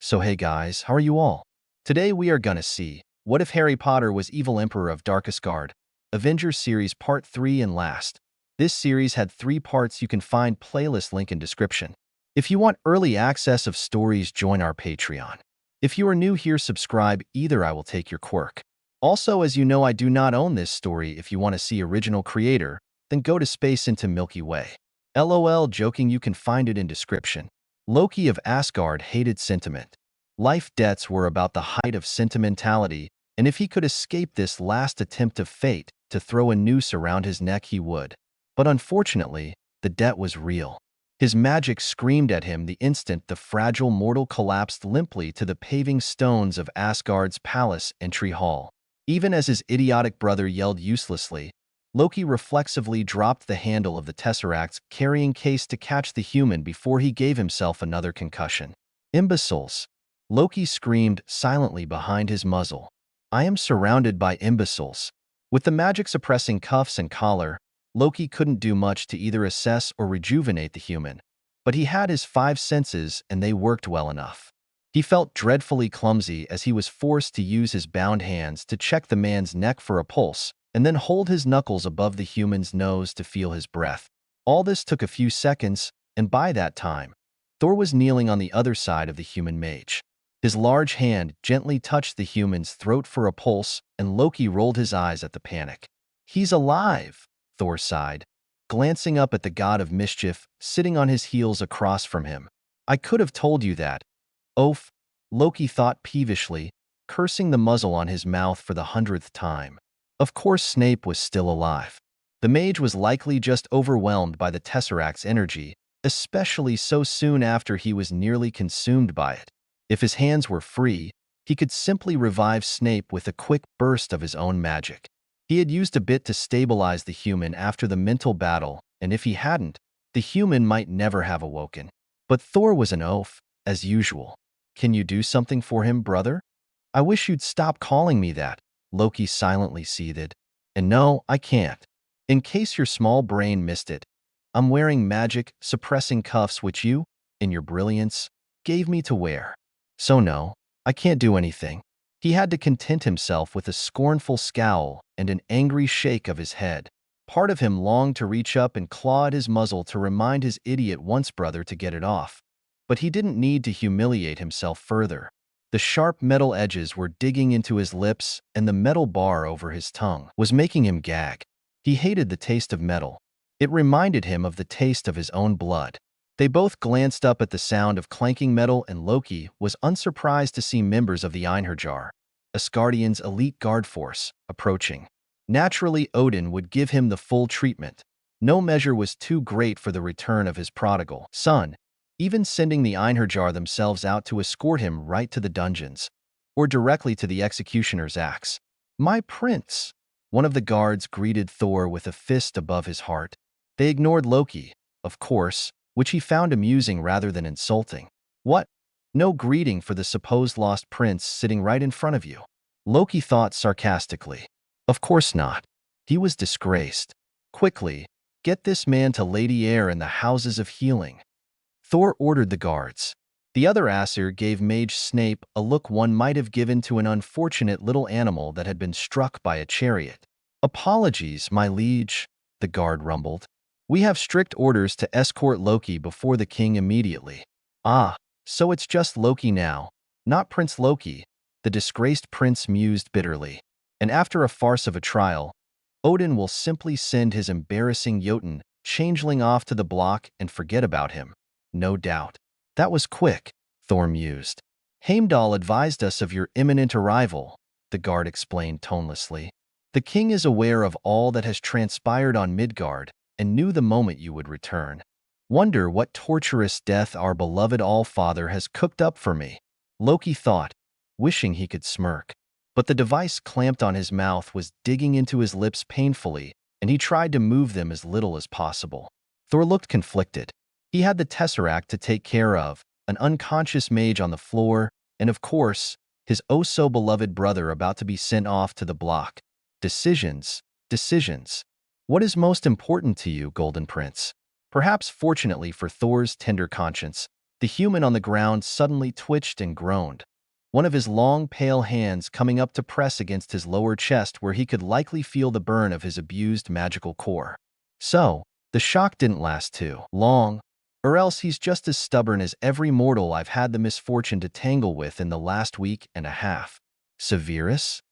So hey guys, how are you all? Today we are gonna see, what if Harry Potter was evil emperor of Dark Asgard? Avengers series part 3 and last. This series had 3 parts. You can find playlist link in description. If you want early access of stories, join our Patreon. If you are new here, subscribe, either I will take your quirk. Also, as you know, I do not own this story. If you want to see original creator, then go to Space into Milky Way. LOL, joking, you can find it in description. Loki of Asgard hated sentiment. Life debts were about the height of sentimentality, and if he could escape this last attempt of fate to throw a noose around his neck, he would. But unfortunately, the debt was real. His magic screamed at him the instant the fragile mortal collapsed limply to the paving stones of Asgard's palace entry hall. Even as his idiotic brother yelled uselessly, Loki reflexively dropped the handle of the Tesseract's carrying case to catch the human before he gave himself another concussion. Imbeciles! Loki screamed silently behind his muzzle. I am surrounded by imbeciles. With the magic-suppressing cuffs and collar, Loki couldn't do much to either assess or rejuvenate the human, but he had his 5 senses and they worked well enough. He felt dreadfully clumsy as he was forced to use his bound hands to check the man's neck for a pulse, and then hold his knuckles above the human's nose to feel his breath. All this took a few seconds, and by that time, Thor was kneeling on the other side of the human mage. His large hand gently touched the human's throat for a pulse, and Loki rolled his eyes at the panic. He's alive, Thor sighed, glancing up at the god of mischief sitting on his heels across from him. I could have told you that. Oaf, Loki thought peevishly, cursing the muzzle on his mouth for the 100th time. Of course Snape was still alive. The mage was likely just overwhelmed by the Tesseract's energy, especially so soon after he was nearly consumed by it. If his hands were free, he could simply revive Snape with a quick burst of his own magic. He had used a bit to stabilize the human after the mental battle, and if he hadn't, the human might never have awoken. But Thor was an oaf, as usual. Can you do something for him, brother? I wish you'd stop calling me that, Loki silently seethed. And no, I can't. In case your small brain missed it, I'm wearing magic-suppressing cuffs which you, in your brilliance, gave me to wear. So no, I can't do anything. He had to content himself with a scornful scowl and an angry shake of his head. Part of him longed to reach up and claw at his muzzle to remind his idiot once-brother to get it off. But he didn't need to humiliate himself further. The sharp metal edges were digging into his lips, and the metal bar over his tongue was making him gag. He hated the taste of metal. It reminded him of the taste of his own blood. They both glanced up at the sound of clanking metal, and Loki was unsurprised to see members of the Einherjar, Asgardians' elite guard force, approaching. Naturally, Odin would give him the full treatment. No measure was too great for the return of his prodigal son, even sending the Einherjar themselves out to escort him right to the dungeons, or directly to the executioner's axe. My prince! One of the guards greeted Thor with a fist above his heart. They ignored Loki, of course, which he found amusing rather than insulting. What? No greeting for the supposed lost prince sitting right in front of you? Loki thought sarcastically. Of course not. He was disgraced. Quickly, get this man to Lady Air in the Houses of Healing. Thor ordered the guards. The other Aesir gave Mage Snape a look one might have given to an unfortunate little animal that had been struck by a chariot. Apologies, my liege, the guard rumbled. We have strict orders to escort Loki before the king immediately. Ah, so it's just Loki now, not Prince Loki, the disgraced prince mused bitterly. And after a farce of a trial, Odin will simply send his embarrassing Jotun changeling off to the block and forget about him. No doubt. That was quick, Thor mused. Heimdall advised us of your imminent arrival, the guard explained tonelessly. The king is aware of all that has transpired on Midgard, and knew the moment you would return. Wonder what torturous death our beloved All-Father has cooked up for me, Loki thought, wishing he could smirk. But the device clamped on his mouth was digging into his lips painfully, and he tried to move them as little as possible. Thor looked conflicted. He had the Tesseract to take care of, an unconscious mage on the floor, and of course, his oh-so-beloved brother about to be sent off to the block. Decisions, decisions. What is most important to you, Golden Prince? Perhaps fortunately for Thor's tender conscience, The human on the ground suddenly twitched and groaned, one of his long, pale hands coming up to press against his lower chest where he could likely feel the burn of his abused magical core. So, the shock didn't last too long, or else he's just as stubborn as every mortal I've had the misfortune to tangle with in the last week and a half. Severus?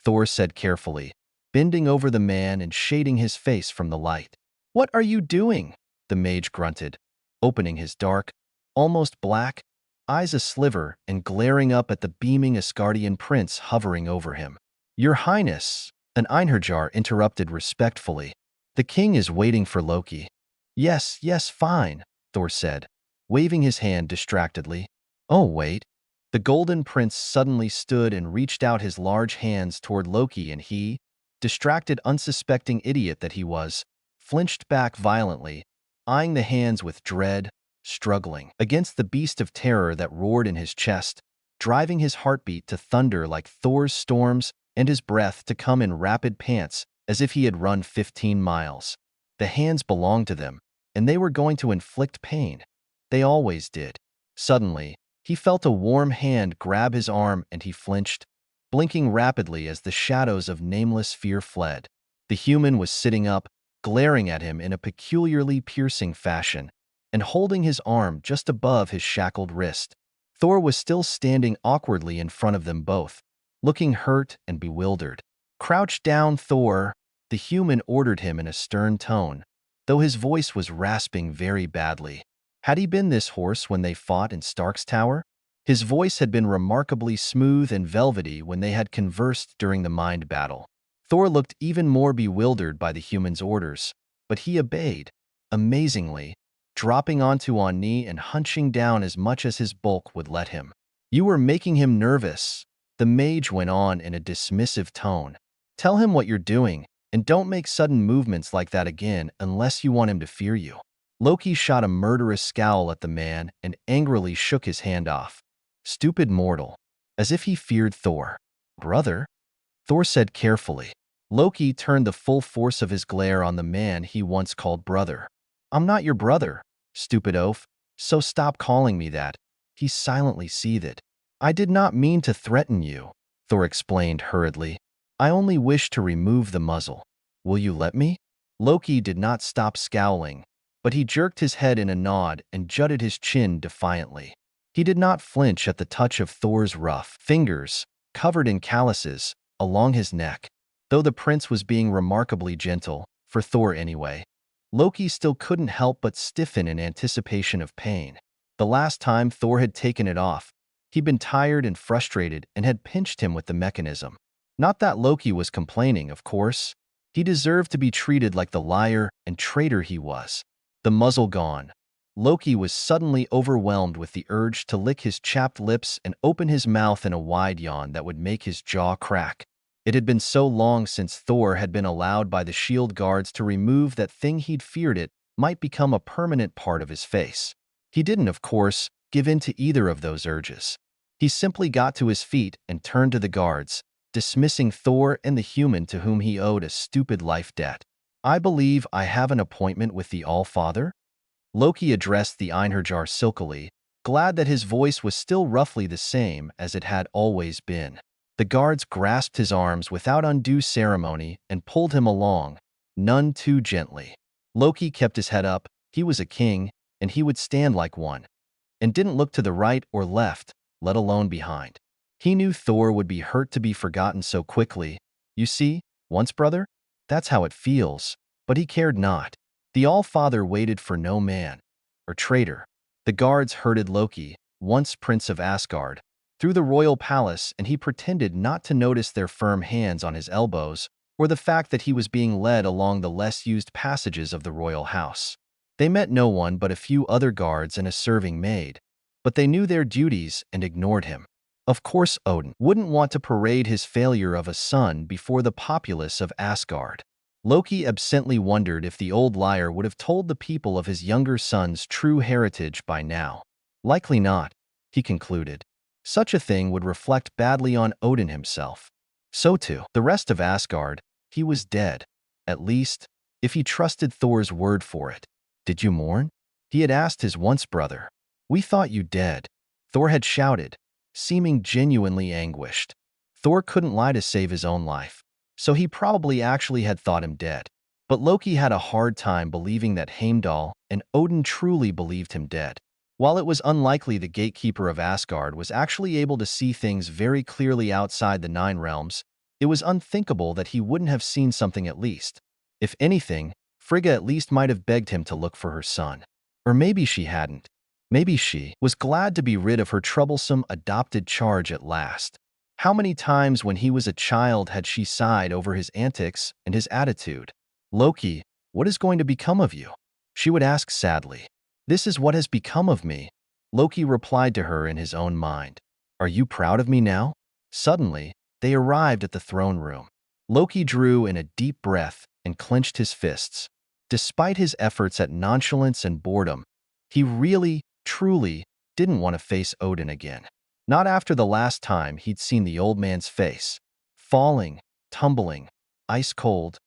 Thor said carefully, bending over the man and shading his face from the light. What are you doing? The mage grunted, opening his dark, almost black, eyes a sliver and glaring up at the beaming Asgardian prince hovering over him. Your Highness, an Einherjar interrupted respectfully. The king is waiting for Loki. Yes, yes, fine, Thor said, waving his hand distractedly. Oh, wait. The golden prince suddenly stood and reached out his large hands toward Loki, and he, distracted, unsuspecting idiot that he was, flinched back violently, eyeing the hands with dread, struggling against the beast of terror that roared in his chest, driving his heartbeat to thunder like Thor's storms and his breath to come in rapid pants as if he had run 15 miles. The hands belonged to them, and they were going to inflict pain. They always did. Suddenly, he felt a warm hand grab his arm and he flinched, blinking rapidly as the shadows of nameless fear fled. The human was sitting up, glaring at him in a peculiarly piercing fashion, and holding his arm just above his shackled wrist. Thor was still standing awkwardly in front of them both, looking hurt and bewildered. Crouch down, Thor, the human ordered him in a stern tone, though his voice was rasping very badly. Had he been this hoarse when they fought in Stark's tower? His voice had been remarkably smooth and velvety when they had conversed during the mind battle. Thor looked even more bewildered by the human's orders, but he obeyed, amazingly, dropping onto one knee and hunching down as much as his bulk would let him. You were making him nervous, the mage went on in a dismissive tone. Tell him what you're doing, and don't make sudden movements like that again unless you want him to fear you. Loki shot a murderous scowl at the man and angrily shook his hand off. Stupid mortal. As if he feared Thor. Brother? Thor said carefully. Loki turned the full force of his glare on the man he once called brother. I'm not your brother, stupid oaf, so stop calling me that. He silently seethed. I did not mean to threaten you, Thor explained hurriedly. I only wish to remove the muzzle. Will you let me? Loki did not stop scowling, but he jerked his head in a nod and jutted his chin defiantly. He did not flinch at the touch of Thor's rough fingers, covered in calluses, along his neck. Though the prince was being remarkably gentle, for Thor anyway, Loki still couldn't help but stiffen in anticipation of pain. The last time Thor had taken it off, he'd been tired and frustrated and had pinched him with the mechanism. Not that Loki was complaining, of course. He deserved to be treated like the liar and traitor he was. The muzzle gone, Loki was suddenly overwhelmed with the urge to lick his chapped lips and open his mouth in a wide yawn that would make his jaw crack. It had been so long since Thor had been allowed by the shield guards to remove that thing he'd feared it might become a permanent part of his face. He didn't, of course, give in to either of those urges. He simply got to his feet and turned to the guards, dismissing Thor and the human to whom he owed a stupid life debt. I believe I have an appointment with the All-Father? Loki addressed the Einherjar silkily, glad that his voice was still roughly the same as it had always been. The guards grasped his arms without undue ceremony and pulled him along, none too gently. Loki kept his head up, he was a king, and he would stand like one, and didn't look to the right or left, let alone behind. He knew Thor would be hurt to be forgotten so quickly. You see, once brother? That's how it feels, but he cared not. The All-Father waited for no man, or traitor. The guards herded Loki, once Prince of Asgard, through the royal palace, and he pretended not to notice their firm hands on his elbows, or the fact that he was being led along the less used passages of the royal house. They met no one but a few other guards and a serving maid, but they knew their duties and ignored him. Of course, Odin wouldn't want to parade his failure of a son before the populace of Asgard. Loki absently wondered if the old liar would have told the people of his younger son's true heritage by now. Likely not, he concluded. Such a thing would reflect badly on Odin himself. So too, the rest of Asgard, he was dead, at least, if he trusted Thor's word for it. Did you mourn? He had asked his once brother. "We thought you dead," Thor had shouted, seeming genuinely anguished. Thor couldn't lie to save his own life, so he probably actually had thought him dead. But Loki had a hard time believing that Heimdall and Odin truly believed him dead. While it was unlikely the gatekeeper of Asgard was actually able to see things very clearly outside the Nine Realms, it was unthinkable that he wouldn't have seen something at least. If anything, Frigga at least might have begged him to look for her son. Or maybe she hadn't. Maybe she was glad to be rid of her troublesome adopted charge at last. How many times when he was a child had she sighed over his antics and his attitude? "Loki, what is going to become of you?" she would ask sadly. "This is what has become of me," Loki replied to her in his own mind. "Are you proud of me now?" Suddenly, they arrived at the throne room. Loki drew in a deep breath and clenched his fists. Despite his efforts at nonchalance and boredom, he really, truly didn't want to face Odin again. Not after the last time he'd seen the old man's face. Falling, tumbling, ice cold,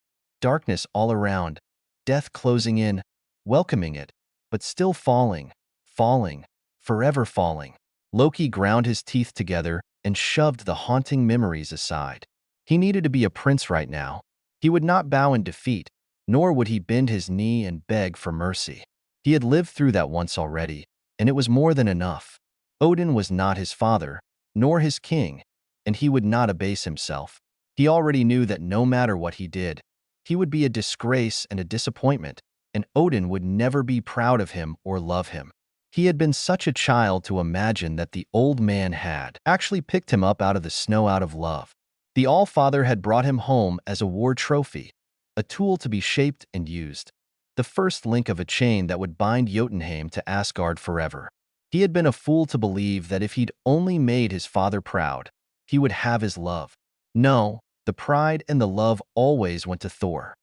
darkness all around, death closing in, welcoming it, but still falling, falling, forever falling. Loki ground his teeth together and shoved the haunting memories aside. He needed to be a prince right now. He would not bow in defeat, nor would he bend his knee and beg for mercy. He had lived through that once already, and it was more than enough. Odin was not his father, nor his king, and he would not abase himself. He already knew that no matter what he did, he would be a disgrace and a disappointment, and Odin would never be proud of him or love him. He had been such a child to imagine that the old man had actually picked him up out of the snow out of love. The All-Father had brought him home as a war trophy, a tool to be shaped and used, the first link of a chain that would bind Jotunheim to Asgard forever. He had been a fool to believe that if he'd only made his father proud, he would have his love. No, the pride and the love always went to Thor.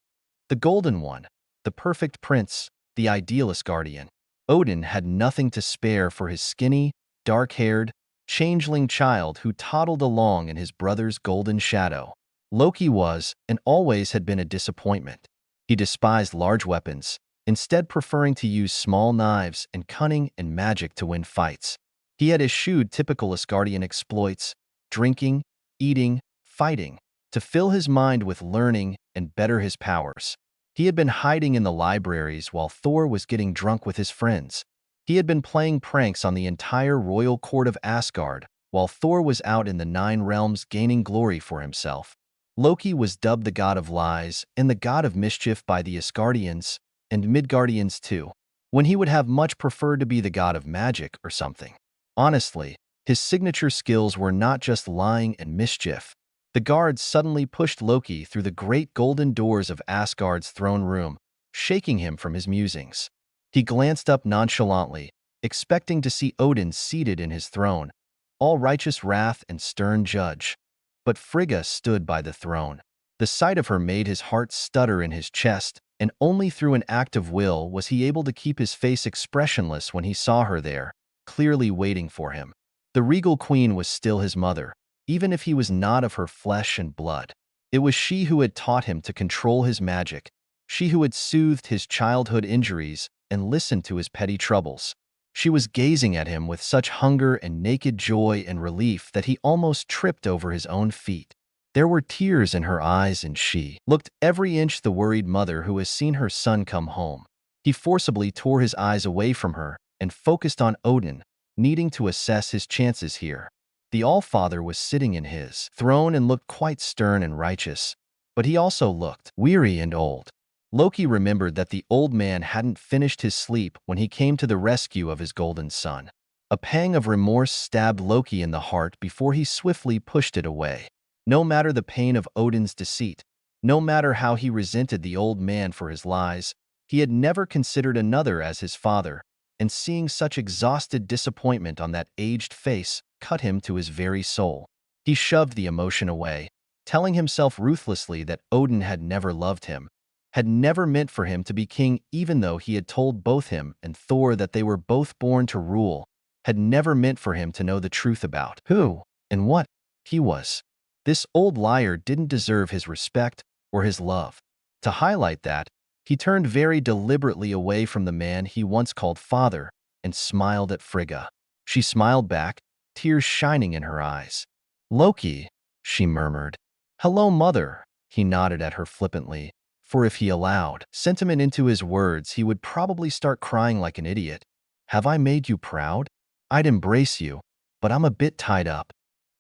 The Golden One, the perfect prince, the ideal Asgardian. Odin had nothing to spare for his skinny, dark-haired, changeling child who toddled along in his brother's golden shadow. Loki was, and always had been, a disappointment. He despised large weapons, instead preferring to use small knives and cunning and magic to win fights. He had eschewed typical Asgardian exploits, drinking, eating, fighting, to fill his mind with learning and better his powers. He had been hiding in the libraries while Thor was getting drunk with his friends. He had been playing pranks on the entire royal court of Asgard while Thor was out in the Nine Realms gaining glory for himself. Loki was dubbed the god of lies and the god of mischief by the Asgardians and Midgardians too, when he would have much preferred to be the god of magic or something. Honestly, his signature skills were not just lying and mischief. The guards suddenly pushed Loki through the great golden doors of Asgard's throne room, shaking him from his musings. He glanced up nonchalantly, expecting to see Odin seated in his throne, all righteous wrath and stern judge. But Frigga stood by the throne. The sight of her made his heart stutter in his chest, and only through an act of will was he able to keep his face expressionless when he saw her there, clearly waiting for him. The regal queen was still his mother, even if he was not of her flesh and blood. It was she who had taught him to control his magic, she who had soothed his childhood injuries and listened to his petty troubles. She was gazing at him with such hunger and naked joy and relief that he almost tripped over his own feet. There were tears in her eyes, and she looked every inch the worried mother who has seen her son come home. He forcibly tore his eyes away from her and focused on Odin, needing to assess his chances here. The All-Father was sitting in his throne and looked quite stern and righteous, but he also looked weary and old. Loki remembered that the old man hadn't finished his sleep when he came to the rescue of his golden son. A pang of remorse stabbed Loki in the heart before he swiftly pushed it away. No matter the pain of Odin's deceit, no matter how he resented the old man for his lies, he had never considered another as his father, and seeing such exhausted disappointment on that aged face cut him to his very soul. He shoved the emotion away, telling himself ruthlessly that Odin had never loved him, had never meant for him to be king even though he had told both him and Thor that they were both born to rule, had never meant for him to know the truth about who and what he was. This old liar didn't deserve his respect or his love. To highlight that, he turned very deliberately away from the man he once called father, and smiled at Frigga. She smiled back, tears shining in her eyes. "Loki," she murmured. "Hello, mother," he nodded at her flippantly, for if he allowed sentiment into his words, he would probably start crying like an idiot. "Have I made you proud? I'd embrace you, but I'm a bit tied up."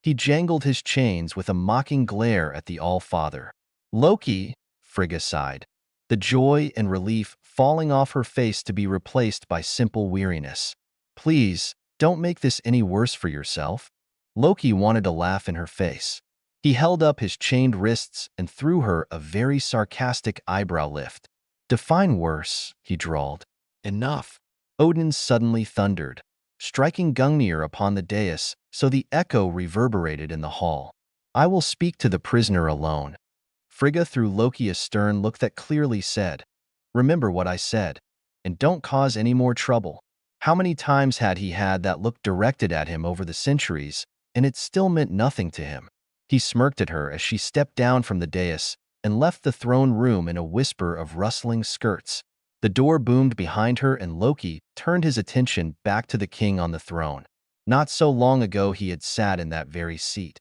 He jangled his chains with a mocking glare at the All-Father. "Loki," Frigga sighed, the joy and relief falling off her face to be replaced by simple weariness. "Please, don't make this any worse for yourself." Loki wanted to laugh in her face. He held up his chained wrists and threw her a very sarcastic eyebrow lift. "Define worse," he drawled. "Enough." Odin suddenly thundered, striking Gungnir upon the dais so the echo reverberated in the hall. "I will speak to the prisoner alone." Frigga threw Loki a stern look that clearly said, "Remember what I said, and don't cause any more trouble." How many times had he had that look directed at him over the centuries, and it still meant nothing to him? He smirked at her as she stepped down from the dais and left the throne room in a whisper of rustling skirts. The door boomed behind her and Loki turned his attention back to the king on the throne. Not so long ago he had sat in that very seat.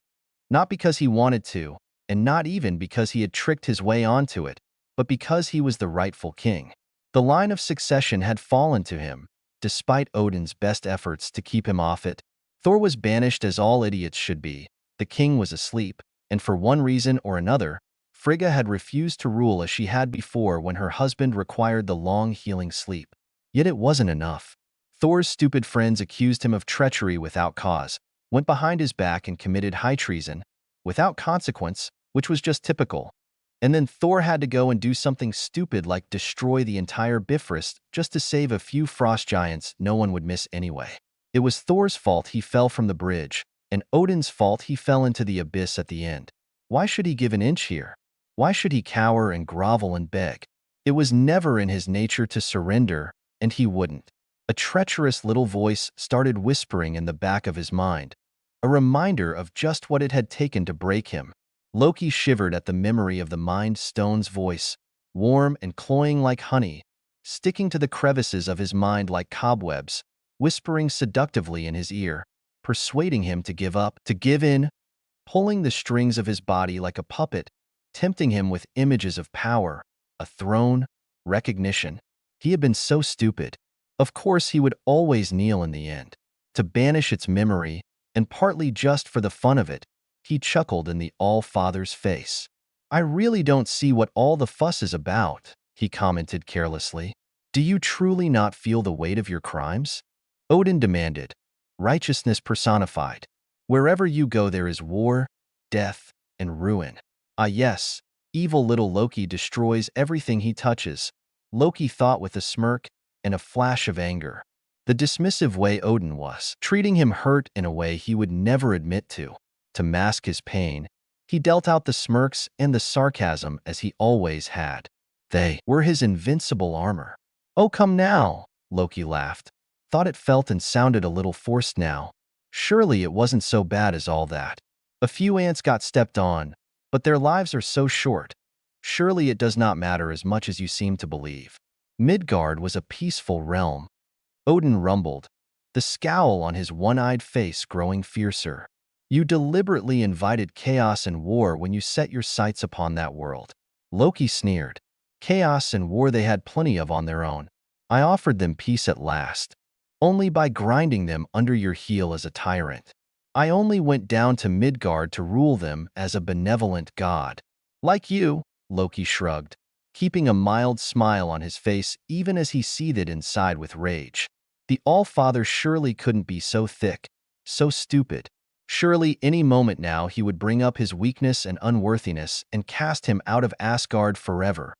Not because he wanted to, and not even because he had tricked his way onto it, but because he was the rightful king. The line of succession had fallen to him, despite Odin's best efforts to keep him off it. Thor was banished as all idiots should be. The king was asleep, and for one reason or another, Frigga had refused to rule as she had before when her husband required the long healing sleep. Yet it wasn't enough. Thor's stupid friends accused him of treachery without cause, went behind his back and committed high treason, without consequence, which was just typical. And then Thor had to go and do something stupid like destroy the entire Bifrost just to save a few frost giants no one would miss anyway. It was Thor's fault he fell from the bridge, and Odin's fault he fell into the abyss at the end. Why should he give an inch here? Why should he cower and grovel and beg? It was never in his nature to surrender, and he wouldn't. A treacherous little voice started whispering in the back of his mind, a reminder of just what it had taken to break him. Loki shivered at the memory of the Mind Stone's voice, warm and cloying like honey, sticking to the crevices of his mind like cobwebs, whispering seductively in his ear, persuading him to give up, to give in, pulling the strings of his body like a puppet, tempting him with images of power, a throne, recognition. He had been so stupid. Of course he would always kneel in the end, to banish its memory, and partly just for the fun of it, he chuckled in the All-Father's face. "I really don't see what all the fuss is about," he commented carelessly. "Do you truly not feel the weight of your crimes?" Odin demanded, righteousness personified. "Wherever you go there is war, death, and ruin." "Ah yes, evil little Loki destroys everything he touches," Loki thought with a smirk and a flash of anger. The dismissive way Odin was, treating him hurt in a way he would never admit to. To mask his pain, he dealt out the smirks and the sarcasm as he always had. They were his invincible armor. "Oh, come now," Loki laughed. Thought it felt and sounded a little forced now. Surely it wasn't so bad as all that. A few ants got stepped on, but their lives are so short. Surely it does not matter as much as you seem to believe. Midgard was a peaceful realm. Odin rumbled, the scowl on his one-eyed face growing fiercer. "You deliberately invited chaos and war when you set your sights upon that world." Loki sneered. "Chaos and war they had plenty of on their own. I offered them peace at last, only by grinding them under your heel as a tyrant. I only went down to Midgard to rule them as a benevolent god." "Like you," Loki shrugged, keeping a mild smile on his face even as he seethed inside with rage. The All-Father surely couldn't be so thick, so stupid. Surely any moment now he would bring up his weakness and unworthiness and cast him out of Asgard forever,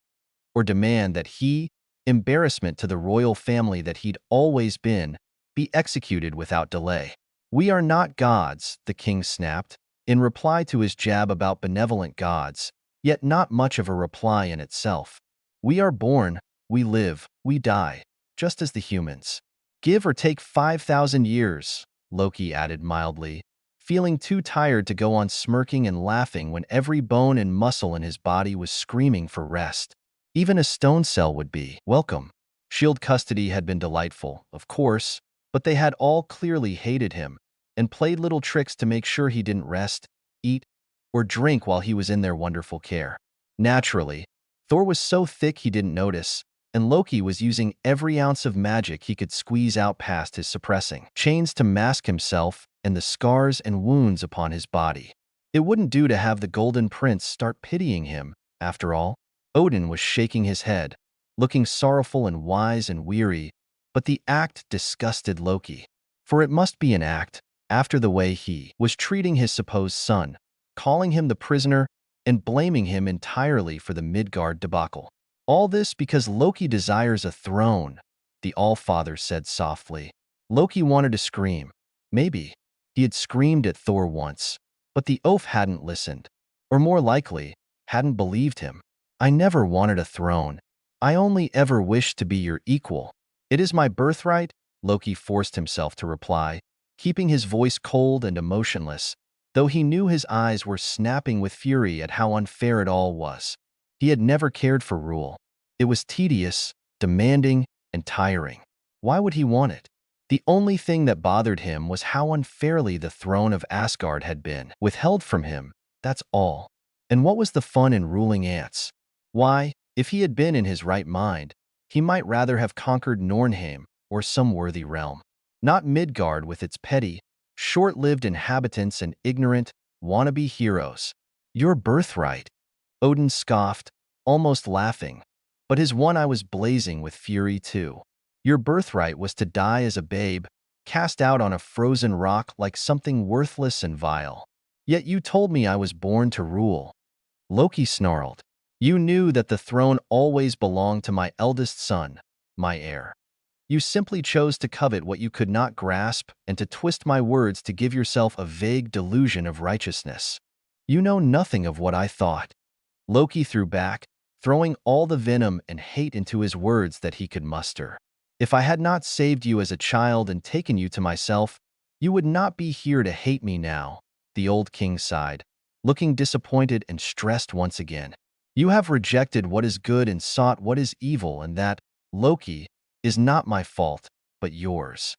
or demand that he, embarrassment to the royal family that he'd always been, be executed without delay. "We are not gods," the king snapped, in reply to his jab about benevolent gods, yet not much of a reply in itself. "We are born, we live, we die, just as the humans. Give or take 5,000 years, Loki added mildly, feeling too tired to go on smirking and laughing when every bone and muscle in his body was screaming for rest. Even a stone cell would be welcome. Shield custody had been delightful, of course, But they had all clearly hated him and played little tricks to make sure he didn't rest, eat, or drink while he was in their wonderful care. Naturally, Thor was so thick he didn't notice, and Loki was using every ounce of magic he could squeeze out past his suppressing chains to mask himself and the scars and wounds upon his body. It wouldn't do to have the Golden Prince start pitying him, after all. Odin was shaking his head, looking sorrowful and wise and weary, but the act disgusted Loki. For it must be an act, after the way he was treating his supposed son, calling him the prisoner and blaming him entirely for the Midgard debacle. All this because Loki desires a throne, the All-Father said softly. Loki wanted to scream. Maybe he had screamed at Thor once, but the oaf hadn't listened, or more likely, hadn't believed him. I never wanted a throne. I only ever wished to be your equal. It is my birthright, Loki forced himself to reply, keeping his voice cold and emotionless, though he knew his eyes were snapping with fury at how unfair it all was. He had never cared for rule. It was tedious, demanding, and tiring. Why would he want it? The only thing that bothered him was how unfairly the throne of Asgard had been withheld from him, that's all. And what was the fun in ruling ants? Why, if he had been in his right mind, he might rather have conquered Nornheim or some worthy realm. Not Midgard with its petty, short-lived inhabitants and ignorant, wannabe heroes. Your birthright, Odin scoffed, almost laughing, but his one eye was blazing with fury too. Your birthright was to die as a babe, cast out on a frozen rock like something worthless and vile. Yet you told me I was born to rule. Loki snarled. You knew that the throne always belonged to my eldest son, my heir. You simply chose to covet what you could not grasp and to twist my words to give yourself a vague delusion of righteousness. You know nothing of what I thought. Loki threw back, throwing all the venom and hate into his words that he could muster. If I had not saved you as a child and taken you to myself, you would not be here to hate me now, the old king sighed, looking disappointed and stressed once again. You have rejected what is good and sought what is evil, and that, Loki, is not my fault, but yours.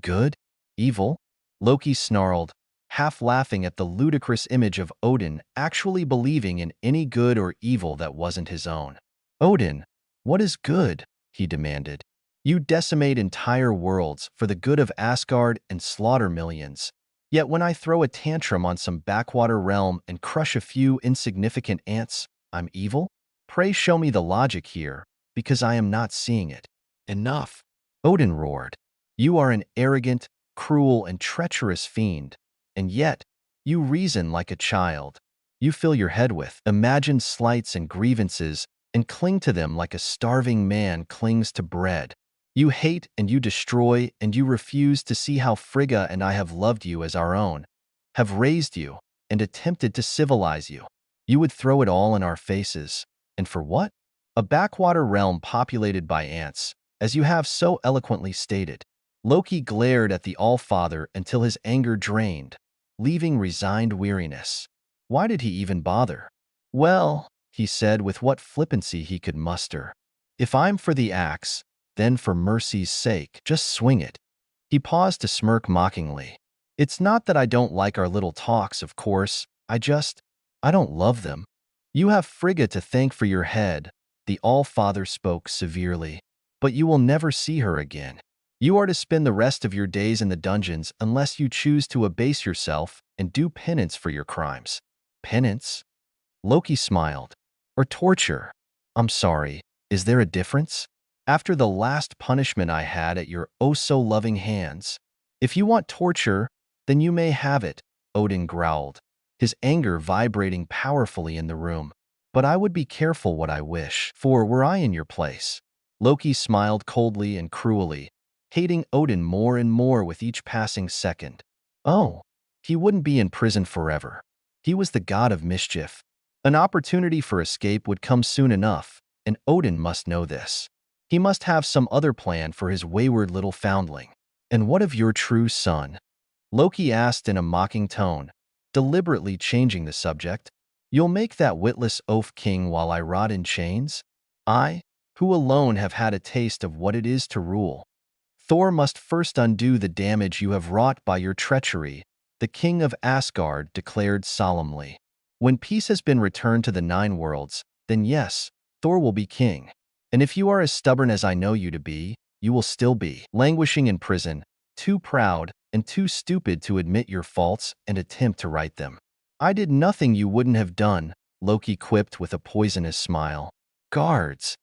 Good? Evil? Loki snarled, half laughing at the ludicrous image of Odin actually believing in any good or evil that wasn't his own. Odin, what is good? He demanded. You decimate entire worlds for the good of Asgard and slaughter millions. Yet when I throw a tantrum on some backwater realm and crush a few insignificant ants, I'm evil? Pray show me the logic here, because I am not seeing it. Enough, Odin roared. You are an arrogant, cruel, and treacherous fiend, and yet you reason like a child. You fill your head with imagined slights and grievances and cling to them like a starving man clings to bread. You hate and you destroy and you refuse to see how Frigga and I have loved you as our own, have raised you, and attempted to civilize you. You would throw it all in our faces. And for what? A backwater realm populated by ants, as you have so eloquently stated. Loki glared at the All-Father until his anger drained, leaving resigned weariness. Why did he even bother? Well, he said with what flippancy he could muster. If I'm for the axe, then for mercy's sake, just swing it. He paused to smirk mockingly. It's not that I don't like our little talks, of course. I don't love them. You have Frigga to thank for your head, the All-Father spoke severely. But you will never see her again. You are to spend the rest of your days in the dungeons unless you choose to abase yourself and do penance for your crimes. Penance? Loki smiled. Or torture. I'm sorry, is there a difference? After the last punishment I had at your oh-so-loving hands. If you want torture, then you may have it, Odin growled, his anger vibrating powerfully in the room. But I would be careful what I wish, for were I in your place. Loki smiled coldly and cruelly, hating Odin more and more with each passing second. Oh, he wouldn't be in prison forever. He was the god of mischief. An opportunity for escape would come soon enough, and Odin must know this. He must have some other plan for his wayward little foundling. And what of your true son? Loki asked in a mocking tone, deliberately changing the subject. You'll make that witless oaf king while I rot in chains? I, who alone have had a taste of what it is to rule. Thor must first undo the damage you have wrought by your treachery, the king of Asgard declared solemnly. When peace has been returned to the Nine Worlds, then yes, Thor will be king. And if you are as stubborn as I know you to be, you will still be languishing in prison, too proud and too stupid to admit your faults and attempt to right them. I did nothing you wouldn't have done, Loki quipped with a poisonous smile. Guards!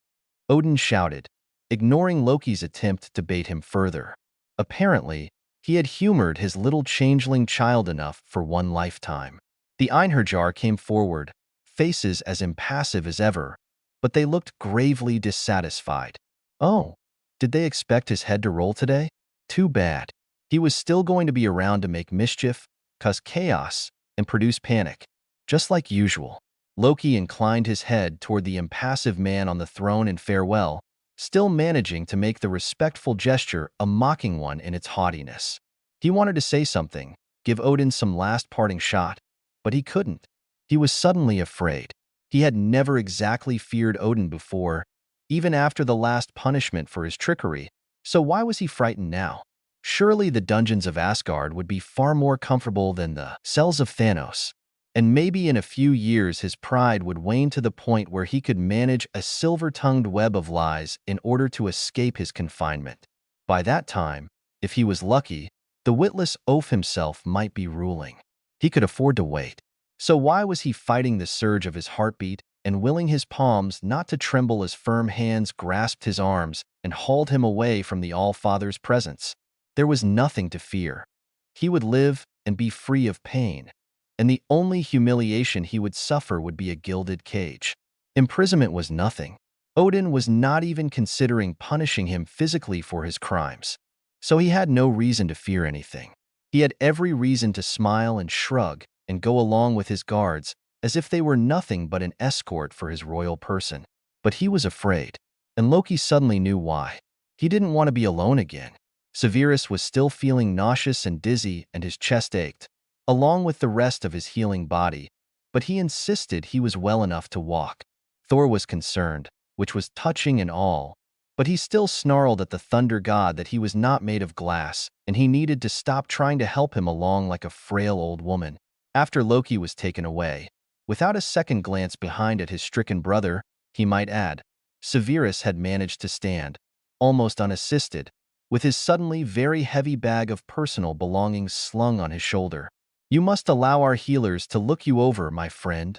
Odin shouted, ignoring Loki's attempt to bait him further. Apparently, he had humored his little changeling child enough for one lifetime. The Einherjar came forward, faces as impassive as ever, but they looked gravely dissatisfied. Oh, did they expect his head to roll today? Too bad. He was still going to be around to make mischief, cause chaos, and produce panic. Just like usual. Loki inclined his head toward the impassive man on the throne in farewell, still managing to make the respectful gesture a mocking one in its haughtiness. He wanted to say something, give Odin some last parting shot, but he couldn't. He was suddenly afraid. He had never exactly feared Odin before, even after the last punishment for his trickery, so why was he frightened now? Surely the dungeons of Asgard would be far more comfortable than the cells of Thanos. And maybe in a few years his pride would wane to the point where he could manage a silver-tongued web of lies in order to escape his confinement. By that time, if he was lucky, the witless oaf himself might be ruling. He could afford to wait. So why was he fighting the surge of his heartbeat and willing his palms not to tremble as firm hands grasped his arms and hauled him away from the All-Father's presence? There was nothing to fear. He would live and be free of pain, and the only humiliation he would suffer would be a gilded cage. Imprisonment was nothing. Odin was not even considering punishing him physically for his crimes, so he had no reason to fear anything. He had every reason to smile and shrug and go along with his guards as if they were nothing but an escort for his royal person. But he was afraid, and Loki suddenly knew why. He didn't want to be alone again. Severus was still feeling nauseous and dizzy, and his chest ached, along with the rest of his healing body, but he insisted he was well enough to walk. Thor was concerned, which was touching and all, but he still snarled at the thunder god that he was not made of glass, and he needed to stop trying to help him along like a frail old woman. After Loki was taken away, without a second glance behind at his stricken brother, he might add, Severus had managed to stand, almost unassisted, with his suddenly very heavy bag of personal belongings slung on his shoulder. You must allow our healers to look you over, my friend,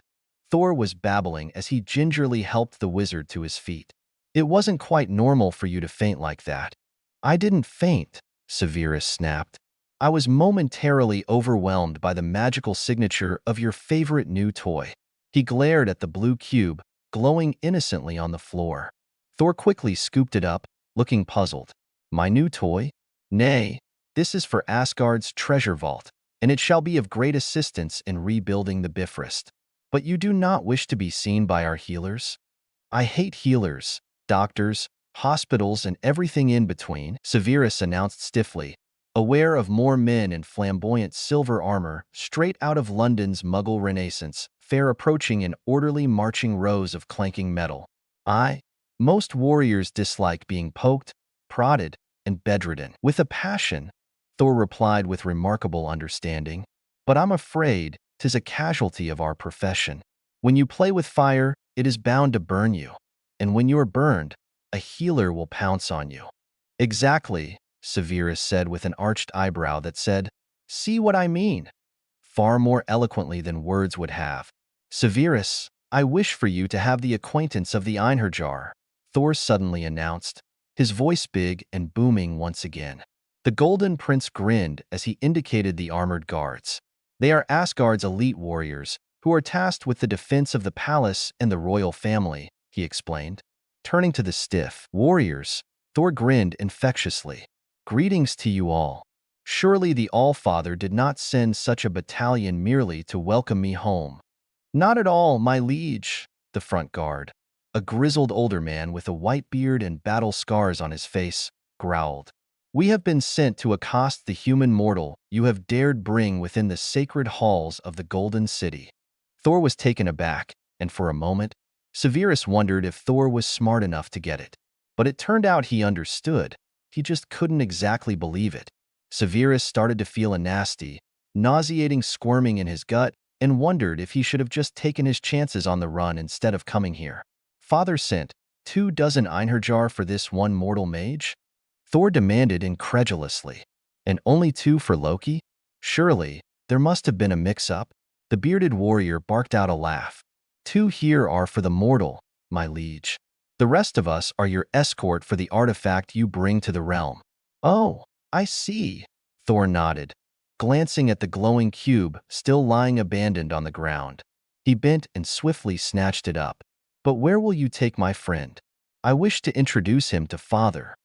Thor was babbling as he gingerly helped the wizard to his feet. It wasn't quite normal for you to faint like that. I didn't faint, Severus snapped. I was momentarily overwhelmed by the magical signature of your favorite new toy. He glared at the blue cube, glowing innocently on the floor. Thor quickly scooped it up, looking puzzled. My new toy? Nay, this is for Asgard's treasure vault, and it shall be of great assistance in rebuilding the Bifrost. But you do not wish to be seen by our healers? I hate healers, doctors, hospitals, and everything in between, Severus announced stiffly, aware of more men in flamboyant silver armor straight out of London's Muggle Renaissance, fair approaching in orderly marching rows of clanking metal. Most warriors dislike being poked, prodded, and bedridden. With a passion, Thor replied with remarkable understanding. But I'm afraid 'tis a casualty of our profession. When you play with fire, it is bound to burn you. And when you are burned, a healer will pounce on you. Exactly, Severus said with an arched eyebrow that said, see what I mean? Far more eloquently than words would have. Severus, I wish for you to have the acquaintance of the Einherjar, Thor suddenly announced, his voice big and booming once again. The Golden Prince grinned as he indicated the armored guards. They are Asgard's elite warriors, who are tasked with the defense of the palace and the royal family, he explained. Turning to the stiff warriors, Thor grinned infectiously. Greetings to you all. Surely the All-Father did not send such a battalion merely to welcome me home. Not at all, my liege, the front guard, a grizzled older man with a white beard and battle scars on his face, growled. We have been sent to accost the human mortal you have dared bring within the sacred halls of the Golden City. Thor was taken aback, and for a moment, Severus wondered if Thor was smart enough to get it. But it turned out he understood. he just couldn't exactly believe it. Severus started to feel a nasty, nauseating squirming in his gut and wondered if he should have just taken his chances on the run instead of coming here. Father sent 24 Einherjar for this one mortal mage? Thor demanded incredulously. And only 2 for Loki? Surely, there must have been a mix-up. The bearded warrior barked out a laugh. 2 here are for the mortal, my liege. The rest of us are your escort for the artifact you bring to the realm. Oh, I see, Thor nodded, glancing at the glowing cube still lying abandoned on the ground. He bent and swiftly snatched it up. But where will you take my friend? I wish to introduce him to Father.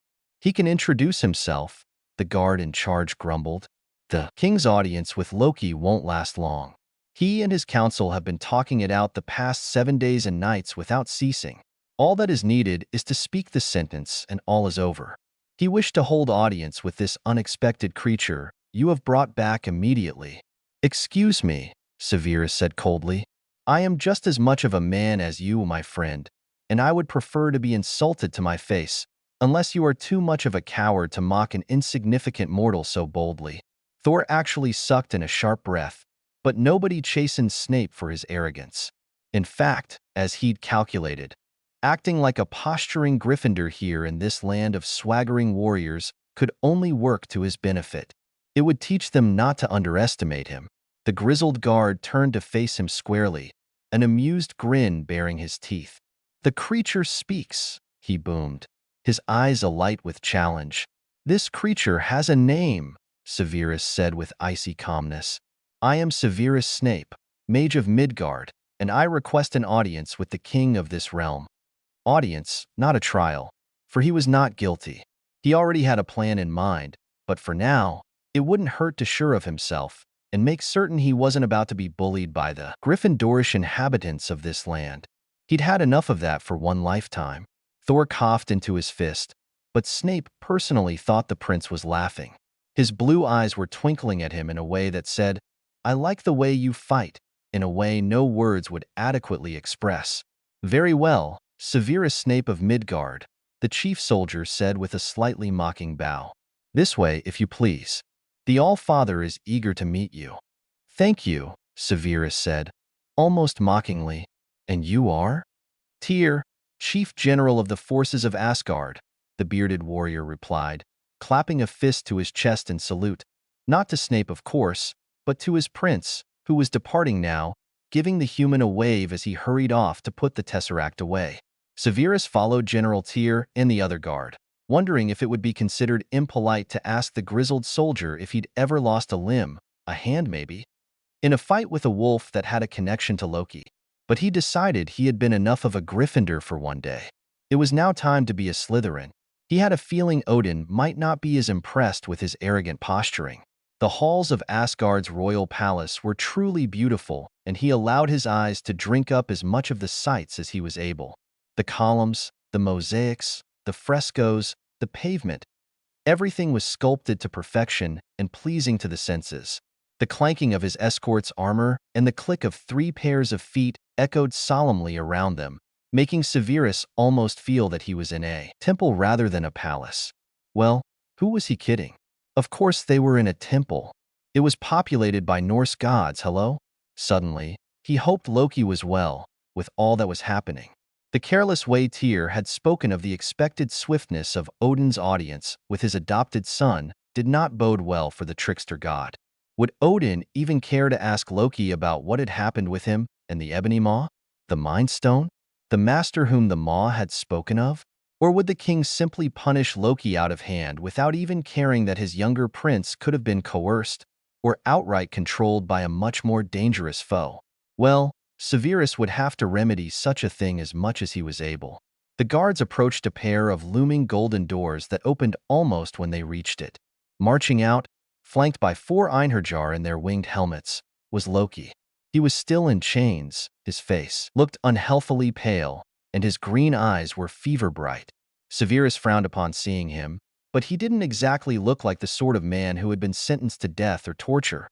He can introduce himself, the guard in charge grumbled. The king's audience with Loki won't last long. He and his council have been talking it out the past 7 days and nights without ceasing. All that is needed is to speak the sentence and all is over. He wished to hold audience with this unexpected creature you have brought back immediately. Excuse me, Severus said coldly. I am just as much of a man as you, my friend, and I would prefer to be insulted to my face, unless you are too much of a coward to mock an insignificant mortal so boldly. Thor actually sucked in a sharp breath, but nobody chastened Snape for his arrogance. In fact, as he'd calculated, acting like a posturing Gryffindor here in this land of swaggering warriors could only work to his benefit. It would teach them not to underestimate him. The grizzled guard turned to face him squarely, an amused grin baring his teeth. The creature speaks, he boomed, his eyes alight with challenge. This creature has a name, Severus said with icy calmness. I am Severus Snape, Mage of Midgard, and I request an audience with the king of this realm. Audience, not a trial, for he was not guilty. He already had a plan in mind, but for now, it wouldn't hurt to sure of himself and make certain he wasn't about to be bullied by the Gryffindorish inhabitants of this land. He'd had enough of that for one lifetime. Thor coughed into his fist, but Snape personally thought the prince was laughing. His blue eyes were twinkling at him in a way that said, I like the way you fight, in a way no words would adequately express. Very well, Severus Snape of Midgard, the chief soldier said with a slightly mocking bow. This way, if you please. The All-Father is eager to meet you. Thank you, Severus said, almost mockingly. And you are? Tyr, Chief General of the forces of Asgard, the bearded warrior replied, clapping a fist to his chest in salute, not to Snape, of course, but to his prince, who was departing now, giving the human a wave as he hurried off to put the Tesseract away. Severus followed General Tyr and the other guard, wondering if it would be considered impolite to ask the grizzled soldier if he'd ever lost a limb, a hand maybe, in a fight with a wolf that had a connection to Loki. But he decided he had been enough of a Gryffindor for one day. It was now time to be a Slytherin. He had a feeling Odin might not be as impressed with his arrogant posturing. The halls of Asgard's royal palace were truly beautiful, and he allowed his eyes to drink up as much of the sights as he was able. The columns, the mosaics, the frescoes, the pavement. Everything was sculpted to perfection and pleasing to the senses. The clanking of his escort's armor and the click of 3 pairs of feet echoed solemnly around them, making Severus almost feel that he was in a temple rather than a palace. Well, who was he kidding? Of course they were in a temple. It was populated by Norse gods, hello? Suddenly, he hoped Loki was well, with all that was happening. The careless way Tyr had spoken of the expected swiftness of Odin's audience with his adopted son did not bode well for the trickster god. Would Odin even care to ask Loki about what had happened with him and the Ebony Maw? The Mind Stone? The master whom the Maw had spoken of? Or would the king simply punish Loki out of hand without even caring that his younger prince could have been coerced or outright controlled by a much more dangerous foe? Well, Severus would have to remedy such a thing as much as he was able. The guards approached a pair of looming golden doors that opened almost when they reached it. Marching out, flanked by 4 Einherjar in their winged helmets, was Loki. He was still in chains, his face looked unhealthily pale, and his green eyes were fever-bright. Severus frowned upon seeing him, but he didn't exactly look like the sort of man who had been sentenced to death or torture,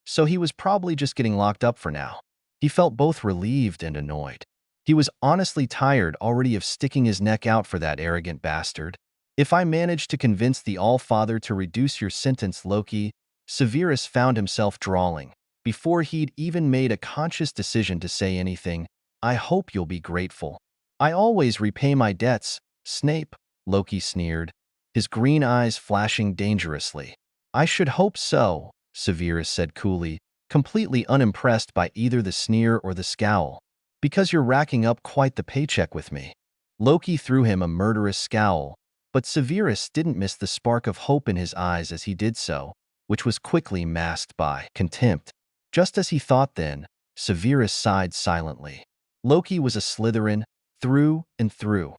so he was probably just getting locked up for now. He felt both relieved and annoyed. He was honestly tired already of sticking his neck out for that arrogant bastard. If I manage to convince the All-Father to reduce your sentence, Loki, Severus found himself drawling. Before he'd even made a conscious decision to say anything, I hope you'll be grateful. I always repay my debts, Snape, Loki sneered, his green eyes flashing dangerously. I should hope so, Severus said coolly, completely unimpressed by either the sneer or the scowl. Because you're racking up quite the paycheck with me. Loki threw him a murderous scowl, but Severus didn't miss the spark of hope in his eyes as he did so, which was quickly masked by contempt. Just as he thought then, Severus sighed silently. Loki was a Slytherin, through and through.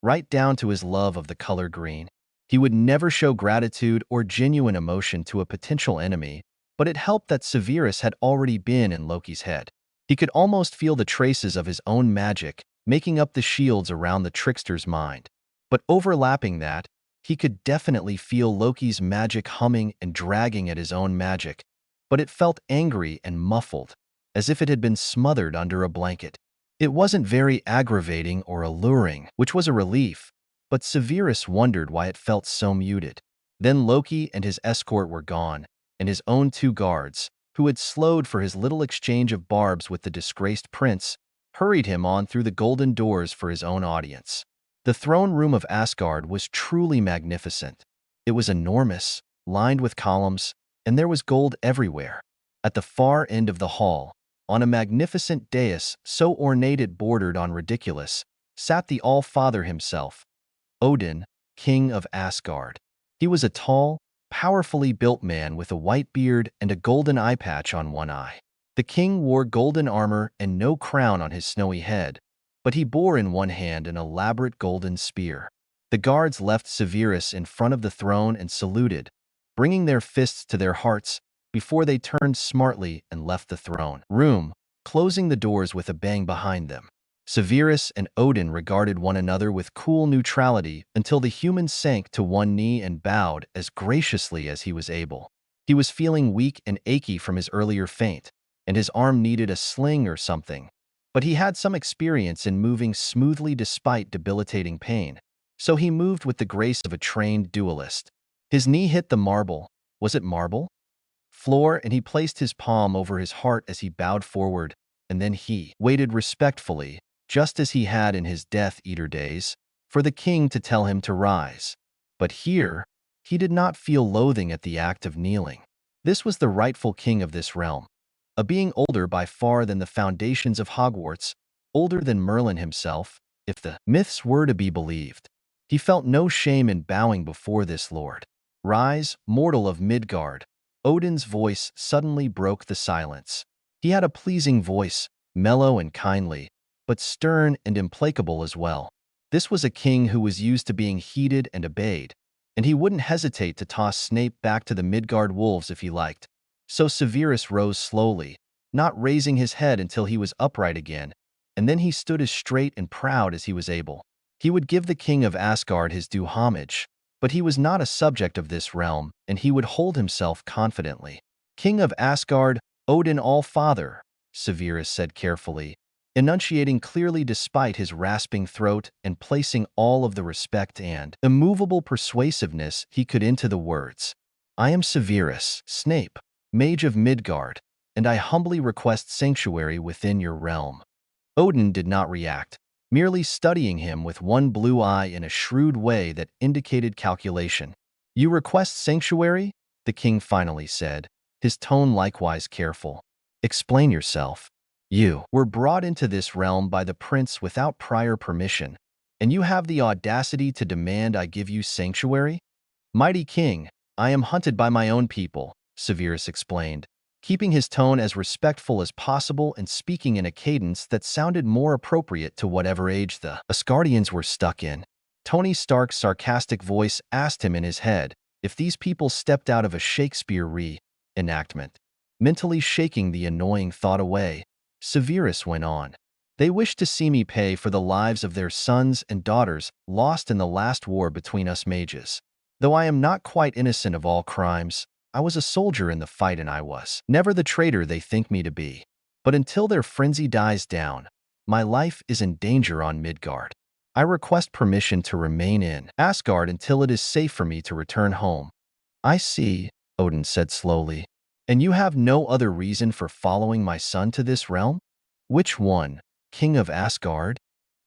Right down to his love of the color green. He would never show gratitude or genuine emotion to a potential enemy, but it helped that Severus had already been in Loki's head. He could almost feel the traces of his own magic, making up the shields around the trickster's mind. But overlapping that, he could definitely feel Loki's magic humming and dragging at his own magic, but it felt angry and muffled, as if it had been smothered under a blanket. It wasn't very aggravating or alluring, which was a relief, but Severus wondered why it felt so muted. Then Loki and his escort were gone, and his own 2 guards, who had slowed for his little exchange of barbs with the disgraced prince, hurried him on through the golden doors for his own audience. The throne room of Asgard was truly magnificent. It was enormous, lined with columns, and there was gold everywhere. At the far end of the hall, on a magnificent dais so ornate it bordered on ridiculous, sat the All-Father himself, Odin, king of Asgard. He was a tall, powerfully built man with a white beard and a golden eye patch on one eye. The king wore golden armor and no crown on his snowy head, but he bore in one hand an elaborate golden spear. The guards left Severus in front of the throne and saluted, bringing their fists to their hearts before they turned smartly and left the throne room, closing the doors with a bang behind them. Severus and Odin regarded one another with cool neutrality until the human sank to one knee and bowed as graciously as he was able. He was feeling weak and achy from his earlier faint, and his arm needed a sling or something, but he had some experience in moving smoothly despite debilitating pain, so he moved with the grace of a trained duelist. His knee hit the marble, was it marble? Floor, and he placed his palm over his heart as he bowed forward, and then he waited respectfully, just as he had in his Death Eater days, for the king to tell him to rise. But here, he did not feel loathing at the act of kneeling. This was the rightful king of this realm, a being older by far than the foundations of Hogwarts, older than Merlin himself, if the myths were to be believed. He felt no shame in bowing before this lord. Rise, mortal of Midgard. Odin's voice suddenly broke the silence. He had a pleasing voice, mellow and kindly, but stern and implacable as well. This was a king who was used to being heeded and obeyed, and he wouldn't hesitate to toss Snape back to the Midgard wolves if he liked. So Severus rose slowly, not raising his head until he was upright again, and then he stood as straight and proud as he was able. He would give the king of Asgard his due homage, but he was not a subject of this realm, and he would hold himself confidently. King of Asgard, Odin All-Father, Severus said carefully, enunciating clearly despite his rasping throat and placing all of the respect and immovable persuasiveness he could into the words. I am Severus, Snape, Mage of Midgard, and I humbly request sanctuary within your realm. Odin did not react, merely studying him with one blue eye in a shrewd way that indicated calculation. You request sanctuary? The king finally said, his tone likewise careful. Explain yourself. You were brought into this realm by the prince without prior permission, and you have the audacity to demand I give you sanctuary? Mighty king, I am hunted by my own people, Severus explained, keeping his tone as respectful as possible and speaking in a cadence that sounded more appropriate to whatever age the Asgardians were stuck in. Tony Stark's sarcastic voice asked him in his head if these people stepped out of a Shakespeare re-enactment. Mentally shaking the annoying thought away, Severus went on. They wish to see me pay for the lives of their sons and daughters lost in the last war between us mages. Though I am not quite innocent of all crimes, I was a soldier in the fight and I was never the traitor they think me to be. But until their frenzy dies down, my life is in danger on Midgard. I request permission to remain in Asgard until it is safe for me to return home. I see, Odin said slowly. And you have no other reason for following my son to this realm? Which one, King of Asgard?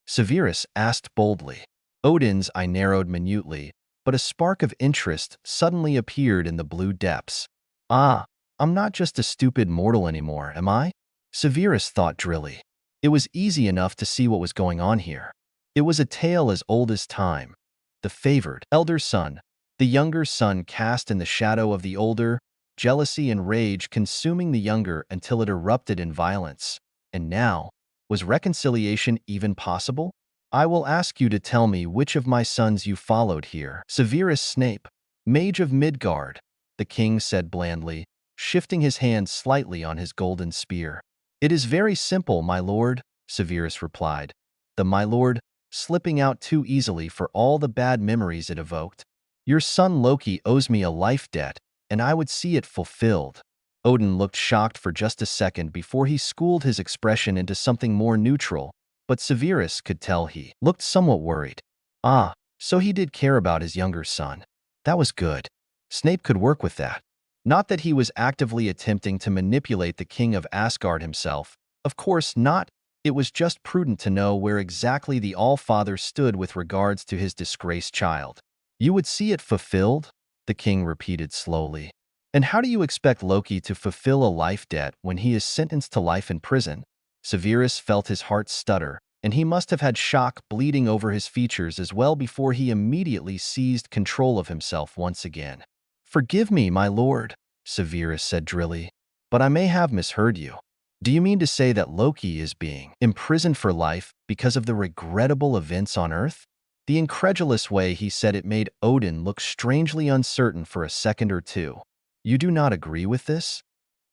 Severus asked boldly. Odin's eye narrowed minutely, but a spark of interest suddenly appeared in the blue depths. Ah, I'm not just a stupid mortal anymore, am I? Severus thought drily. It was easy enough to see what was going on here. It was a tale as old as time. The favored elder son, the younger son cast in the shadow of the older, jealousy and rage consuming the younger until it erupted in violence. And now, was reconciliation even possible? I will ask you to tell me which of my sons you followed here. Severus Snape, Mage of Midgard, the king said blandly, shifting his hand slightly on his golden spear. It is very simple, my lord, Severus replied. The my lord, slipping out too easily for all the bad memories it evoked. Your son Loki owes me a life debt, and I would see it fulfilled. Odin looked shocked for just a second before he schooled his expression into something more neutral, but Severus could tell he looked somewhat worried. Ah, so he did care about his younger son. That was good. Snape could work with that. Not that he was actively attempting to manipulate the king of Asgard himself. Of course not. It was just prudent to know where exactly the All-Father stood with regards to his disgraced child. You would see it fulfilled? The king repeated slowly. And how do you expect Loki to fulfill a life debt when he is sentenced to life in prison? Severus felt his heart stutter, and he must have had shock bleeding over his features as well before he immediately seized control of himself once again. Forgive me, my lord, Severus said drily, but I may have misheard you. Do you mean to say that Loki is being imprisoned for life because of the regrettable events on Earth? The incredulous way he said it made Odin look strangely uncertain for a second or two. You do not agree with this?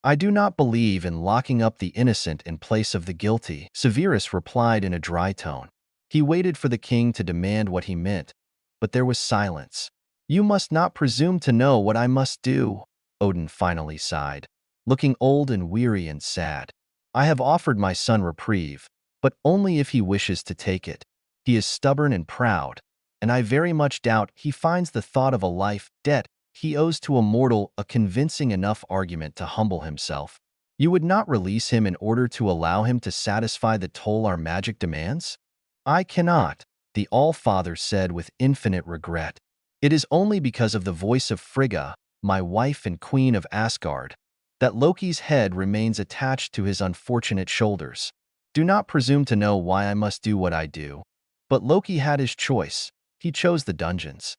I do not believe in locking up the innocent in place of the guilty, Severus replied in a dry tone. He waited for the king to demand what he meant, but there was silence. You must not presume to know what I must do, Odin finally sighed, looking old and weary and sad. I have offered my son reprieve, but only if he wishes to take it. He is stubborn and proud, and I very much doubt he finds the thought of a life debt he owes to a mortal a convincing enough argument to humble himself. You would not release him in order to allow him to satisfy the toll our magic demands? I cannot, the All-Father said with infinite regret. It is only because of the voice of Frigga, my wife and queen of Asgard, that Loki's head remains attached to his unfortunate shoulders. Do not presume to know why I must do what I do. But Loki had his choice. He chose the dungeons.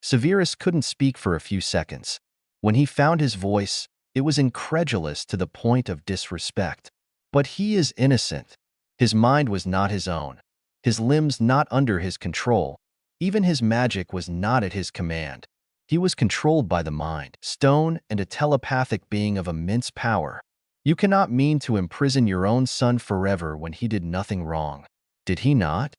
Severus couldn't speak for a few seconds. When he found his voice, it was incredulous to the point of disrespect. But he is innocent. His mind was not his own. His limbs not under his control. Even his magic was not at his command. He was controlled by the mind, stone, and a telepathic being of immense power. You cannot mean to imprison your own son forever when he did nothing wrong. Did he not?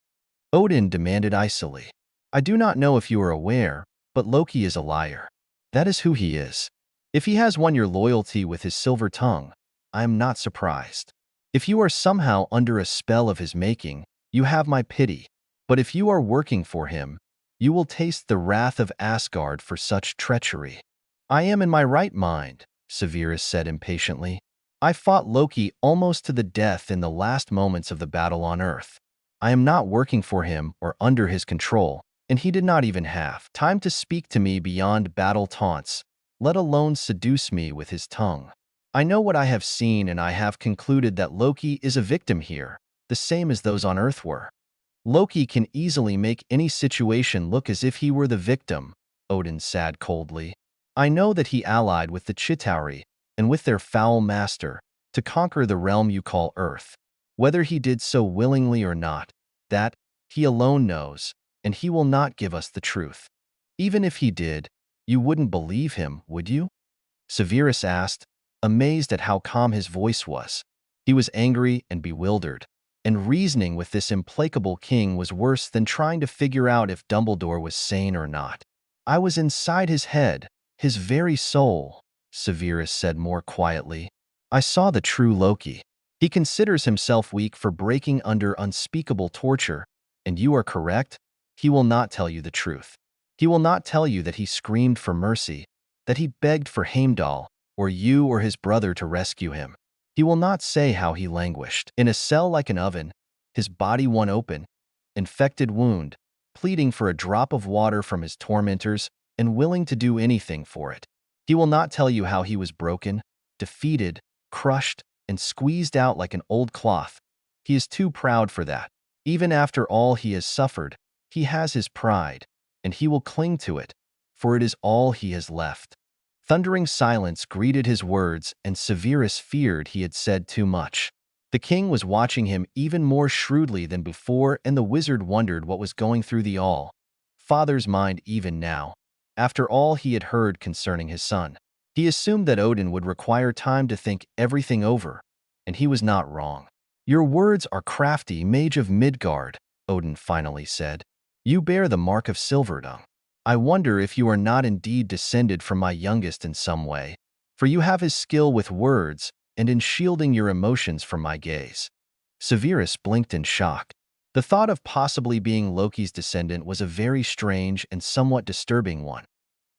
Odin demanded icily. I do not know if you are aware, but Loki is a liar. That is who he is. If he has won your loyalty with his silver tongue, I am not surprised. If you are somehow under a spell of his making, you have my pity. But if you are working for him, you will taste the wrath of Asgard for such treachery. I am in my right mind, Severus said impatiently. I fought Loki almost to the death in the last moments of the battle on Earth. I am not working for him or under his control, and he did not even have time to speak to me beyond battle taunts, let alone seduce me with his tongue. I know what I have seen, and I have concluded that Loki is a victim here, the same as those on Earth were. Loki can easily make any situation look as if he were the victim, Odin said coldly. I know that he allied with the Chitauri and with their foul master to conquer the realm you call Earth. Whether he did so willingly or not, that he alone knows, and he will not give us the truth. Even if he did, you wouldn't believe him, would you? Severus asked, amazed at how calm his voice was. He was angry and bewildered, and reasoning with this implacable king was worse than trying to figure out if Dumbledore was sane or not. I was inside his head, his very soul, Severus said more quietly. I saw the true Loki. He considers himself weak for breaking under unspeakable torture, And you are correct, he will not tell you the truth. He will not tell you that he screamed for mercy, that he begged for Heimdall, or you or his brother to rescue him. He will not say how he languished in a cell like an oven, his body one open, infected wound, pleading for a drop of water from his tormentors and willing to do anything for it. He will not tell you how he was broken, defeated, crushed, and squeezed out like an old cloth. He is too proud for that. Even after all he has suffered, he has his pride, and he will cling to it, for it is all he has left. Thundering silence greeted his words, and Severus feared he had said too much. The king was watching him even more shrewdly than before, and the wizard wondered what was going through the all-father's mind even now, after all he had heard concerning his son. He assumed that Odin would require time to think everything over, and he was not wrong. "Your words are crafty, Mage of Midgard," Odin finally said. "You bear the mark of Silverdung. I wonder if you are not indeed descended from my youngest in some way, for you have his skill with words and in shielding your emotions from my gaze." Severus blinked in shock. The thought of possibly being Loki's descendant was a very strange and somewhat disturbing one,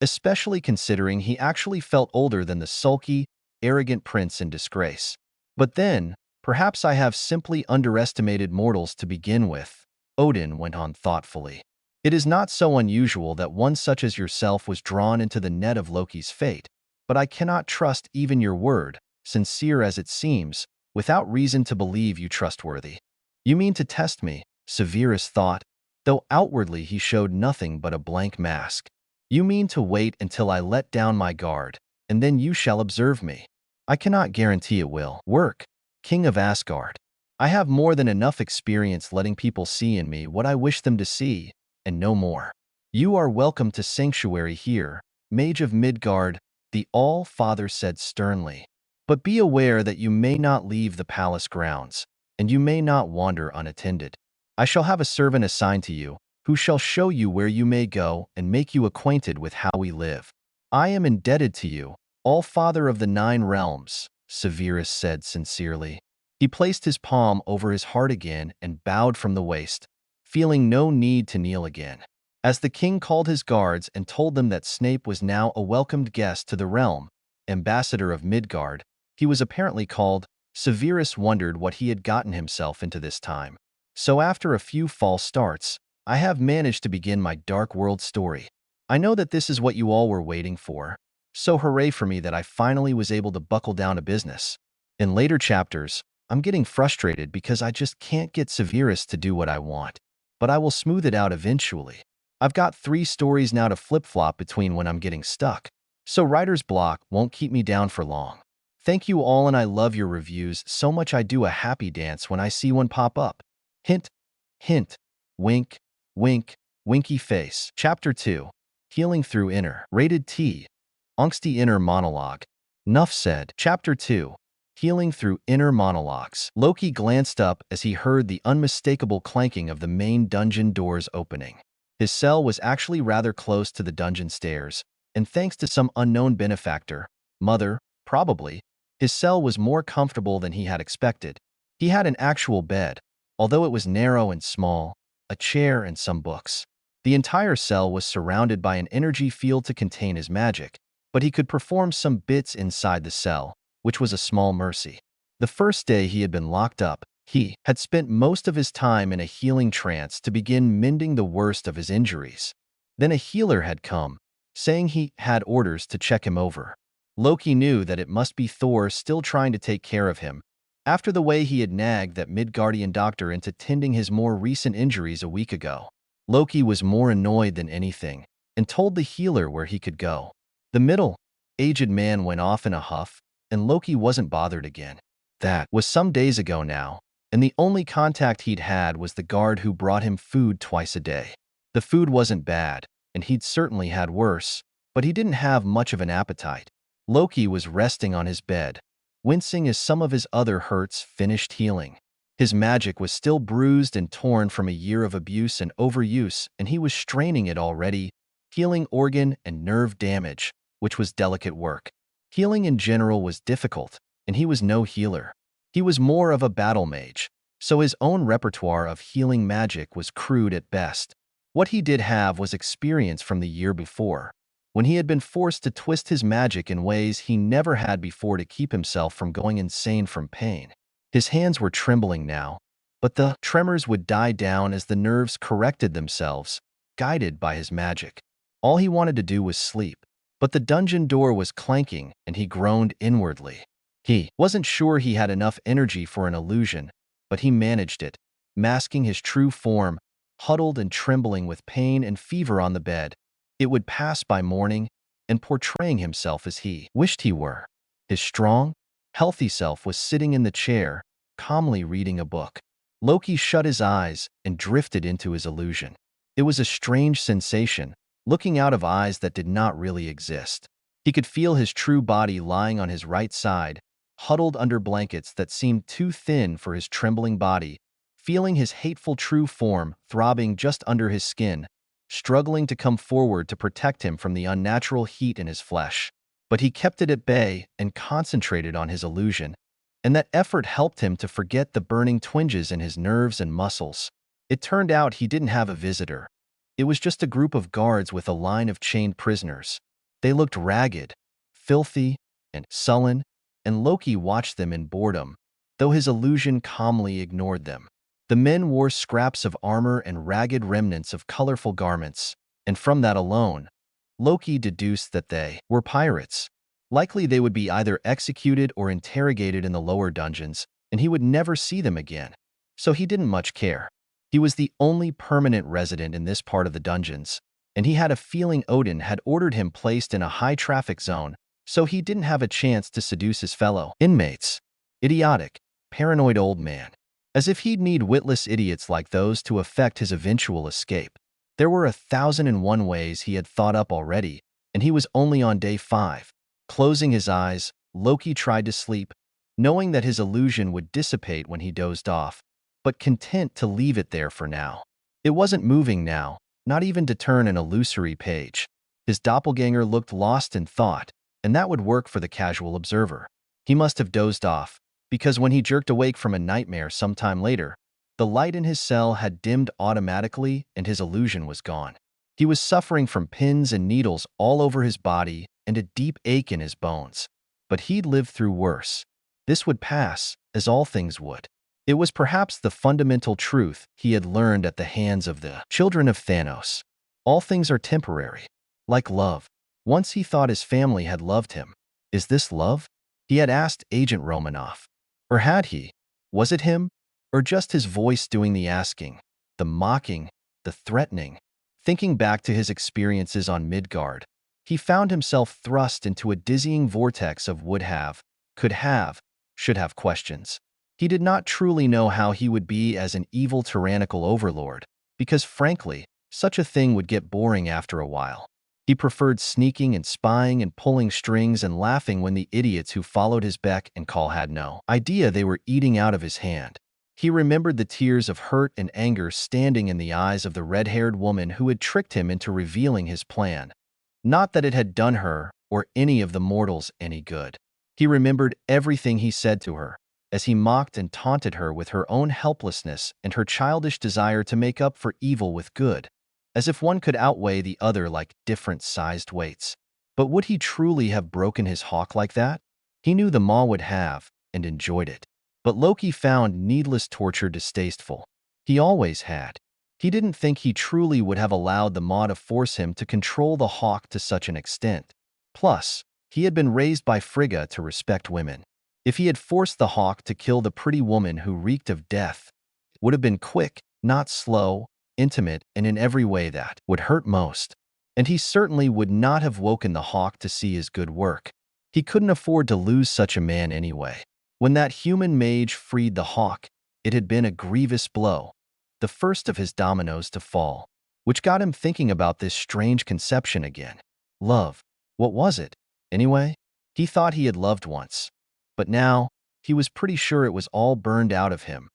especially considering he actually felt older than the sulky, arrogant prince in disgrace. "But then, perhaps I have simply underestimated mortals to begin with," Odin went on thoughtfully. "It is not so unusual that one such as yourself was drawn into the net of Loki's fate, but I cannot trust even your word, sincere as it seems, without reason to believe you trustworthy." "You mean to test me," Severus thought, though outwardly he showed nothing but a blank mask. "You mean to wait until I let down my guard, and then you shall observe me. I cannot guarantee it will work, King of Asgard. I have more than enough experience letting people see in me what I wish them to see, and no more. You are welcome to sanctuary here, Mage of Midgard," the All-Father said sternly. "But be aware that you may not leave the palace grounds, and you may not wander unattended. I shall have a servant assigned to you, who shall show you where you may go and make you acquainted with how we live. I am indebted to you, All-Father of the Nine Realms," Severus said sincerely. He placed his palm over his heart again and bowed from the waist, feeling no need to kneel again. As the king called his guards and told them that Snape was now a welcomed guest to the realm, ambassador of Midgard, he was apparently called, Severus wondered what he had gotten himself into this time. "So after a few false starts, I have managed to begin my Dark World story. I know that this is what you all were waiting for, so hooray for me that I finally was able to buckle down to business. In later chapters, I'm getting frustrated because I just can't get Severus to do what I want, but I will smooth it out eventually. I've got 3 stories now to flip-flop between when I'm getting stuck, so writer's block won't keep me down for long. Thank you all, and I love your reviews so much I do a happy dance when I see one pop up. Hint, hint, wink, wink, winky face." Chapter 2. Healing Through Inner. Rated T. Angsty Inner Monologue. Nuff said. Chapter 2. Healing Through Inner Monologues. Loki glanced up as he heard the unmistakable clanking of the main dungeon doors opening. His cell was actually rather close to the dungeon stairs, and thanks to some unknown benefactor, mother, probably, his cell was more comfortable than he had expected. He had an actual bed, although it was narrow and small, a chair and some books. The entire cell was surrounded by an energy field to contain his magic, but he could perform some bits inside the cell, which was a small mercy. The first day he had been locked up, he had spent most of his time in a healing trance to begin mending the worst of his injuries. Then a healer had come, saying he had orders to check him over. Loki knew that it must be Thor still trying to take care of him, after the way he had nagged that Midgardian doctor into tending his more recent injuries a week ago. Loki was more annoyed than anything, and told the healer where he could go. The middle-aged man went off in a huff, and Loki wasn't bothered again. That was some days ago now, and the only contact he'd had was the guard who brought him food twice a day. The food wasn't bad, and he'd certainly had worse, but he didn't have much of an appetite. Loki was resting on his bed, wincing as some of his other hurts finished healing. His magic was still bruised and torn from a year of abuse and overuse, and he was straining it already, healing organ and nerve damage, which was delicate work. Healing in general was difficult, and he was no healer. He was more of a battle mage, so his own repertoire of healing magic was crude at best. What he did have was experience from the year before, when he had been forced to twist his magic in ways he never had before to keep himself from going insane from pain. His hands were trembling now, but the tremors would die down as the nerves corrected themselves, guided by his magic. All he wanted to do was sleep, but the dungeon door was clanking and he groaned inwardly. He wasn't sure he had enough energy for an illusion, but he managed it, masking his true form, huddled and trembling with pain and fever on the bed. It would pass by morning, and portraying himself as he wished he were. His strong, healthy self was sitting in the chair, calmly reading a book. Loki shut his eyes and drifted into his illusion. It was a strange sensation, looking out of eyes that did not really exist. He could feel his true body lying on his right side, huddled under blankets that seemed too thin for his trembling body, feeling his hateful true form throbbing just under his skin, struggling to come forward to protect him from the unnatural heat in his flesh. But he kept it at bay and concentrated on his illusion, and that effort helped him to forget the burning twinges in his nerves and muscles. It turned out he didn't have a visitor. It was just a group of guards with a line of chained prisoners. They looked ragged, filthy, and sullen, and Loki watched them in boredom, though his illusion calmly ignored them. The men wore scraps of armor and ragged remnants of colorful garments, and from that alone, Loki deduced that they were pirates. Likely they would be either executed or interrogated in the lower dungeons, and he would never see them again. So he didn't much care. He was the only permanent resident in this part of the dungeons, and he had a feeling Odin had ordered him placed in a high-traffic zone, so he didn't have a chance to seduce his fellow inmates. Idiotic, paranoid old man. As if he'd need witless idiots like those to effect his eventual escape. There were 1,001 ways he had thought up already, and he was only on day 5. Closing his eyes, Loki tried to sleep, knowing that his illusion would dissipate when he dozed off, but content to leave it there for now. It wasn't moving now, not even to turn an illusory page. His doppelganger looked lost in thought, and that would work for the casual observer. He must have dozed off, because when he jerked awake from a nightmare sometime later, the light in his cell had dimmed automatically and his illusion was gone. He was suffering from pins and needles all over his body and a deep ache in his bones. But he'd lived through worse. This would pass, as all things would. It was perhaps the fundamental truth he had learned at the hands of the children of Thanos. All things are temporary. Like love. Once he thought his family had loved him. Is this love? He had asked Agent Romanoff. Or had he? Was it him? Or just his voice doing the asking, the mocking, the threatening? Thinking back to his experiences on Midgard, he found himself thrust into a dizzying vortex of would have, could have, should have questions. He did not truly know how he would be as an evil tyrannical overlord, because frankly, such a thing would get boring after a while. He preferred sneaking and spying and pulling strings and laughing when the idiots who followed his beck and call had no idea they were eating out of his hand. He remembered the tears of hurt and anger standing in the eyes of the red-haired woman who had tricked him into revealing his plan. Not that it had done her or any of the mortals any good. He remembered everything he said to her, as he mocked and taunted her with her own helplessness and her childish desire to make up for evil with good, as if one could outweigh the other like different-sized weights. But would he truly have broken his hawk like that? He knew the Maw would have, and enjoyed it. But Loki found needless torture distasteful. He always had. He didn't think he truly would have allowed the Maw to force him to control the hawk to such an extent. Plus, he had been raised by Frigga to respect women. If he had forced the hawk to kill the pretty woman who reeked of death, it would have been quick, not slow, intimate, and in every way that would hurt most. And he certainly would not have woken the hawk to see his good work. He couldn't afford to lose such a man anyway. When that human mage freed the hawk, it had been a grievous blow, the first of his dominoes to fall, which got him thinking about this strange conception again. Love. What was it, anyway? He thought he had loved once. But now, he was pretty sure it was all burned out of him,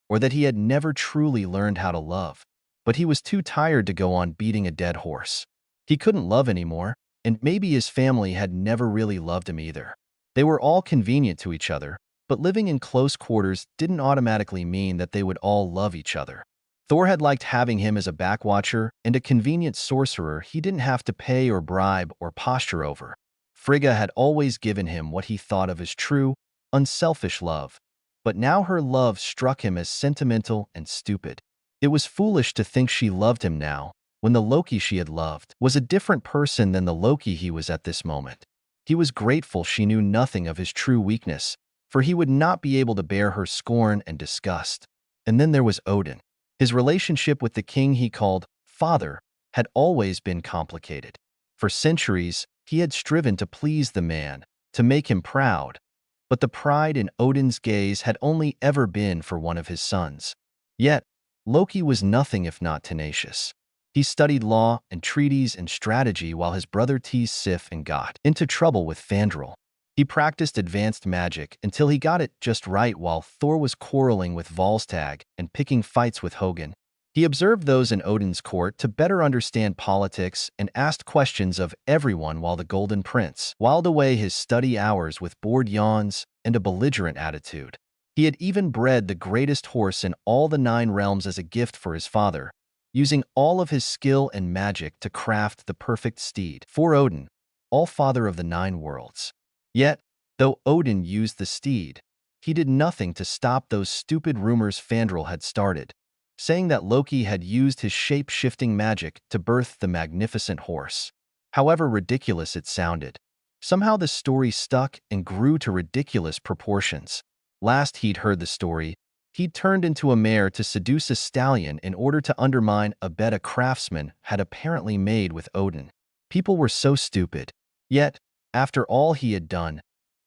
or that he had never truly learned how to love. But he was too tired to go on beating a dead horse. He couldn't love anymore, and maybe his family had never really loved him either. They were all convenient to each other, but living in close quarters didn't automatically mean that they would all love each other. Thor had liked having him as a backwatcher and a convenient sorcerer he didn't have to pay or bribe or posture over. Frigga had always given him what he thought of as true, unselfish love, but now her love struck him as sentimental and stupid. It was foolish to think she loved him now, when the Loki she had loved was a different person than the Loki he was at this moment. He was grateful she knew nothing of his true weakness, for he would not be able to bear her scorn and disgust. And then there was Odin. His relationship with the king he called father had always been complicated. For centuries, he had striven to please the man, to make him proud, but the pride in Odin's gaze had only ever been for one of his sons. Yet, Loki was nothing if not tenacious. He studied law and treaties and strategy while his brother teased Sif and got into trouble with Fandral. He practiced advanced magic until he got it just right while Thor was quarreling with Volstagg and picking fights with Hogun. He observed those in Odin's court to better understand politics and asked questions of everyone while the Golden Prince whiled away his study hours with bored yawns and a belligerent attitude. He had even bred the greatest horse in all the 9 realms as a gift for his father, using all of his skill and magic to craft the perfect steed for Odin, all-father of the 9 worlds. Yet, though Odin used the steed, he did nothing to stop those stupid rumors Fandral had started, saying that Loki had used his shape-shifting magic to birth the magnificent horse. However ridiculous it sounded, somehow the story stuck and grew to ridiculous proportions. Last he'd heard the story, he'd turned into a mare to seduce a stallion in order to undermine a bet a craftsman had apparently made with Odin. People were so stupid. Yet, after all he had done,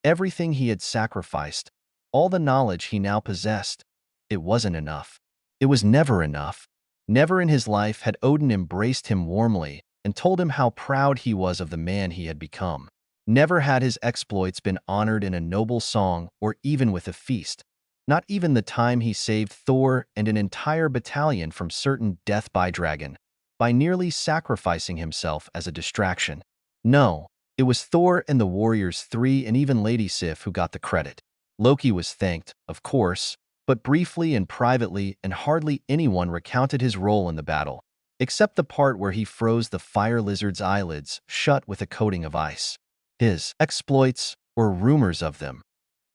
everything he had sacrificed, all the knowledge he now possessed, it wasn't enough. It was never enough. Never in his life had Odin embraced him warmly and told him how proud he was of the man he had become. Never had his exploits been honored in a noble song or even with a feast. Not even the time he saved Thor and an entire battalion from certain death by dragon, by nearly sacrificing himself as a distraction. No, it was Thor and the Warriors 3 and even Lady Sif who got the credit. Loki was thanked, of course, but briefly and privately, and hardly anyone recounted his role in the battle, except the part where he froze the fire lizard's eyelids shut with a coating of ice. His exploits, or rumors of them,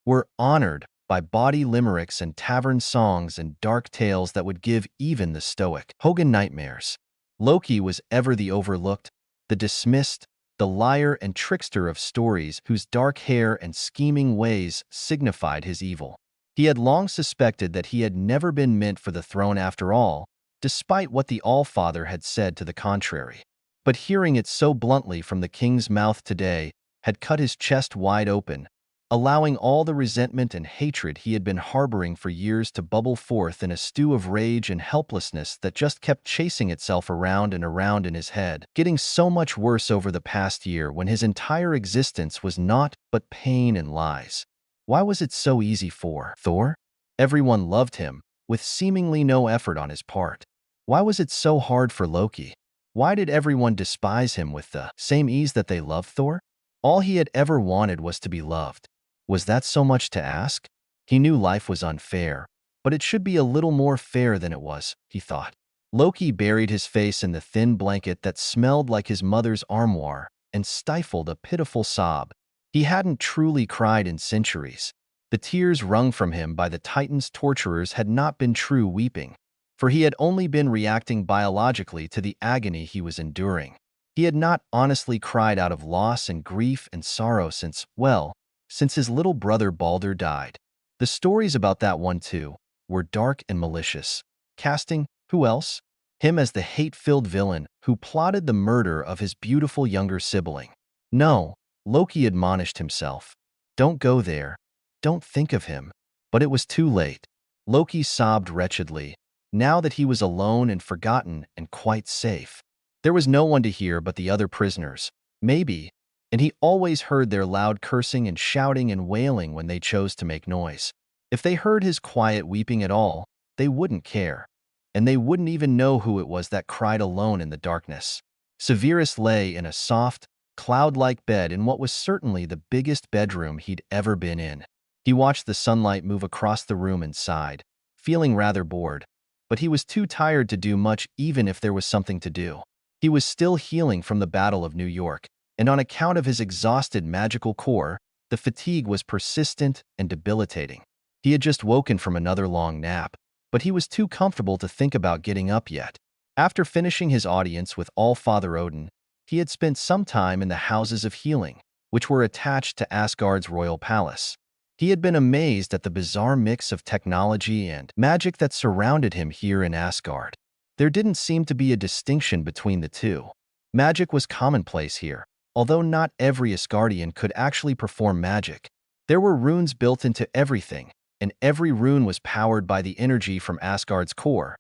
were honored by bawdy limericks and tavern songs and dark tales that would give even the stoic Hogun nightmares. Loki was ever the overlooked, the dismissed, the liar and trickster of stories whose dark hair and scheming ways signified his evil. He had long suspected that he had never been meant for the throne after all, despite what the All-Father had said to the contrary. But hearing it so bluntly from the king's mouth today had cut his chest wide open, allowing all the resentment and hatred he had been harboring for years to bubble forth in a stew of rage and helplessness that just kept chasing itself around and around in his head, getting so much worse over the past year when his entire existence was naught but pain and lies. Why was it so easy for Thor? Everyone loved him, with seemingly no effort on his part. Why was it so hard for Loki? Why did everyone despise him with the same ease that they loved Thor? All he had ever wanted was to be loved. Was that so much to ask? He knew life was unfair, but it should be a little more fair than it was, he thought. Loki buried his face in the thin blanket that smelled like his mother's armoire and stifled a pitiful sob. He hadn't truly cried in centuries. The tears wrung from him by the Titan's torturers had not been true weeping, for he had only been reacting biologically to the agony he was enduring. He had not honestly cried out of loss and grief and sorrow since his little brother Balder died. The stories about that one, too, were dark and malicious, casting, who else? Him as the hate-filled villain who plotted the murder of his beautiful younger sibling. No, Loki admonished himself. Don't go there. Don't think of him. But it was too late. Loki sobbed wretchedly, now that he was alone and forgotten and quite safe. There was no one to hear but the other prisoners, maybe, and he always heard their loud cursing and shouting and wailing when they chose to make noise. If they heard his quiet weeping at all, they wouldn't care, and they wouldn't even know who it was that cried alone in the darkness. Severus lay in a soft, cloud-like bed in what was certainly the biggest bedroom he'd ever been in. He watched the sunlight move across the room and sighed, feeling rather bored, but he was too tired to do much even if there was something to do. He was still healing from the Battle of New York, and on account of his exhausted magical core, the fatigue was persistent and debilitating. He had just woken from another long nap, but he was too comfortable to think about getting up yet. After finishing his audience with All-Father Odin, he had spent some time in the Houses of Healing, which were attached to Asgard's royal palace. He had been amazed at the bizarre mix of technology and magic that surrounded him here in Asgard. There didn't seem to be a distinction between the two. Magic was commonplace here, although not every Asgardian could actually perform magic. There were runes built into everything, and every rune was powered by the energy from Asgard's core.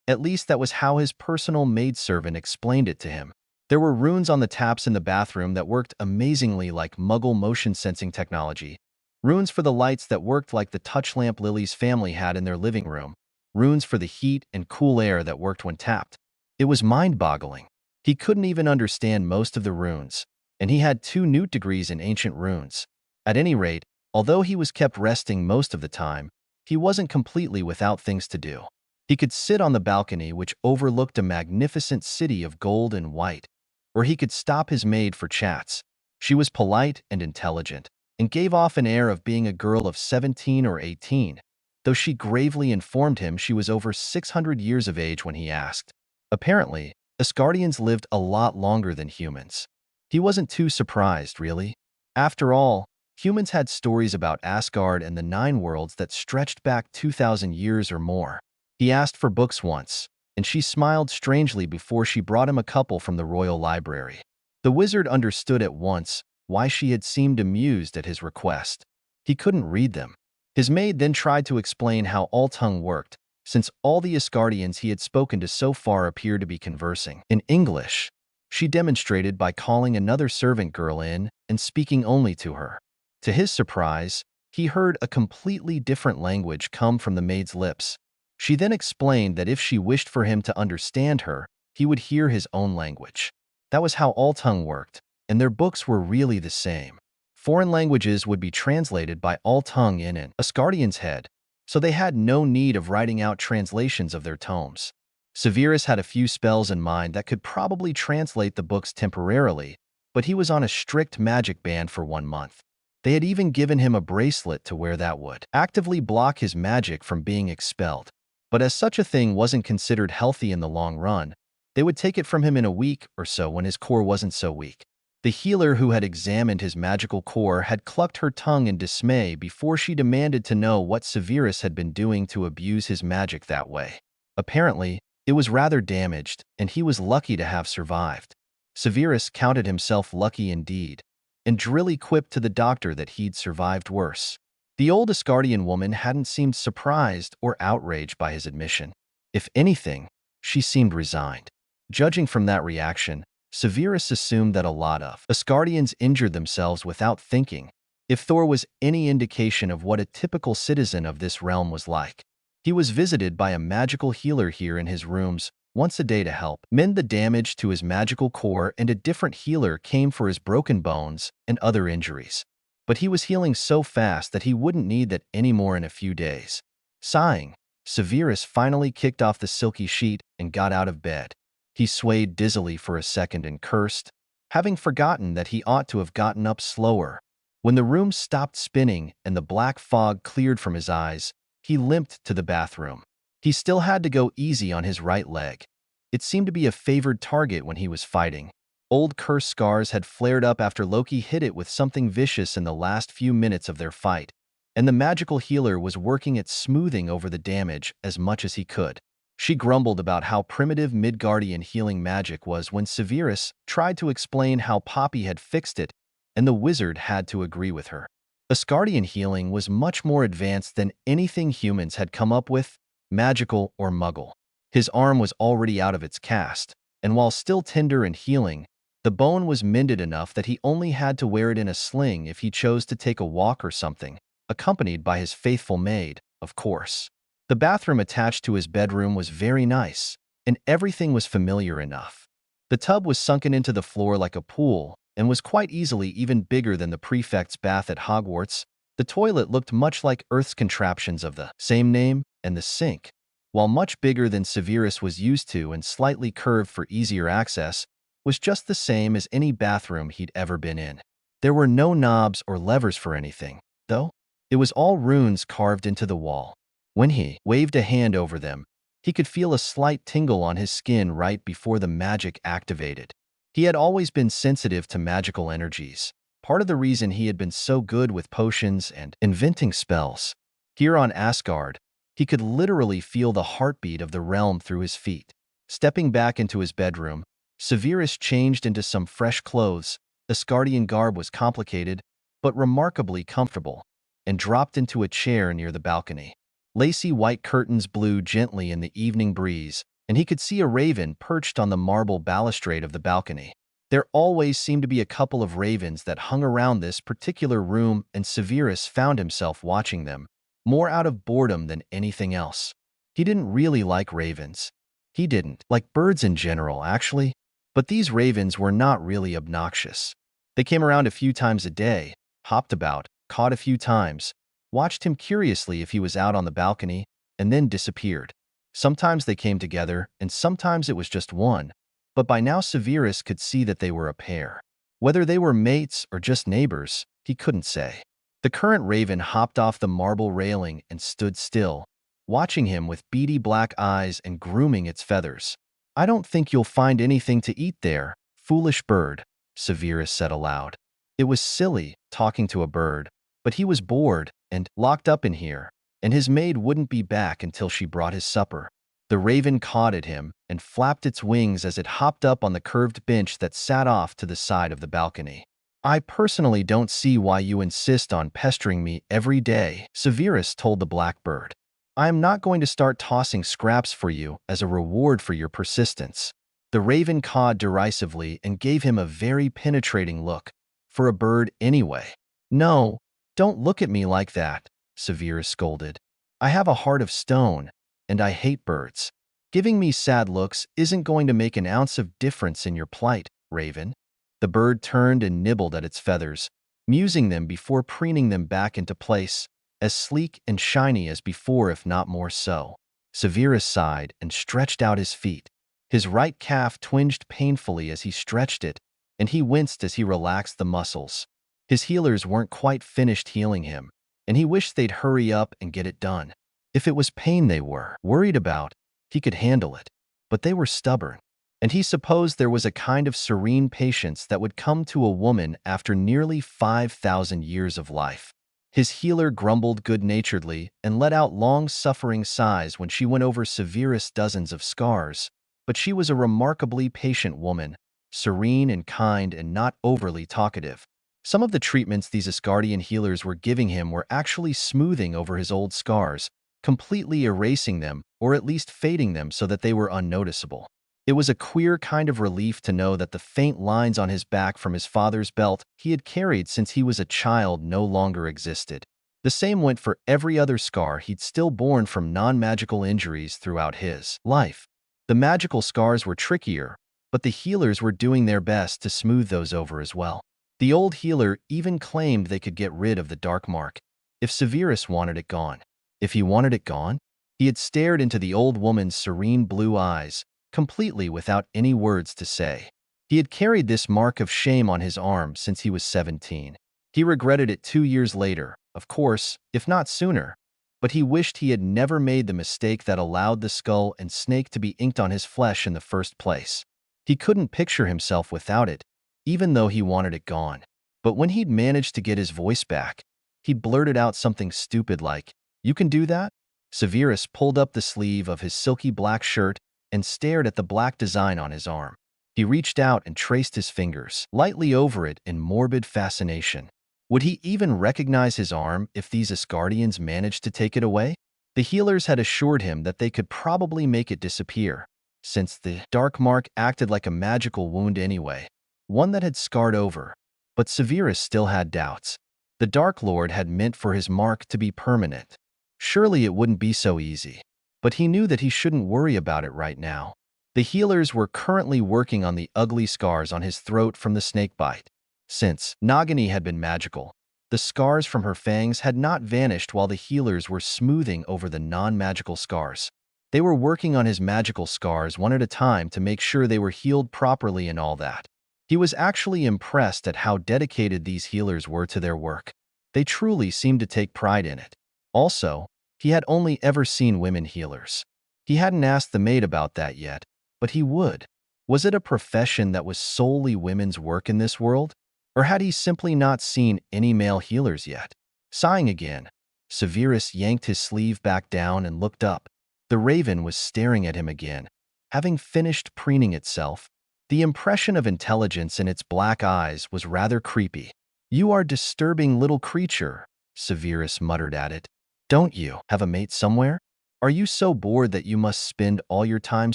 At least that was how his personal maidservant explained it to him. There were runes on the taps in the bathroom that worked amazingly like Muggle motion sensing technology, runes for the lights that worked like the touch lamp Lily's family had in their living room, runes for the heat and cool air that worked when tapped. It was mind-boggling. He couldn't even understand most of the runes, and he had 2 Newt degrees in ancient runes. At any rate, although he was kept resting most of the time, he wasn't completely without things to do. He could sit on the balcony which overlooked a magnificent city of gold and white, or he could stop his maid for chats. She was polite and intelligent, and gave off an air of being a girl of 17 or 18, though she gravely informed him she was over 600 years of age when he asked. Apparently, Asgardians lived a lot longer than humans. He wasn't too surprised, really. After all, humans had stories about Asgard and the 9 worlds that stretched back 2,000 years or more. He asked for books once, and she smiled strangely before she brought him a couple from the royal library. The wizard understood at once why she had seemed amused at his request. He couldn't read them. His maid then tried to explain how Alltongue worked, since all the Asgardians he had spoken to so far appeared to be conversing in English. She demonstrated by calling another servant girl in and speaking only to her. To his surprise, he heard a completely different language come from the maid's lips. She then explained that if she wished for him to understand her, he would hear his own language. That was how Alltongue worked, and their books were really the same. Foreign languages would be translated by Alltongue in an Asgardian's head, so they had no need of writing out translations of their tomes. Severus had a few spells in mind that could probably translate the books temporarily, but he was on a strict magic ban for 1 month. They had even given him a bracelet to wear that would actively block his magic from being expelled. But as such a thing wasn't considered healthy in the long run, they would take it from him in a week or so when his core wasn't so weak. The healer who had examined his magical core had clucked her tongue in dismay before she demanded to know what Severus had been doing to abuse his magic that way. Apparently, it was rather damaged, and he was lucky to have survived. Severus counted himself lucky indeed, and drily quipped to the doctor that he'd survived worse. The old Asgardian woman hadn't seemed surprised or outraged by his admission. If anything, she seemed resigned. Judging from that reaction, Severus assumed that a lot of Asgardians injured themselves without thinking, if Thor was any indication of what a typical citizen of this realm was like. He was visited by a magical healer here in his rooms once a day to help mend the damage to his magical core, and a different healer came for his broken bones and other injuries. But he was healing so fast that he wouldn't need that anymore in a few days. Sighing, Severus finally kicked off the silky sheet and got out of bed. He swayed dizzily for a second and cursed, having forgotten that he ought to have gotten up slower. When the room stopped spinning and the black fog cleared from his eyes, he limped to the bathroom. He still had to go easy on his right leg. It seemed to be a favored target when he was fighting. Old curse scars had flared up after Loki hit it with something vicious in the last few minutes of their fight, and the magical healer was working at smoothing over the damage as much as he could. She grumbled about how primitive Midgardian healing magic was when Severus tried to explain how Poppy had fixed it, and the wizard had to agree with her. Asgardian healing was much more advanced than anything humans had come up with, magical or muggle. His arm was already out of its cast, and while still tender and healing, the bone was mended enough that he only had to wear it in a sling if he chose to take a walk or something, accompanied by his faithful maid, of course. The bathroom attached to his bedroom was very nice, and everything was familiar enough. The tub was sunken into the floor like a pool, and was quite easily even bigger than the prefect's bath at Hogwarts, The toilet looked much like Earth's contraptions of the same name, and the sink, while much bigger than Severus was used to and slightly curved for easier access, was just the same as any bathroom he'd ever been in. There were no knobs or levers for anything, though. It was all runes carved into the wall. When he waved a hand over them, he could feel a slight tingle on his skin right before the magic activated. He had always been sensitive to magical energies, part of the reason he had been so good with potions and inventing spells. Here on Asgard, he could literally feel the heartbeat of the realm through his feet. Stepping back into his bedroom, Severus changed into some fresh clothes. Asgardian garb was complicated, but remarkably comfortable, and dropped into a chair near the balcony. Lacy white curtains blew gently in the evening breeze, and he could see a raven perched on the marble balustrade of the balcony. There always seemed to be a couple of ravens that hung around this particular room, and Severus found himself watching them, more out of boredom than anything else. He didn't really like ravens. He didn't like birds in general, actually. But these ravens were not really obnoxious. They came around a few times a day, hopped about, caught a few times, watched him curiously if he was out on the balcony, and then disappeared. Sometimes they came together, and sometimes it was just one, but by now Severus could see that they were a pair. Whether they were mates or just neighbors, he couldn't say. The current raven hopped off the marble railing and stood still, watching him with beady black eyes and grooming its feathers. "I don't think you'll find anything to eat there, foolish bird," Severus said aloud. It was silly, talking to a bird, but he was bored and locked up in here, and his maid wouldn't be back until she brought his supper. The raven cawed at him and flapped its wings as it hopped up on the curved bench that sat off to the side of the balcony. "I personally don't see why you insist on pestering me every day," Severus told the blackbird. "I am not going to start tossing scraps for you as a reward for your persistence." The raven cawed derisively and gave him a very penetrating look, for a bird anyway. "No, don't look at me like that," Severus scolded. "I have a heart of stone, and I hate birds. Giving me sad looks isn't going to make an ounce of difference in your plight, Raven." The bird turned and nibbled at its feathers, musing them before preening them back into place, as sleek and shiny as before, if not more so. Severus sighed and stretched out his feet. His right calf twinged painfully as he stretched it, and he winced as he relaxed the muscles. His healers weren't quite finished healing him, and he wished they'd hurry up and get it done. If it was pain they were worried about, he could handle it. But they were stubborn, and he supposed there was a kind of serene patience that would come to a woman after nearly 5,000 years of life. His healer grumbled good-naturedly and let out long-suffering sighs when she went over Severus' dozens of scars, but she was a remarkably patient woman, serene and kind and not overly talkative. Some of the treatments these Asgardian healers were giving him were actually smoothing over his old scars, completely erasing them or at least fading them so that they were unnoticeable. It was a queer kind of relief to know that the faint lines on his back from his father's belt he had carried since he was a child no longer existed. The same went for every other scar he'd still borne from non-magical injuries throughout his life. The magical scars were trickier, but the healers were doing their best to smooth those over as well. The old healer even claimed they could get rid of the dark mark if Severus wanted it gone. If he wanted it gone? He had stared into the old woman's serene blue eyes, completely without any words to say. He had carried this mark of shame on his arm since he was 17. He regretted it 2 years later, of course, if not sooner, but he wished he had never made the mistake that allowed the skull and snake to be inked on his flesh in the first place. He couldn't picture himself without it, even though he wanted it gone. But when he'd managed to get his voice back, he blurted out something stupid like, "You can do that?" Severus pulled up the sleeve of his silky black shirt and stared at the black design on his arm. He reached out and traced his fingers lightly over it in morbid fascination. Would he even recognize his arm if these Asgardians managed to take it away? The healers had assured him that they could probably make it disappear, since the dark mark acted like a magical wound anyway, one that had scarred over. But Severus still had doubts. The Dark Lord had meant for his mark to be permanent. Surely it wouldn't be so easy. But he knew that he shouldn't worry about it right now. The healers were currently working on the ugly scars on his throat from the snakebite. Since Nagini had been magical, The scars from her fangs had not vanished while the healers were smoothing over the non-magical scars. They were working on his magical scars one at a time to make sure they were healed properly and all that. He was actually impressed at how dedicated these healers were to their work. They truly seemed to take pride in it. Also, he had only ever seen women healers. He hadn't asked the maid about that yet, but he would. Was it a profession that was solely women's work in this world? Or had he simply not seen any male healers yet? Sighing again, Severus yanked his sleeve back down and looked up. The raven was staring at him again, having finished preening itself. The impression of intelligence in its black eyes was rather creepy. "You are disturbing little creature," Severus muttered at it. "Don't you have a mate somewhere? Are you so bored that you must spend all your time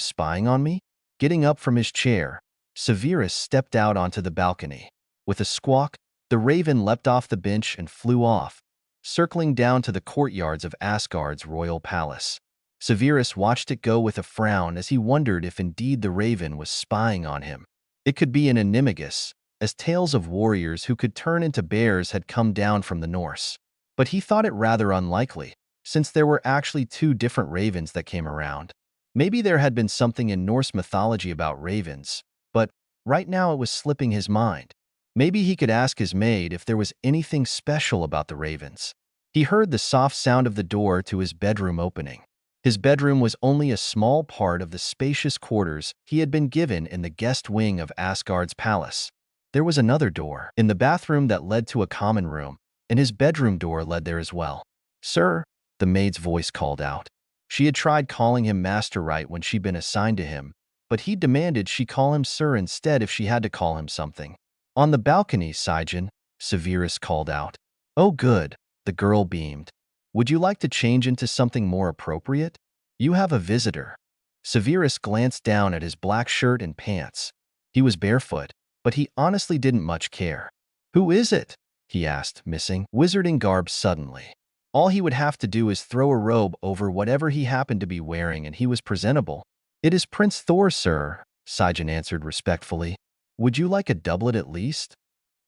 spying on me?" Getting up from his chair, Severus stepped out onto the balcony. With a squawk, the raven leapt off the bench and flew off, circling down to the courtyards of Asgard's royal palace. Severus watched it go with a frown as he wondered if indeed the raven was spying on him. It could be an animagus, as tales of warriors who could turn into bears had come down from the Norse. But he thought it rather unlikely, since there were actually two different ravens that came around. Maybe there had been something in Norse mythology about ravens, but right now it was slipping his mind. Maybe he could ask his maid if there was anything special about the ravens. He heard the soft sound of the door to his bedroom opening. His bedroom was only a small part of the spacious quarters he had been given in the guest wing of Asgard's palace. There was another door in the bathroom that led to a common room, and his bedroom door led there as well. "Sir," the maid's voice called out. She had tried calling him Master Right when she'd been assigned to him, but he demanded she call him Sir instead if she had to call him something. "On the balcony, Saen," Severus called out. "Oh good," the girl beamed. "Would you like to change into something more appropriate? You have a visitor." Severus glanced down at his black shirt and pants. He was barefoot, but he honestly didn't much care. "Who is it?" he asked, missing wizarding garb suddenly. All he would have to do is throw a robe over whatever he happened to be wearing and he was presentable. "It is Prince Thor, sir," Saen answered respectfully. "Would you like a doublet at least?"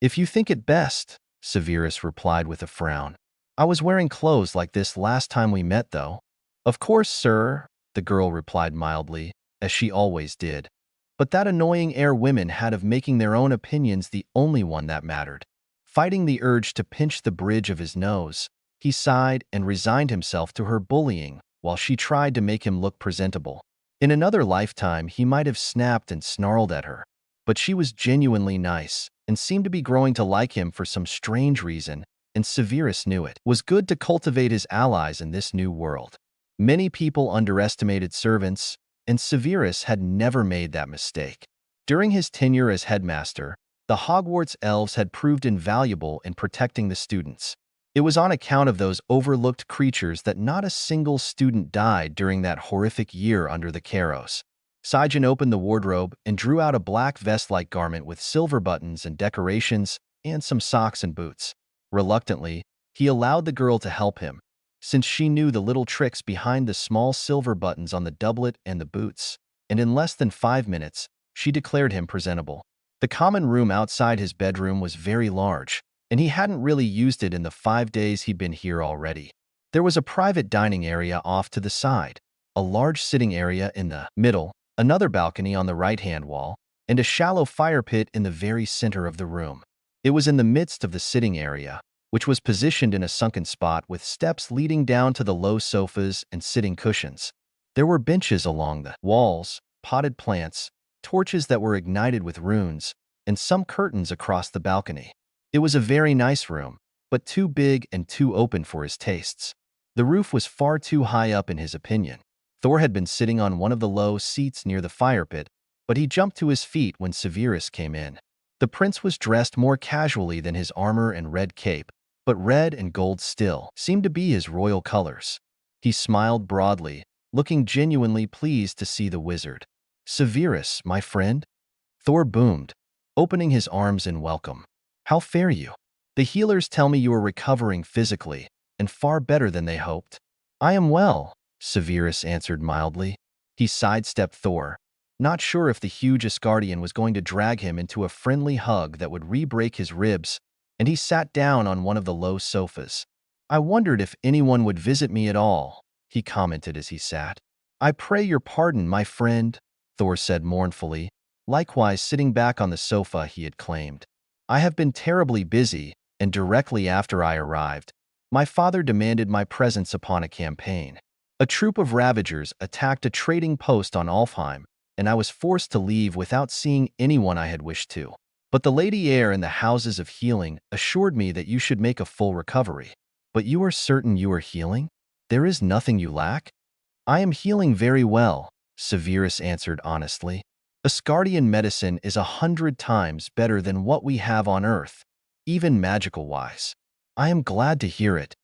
"If you think it best," Severus replied with a frown. "I was wearing clothes like this last time we met, though." "Of course, sir," the girl replied mildly, as she always did. But that annoying air women had of making their own opinions the only one that mattered. Fighting the urge to pinch the bridge of his nose, he sighed and resigned himself to her bullying while she tried to make him look presentable. In another lifetime, he might have snapped and snarled at her. But she was genuinely nice and seemed to be growing to like him for some strange reason, and Severus knew it. Was good to cultivate his allies in this new world. Many people underestimated servants, and Severus had never made that mistake. During his tenure as headmaster, the Hogwarts elves had proved invaluable in protecting the students. It was on account of those overlooked creatures that not a single student died during that horrific year under the Caros. Saen opened the wardrobe and drew out a black vest-like garment with silver buttons and decorations and some socks and boots. Reluctantly, he allowed the girl to help him, since she knew the little tricks behind the small silver buttons on the doublet and the boots, and in less than 5 minutes, she declared him presentable. The common room outside his bedroom was very large, and he hadn't really used it in the 5 days he'd been here already. There was a private dining area off to the side, a large sitting area in the middle, another balcony on the right-hand wall, and a shallow fire pit in the very center of the room. It was in the midst of the sitting area, which was positioned in a sunken spot with steps leading down to the low sofas and sitting cushions. There were benches along the walls, potted plants, torches that were ignited with runes, and some curtains across the balcony. It was a very nice room, but too big and too open for his tastes. The roof was far too high up in his opinion. Thor had been sitting on one of the low seats near the fire pit, but he jumped to his feet when Severus came in. The prince was dressed more casually than his armor and red cape, but red and gold still seemed to be his royal colors. He smiled broadly, looking genuinely pleased to see the wizard. "Severus, my friend?" Thor boomed, opening his arms in welcome. "How fare you? The healers tell me you are recovering physically, and far better than they hoped." "I am well," Severus answered mildly. He sidestepped Thor, not sure if the huge Asgardian was going to drag him into a friendly hug that would re-break his ribs, and he sat down on one of the low sofas. "I wondered if anyone would visit me at all," he commented as he sat. "I pray your pardon, my friend," Thor said mournfully, likewise sitting back on the sofa he had claimed. "I have been terribly busy, and directly after I arrived, my father demanded my presence upon a campaign. A troop of ravagers attacked a trading post on Alfheim, and I was forced to leave without seeing anyone I had wished to. But the Lady Air and the Houses of Healing assured me that you should make a full recovery. But you are certain you are healing? There is nothing you lack?" "I am healing very well," Severus answered honestly. "Asgardian medicine is 100 times better than what we have on Earth, even magical-wise." "I am glad to hear it."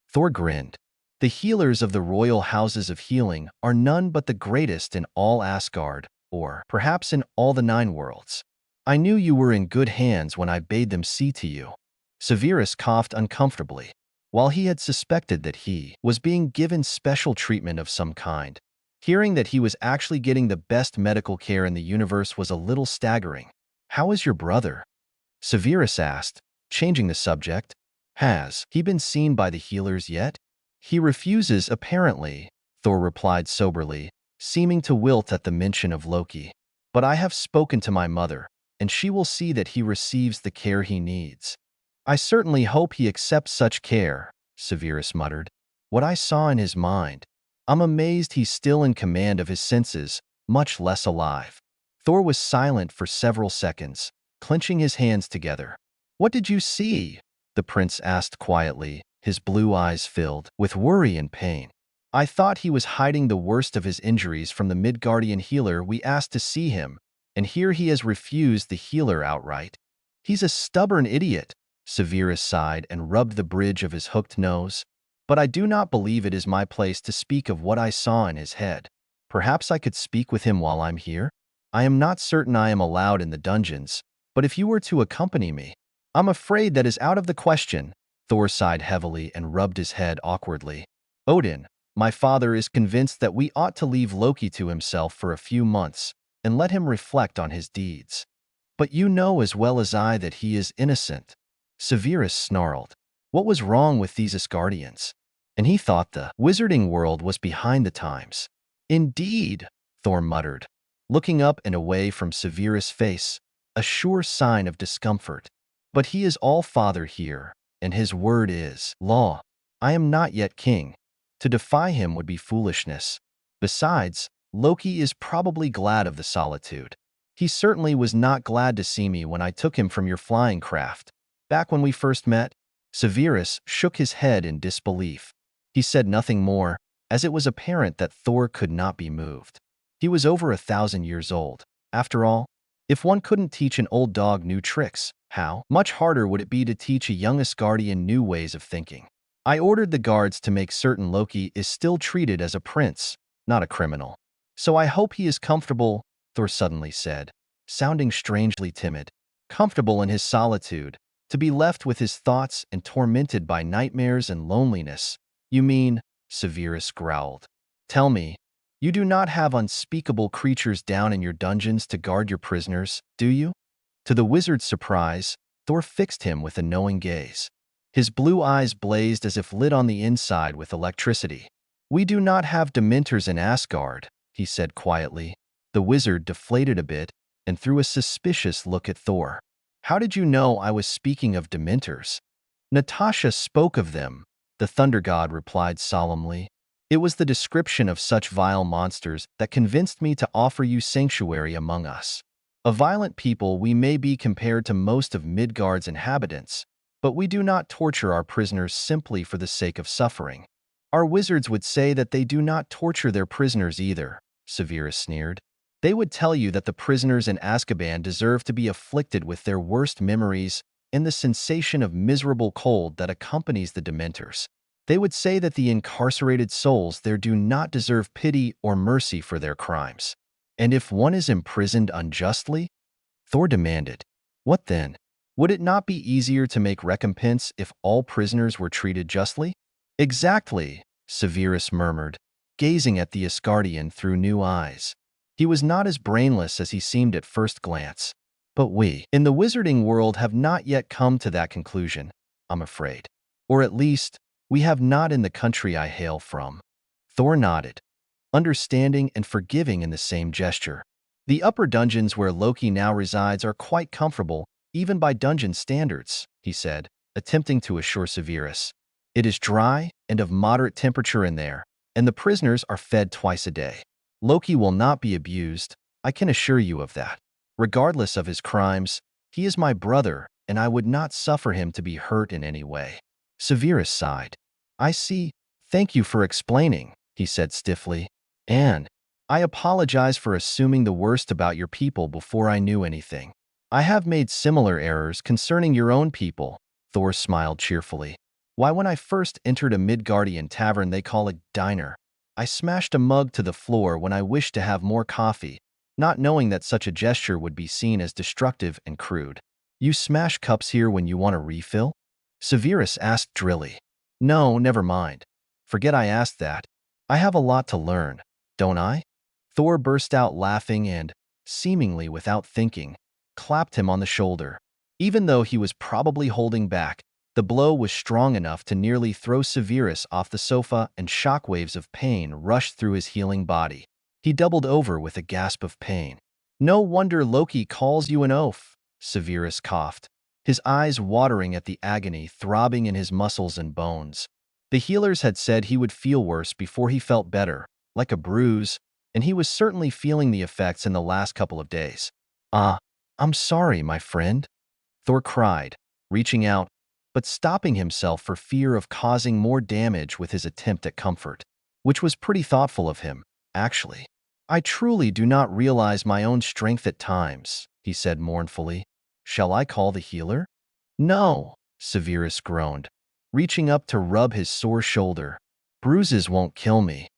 Thor grinned. "The healers of the royal houses of healing are none but the greatest in all Asgard, or perhaps in all the 9 worlds. I knew you were in good hands when I bade them see to you." Severus coughed uncomfortably. While he had suspected that he was being given special treatment of some kind, hearing that he was actually getting the best medical care in the universe was a little staggering. "How is your brother?" Severus asked, changing the subject. "Has he been seen by the healers yet?" "He refuses, apparently," Thor replied soberly, seeming to wilt at the mention of Loki. "But I have spoken to my mother, and she will see that he receives the care he needs." "I certainly hope he accepts such care," Severus muttered. "What I saw in his mind, I'm amazed he's still in command of his senses, much less alive." Thor was silent for several seconds, clenching his hands together. "What did you see?" the prince asked quietly, his blue eyes filled with worry and pain. "I thought he was hiding the worst of his injuries from the Midgardian healer we asked to see him, and here he has refused the healer outright." "He's a stubborn idiot," Severus sighed and rubbed the bridge of his hooked nose. "But I do not believe it is my place to speak of what I saw in his head. Perhaps I could speak with him while I'm here? I am not certain I am allowed in the dungeons, but if you were to accompany me—" "I'm afraid that is out of the question," Thor sighed heavily and rubbed his head awkwardly. "Odin, my father, is convinced that we ought to leave Loki to himself for a few months and let him reflect on his deeds. But you know as well as I that he is innocent." Severus snarled. What was wrong with these Asgardians? And he thought the wizarding world was behind the times. "Indeed," Thor muttered, looking up and away from Severus' face, a sure sign of discomfort. "But he is all-father here, and his word is law. I am not yet king. To defy him would be foolishness. Besides, Loki is probably glad of the solitude. He certainly was not glad to see me when I took him from your flying craft. Back when we first met." Severus shook his head in disbelief. He said nothing more, as it was apparent that Thor could not be moved. He was over 1,000 years old. After all, if one couldn't teach an old dog new tricks, how much harder would it be to teach a young Asgardian new ways of thinking? "I ordered the guards to make certain Loki is still treated as a prince, not a criminal. So I hope he is comfortable," Thor suddenly said, sounding strangely timid. "Comfortable in his solitude, to be left with his thoughts and tormented by nightmares and loneliness." "You mean," Severus growled. "Tell me, you do not have unspeakable creatures down in your dungeons to guard your prisoners, do you?" To the wizard's surprise, Thor fixed him with a knowing gaze. His blue eyes blazed as if lit on the inside with electricity. "We do not have dementors in Asgard," he said quietly. The wizard deflated a bit and threw a suspicious look at Thor. "How did you know I was speaking of dementors?" "Natasha spoke of them," the thunder god replied solemnly. "It was the description of such vile monsters that convinced me to offer you sanctuary among us. A violent people we may be compared to most of Midgard's inhabitants, but we do not torture our prisoners simply for the sake of suffering." "Our wizards would say that they do not torture their prisoners either," Severus sneered. "They would tell you that the prisoners in Azkaban deserve to be afflicted with their worst memories and the sensation of miserable cold that accompanies the dementors. They would say that the incarcerated souls there do not deserve pity or mercy for their crimes." "And if one is imprisoned unjustly?" Thor demanded. "What then? Would it not be easier to make recompense if all prisoners were treated justly?" "Exactly," Severus murmured, gazing at the Asgardian through new eyes. He was not as brainless as he seemed at first glance. But we, in the wizarding world, have not yet come to that conclusion, I'm afraid. Or at least, we have not in the country I hail from. Thor nodded, understanding and forgiving in the same gesture. The upper dungeons where Loki now resides are quite comfortable, even by dungeon standards, he said, attempting to assure Severus. It is dry and of moderate temperature in there, and the prisoners are fed twice a day. Loki will not be abused, I can assure you of that. Regardless of his crimes, he is my brother, and I would not suffer him to be hurt in any way. Severus sighed. I see. Thank you for explaining, he said stiffly. And I apologize for assuming the worst about your people before I knew anything. I have made similar errors concerning your own people, Thor smiled cheerfully. Why, when I first entered a Midgardian tavern they call a diner, I smashed a mug to the floor when I wished to have more coffee, not knowing that such a gesture would be seen as destructive and crude. You smash cups here when you want a refill? Severus asked drily. No, never mind. Forget I asked that. I have a lot to learn, don't I? Thor burst out laughing and, seemingly without thinking, clapped him on the shoulder. Even though he was probably holding back, the blow was strong enough to nearly throw Severus off the sofa, and shockwaves of pain rushed through his healing body. He doubled over with a gasp of pain. No wonder Loki calls you an oaf, Severus coughed, his eyes watering at the agony throbbing in his muscles and bones. The healers had said he would feel worse before he felt better, like a bruise, and he was certainly feeling the effects in the last couple of days. I'm sorry, my friend, Thor cried, reaching out, but stopping himself for fear of causing more damage with his attempt at comfort, which was pretty thoughtful of him, actually. I truly do not realize my own strength at times, he said mournfully. Shall I call the healer? No, Severus groaned, reaching up to rub his sore shoulder. Bruises won't kill me.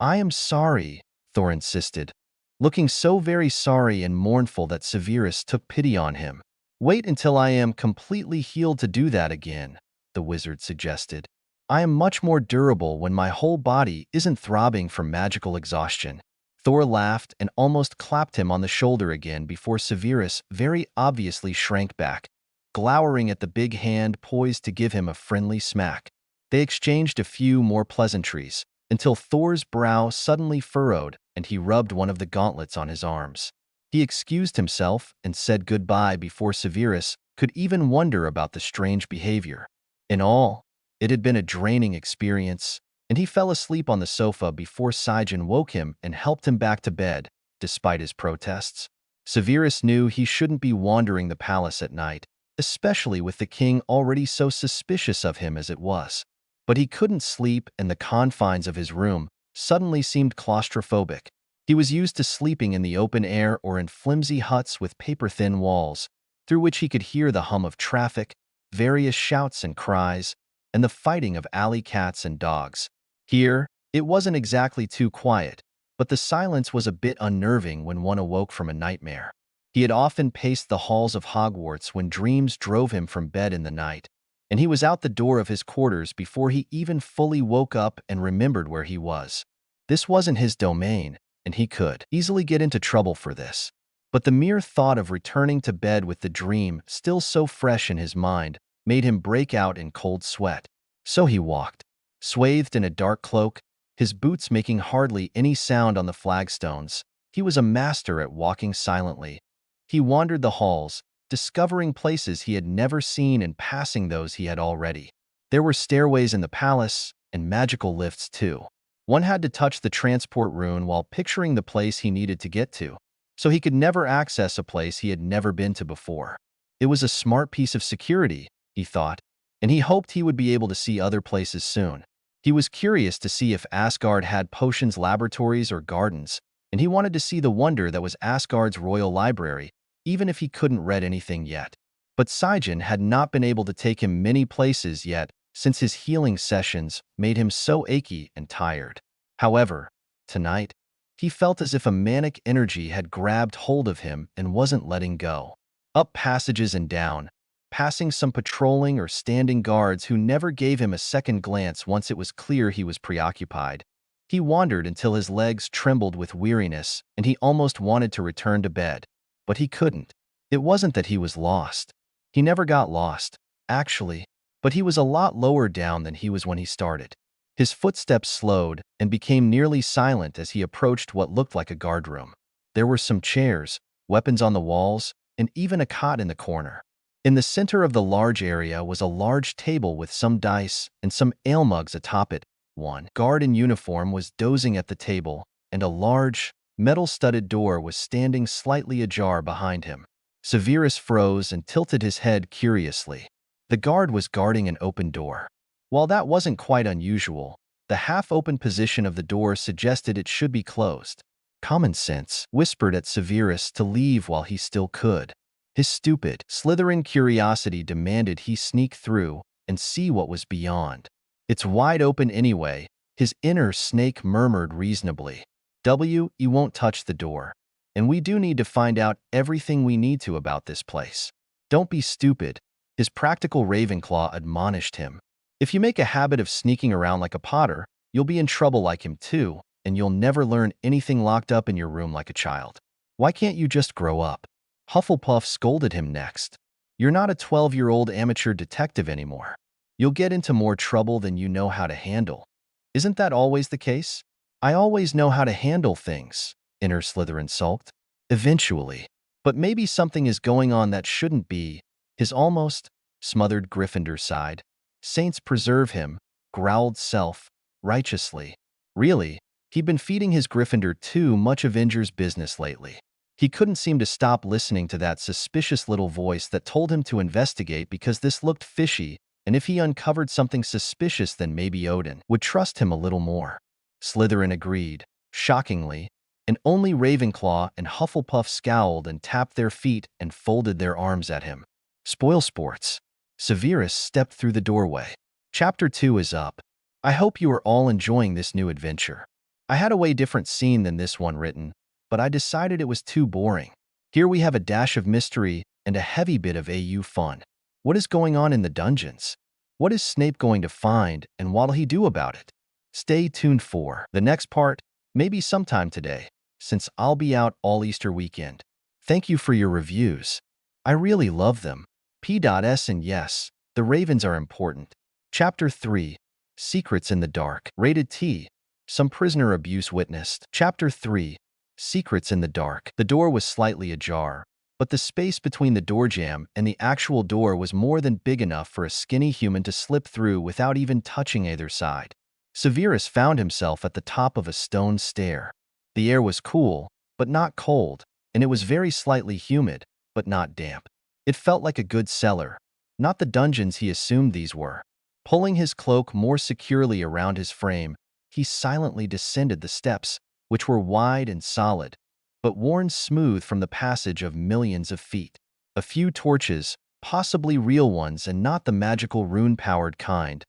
I am sorry, Thor insisted, looking so very sorry and mournful that Severus took pity on him. Wait until I am completely healed to do that again, the wizard suggested. I am much more durable when my whole body isn't throbbing from magical exhaustion. Thor laughed and almost clapped him on the shoulder again before Severus very obviously shrank back, glowering at the big hand poised to give him a friendly smack. They exchanged a few more pleasantries, until Thor's brow suddenly furrowed and he rubbed one of the gauntlets on his arms. He excused himself and said goodbye before Severus could even wonder about the strange behavior. In all, it had been a draining experience, and he fell asleep on the sofa before Saen woke him and helped him back to bed, despite his protests. Severus knew he shouldn't be wandering the palace at night, especially with the king already so suspicious of him as it was. But he couldn't sleep, and the confines of his room suddenly seemed claustrophobic. He was used to sleeping in the open air or in flimsy huts with paper-thin walls, through which he could hear the hum of traffic, various shouts and cries, and the fighting of alley cats and dogs. Here, it wasn't exactly too quiet, but the silence was a bit unnerving when one awoke from a nightmare. He had often paced the halls of Hogwarts when dreams drove him from bed in the night, and he was out the door of his quarters before he even fully woke up and remembered where he was. This wasn't his domain, and he could easily get into trouble for this. But the mere thought of returning to bed with the dream still so fresh in his mind made him break out in cold sweat. So he walked, swathed in a dark cloak, his boots making hardly any sound on the flagstones. He was a master at walking silently. He wandered the halls, discovering places he had never seen and passing those he had already. There were stairways in the palace, and magical lifts too. One had to touch the transport rune while picturing the place he needed to get to, so he could never access a place he had never been to before. It was a smart piece of security, he thought, and he hoped he would be able to see other places soon. He was curious to see if Asgard had potions laboratories or gardens, and he wanted to see the wonder that was Asgard's royal library, even if he couldn't read anything yet. But Saen had not been able to take him many places yet, since his healing sessions made him so achy and tired. However, tonight, he felt as if a manic energy had grabbed hold of him and wasn't letting go. Up passages and down, passing some patrolling or standing guards who never gave him a second glance once it was clear he was preoccupied. He wandered until his legs trembled with weariness and he almost wanted to return to bed, but he couldn't. It wasn't that he was lost. He never got lost, actually, but he was a lot lower down than he was when he started. His footsteps slowed and became nearly silent as he approached what looked like a guard room. There were some chairs, weapons on the walls, and even a cot in the corner. In the center of the large area was a large table with some dice and some ale mugs atop it. One guard in uniform was dozing at the table, and a large, metal-studded door was standing slightly ajar behind him. Severus froze and tilted his head curiously. The guard was guarding an open door. While that wasn't quite unusual, the half-open position of the door suggested it should be closed. Common sense whispered at Severus to leave while he still could. His stupid, slithering curiosity demanded he sneak through and see what was beyond. "It's wide open anyway," his inner snake murmured reasonably. "You won't touch the door. And we do need to find out everything we need to about this place. Don't be stupid," his practical Ravenclaw admonished him. "If you make a habit of sneaking around like a Potter, you'll be in trouble like him too, and you'll never learn anything locked up in your room like a child. Why can't you just grow up?" Hufflepuff scolded him next. "You're not a 12-year-old amateur detective anymore. You'll get into more trouble than you know how to handle. Isn't that always the case?" "I always know how to handle things," Inner Slytherin sulked. "Eventually. But maybe something is going on that shouldn't be," his almost smothered Gryffindor sighed. "Saints preserve him," growled Self, righteously. Really, he'd been feeding his Gryffindor too much Avengers business lately. He couldn't seem to stop listening to that suspicious little voice that told him to investigate because this looked fishy, and if he uncovered something suspicious then maybe Odin would trust him a little more. Slytherin agreed, shockingly, and only Ravenclaw and Hufflepuff scowled and tapped their feet and folded their arms at him. Spoilsports. Severus stepped through the doorway. Chapter 2 is up. I hope you are all enjoying this new adventure. I had a way different scene than this one written, but I decided it was too boring. Here we have a dash of mystery and a heavy bit of AU fun. What is going on in the dungeons? What is Snape going to find, and what'll he do about it? Stay tuned for the next part, maybe sometime today, since I'll be out all Easter weekend. Thank you for your reviews. I really love them. P.S. And yes, the Ravens are important. Chapter 3, Secrets in the Dark. Rated T. Some prisoner abuse witnessed. Chapter 3, Secrets in the Dark. The door was slightly ajar, but the space between the doorjamb and the actual door was more than big enough for a skinny human to slip through without even touching either side. Severus found himself at the top of a stone stair. The air was cool, but not cold, and it was very slightly humid, but not damp. It felt like a good cellar, not the dungeons he assumed these were. Pulling his cloak more securely around his frame, he silently descended the steps, which were wide and solid, but worn smooth from the passage of millions of feet. A few torches, possibly real ones and not the magical rune-powered kind,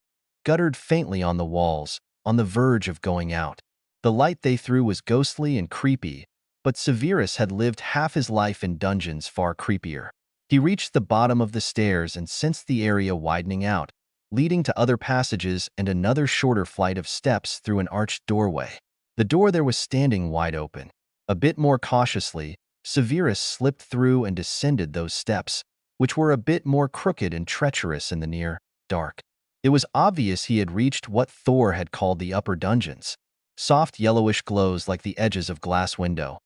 guttered faintly on the walls, on the verge of going out. The light they threw was ghostly and creepy, but Severus had lived half his life in dungeons far creepier. He reached the bottom of the stairs and sensed the area widening out, leading to other passages and another shorter flight of steps through an arched doorway. The door there was standing wide open. A bit more cautiously, Severus slipped through and descended those steps, which were a bit more crooked and treacherous in the near dark. It was obvious he had reached what Thor had called the upper dungeons. Soft yellowish glows like the edges of glass window.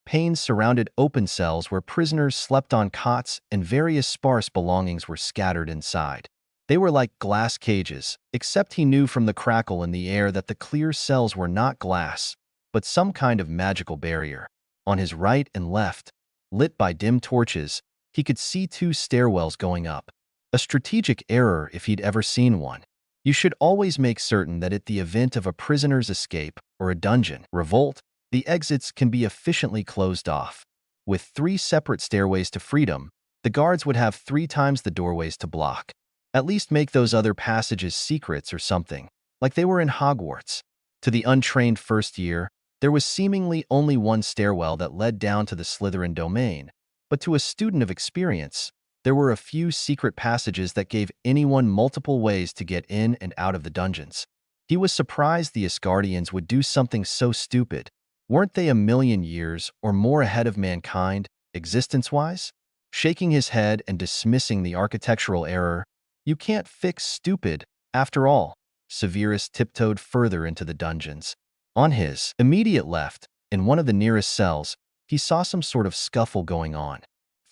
Panes surrounded open cells where prisoners slept on cots and various sparse belongings were scattered inside. They were like glass cages, except he knew from the crackle in the air that the clear cells were not glass, but some kind of magical barrier. On his right and left, lit by dim torches, he could see two stairwells going up. A strategic error if he'd ever seen one. You should always make certain that at the event of a prisoner's escape or a dungeon revolt, the exits can be efficiently closed off. With 3 separate stairways to freedom, the guards would have 3 times the doorways to block. At least make those other passages secrets or something, like they were in Hogwarts. To the untrained first year, there was seemingly only one stairwell that led down to the Slytherin domain, but to a student of experience, there were a few secret passages that gave anyone multiple ways to get in and out of the dungeons. He was surprised the Asgardians would do something so stupid. Weren't they a million years or more ahead of mankind, existence-wise? shaking his head and dismissing the architectural error. You can't fix stupid, after all. Severus tiptoed further into the dungeons. On his immediate left, in one of the nearest cells, he saw some sort of scuffle going on.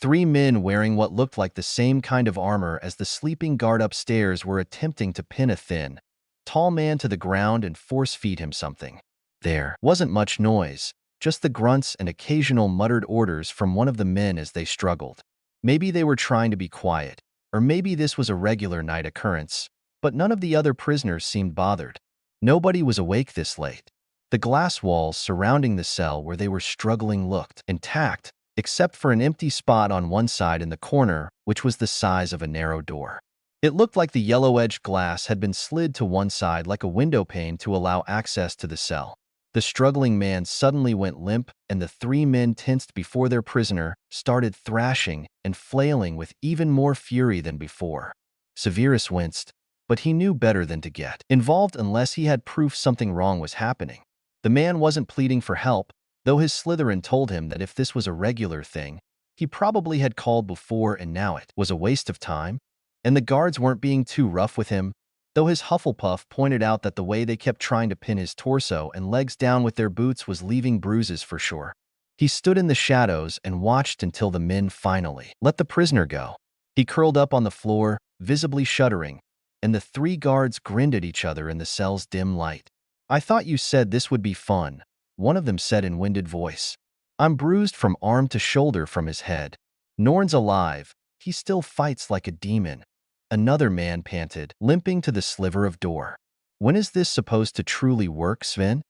Three men wearing what looked like the same kind of armor as the sleeping guard upstairs were attempting to pin a thin, tall man to the ground and force-feed him something. There wasn't much noise, just the grunts and occasional muttered orders from one of the men as they struggled. Maybe they were trying to be quiet, or maybe this was a regular night occurrence, but none of the other prisoners seemed bothered. Nobody was awake this late. The glass walls surrounding the cell where they were struggling looked intact, except for an empty spot on one side in the corner, which was the size of a narrow door. It looked like the yellow-edged glass had been slid to one side like a window pane to allow access to the cell. The struggling man suddenly went limp, and the three men tensed before their prisoner started thrashing and flailing with even more fury than before. Severus winced, but he knew better than to get involved unless he had proof something wrong was happening. The man wasn't pleading for help, though his Slytherin told him that if this was a regular thing, he probably had called before and now it was a waste of time. And the guards weren't being too rough with him, though his Hufflepuff pointed out that the way they kept trying to pin his torso and legs down with their boots was leaving bruises for sure. He stood in the shadows and watched until the men finally let the prisoner go. He curled up on the floor, visibly shuddering, and the three guards grinned at each other in the cell's dim light. "I thought you said this would be fun," one of them said in winded voice. "I'm bruised from arm to shoulder from his head. Norn's alive. He still fights like a demon," another man panted, limping to the sliver of door. "When is this supposed to truly work, Sven?"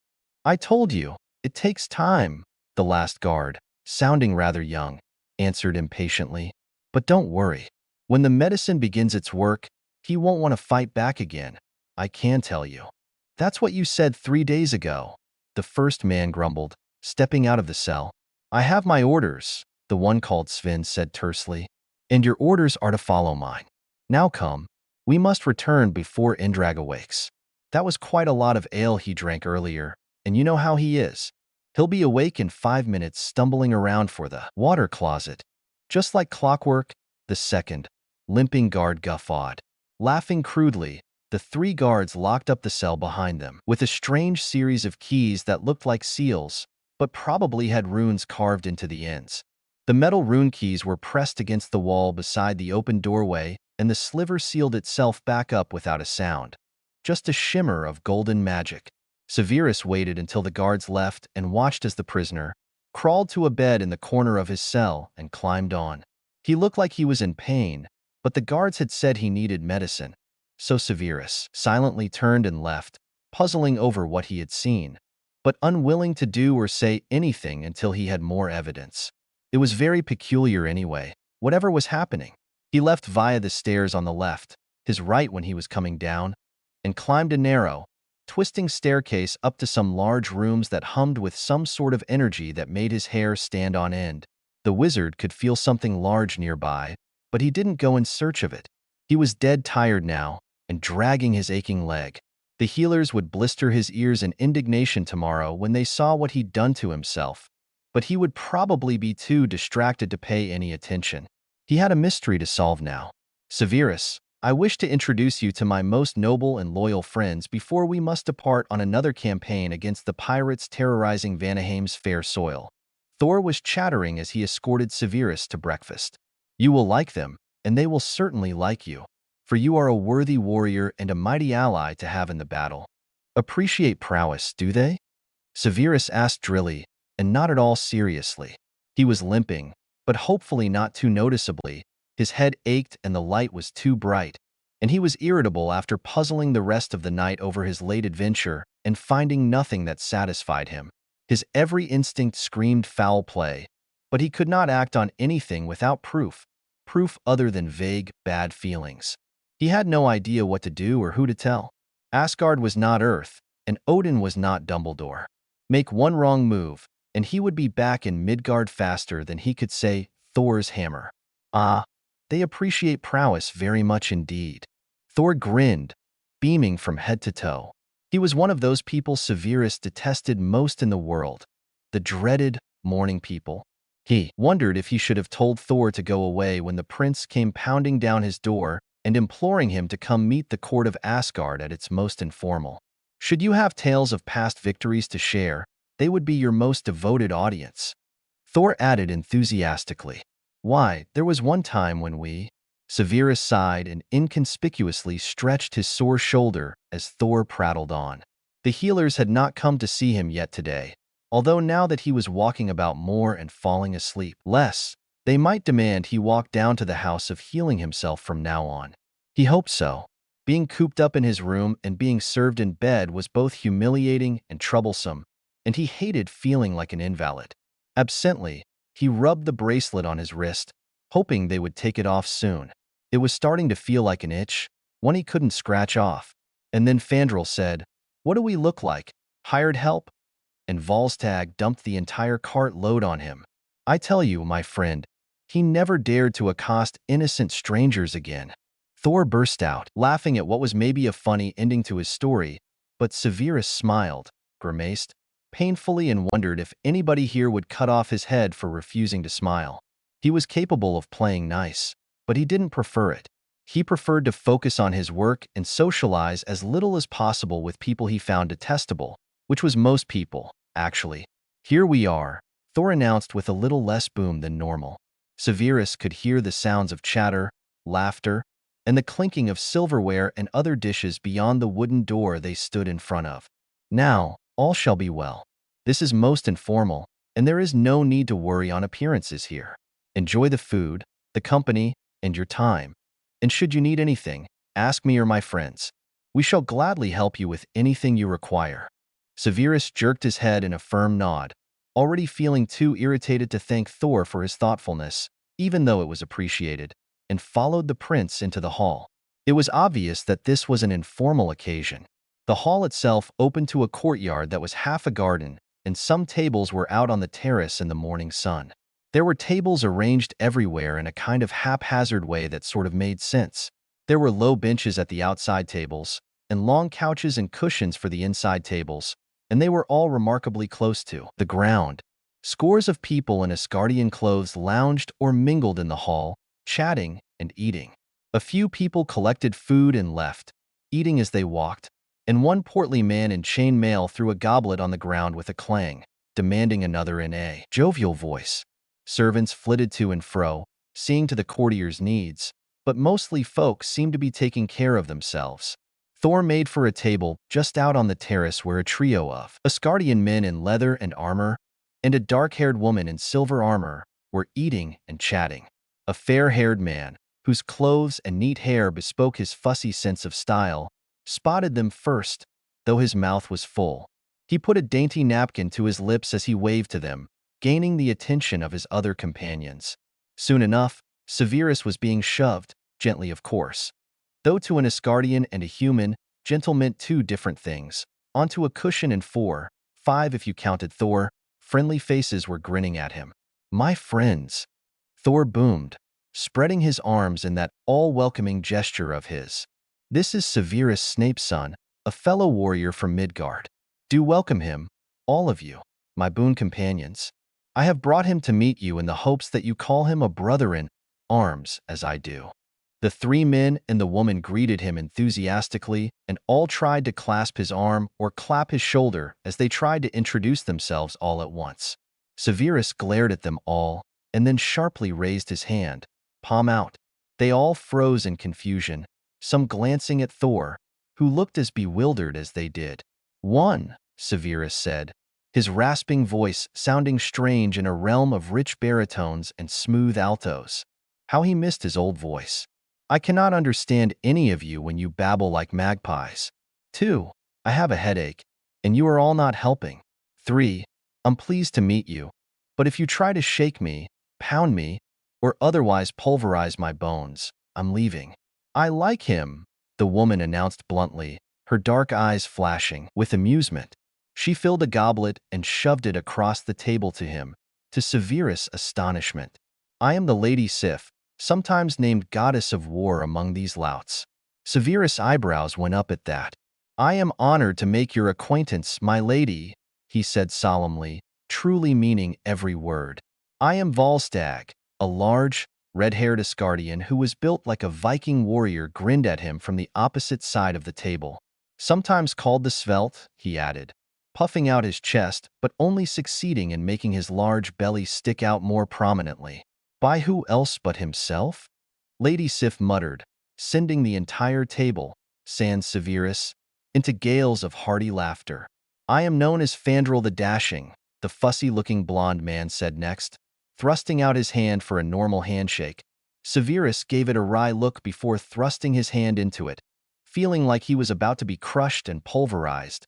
"I told you, it takes time," the last guard, sounding rather young, answered impatiently. "But don't worry. When the medicine begins its work, he won't want to fight back again. I can tell you." "That's what you said 3 days ago," the first man grumbled, stepping out of the cell. "I have my orders," the one called Sven said tersely. "And your orders are to follow mine. Now come, we must return before Indrag awakes." That was quite a lot of ale he drank earlier, and you know how he is. He'll be awake in 5 minutes stumbling around for the water closet. Just like clockwork, the second, limping guard guffawed. Laughing crudely, the three guards locked up the cell behind them with a strange series of keys that looked like seals, but probably had runes carved into the ends. The metal rune keys were pressed against the wall beside the open doorway, and the sliver sealed itself back up without a sound. Just a shimmer of golden magic. Severus waited until the guards left and watched as the prisoner crawled to a bed in the corner of his cell and climbed on. He looked like he was in pain, but the guards had said he needed medicine, so Severus silently turned and left, puzzling over what he had seen, but unwilling to do or say anything until he had more evidence. It was very peculiar anyway, whatever was happening. He left via the stairs on the left, his right when he was coming down, and climbed a narrow, twisting staircase up to some large rooms that hummed with some sort of energy that made his hair stand on end. The wizard could feel something large nearby, but he didn't go in search of it. He was dead tired now and dragging his aching leg. The healers would blister his ears in indignation tomorrow when they saw what he'd done to himself, but he would probably be too distracted to pay any attention. He had a mystery to solve now. "Severus, I wish to introduce you to my most noble and loyal friends before we must depart on another campaign against the pirates terrorizing Vanaheim's fair soil." Thor was chattering as he escorted Severus to breakfast. "You will like them, and they will certainly like you, for you are a worthy warrior and a mighty ally to have in the battle." "Appreciate prowess, do they?" Severus asked drily, and not at all seriously. He was limping, but hopefully not too noticeably. His head ached and the light was too bright, and he was irritable after puzzling the rest of the night over his late adventure and finding nothing that satisfied him. His every instinct screamed foul play, but he could not act on anything without proof other than vague, bad feelings. He had no idea what to do or who to tell. Asgard was not Earth, and Odin was not Dumbledore. Make one wrong move, and he would be back in Midgard faster than he could say Thor's hammer. Ah, they appreciate prowess very much indeed. Thor grinned, beaming from head to toe. He was one of those people Severus detested most in the world, the dreaded morning people. He wondered if he should have told Thor to go away when the prince came pounding down his door and imploring him to come meet the court of Asgard at its most informal. Should you have tales of past victories to share, they would be your most devoted audience. Thor added enthusiastically. Why, there was one time when we… Severus sighed and inconspicuously stretched his sore shoulder as Thor prattled on. The healers had not come to see him yet today, although now that he was walking about more and falling asleep less, they might demand he walk down to the house of healing himself from now on. He hoped so. Being cooped up in his room and being served in bed was both humiliating and troublesome, and he hated feeling like an invalid. Absently, he rubbed the bracelet on his wrist, hoping they would take it off soon. It was starting to feel like an itch, one he couldn't scratch off. And then Fandral said, "What do we look like? Hired help?" And Volstagg dumped the entire cart load on him. I tell you, my friend, he never dared to accost innocent strangers again. Thor burst out, laughing at what was maybe a funny ending to his story, but Severus smiled, grimaced painfully, and wondered if anybody here would cut off his head for refusing to smile. He was capable of playing nice, but he didn't prefer it. He preferred to focus on his work and socialize as little as possible with people he found detestable, which was most people, actually. Here we are, Thor announced with a little less boom than normal. Severus could hear the sounds of chatter, laughter, and the clinking of silverware and other dishes beyond the wooden door they stood in front of. Now, all shall be well. This is most informal, and there is no need to worry on appearances here. Enjoy the food, the company, and your time. And should you need anything, ask me or my friends. We shall gladly help you with anything you require. Severus jerked his head in a firm nod, already feeling too irritated to thank Thor for his thoughtfulness, even though it was appreciated, and followed the prince into the hall. It was obvious that this was an informal occasion. The hall itself opened to a courtyard that was half a garden, and some tables were out on the terrace in the morning sun. There were tables arranged everywhere in a kind of haphazard way that sort of made sense. There were low benches at the outside tables, and long couches and cushions for the inside tables, and they were all remarkably close to the ground. Scores of people in Asgardian clothes lounged or mingled in the hall, chatting and eating. A few people collected food and left, eating as they walked, and one portly man in chain mail threw a goblet on the ground with a clang, demanding another in a jovial voice. Servants flitted to and fro, seeing to the courtiers' needs, but mostly folk seemed to be taking care of themselves. Thor made for a table just out on the terrace where a trio of Asgardian men in leather and armor, and a dark-haired woman in silver armor, were eating and chatting. A fair-haired man, whose clothes and neat hair bespoke his fussy sense of style, spotted them first, though his mouth was full. He put a dainty napkin to his lips as he waved to them, gaining the attention of his other companions. Soon enough, Severus was being shoved, gently of course, though to an Asgardian and a human, gentle meant two different things, onto a cushion, and 4, 5 if you counted Thor. Friendly faces were grinning at him. "My friends," Thor boomed, spreading his arms in that all-welcoming gesture of his. "This is Severus Snape's son, a fellow warrior from Midgard. Do welcome him, all of you, my boon companions. I have brought him to meet you in the hopes that you call him a brother in arms, as I do." The 3 men and the woman greeted him enthusiastically, and all tried to clasp his arm or clap his shoulder as they tried to introduce themselves all at once. Severus glared at them all, and then sharply raised his hand, palm out. They all froze in confusion, some glancing at Thor, who looked as bewildered as they did. "One," Severus said, his rasping voice sounding strange in a realm of rich baritones and smooth altos. How he missed his old voice. "I cannot understand any of you when you babble like magpies. 2, I have a headache, and you are all not helping. 3, I'm pleased to meet you, but if you try to shake me, pound me, or otherwise pulverize my bones, I'm leaving." "I like him," the woman announced bluntly, her dark eyes flashing with amusement. She filled a goblet and shoved it across the table to him, to Severus' astonishment. "I am the Lady Sif, sometimes named Goddess of War among these louts." Severus' eyebrows went up at that. "I am honored to make your acquaintance, my lady," he said solemnly, truly meaning every word. I am Volstagg, a large, red-haired Asgardian who was built like a Viking warrior grinned at him from the opposite side of the table. Sometimes called the Svelte, he added, puffing out his chest but only succeeding in making his large belly stick out more prominently. By who else but himself? Lady Sif muttered, sending the entire table, sans Severus, into gales of hearty laughter. I am known as Fandral the Dashing, the fussy-looking blonde man said next, thrusting out his hand for a normal handshake. Severus gave it a wry look before thrusting his hand into it, feeling like he was about to be crushed and pulverized.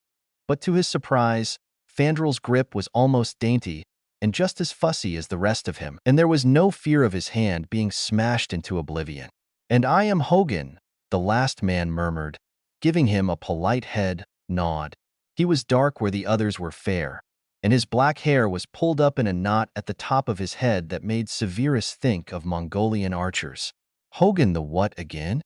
But to his surprise, Fandral's grip was almost dainty and just as fussy as the rest of him, and there was no fear of his hand being smashed into oblivion. And I am Hogan, the last man murmured, giving him a polite head nod. He was dark where the others were fair, and his black hair was pulled up in a knot at the top of his head that made Severus think of Mongolian archers. Hogan the what again?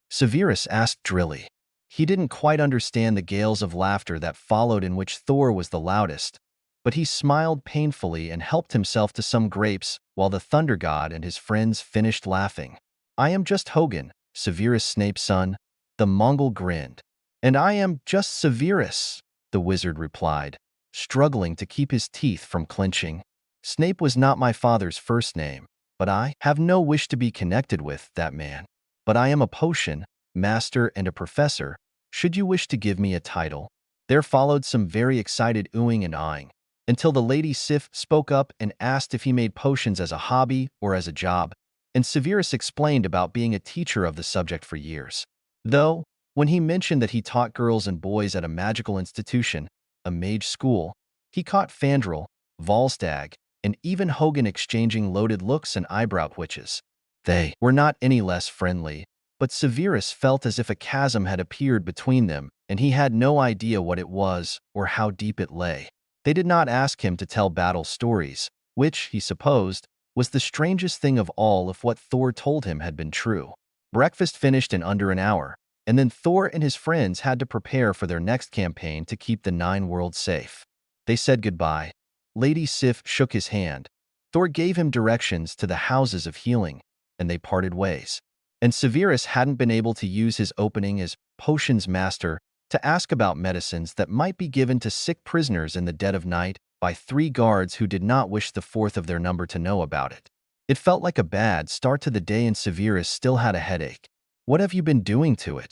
Severus asked drily. He didn't quite understand the gales of laughter that followed in which Thor was the loudest, but he smiled painfully and helped himself to some grapes while the Thunder God and his friends finished laughing. I am just Hogan, Severus Snape's son, the Mongol grinned. And I am just Severus, the wizard replied, struggling to keep his teeth from clenching. Snape was not my father's first name, but I have no wish to be connected with that man. But I am a potion, master and a professor, should you wish to give me a title. There followed some very excited oohing and ahhing, until the Lady Sif spoke up and asked if he made potions as a hobby or as a job, and Severus explained about being a teacher of the subject for years. Though, when he mentioned that he taught girls and boys at a magical institution, a mage school, he caught Fandral, Volstagg, and even Hogan exchanging loaded looks and eyebrow twitches. They were not any less friendly, but Severus felt as if a chasm had appeared between them, and he had no idea what it was or how deep it lay. They did not ask him to tell battle stories, which, he supposed, was the strangest thing of all if what Thor told him had been true. Breakfast finished in under an hour, and then Thor and his friends had to prepare for their next campaign to keep the Nine Worlds safe. They said goodbye. Lady Sif shook his hand. Thor gave him directions to the houses of healing, and they parted ways. And Severus hadn't been able to use his opening as potions master to ask about medicines that might be given to sick prisoners in the dead of night by 3 guards who did not wish the 4th of their number to know about it. It felt like a bad start to the day, and Severus still had a headache. What have you been doing to it?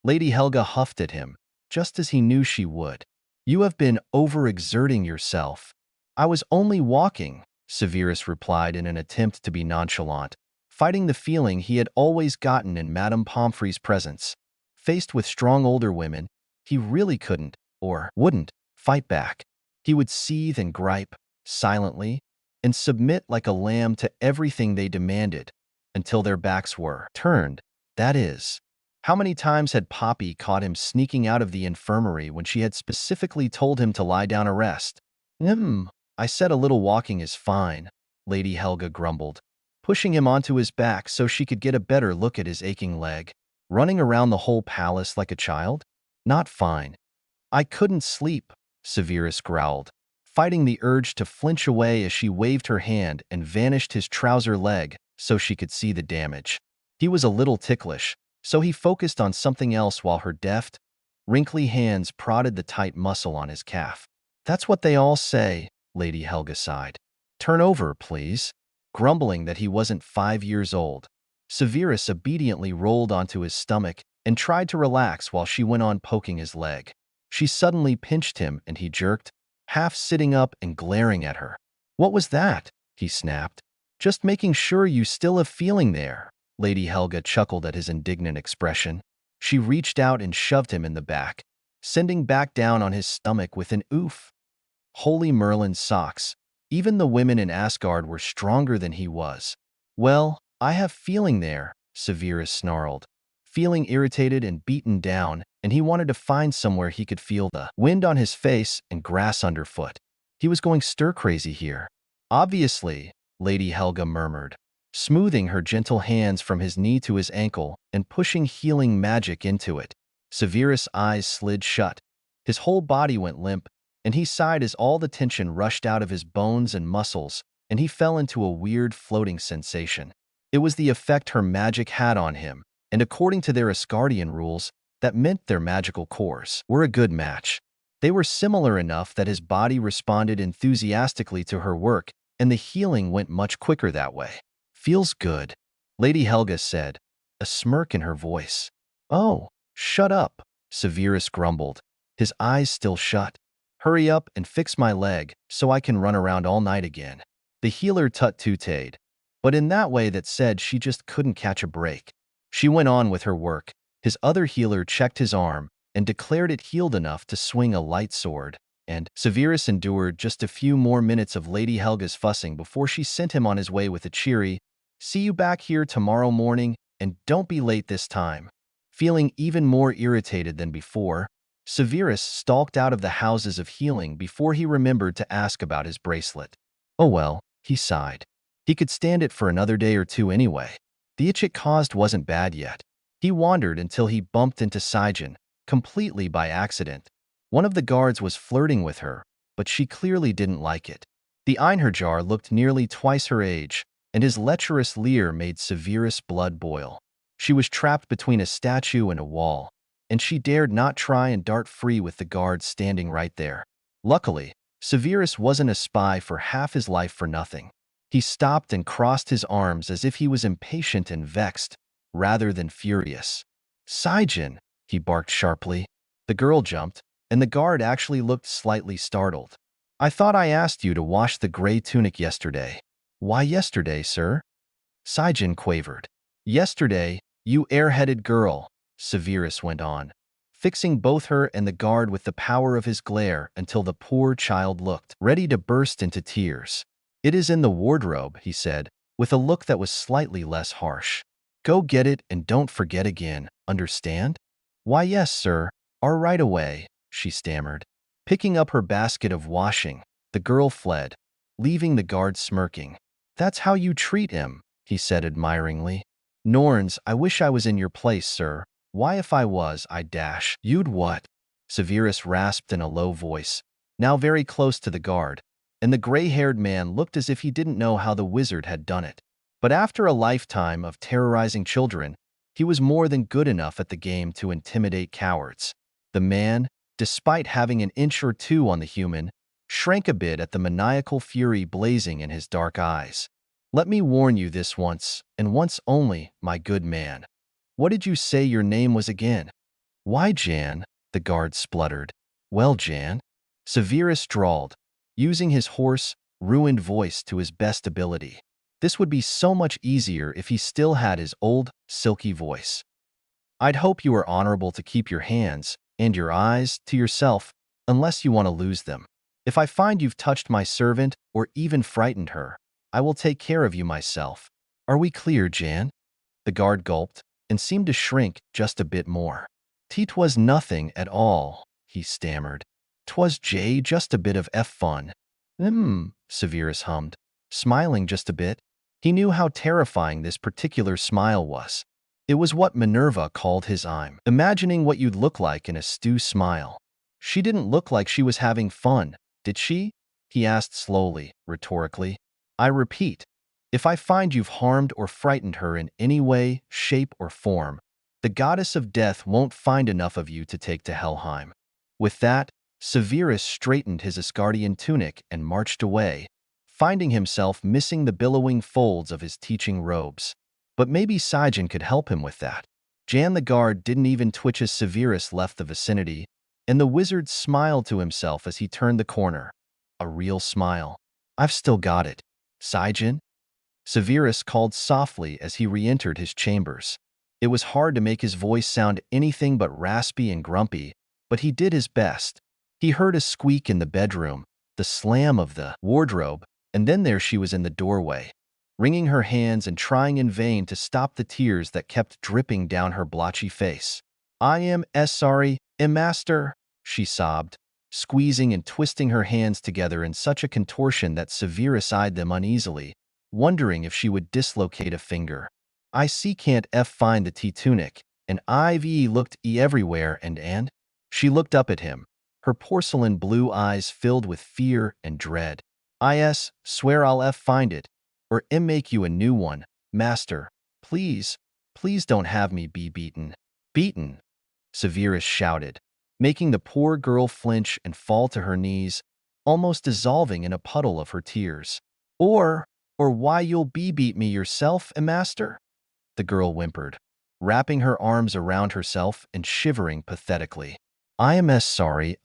Lady Helga huffed at him, just as he knew she would. You have been overexerting yourself. I was only walking, Severus replied in an attempt to be nonchalant, fighting the feeling he had always gotten in Madame Pomfrey's presence. Faced with strong older women, he really couldn't, or wouldn't, fight back. He would seethe and gripe, silently, and submit like a lamb to everything they demanded, until their backs were turned, that is. How many times had Poppy caught him sneaking out of the infirmary when she had specifically told him to lie down and rest? I said a little walking is fine, Lady Helga grumbled, pushing him onto his back so she could get a better look at his aching leg. Running around the whole palace like a child? Not fine. I couldn't sleep, Severus growled, fighting the urge to flinch away as she waved her hand and vanished his trouser leg so she could see the damage. He was a little ticklish, so he focused on something else while her deft, wrinkly hands prodded the tight muscle on his calf. That's what they all say, Lady Helga sighed. Turn over, please. Grumbling that he wasn't 5 years old, Severus obediently rolled onto his stomach and tried to relax while she went on poking his leg. She suddenly pinched him and he jerked, half sitting up and glaring at her. What was that? He snapped. Just making sure you still have feeling there. Lady Helga chuckled at his indignant expression. She reached out and shoved him in the back, sending back down on his stomach with an oof. Holy Merlin's socks. Even the women in Asgard were stronger than he was. Well, I have feeling there, Severus snarled, feeling irritated and beaten down, and he wanted to find somewhere he could feel the wind on his face and grass underfoot. He was going stir-crazy here. Obviously, Lady Helga murmured, smoothing her gentle hands from his knee to his ankle and pushing healing magic into it. Severus' eyes slid shut. His whole body went limp, and he sighed as all the tension rushed out of his bones and muscles, and he fell into a weird floating sensation. It was the effect her magic had on him, and according to their Asgardian rules, that meant their magical cores were a good match. They were similar enough that his body responded enthusiastically to her work, and the healing went much quicker that way. Feels good, Lady Helga said, a smirk in her voice. Oh, shut up, Severus grumbled, his eyes still shut. Hurry up and fix my leg so I can run around all night again. The healer tut-tutted, but in that way that said she just couldn't catch a break. She went on with her work. His other healer checked his arm and declared it healed enough to swing a light sword, and Severus endured just a few more minutes of Lady Helga's fussing before she sent him on his way with a cheery, "See you back here tomorrow morning, and don't be late this time." Feeling even more irritated than before, Severus stalked out of the houses of healing before he remembered to ask about his bracelet. Oh well, he sighed. He could stand it for another day or two anyway. The itch it caused wasn't bad yet. He wandered until he bumped into Saen, completely by accident. One of the guards was flirting with her, but she clearly didn't like it. The Einherjar looked nearly twice her age, and his lecherous leer made Severus' blood boil. She was trapped between a statue and a wall, and she dared not try and dart free with the guards standing right there. Luckily, Severus wasn't a spy for half his life for nothing. He stopped and crossed his arms as if he was impatient and vexed, rather than furious. "Saen," he barked sharply. The girl jumped, and the guard actually looked slightly startled. "I thought I asked you to wash the gray tunic yesterday." "Why yesterday, sir?" Saen quavered. "Yesterday, you airheaded girl," Severus went on, fixing both her and the guard with the power of his glare until the poor child looked ready to burst into tears. "It is in the wardrobe," he said, with a look that was slightly less harsh. "Go get it and don't forget again, understand?" "Why yes, sir, right away," she stammered. Picking up her basket of washing, the girl fled, leaving the guard smirking. "That's how you treat him," he said admiringly. "Norns, I wish I was in your place, sir. Why if I was, I'd dash." "You'd what?" Severus rasped in a low voice, now very close to the guard, and the gray-haired man looked as if he didn't know how the wizard had done it. But after a lifetime of terrorizing children, he was more than good enough at the game to intimidate cowards. The man, despite having an inch or two on the human, shrank a bit at the maniacal fury blazing in his dark eyes. "Let me warn you this once, and once only, my good man. What did you say your name was again?" "Why, Jan," the guard spluttered. "Well, Jan," Severus drawled, using his hoarse, ruined voice to his best ability. This would be so much easier if he still had his old, silky voice. "I'd hope you are honorable to keep your hands, and your eyes, to yourself, unless you want to lose them. If I find you've touched my servant, or even frightened her, I will take care of you myself. Are we clear, Jan?" The guard gulped, and seemed to shrink just a bit more. "'Twas nothing at all," he stammered. "'Twas just a bit of fun." Severus hummed, smiling just a bit. He knew how terrifying this particular smile was. It was what Minerva called his "I'm imagining what you'd look like in a stew" smile. "She didn't look like she was having fun, did she?" he asked slowly, rhetorically. "I repeat, if I find you've harmed or frightened her in any way, shape, or form, the goddess of death won't find enough of you to take to Helheim." With that, Severus straightened his Asgardian tunic and marched away, finding himself missing the billowing folds of his teaching robes. But maybe Saen could help him with that. Jan the guard didn't even twitch as Severus left the vicinity, and the wizard smiled to himself as he turned the corner. A real smile. "I've still got it. Saen?" Severus called softly as he re-entered his chambers. It was hard to make his voice sound anything but raspy and grumpy, but he did his best. He heard a squeak in the bedroom, the slam of the wardrobe, and then there she was in the doorway, wringing her hands and trying in vain to stop the tears that kept dripping down her blotchy face. "I am sorry, master," she sobbed, squeezing and twisting her hands together in such a contortion that Severus eyed them uneasily, wondering if she would dislocate a finger. "I can't find the tunic," and I've looked everywhere and She looked up at him, her porcelain blue eyes filled with fear and dread. Swear I'll find it, or make you a new one, master. Please, please don't have me be beaten. Beaten, Severus shouted, making the poor girl flinch and fall to her knees, almost dissolving in a puddle of her tears. Or why you'll beat me yourself, master? The girl whimpered, wrapping her arms around herself and shivering pathetically. I am sorry,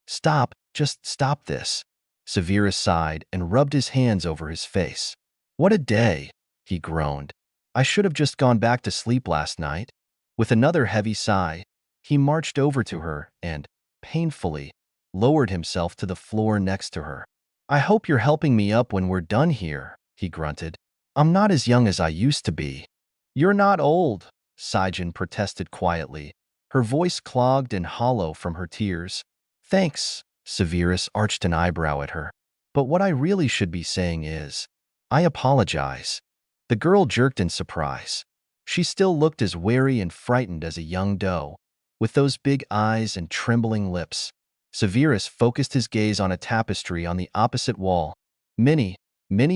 Stop, just stop this. Severus sighed and rubbed his hands over his face. What a day, he groaned. I should have just gone back to sleep last night. With another heavy sigh, he marched over to her and, painfully, lowered himself to the floor next to her. I hope you're helping me up when we're done here, he grunted. I'm not as young as I used to be. You're not old, Saen protested quietly, her voice clogged and hollow from her tears. Thanks, Severus arched an eyebrow at her. But what I really should be saying is, I apologize. The girl jerked in surprise. She still looked as wary and frightened as a young doe, with those big eyes and trembling lips. Severus focused his gaze on a tapestry on the opposite wall, many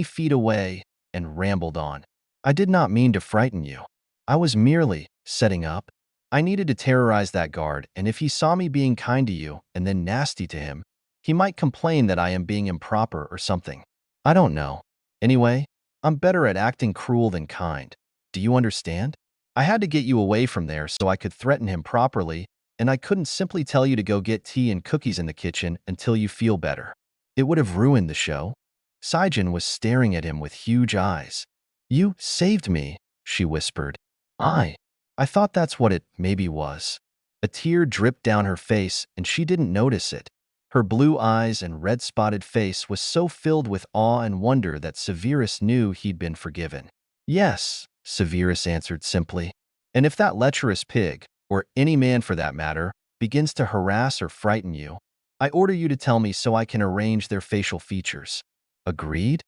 feet away, and rambled on. I did not mean to frighten you. I was merely setting up. I needed to terrorize that guard, and if he saw me being kind to you and then nasty to him, he might complain that I am being improper or something. I don't know. Anyway, I'm better at acting cruel than kind. Do you understand? I had to get you away from there so I could threaten him properly, and I couldn't simply tell you to go get tea and cookies in the kitchen until you feel better. It would have ruined the show. Saen was staring at him with huge eyes. You saved me, she whispered. I thought that's what it maybe was. A tear dripped down her face, and she didn't notice it. Her blue eyes and red-spotted face was so filled with awe and wonder that Severus knew he'd been forgiven. Yes, Severus answered simply. And if that lecherous pig, or any man for that matter, begins to harass or frighten you, I order you to tell me so I can arrange their facial features. Agreed?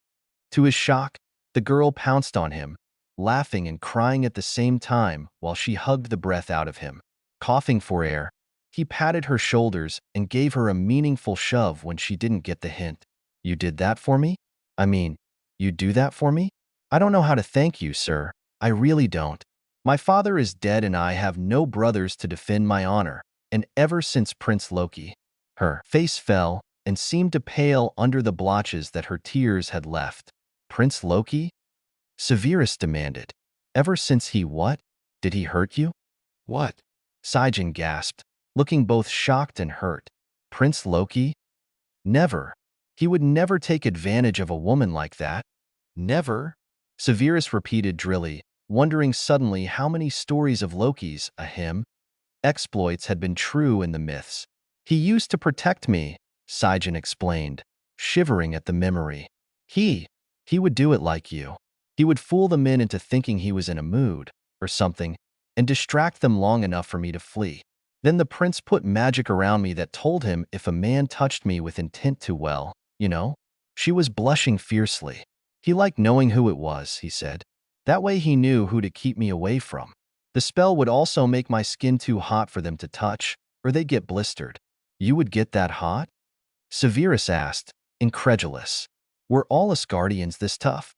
To his shock, the girl pounced on him, laughing and crying at the same time while she hugged the breath out of him. Coughing for air, he patted her shoulders and gave her a meaningful shove when she didn't get the hint. You did that for me? I mean, you do that for me? I don't know how to thank you, sir. I really don't. My father is dead and I have no brothers to defend my honor, and ever since Prince Loki. Her face fell and seemed to pale under the blotches that her tears had left. Prince Loki? Severus demanded. Ever since he what? Did he hurt you? What? Saen gasped, looking both shocked and hurt. Prince Loki? Never. He would never take advantage of a woman like that. Never? Severus repeated drily, wondering suddenly how many stories of Loki's, exploits had been true in the myths. He used to protect me, Saen explained, shivering at the memory. He would do it like you. He would fool the men into thinking he was in a mood, or something, and distract them long enough for me to flee. Then the prince put magic around me that told him if a man touched me with intent to well, you know? She was blushing fiercely. He liked knowing who it was, he said. That way he knew who to keep me away from. The spell would also make my skin too hot for them to touch, or they'd get blistered. You would get that hot? Severus asked, incredulous. Were all Asgardians this tough?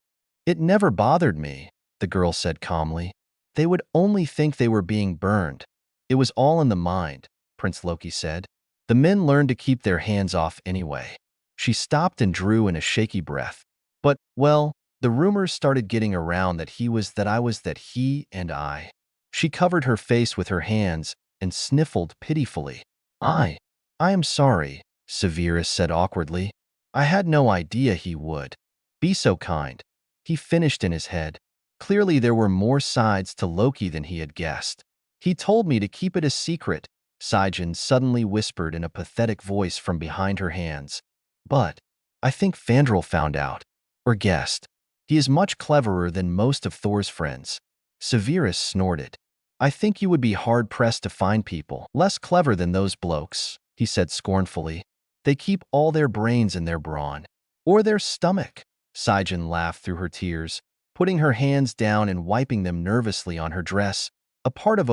It never bothered me, the girl said calmly. They would only think they were being burned. It was all in the mind, Prince Loki said. The men learned to keep their hands off anyway. She stopped and drew in a shaky breath. But, well, the rumors started getting around that he and I. She covered her face with her hands and sniffled pitifully. I am sorry, Severus said awkwardly. I had no idea he would be so kind. He finished in his head. Clearly there were more sides to Loki than he had guessed. He told me to keep it a secret, Saen suddenly whispered in a pathetic voice from behind her hands. But I think Fandral found out. Or guessed. He is much cleverer than most of Thor's friends. Severus snorted. I think you would be hard-pressed to find people less clever than those blokes, he said scornfully. They keep all their brains in their brawn. Or their stomach. Saen laughed through her tears, putting her hands down and wiping them nervously on her dress, a part of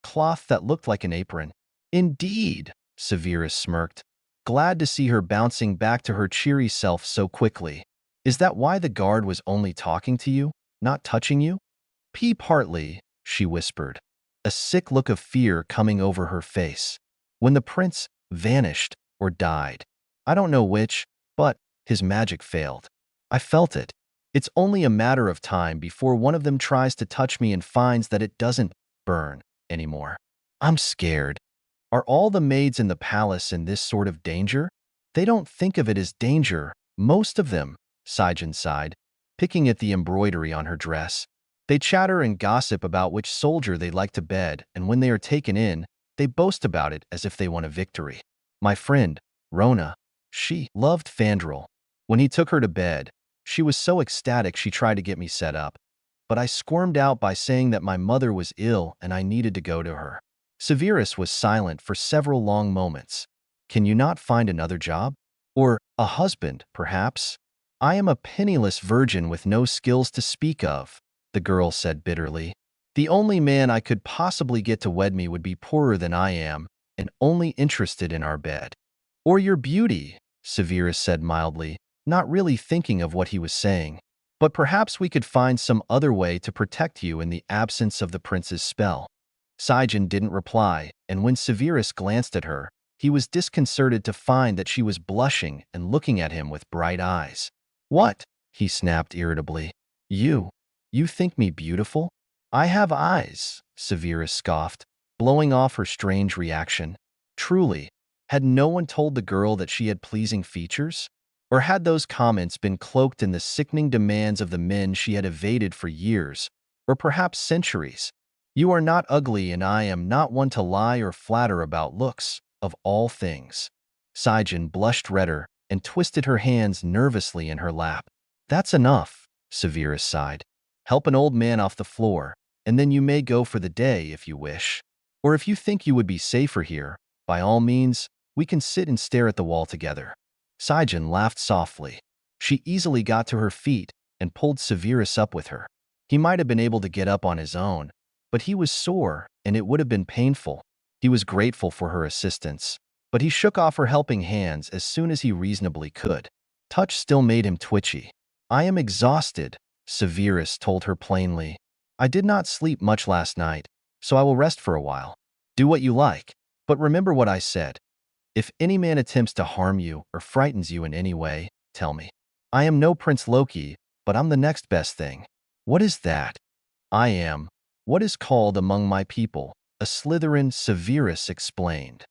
cloth that looked like an apron. Indeed, Severus smirked. glad to see her bouncing back to her cheery self so quickly. Is that why the guard was only talking to you, not touching you? Partly, she whispered, a sick look of fear coming over her face. When the prince vanished or died, I don't know which, but his magic failed. I felt it. It's only a matter of time before one of them tries to touch me and finds that it doesn't burn anymore. I'm scared. Are all the maids in the palace in this sort of danger? They don't think of it as danger, most of them, Saen sighed, picking at the embroidery on her dress. They chatter and gossip about which soldier they'd like to bed, and when they are taken in, they boast about it as if they won a victory. My friend, Rona, she loved Fandral. When he took her to bed, she was so ecstatic she tried to get me set up. But I squirmed out by saying that my mother was ill and I needed to go to her. Severus was silent for several long moments. Can you not find another job? Or a husband, perhaps? I am a penniless virgin with no skills to speak of, the girl said bitterly. The only man I could possibly get to wed me would be poorer than I am and only interested in our bed. Or your beauty, Severus said mildly, not really thinking of what he was saying. But perhaps we could find some other way to protect you in the absence of the prince's spell. Saen didn't reply, and when Severus glanced at her, he was disconcerted to find that she was blushing and looking at him with bright eyes. What? He snapped irritably. You think me beautiful? I have eyes, Severus scoffed, blowing off her strange reaction. Truly, had no one told the girl that she had pleasing features? Or had those comments been cloaked in the sickening demands of the men she had evaded for years, or perhaps centuries? You are not ugly, and I am not one to lie or flatter about looks, of all things. Saen blushed redder and twisted her hands nervously in her lap. That's enough, Severus sighed. Help an old man off the floor, and then you may go for the day if you wish. Or if you think you would be safer here, by all means, we can sit and stare at the wall together. Saen laughed softly. She easily got to her feet and pulled Severus up with her. He might have been able to get up on his own, but he was sore and it would have been painful. He was grateful for her assistance, but he shook off her helping hands as soon as he reasonably could. Touch still made him twitchy. I am exhausted, Severus told her plainly. I did not sleep much last night, so I will rest for a while. Do what you like, but remember what I said. If any man attempts to harm you or frightens you in any way, tell me. I am no Prince Loki, but I'm the next best thing. What is that? I am what is called among my people a Slytherin, Severus explained.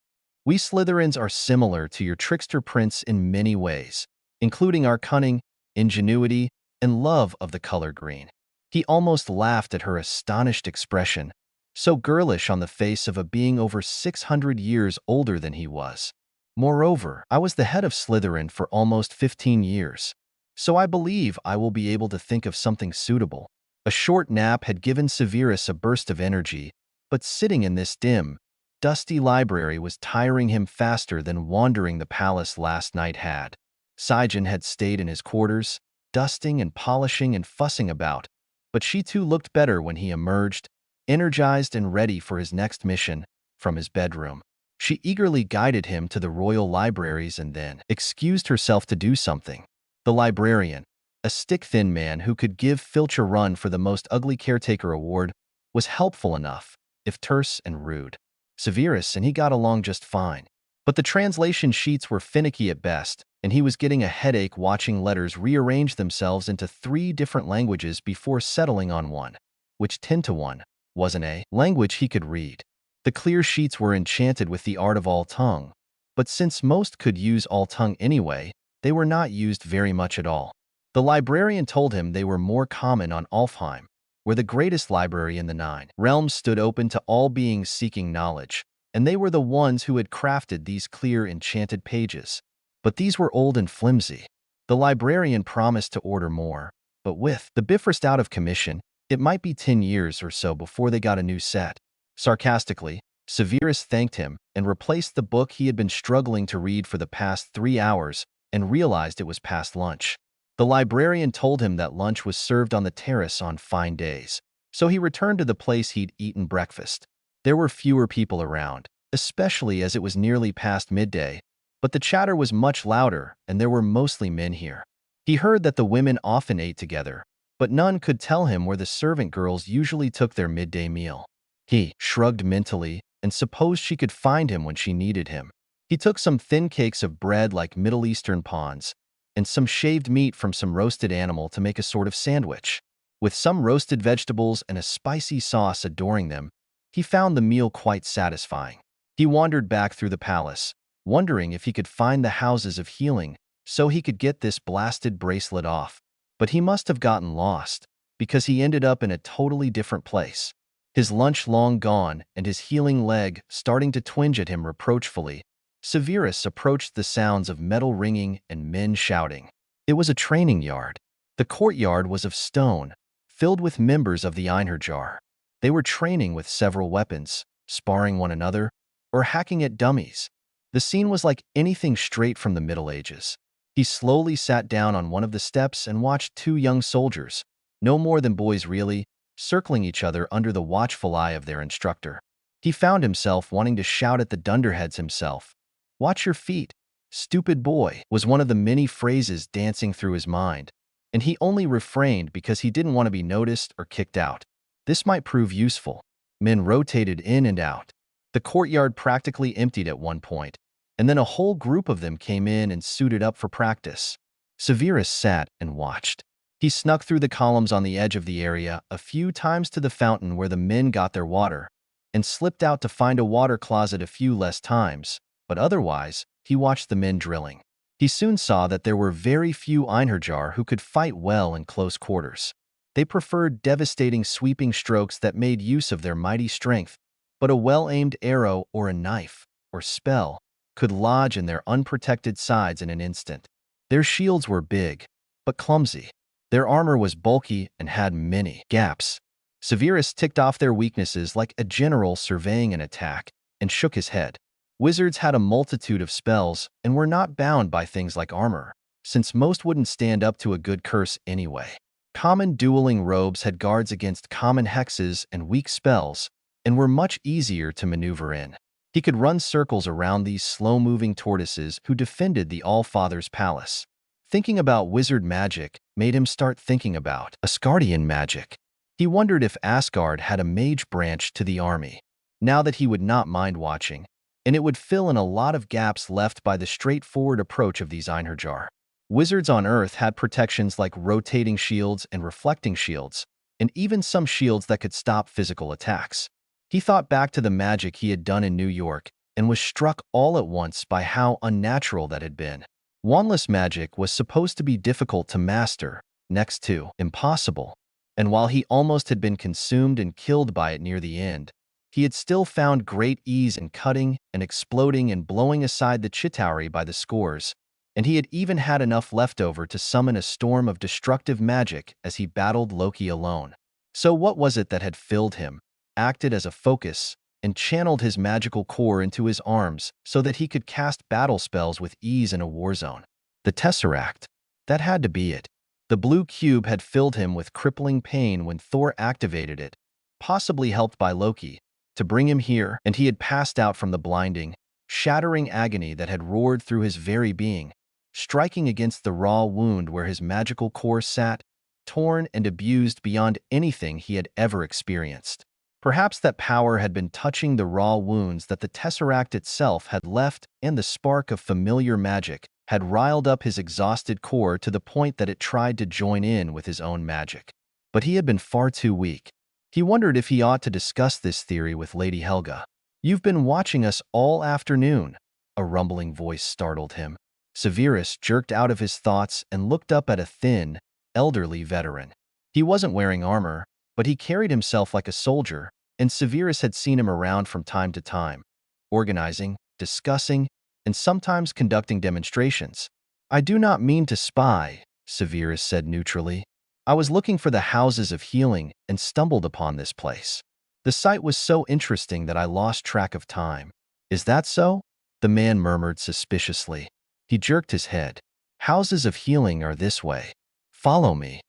We Slytherins are similar to your trickster prince in many ways, including our cunning, ingenuity, and love of the color green. He almost laughed at her astonished expression, so girlish on the face of a being over 600 years older than he was. Moreover, I was the head of Slytherin for almost 15 years, so I believe I will be able to think of something suitable. A short nap had given Severus a burst of energy, but sitting in this dim, dusty library was tiring him faster than wandering the palace last night had. Saen had stayed in his quarters, dusting and polishing and fussing about, but she too looked better when he emerged, energized and ready for his next mission, from his bedroom. She eagerly guided him to the royal libraries and then excused herself to do something. The librarian, a stick-thin man who could give Filch a run for the most ugly caretaker award, was helpful enough, if terse and rude. Severus and he got along just fine. But the translation sheets were finicky at best, and he was getting a headache watching letters rearrange themselves into 3 different languages before settling on one, which 10-to-1 wasn't a language he could read. The clear sheets were enchanted with the art of all-tongue, but since most could use all-tongue anyway, they were not used very much at all. The librarian told him they were more common on Alfheim, where the greatest library in the 9 realms stood open to all beings seeking knowledge, and they were the ones who had crafted these clear, enchanted pages. But these were old and flimsy. The librarian promised to order more, but with the Bifrost out of commission, it might be 10 years or so before they got a new set. Sarcastically, Severus thanked him and replaced the book he had been struggling to read for the past 3 hours and realized it was past lunch. The librarian told him that lunch was served on the terrace on fine days, so he returned to the place he'd eaten breakfast. There were fewer people around, especially as it was nearly past midday, But the chatter was much louder, and there were mostly men here. He heard that the women often ate together, but none could tell him where the servant girls usually took their midday meal. He shrugged mentally and supposed she could find him when she needed him. He took some thin cakes of bread like Middle Eastern pawns and some shaved meat from some roasted animal to make a sort of sandwich. With some roasted vegetables and a spicy sauce adoring them, he found the meal quite satisfying. He wandered back through the palace, wondering if he could find the houses of healing so he could get this blasted bracelet off. But he must have gotten lost, because he ended up in a totally different place. His lunch long gone and his healing leg starting to twinge at him reproachfully, Severus approached the sounds of metal ringing and men shouting. It was a training yard. The courtyard was of stone, filled with members of the Einherjar. They were training with several weapons, sparring one another, or hacking at dummies. The scene was like anything straight from the Middle Ages. He slowly sat down on one of the steps and watched two young soldiers, no more than boys really, circling each other under the watchful eye of their instructor. He found himself wanting to shout at the dunderheads himself. "Watch your feet, stupid boy," was one of the many phrases dancing through his mind, and he only refrained because he didn't want to be noticed or kicked out. This might prove useful. Men rotated in and out. The courtyard practically emptied at one point, and then a whole group of them came in and suited up for practice. Severus sat and watched. He snuck through the columns on the edge of the area a few times to the fountain where the men got their water, and slipped out to find a water closet a few less times, but otherwise, he watched the men drilling. He soon saw that there were very few Einherjar who could fight well in close quarters. They preferred devastating sweeping strokes that made use of their mighty strength, but a well-aimed arrow or a knife, or spell, could lodge in their unprotected sides in an instant. Their shields were big, but clumsy. Their armor was bulky and had many gaps. Severus ticked off their weaknesses like a general surveying an attack, and shook his head. Wizards had a multitude of spells and were not bound by things like armor, since most wouldn't stand up to a good curse anyway. Common dueling robes had guards against common hexes and weak spells, and were much easier to maneuver in. He could run circles around these slow-moving tortoises who defended the All-Father's palace. Thinking about wizard magic made him start thinking about Asgardian magic. He wondered if Asgard had a mage branch to the army. Now that he would not mind watching, and it would fill in a lot of gaps left by the straightforward approach of these Einherjar. Wizards on Earth had protections like rotating shields and reflecting shields, and even some shields that could stop physical attacks. He thought back to the magic he had done in New York and was struck all at once by how unnatural that had been. Wandless magic was supposed to be difficult to master, next to impossible, and while he almost had been consumed and killed by it near the end, he had still found great ease in cutting and exploding and blowing aside the Chitauri by the scores, and he had even had enough left over to summon a storm of destructive magic as he battled Loki alone. So what was it that had filled him, acted as a focus, and channeled his magical core into his arms so that he could cast battle spells with ease in a war zone? The Tesseract. That had to be it. The blue cube had filled him with crippling pain when Thor activated it, possibly helped by Loki, to bring him here, and he had passed out from the blinding, shattering agony that had roared through his very being, striking against the raw wound where his magical core sat, torn and abused beyond anything he had ever experienced. Perhaps that power had been touching the raw wounds that the Tesseract itself had left, and the spark of familiar magic had riled up his exhausted core to the point that it tried to join in with his own magic. But he had been far too weak. He wondered if he ought to discuss this theory with Lady Helga. "You've been watching us all afternoon," a rumbling voice startled him. Severus jerked out of his thoughts and looked up at a thin, elderly veteran. He wasn't wearing armor, but he carried himself like a soldier, and Severus had seen him around from time to time, organizing, discussing, and sometimes conducting demonstrations. "I do not mean to spy," Severus said neutrally. "I was looking for the houses of healing and stumbled upon this place. The site was so interesting that I lost track of time." "Is that so?" the man murmured suspiciously. He jerked his head. "Houses of healing are this way. Follow me."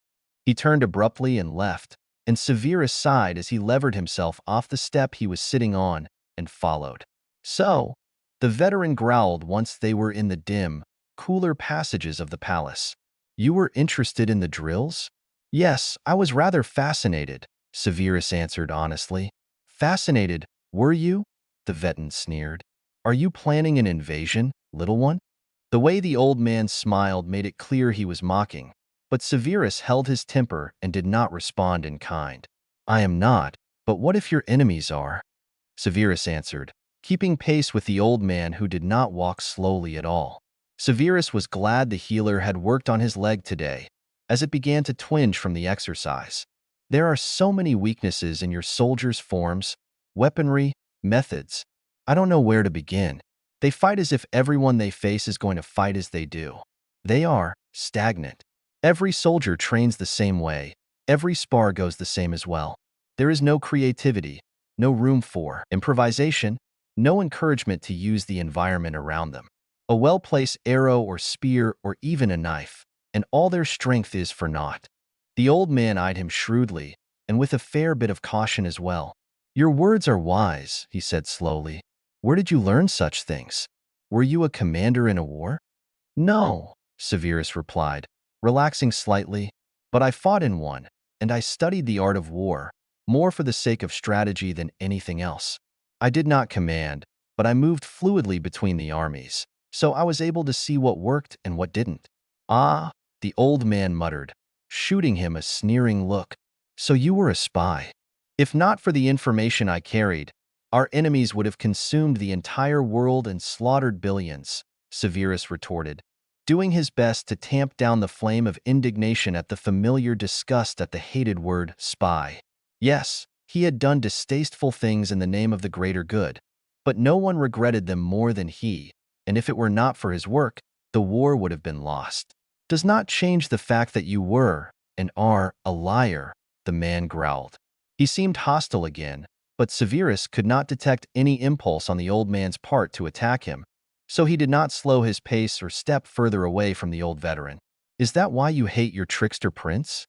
He turned abruptly and left, and Severus sighed as he levered himself off the step he was sitting on and followed. "So," The veteran growled once they were in the dim, cooler passages of the palace. You were interested in the drills? Yes, I was rather fascinated, Severus answered honestly. Fascinated, were you? The veteran sneered. Are you planning an invasion, little one? The way the old man smiled made it clear he was mocking, but Severus held his temper and did not respond in kind. I am not, but what if your enemies are? Severus answered, keeping pace with the old man who did not walk slowly at all. Severus was glad the healer had worked on his leg today, as it began to twinge from the exercise. There are so many weaknesses in your soldiers' forms, weaponry, methods. I don't know where to begin. They fight as if everyone they face is going to fight as they do. They are stagnant. Every soldier trains the same way. Every spar goes the same as well. There is no creativity, no room for improvisation, no encouragement to use the environment around them. A well-placed arrow or spear or even a knife, and all their strength is for naught. The old man eyed him shrewdly, and with a fair bit of caution as well. Your words are wise, he said slowly. Where did you learn such things? Were you a commander in a war? No, Severus replied, relaxing slightly, but I fought in one, and I studied the art of war, more for the sake of strategy than anything else. I did not command, but I moved fluidly between the armies, so I was able to see what worked and what didn't. Ah, the old man muttered, shooting him a sneering look. So you were a spy. If not for the information I carried, our enemies would have consumed the entire world and slaughtered billions, Severus retorted, doing his best to tamp down the flame of indignation at the familiar disgust at the hated word spy. Yes, he had done distasteful things in the name of the greater good, but no one regretted them more than he, and if it were not for his work, the war would have been lost. Does not change the fact that you were, and are, a liar, the man growled. He seemed hostile again, but Severus could not detect any impulse on the old man's part to attack him, so he did not slow his pace or step further away from the old veteran. Is that why you hate your trickster prince?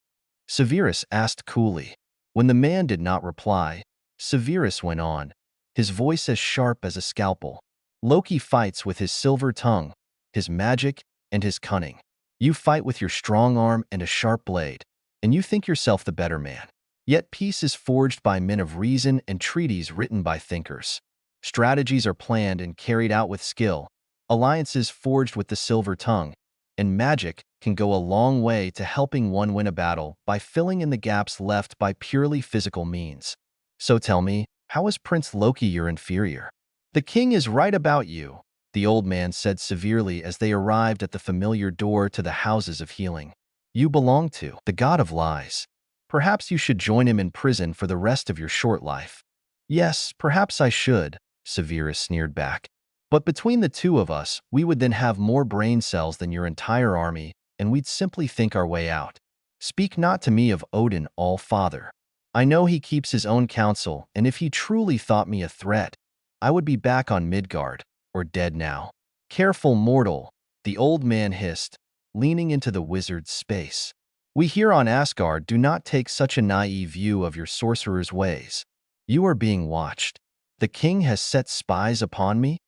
Severus asked coolly. When the man did not reply, Severus went on, his voice as sharp as a scalpel. Loki fights with his silver tongue, his magic, and his cunning. You fight with your strong arm and a sharp blade, and you think yourself the better man. Yet peace is forged by men of reason and treaties written by thinkers. Strategies are planned and carried out with skill, alliances forged with the silver tongue, and magic can go a long way to helping one win a battle by filling in the gaps left by purely physical means. So tell me, how is Prince Loki your inferior? The king is right about you, the old man said severely as they arrived at the familiar door to the houses of healing. You belong to the god of lies. Perhaps you should join him in prison for the rest of your short life. Yes, perhaps I should, Severus sneered back. But between the two of us, we would then have more brain cells than your entire army, and we'd simply think our way out. Speak not to me of Odin, All-Father. I know he keeps his own counsel, and if he truly thought me a threat, I would be back on Midgard, or dead now. Careful, mortal, the old man hissed, leaning into the wizard's space. We here on Asgard do not take such a naive view of your sorcerer's ways. You are being watched. The king has set spies upon me?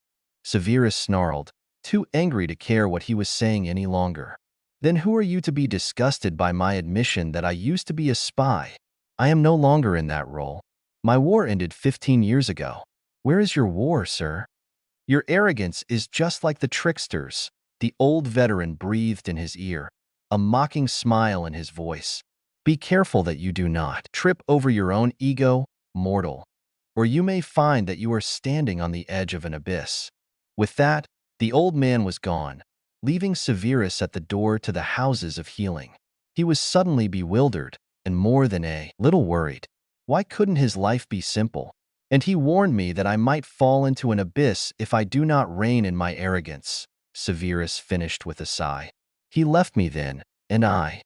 Severus snarled, too angry to care what he was saying any longer. Then who are you to be disgusted by my admission that I used to be a spy? I am no longer in that role. My war ended 15 years ago. Where is your war, sir? Your arrogance is just like the tricksters, the old veteran breathed in his ear, a mocking smile in his voice. Be careful that you do not trip over your own ego, mortal, or you may find that you are standing on the edge of an abyss. With that, the old man was gone, leaving Severus at the door to the houses of healing. He was suddenly bewildered, and more than a little worried. Why couldn't his life be simple? And he warned me that I might fall into an abyss if I do not rein in my arrogance, Severus finished with a sigh. He left me then, and I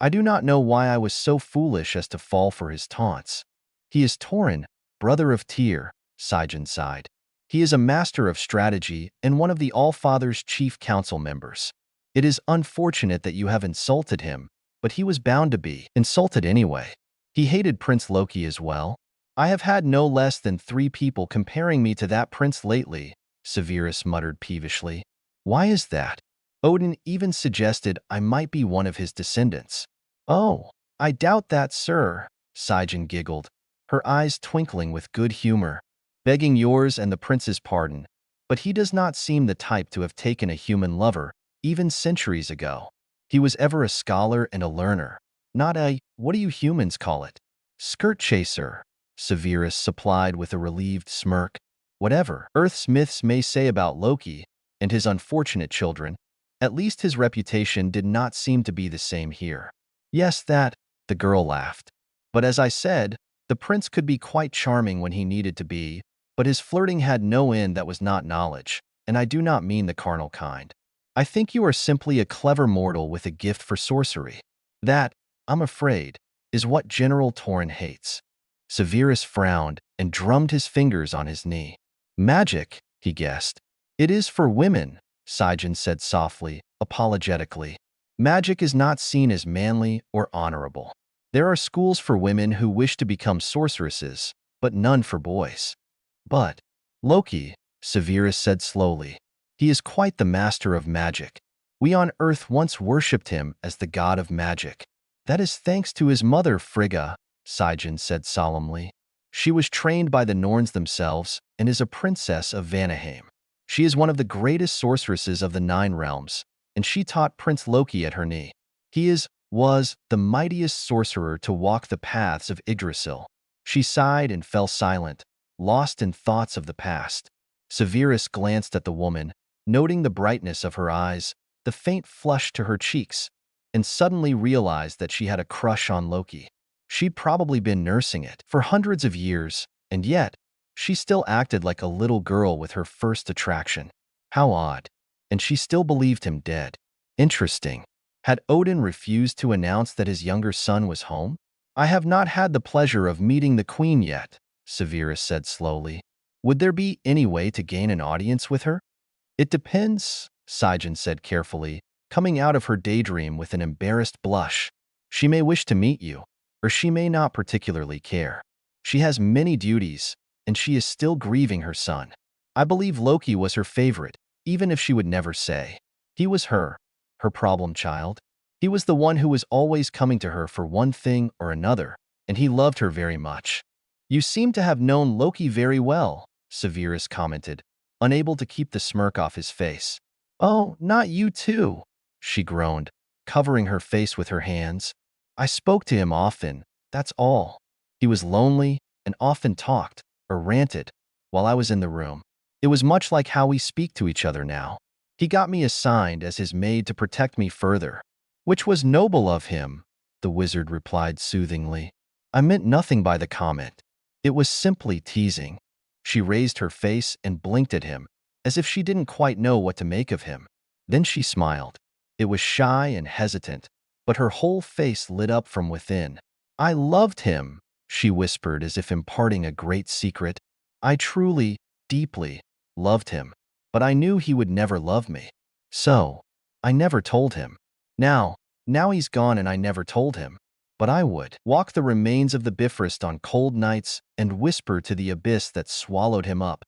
do not know why I was so foolish as to fall for his taunts. He is Thorin, brother of Tyr, Saen sighed. He is a master of strategy and one of the All-Father's chief council members. It is unfortunate that you have insulted him, but he was bound to be insulted anyway. He hated Prince Loki as well. I have had no less than 3 people comparing me to that prince lately, Severus muttered peevishly. Why is that? Odin even suggested I might be one of his descendants. Oh, I doubt that, sir, Saen giggled, her eyes twinkling with good humor. Begging yours and the prince's pardon, but he does not seem the type to have taken a human lover, even centuries ago. He was ever a scholar and a learner, not a, what do you humans call it? Skirt chaser, Severus supplied with a relieved smirk. Whatever Earth's myths may say about Loki and his unfortunate children, at least his reputation did not seem to be the same here. Yes, that, the girl laughed. But as I said, the prince could be quite charming when he needed to be, but his flirting had no end that was not knowledge, and I do not mean the carnal kind. I think you are simply a clever mortal with a gift for sorcery. That, I'm afraid, is what General Torrin hates. Severus frowned and drummed his fingers on his knee. Magic, he guessed. It is for women, Saen said softly, apologetically. Magic is not seen as manly or honorable. There are schools for women who wish to become sorceresses, but none for boys. But Loki, Severus said slowly, he is quite the master of magic. We on Earth once worshipped him as the god of magic. That is thanks to his mother Frigga, Saen said solemnly. She was trained by the Norns themselves and is a princess of Vanaheim. She is one of the greatest sorceresses of the 9 realms, and she taught Prince Loki at her knee. He was the mightiest sorcerer to walk the paths of Yggdrasil. She sighed and fell silent, lost in thoughts of the past. Severus glanced at the woman, noting the brightness of her eyes, the faint flush to her cheeks, and suddenly realized that she had a crush on Loki. She'd probably been nursing it for hundreds of years, and yet, she still acted like a little girl with her first attraction. How odd. And she still believed him dead. Interesting. Had Odin refused to announce that his younger son was home? I have not had the pleasure of meeting the queen yet, Severus said slowly. Would there be any way to gain an audience with her? It depends, Saen said carefully, coming out of her daydream with an embarrassed blush. She may wish to meet you, or she may not particularly care. She has many duties, and she is still grieving her son. I believe Loki was her favorite, even if she would never say. He was her problem child. He was the one who was always coming to her for one thing or another, and he loved her very much. You seem to have known Loki very well, Severus commented, unable to keep the smirk off his face. Oh, not you too, she groaned, covering her face with her hands. I spoke to him often, that's all. He was lonely and often talked, or ranted, while I was in the room. It was much like how we speak to each other now. He got me assigned as his maid to protect me further, which was noble of him, the wizard replied soothingly. I meant nothing by the comment. It was simply teasing. She raised her face and blinked at him, as if she didn't quite know what to make of him. Then she smiled. It was shy and hesitant, but her whole face lit up from within. I loved him, she whispered as if imparting a great secret. I truly, deeply, loved him, but I knew he would never love me. So, I never told him. Now he's gone and I never told him. But I would walk the remains of the Bifrost on cold nights and whisper to the abyss that swallowed him up,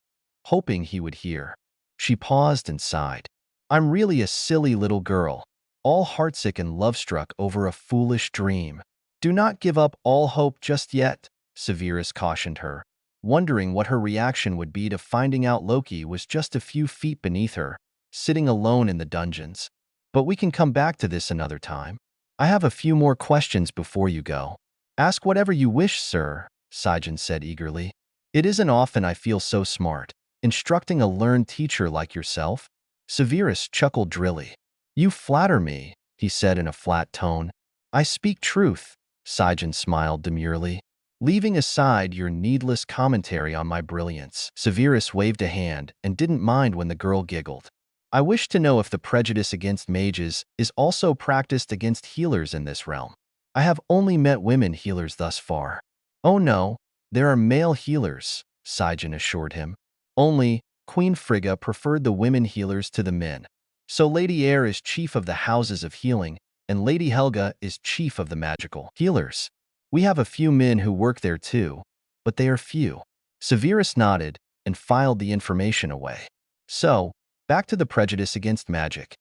hoping he would hear. She paused and sighed. I'm really a silly little girl, all heartsick and love-struck over a foolish dream. Do not give up all hope just yet, Severus cautioned her, wondering what her reaction would be to finding out Loki was just a few feet beneath her, sitting alone in the dungeons. But we can come back to this another time. I have a few more questions before you go. Ask whatever you wish, sir, Saen said eagerly. It isn't often I feel so smart, instructing a learned teacher like yourself. Severus chuckled drily. You flatter me, he said in a flat tone. I speak truth, Saen smiled demurely. Leaving aside your needless commentary on my brilliance, Severus waved a hand and didn't mind when the girl giggled. I wish to know if the prejudice against mages is also practiced against healers in this realm. I have only met women healers thus far. Oh no, there are male healers, Saen assured him. Only, Queen Frigga preferred the women healers to the men. So Lady Air is chief of the houses of healing, and Lady Helga is chief of the magical healers. We have a few men who work there too, but they are few. Severus nodded and filed the information away. So, back to the prejudice against magic.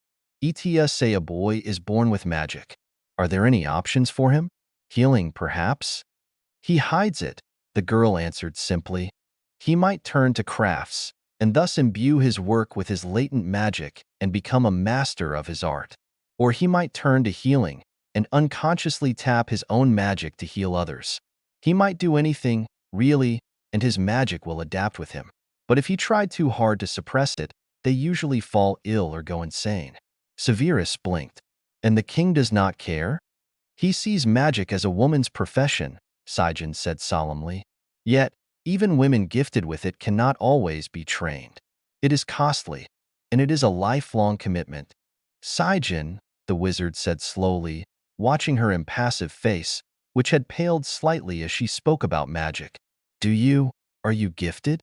ETA say a boy is born with magic. Are there any options for him? Healing, perhaps? He hides it, the girl answered simply. He might turn to crafts, and thus imbue his work with his latent magic and become a master of his art. Or he might turn to healing and unconsciously tap his own magic to heal others. He might do anything, really, and his magic will adapt with him. But if he tried too hard to suppress it, they usually fall ill or go insane. Severus blinked. And the king does not care? He sees magic as a woman's profession, Saen said solemnly. Yet, even women gifted with it cannot always be trained. It is costly, and it is a lifelong commitment. Saen, the wizard said slowly, watching her impassive face, which had paled slightly as she spoke about magic. Are you gifted?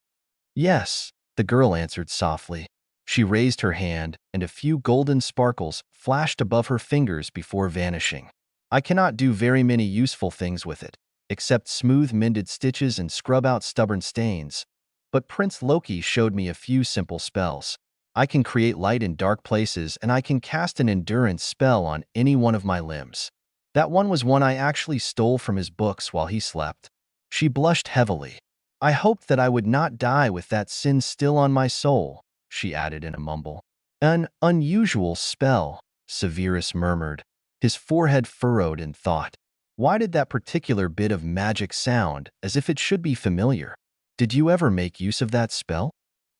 Yes, the girl answered softly. She raised her hand, and a few golden sparkles flashed above her fingers before vanishing. I cannot do very many useful things with it, except smooth mended stitches and scrub out stubborn stains. But Prince Loki showed me a few simple spells. I can create light in dark places, and I can cast an endurance spell on any one of my limbs. That one was one I actually stole from his books while he slept. She blushed heavily. I hoped that I would not die with that sin still on my soul, she added in a mumble. An unusual spell, Severus murmured, his forehead furrowed in thought. Why did that particular bit of magic sound as if it should be familiar? Did you ever make use of that spell?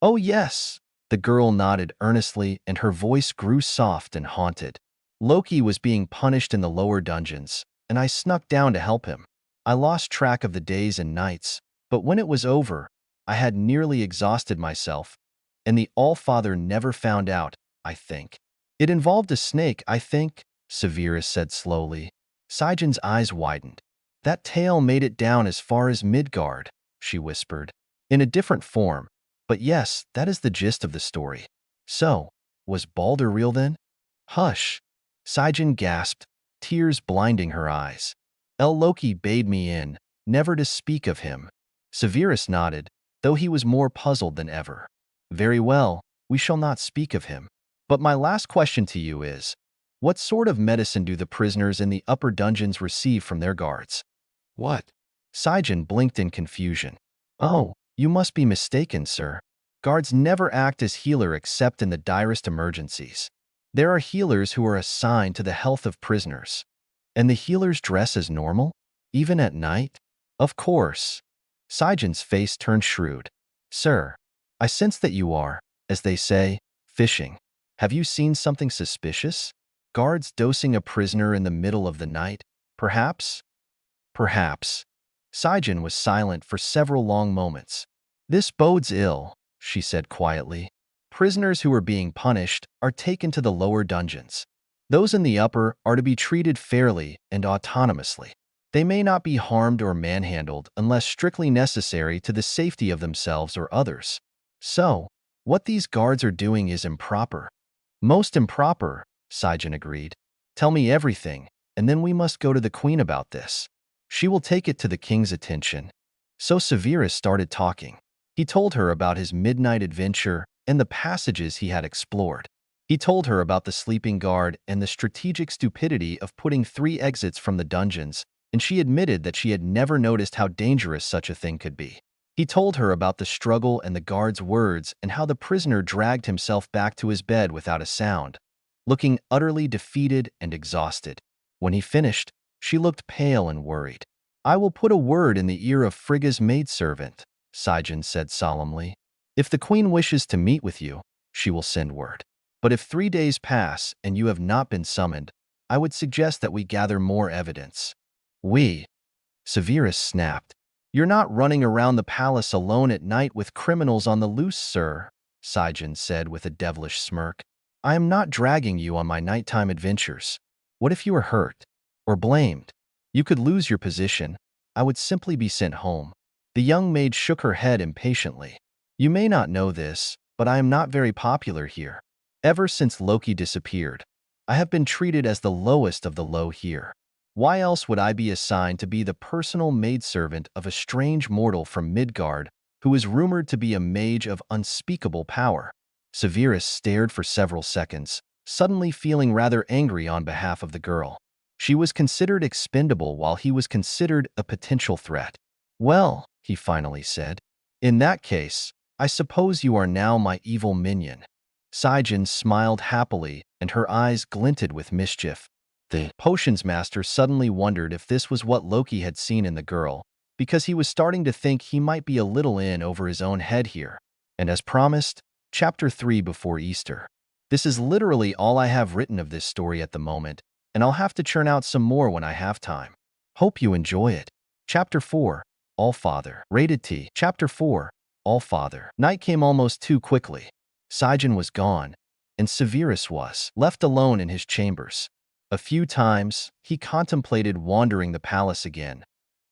Oh yes, the girl nodded earnestly and her voice grew soft and haunted. Loki was being punished in the lower dungeons, and I snuck down to help him. I lost track of the days and nights, but when it was over, I had nearly exhausted myself, and the All-Father never found out, I think. It involved a snake, I think, Severus said slowly. Saen's eyes widened. That tale made it down as far as Midgard, she whispered. In a different form, but yes, that is the gist of the story. So, was Balder real then? Hush, Saen gasped, tears blinding her eyes. Loki bade me in, never to speak of him. Severus nodded, though he was more puzzled than ever. Very well, we shall not speak of him. But my last question to you is, what sort of medicine do the prisoners in the upper dungeons receive from their guards? What? Saen blinked in confusion. Oh, you must be mistaken, sir. Guards never act as healer except in the direst emergencies. There are healers who are assigned to the health of prisoners. And the healers dress as normal? Even at night? Of course. Saen's face turned shrewd. Sir, I sense that you are, as they say, fishing. Have you seen something suspicious? Guards dosing a prisoner in the middle of the night? Perhaps? Perhaps. Saen was silent for several long moments. This bodes ill, she said quietly. Prisoners who are being punished are taken to the lower dungeons. Those in the upper are to be treated fairly and autonomously. They may not be harmed or manhandled unless strictly necessary to the safety of themselves or others. So, what these guards are doing is improper. Most improper, Saen agreed. Tell me everything, and then we must go to the queen about this. She will take it to the king's attention. So Severus started talking. He told her about his midnight adventure and the passages he had explored. He told her about the sleeping guard and the strategic stupidity of putting 3 exits from the dungeons, and she admitted that she had never noticed how dangerous such a thing could be. He told her about the struggle and the guard's words and how the prisoner dragged himself back to his bed without a sound, looking utterly defeated and exhausted. When he finished, she looked pale and worried. I will put a word in the ear of Frigga's maidservant, Saen said solemnly. If the queen wishes to meet with you, she will send word. But if 3 days pass and you have not been summoned, I would suggest that we gather more evidence. Severus snapped. You're not running around the palace alone at night with criminals on the loose, sir, Saen said with a devilish smirk. I am not dragging you on my nighttime adventures. What if you were hurt? Or blamed? You could lose your position. I would simply be sent home. The young maid shook her head impatiently. You may not know this, but I am not very popular here. Ever since Loki disappeared, I have been treated as the lowest of the low here. Why else would I be assigned to be the personal maidservant of a strange mortal from Midgard who is rumored to be a mage of unspeakable power? Severus stared for several seconds, suddenly feeling rather angry on behalf of the girl. She was considered expendable while he was considered a potential threat. "Well," he finally said, "in that case, I suppose you are now my evil minion." Saen smiled happily, and her eyes glinted with mischief. The potions master suddenly wondered if this was what Loki had seen in the girl, because he was starting to think he might be a little in over his own head here. And as promised, Chapter 3 before Easter. This is literally all I have written of this story at the moment, and I'll have to churn out some more when I have time. Hope you enjoy it. Chapter 4, All-Father. Rated T. Chapter 4, All-Father. Night came almost too quickly. Saen was gone, and Severus was left alone in his chambers. A few times, he contemplated wandering the palace again,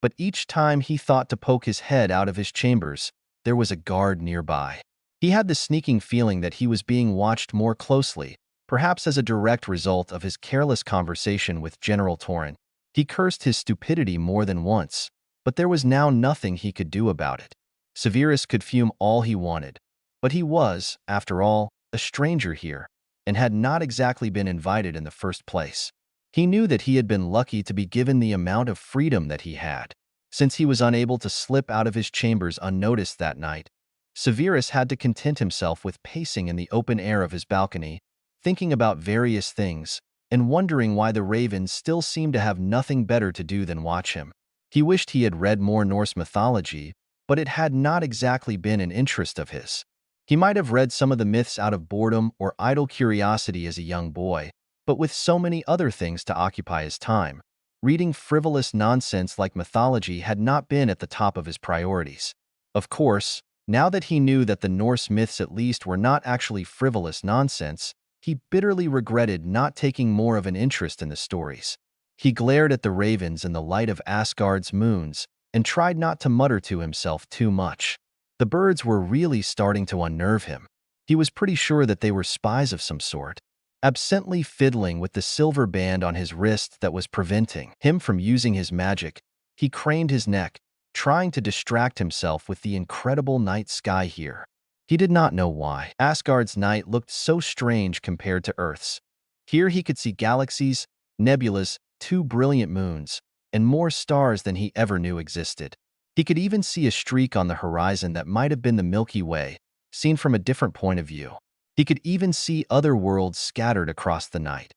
but each time he thought to poke his head out of his chambers, there was a guard nearby. He had the sneaking feeling that he was being watched more closely, perhaps as a direct result of his careless conversation with General Torrent. He cursed his stupidity more than once, but there was now nothing he could do about it. Severus could fume all he wanted, but he was, after all, a stranger here, and had not exactly been invited in the first place. He knew that he had been lucky to be given the amount of freedom that he had. Since he was unable to slip out of his chambers unnoticed that night, Severus had to content himself with pacing in the open air of his balcony, thinking about various things, and wondering why the ravens still seemed to have nothing better to do than watch him. He wished he had read more Norse mythology, but it had not exactly been an interest of his. He might have read some of the myths out of boredom or idle curiosity as a young boy, but with so many other things to occupy his time, reading frivolous nonsense like mythology had not been at the top of his priorities. Of course, now that he knew that the Norse myths at least were not actually frivolous nonsense, he bitterly regretted not taking more of an interest in the stories. He glared at the ravens in the light of Asgard's moons and tried not to mutter to himself too much. The birds were really starting to unnerve him. He was pretty sure that they were spies of some sort, absently fiddling with the silver band on his wrist that was preventing him from using his magic. He craned his neck, trying to distract himself with the incredible night sky here. He did not know why. Asgard's night looked so strange compared to Earth's. Here he could see galaxies, nebulas, 2 brilliant moons, and more stars than he ever knew existed. He could even see a streak on the horizon that might have been the Milky Way, seen from a different point of view. He could even see other worlds scattered across the night.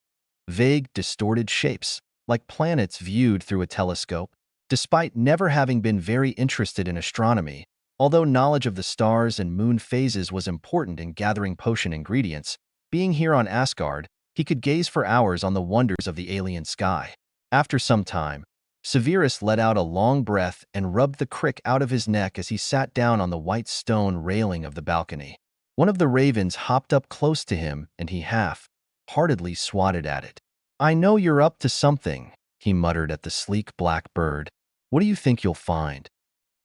Vague, distorted shapes, like planets viewed through a telescope. Despite never having been very interested in astronomy, although knowledge of the stars and moon phases was important in gathering potion ingredients, being here on Asgard, he could gaze for hours on the wonders of the alien sky. After some time, Severus let out a long breath and rubbed the crick out of his neck as he sat down on the white stone railing of the balcony. One of the ravens hopped up close to him and he half-heartedly swatted at it. "I know you're up to something," he muttered at the sleek black bird. "What do you think you'll find?"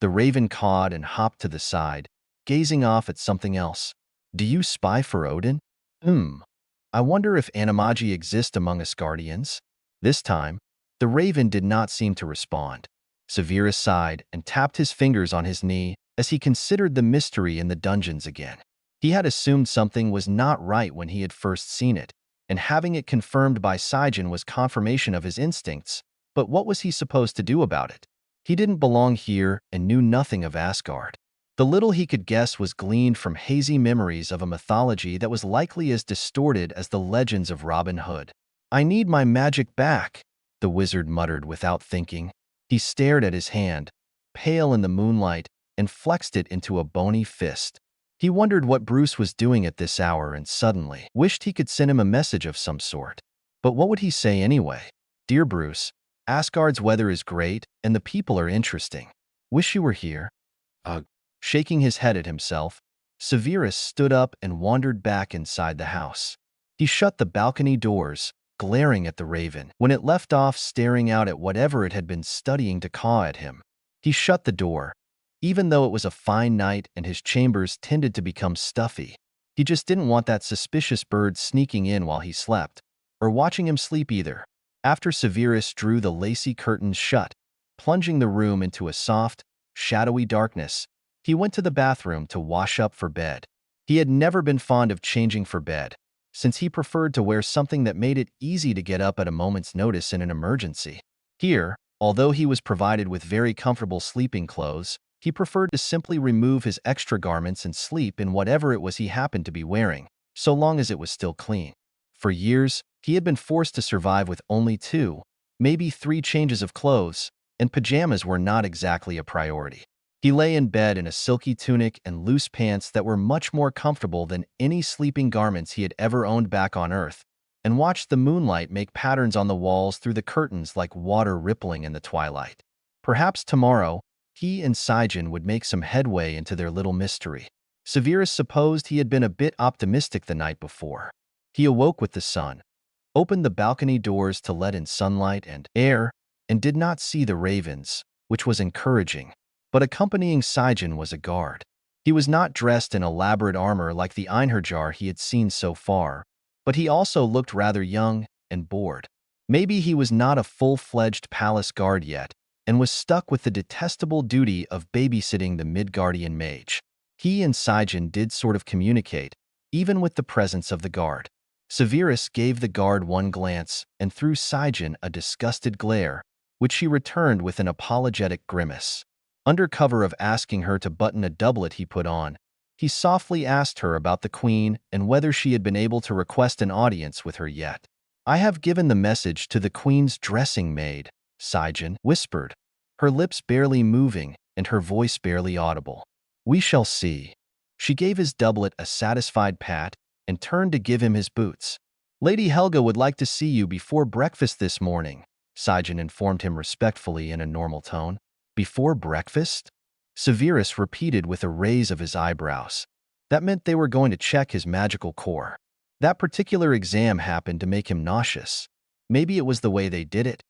The raven cawed and hopped to the side, gazing off at something else. "Do you spy for Odin?" I wonder if animagi exist among Asgardians?" This time, the raven did not seem to respond. Severus sighed and tapped his fingers on his knee as he considered the mystery in the dungeons again. He had assumed something was not right when he had first seen it, and having it confirmed by Saen was confirmation of his instincts, but what was he supposed to do about it? He didn't belong here and knew nothing of Asgard. The little he could guess was gleaned from hazy memories of a mythology that was likely as distorted as the legends of Robin Hood. "I need my magic back," the wizard muttered without thinking. He stared at his hand, pale in the moonlight, and flexed it into a bony fist. He wondered what Bruce was doing at this hour and suddenly wished he could send him a message of some sort. But what would he say anyway? "Dear Bruce, Asgard's weather is great and the people are interesting. Wish you were here." Shaking his head at himself, Severus stood up and wandered back inside the house. He shut the balcony doors, glaring at the raven, when it left off staring out at whatever it had been studying to caw at him. He shut the door, even though it was a fine night and his chambers tended to become stuffy. He just didn't want that suspicious bird sneaking in while he slept, or watching him sleep either. After Severus drew the lacy curtains shut, plunging the room into a soft, shadowy darkness, he went to the bathroom to wash up for bed. He had never been fond of changing for bed, since he preferred to wear something that made it easy to get up at a moment's notice in an emergency. Here, although he was provided with very comfortable sleeping clothes, he preferred to simply remove his extra garments and sleep in whatever it was he happened to be wearing, so long as it was still clean. For years, he had been forced to survive with only 2, maybe 3 changes of clothes, and pajamas were not exactly a priority. He lay in bed in a silky tunic and loose pants that were much more comfortable than any sleeping garments he had ever owned back on Earth, and watched the moonlight make patterns on the walls through the curtains like water rippling in the twilight. Perhaps tomorrow, he and Saen would make some headway into their little mystery. Severus supposed he had been a bit optimistic the night before. He awoke with the sun, opened the balcony doors to let in sunlight and air, and did not see the ravens, which was encouraging. But accompanying Saen was a guard. He was not dressed in elaborate armor like the Einherjar he had seen so far, but he also looked rather young and bored. Maybe he was not a full-fledged palace guard yet, and was stuck with the detestable duty of babysitting the Midgardian mage. He and Saen did sort of communicate, even with the presence of the guard. Severus gave the guard one glance and threw Saen a disgusted glare, which she returned with an apologetic grimace. Under cover of asking her to button a doublet he put on, he softly asked her about the queen and whether she had been able to request an audience with her yet. "I have given the message to the queen's dressing maid," Saen whispered, her lips barely moving and her voice barely audible. "We shall see." She gave his doublet a satisfied pat and turned to give him his boots. "Lady Helga would like to see you before breakfast this morning," Saen informed him respectfully in a normal tone. "Before breakfast?" Severus repeated with a raise of his eyebrows. That meant they were going to check his magical core. That particular exam happened to make him nauseous. Maybe it was the way they did it,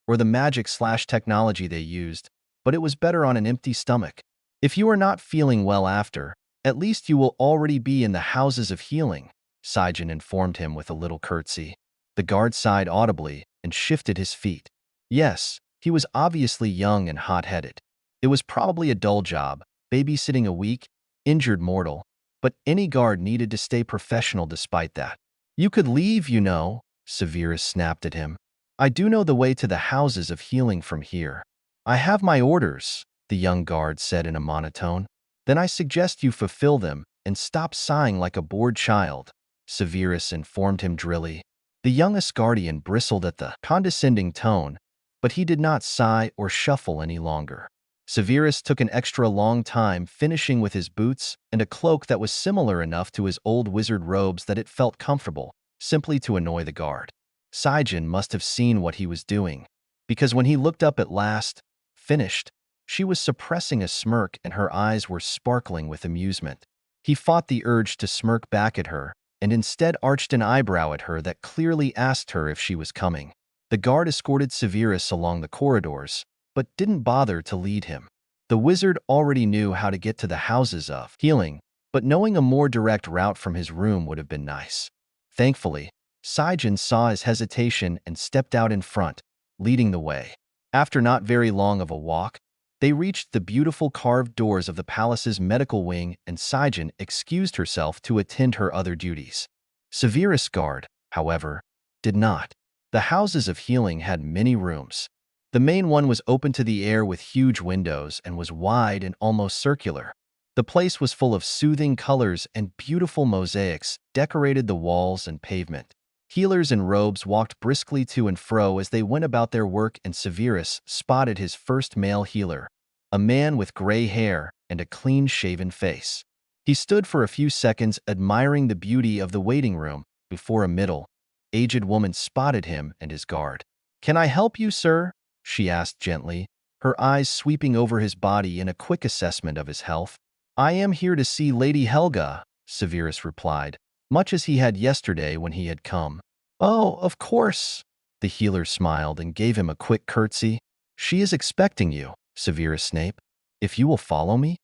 or the magic/technology they used, but it was better on an empty stomach. "If you are not feeling well after, at least you will already be in the houses of healing," Saen informed him with a little curtsy. The guard sighed audibly and shifted his feet. Yes, he was obviously young and hot-headed. It was probably a dull job, babysitting a weak, injured mortal, but any guard needed to stay professional despite that. "You could leave, you know," Severus snapped at him. "I do know the way to the houses of healing from here." "I have my orders," the young guard said in a monotone. "Then I suggest you fulfill them and stop sighing like a bored child," Severus informed him drily. The young Asgardian bristled at the condescending tone, but he did not sigh or shuffle any longer. Severus took an extra long time finishing with his boots and a cloak that was similar enough to his old wizard robes that it felt comfortable, simply to annoy the guard. Saen must have seen what he was doing, because when he looked up at last, finished, she was suppressing a smirk and her eyes were sparkling with amusement. He fought the urge to smirk back at her and instead arched an eyebrow at her that clearly asked her if she was coming. The guard escorted Severus along the corridors, but didn't bother to lead him. The wizard already knew how to get to the houses of healing, but knowing a more direct route from his room would have been nice. Thankfully, Saen saw his hesitation and stepped out in front, leading the way. After not very long of a walk, they reached the beautiful carved doors of the palace's medical wing and Saen excused herself to attend her other duties. Severus' guard, however, did not. The houses of healing had many rooms. The main one was open to the air with huge windows and was wide and almost circular. The place was full of soothing colors and beautiful mosaics decorated the walls and pavement. Healers in robes walked briskly to and fro as they went about their work and Severus spotted his first male healer, a man with gray hair and a clean-shaven face. He stood for a few seconds admiring the beauty of the waiting room before a middle-aged woman spotted him and his guard. "Can I help you, sir?" she asked gently, her eyes sweeping over his body in a quick assessment of his health. "I am here to see Lady Helga," Severus replied, much as he had yesterday when he had come. "Oh, of course." The healer smiled and gave him a quick curtsy. "She is expecting you, Severus Snape. If you will follow me?"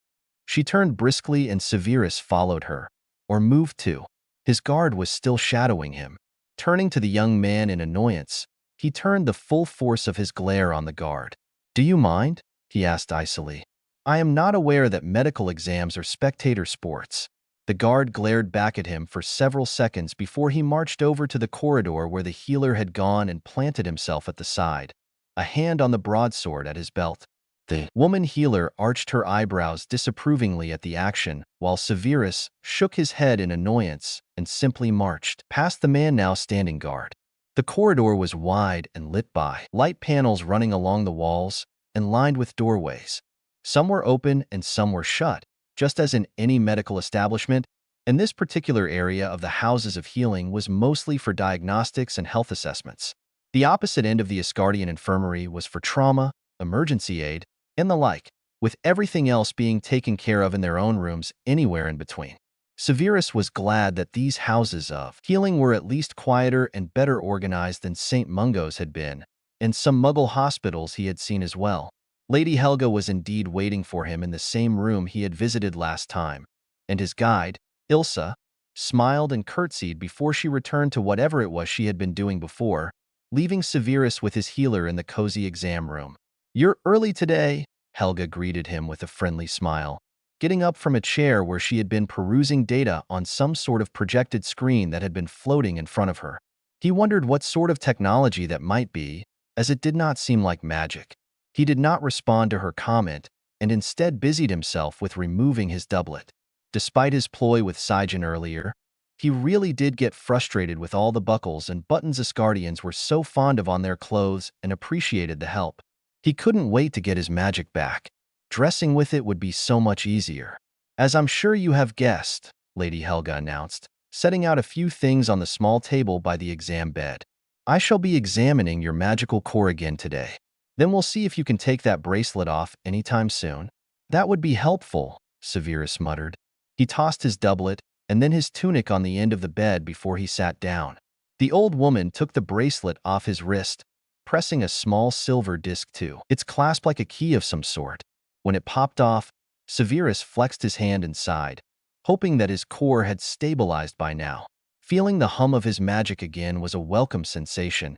She turned briskly and Severus followed her, or moved to. His guard was still shadowing him. Turning to the young man in annoyance, he turned the full force of his glare on the guard. "Do you mind?" he asked icily. "I am not aware that medical exams are spectator sports." The guard glared back at him for several seconds before he marched over to the corridor where the healer had gone and planted himself at the side, a hand on the broadsword at his belt. The woman healer arched her eyebrows disapprovingly at the action, while Severus shook his head in annoyance and simply marched past the man now standing guard. The corridor was wide and lit by light panels running along the walls and lined with doorways. Some were open and some were shut, just as in any medical establishment, and this particular area of the houses of healing was mostly for diagnostics and health assessments. The opposite end of the Asgardian infirmary was for trauma, emergency aid, and the like, with everything else being taken care of in their own rooms anywhere in between. Severus was glad that these houses of healing were at least quieter and better organized than St. Mungo's had been, and some Muggle hospitals he had seen as well. Lady Helga was indeed waiting for him in the same room he had visited last time, and his guide, Ilsa, smiled and curtsied before she returned to whatever it was she had been doing before, leaving Severus with his healer in the cozy exam room. "You're early today," Helga greeted him with a friendly smile, getting up from a chair where she had been perusing data on some sort of projected screen that had been floating in front of her. He wondered what sort of technology that might be, as it did not seem like magic. He did not respond to her comment and instead busied himself with removing his doublet. Despite his ploy with Saen earlier, he really did get frustrated with all the buckles and buttons Asgardians were so fond of on their clothes and appreciated the help. He couldn't wait to get his magic back. Dressing with it would be so much easier. "As I'm sure you have guessed," Lady Helga announced, setting out a few things on the small table by the exam bed. "I shall be examining your magical core again today. Then we'll see if you can take that bracelet off anytime soon." "That would be helpful," Severus muttered. He tossed his doublet and then his tunic on the end of the bed before he sat down. The old woman took the bracelet off his wrist, pressing a small silver disc to its clasp like a key of some sort. When it popped off, Severus flexed his hand and sighed, hoping that his core had stabilized by now. Feeling the hum of his magic again was a welcome sensation,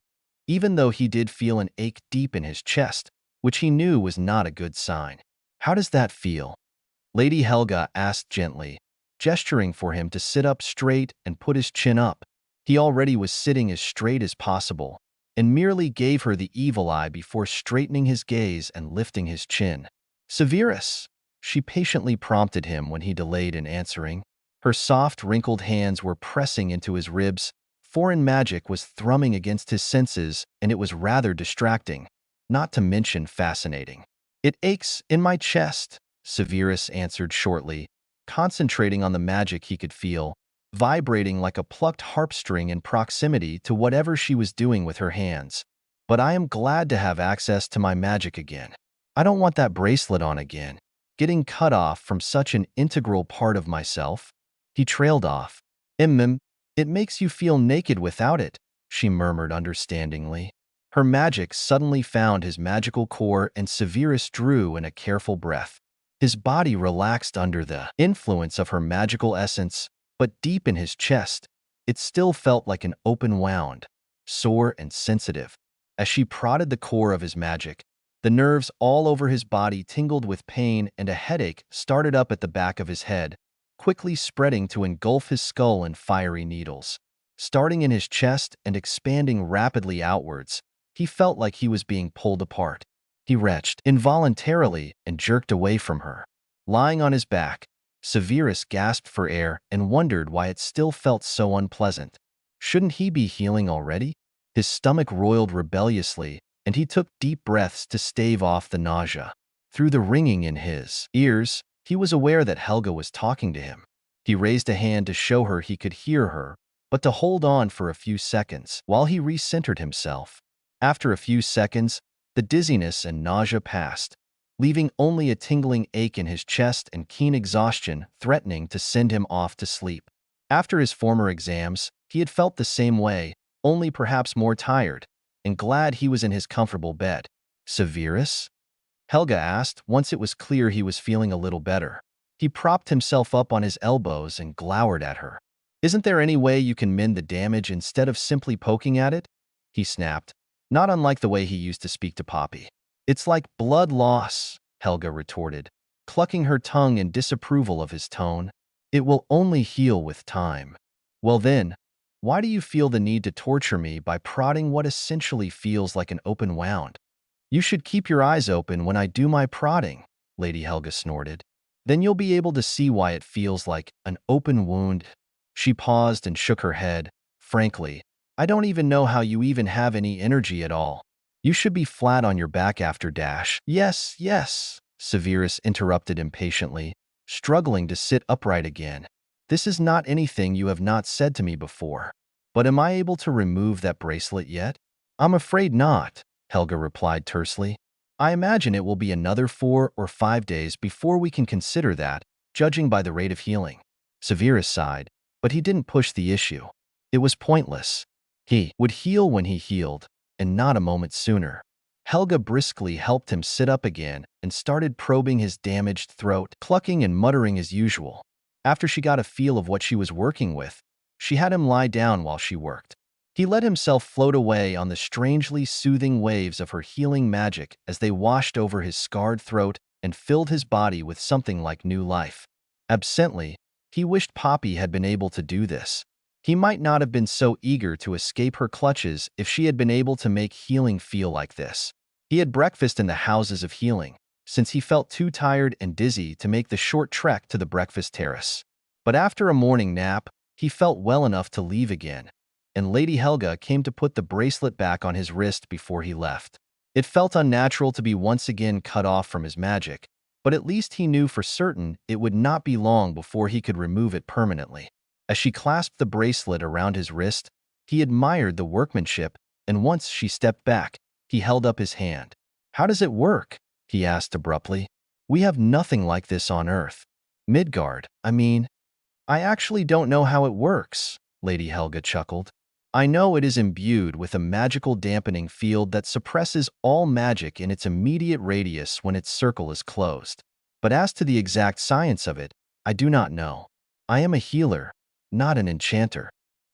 even though he did feel an ache deep in his chest, which he knew was not a good sign. "How does that feel?" Lady Helga asked gently, gesturing for him to sit up straight and put his chin up. He already was sitting as straight as possible, and merely gave her the evil eye before straightening his gaze and lifting his chin. "Severus," she patiently prompted him when he delayed in answering. Her soft, wrinkled hands were pressing into his ribs. Foreign magic was thrumming against his senses, and it was rather distracting, not to mention fascinating. "It aches in my chest," Severus answered shortly, concentrating on the magic he could feel, vibrating like a plucked harp string in proximity to whatever she was doing with her hands. "But I am glad to have access to my magic again. I don't want that bracelet on again, getting cut off from such an integral part of myself." He trailed off. It makes you feel naked without it," she murmured understandingly. Her magic suddenly found his magical core and Severus drew in a careful breath. His body relaxed under the influence of her magical essence, but deep in his chest, it still felt like an open wound, sore and sensitive. As she prodded the core of his magic, the nerves all over his body tingled with pain and a headache started up at the back of his head, quickly spreading to engulf his skull in fiery needles. Starting in his chest and expanding rapidly outwards, he felt like he was being pulled apart. He retched involuntarily and jerked away from her. Lying on his back, Severus gasped for air and wondered why it still felt so unpleasant. Shouldn't he be healing already? His stomach roiled rebelliously, and he took deep breaths to stave off the nausea. Through the ringing in his ears, he was aware that Helga was talking to him. He raised a hand to show her he could hear her, but to hold on for a few seconds while he recentered himself. After a few seconds, the dizziness and nausea passed, leaving only a tingling ache in his chest and keen exhaustion threatening to send him off to sleep. After his former exams, he had felt the same way, only perhaps more tired, and glad he was in his comfortable bed. "Severus?" Helga asked once it was clear he was feeling a little better. He propped himself up on his elbows and glowered at her. "Isn't there any way you can mend the damage instead of simply poking at it?" he snapped, not unlike the way he used to speak to Poppy. "It's like blood loss," Helga retorted, clucking her tongue in disapproval of his tone. It will only heal with time. Well then, why do you feel the need to torture me by prodding what essentially feels like an open wound? You should keep your eyes open when I do my prodding, Lady Helga snorted. Then you'll be able to see why it feels like an open wound. She paused and shook her head. Frankly, I don't even know how you even have any energy at all. You should be flat on your back after dash. Yes, yes, Severus interrupted impatiently, struggling to sit upright again. This is not anything you have not said to me before. But am I able to remove that bracelet yet? I'm afraid not, Helga replied tersely. I imagine it will be another 4 or 5 days before we can consider that, judging by the rate of healing. Severus sighed, but he didn't push the issue. It was pointless. He would heal when he healed, and not a moment sooner. Helga briskly helped him sit up again and started probing his damaged throat, clucking and muttering as usual. After she got a feel of what she was working with, she had him lie down while she worked. He let himself float away on the strangely soothing waves of her healing magic as they washed over his scarred throat and filled his body with something like new life. Absently, he wished Poppy had been able to do this. He might not have been so eager to escape her clutches if she had been able to make healing feel like this. He had breakfast in the houses of healing, since he felt too tired and dizzy to make the short trek to the breakfast terrace. But after a morning nap, he felt well enough to leave again, and Lady Helga came to put the bracelet back on his wrist before he left. It felt unnatural to be once again cut off from his magic, but at least he knew for certain it would not be long before he could remove it permanently. As she clasped the bracelet around his wrist, he admired the workmanship, and once she stepped back, he held up his hand. How does it work? He asked abruptly. We have nothing like this on Earth. Midgard, I mean. I actually don't know how it works, Lady Helga chuckled. I know it is imbued with a magical dampening field that suppresses all magic in its immediate radius when its circle is closed. But as to the exact science of it, I do not know. I am a healer, not an enchanter.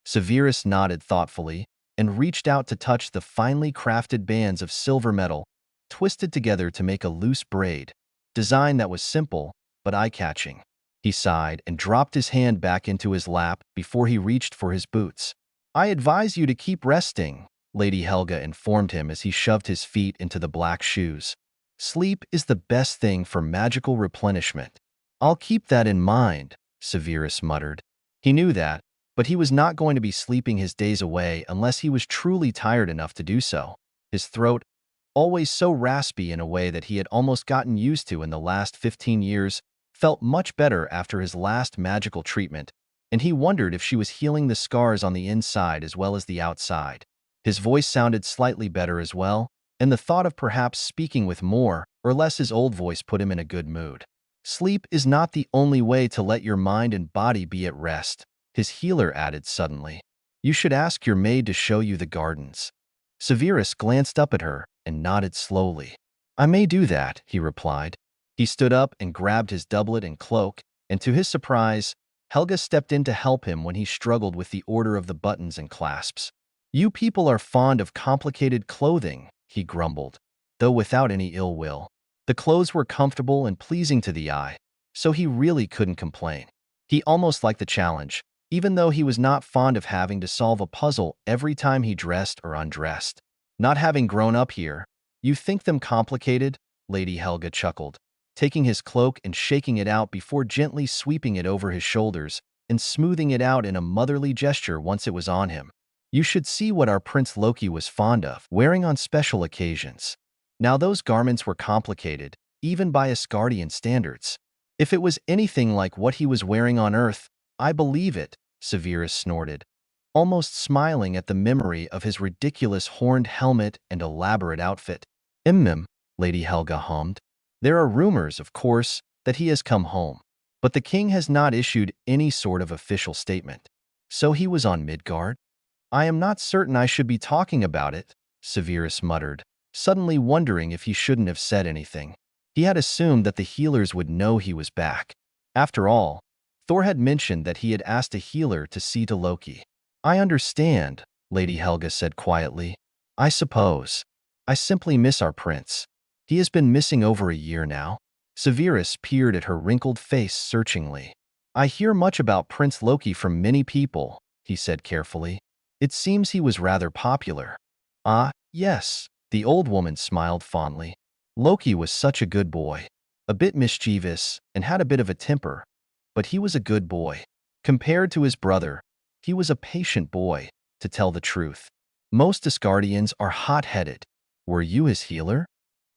Severus nodded thoughtfully and reached out to touch the finely crafted bands of silver metal, twisted together to make a loose braid, design that was simple but eye-catching. He sighed and dropped his hand back into his lap before he reached for his boots. I advise you to keep resting, Lady Helga informed him as he shoved his feet into the black shoes. Sleep is the best thing for magical replenishment. I'll keep that in mind, Severus muttered. He knew that, but he was not going to be sleeping his days away unless he was truly tired enough to do so. His throat, always so raspy in a way that he had almost gotten used to in the last 15 years, felt much better after his last magical treatment, and he wondered if she was healing the scars on the inside as well as the outside. His voice sounded slightly better as well, and the thought of perhaps speaking with more or less his old voice put him in a good mood. Sleep is not the only way to let your mind and body be at rest, his healer added suddenly. You should ask your maid to show you the gardens. Severus glanced up at her and nodded slowly. I may do that, he replied. He stood up and grabbed his doublet and cloak, and to his surprise, Helga stepped in to help him when he struggled with the order of the buttons and clasps. You people are fond of complicated clothing, he grumbled, though without any ill will. The clothes were comfortable and pleasing to the eye, so he really couldn't complain. He almost liked the challenge, even though he was not fond of having to solve a puzzle every time he dressed or undressed. Not having grown up here, you think them complicated? Lady Helga chuckled, taking his cloak and shaking it out before gently sweeping it over his shoulders and smoothing it out in a motherly gesture once it was on him. You should see what our Prince Loki was fond of wearing on special occasions. Now those garments were complicated, even by Asgardian standards. If it was anything like what he was wearing on Earth, I believe it, Severus snorted, almost smiling at the memory of his ridiculous horned helmet and elaborate outfit. Lady Helga hummed. There are rumors, of course, that he has come home, but the king has not issued any sort of official statement. So he was on Midgard? I am not certain I should be talking about it, Severus muttered, suddenly wondering if he shouldn't have said anything. He had assumed that the healers would know he was back. After all, Thor had mentioned that he had asked a healer to see to Loki. I understand, Lady Helga said quietly. I suppose. I simply miss our prince. He has been missing over a year now. Severus peered at her wrinkled face searchingly. I hear much about Prince Loki from many people, he said carefully. It seems he was rather popular. Ah, yes, the old woman smiled fondly. Loki was such a good boy. A bit mischievous and had a bit of a temper, but he was a good boy. Compared to his brother, he was a patient boy, to tell the truth. Most Asgardians are hot-headed. Were you his healer?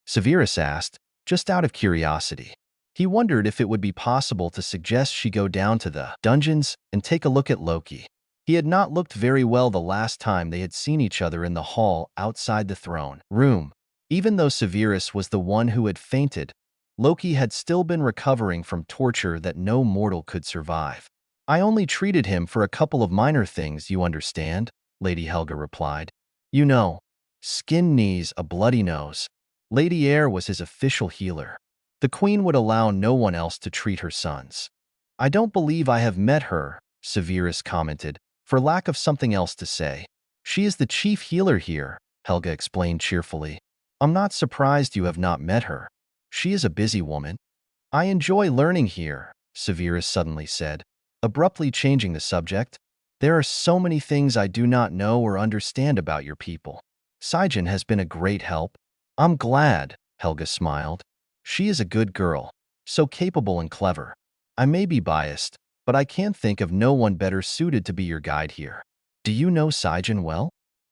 Severus asked, just out of curiosity. He wondered if it would be possible to suggest she go down to the dungeons and take a look at Loki. He had not looked very well the last time they had seen each other in the hall outside the throne room. Even though Severus was the one who had fainted, Loki had still been recovering from torture that no mortal could survive. I only treated him for a couple of minor things, you understand, Lady Helga replied. You know, skinned knees, a bloody nose. Lady Air was his official healer. The queen would allow no one else to treat her sons. I don't believe I have met her, Severus commented, for lack of something else to say. She is the chief healer here, Helga explained cheerfully. I'm not surprised you have not met her. She is a busy woman. I enjoy learning here, Severus suddenly said, abruptly changing the subject. There are so many things I do not know or understand about your people. Saen has been a great help. I'm glad, Helga smiled. She is a good girl, so capable and clever. I may be biased, but I can't think of no one better suited to be your guide here. Do you know Saen well?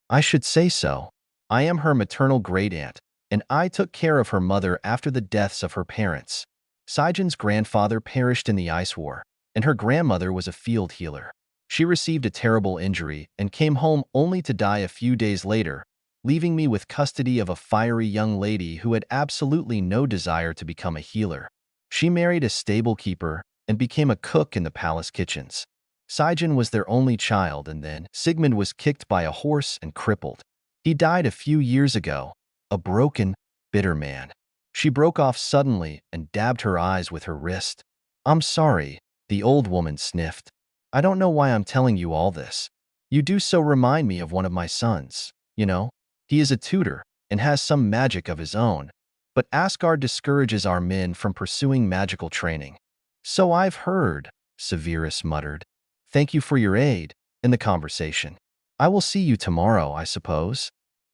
I should say so. I am her maternal great-aunt, and I took care of her mother after the deaths of her parents. Saen's grandfather perished in the Ice War, and her grandmother was a field healer. She received a terrible injury and came home only to die a few days later, leaving me with custody of a fiery young lady who had absolutely no desire to become a healer. She married a stable keeper and became a cook in the palace kitchens. Saen was their only child, and then Sigmund was kicked by a horse and crippled. He died a few years ago, a broken, bitter man. She broke off suddenly and dabbed her eyes with her wrist. I'm sorry, the old woman sniffed. I don't know why I'm telling you all this. You do so remind me of one of my sons, you know? He is a tutor and has some magic of his own, but Asgard discourages our men from pursuing magical training. So I've heard, Severus muttered. Thank you for your aid in the conversation. I will see you tomorrow, I suppose?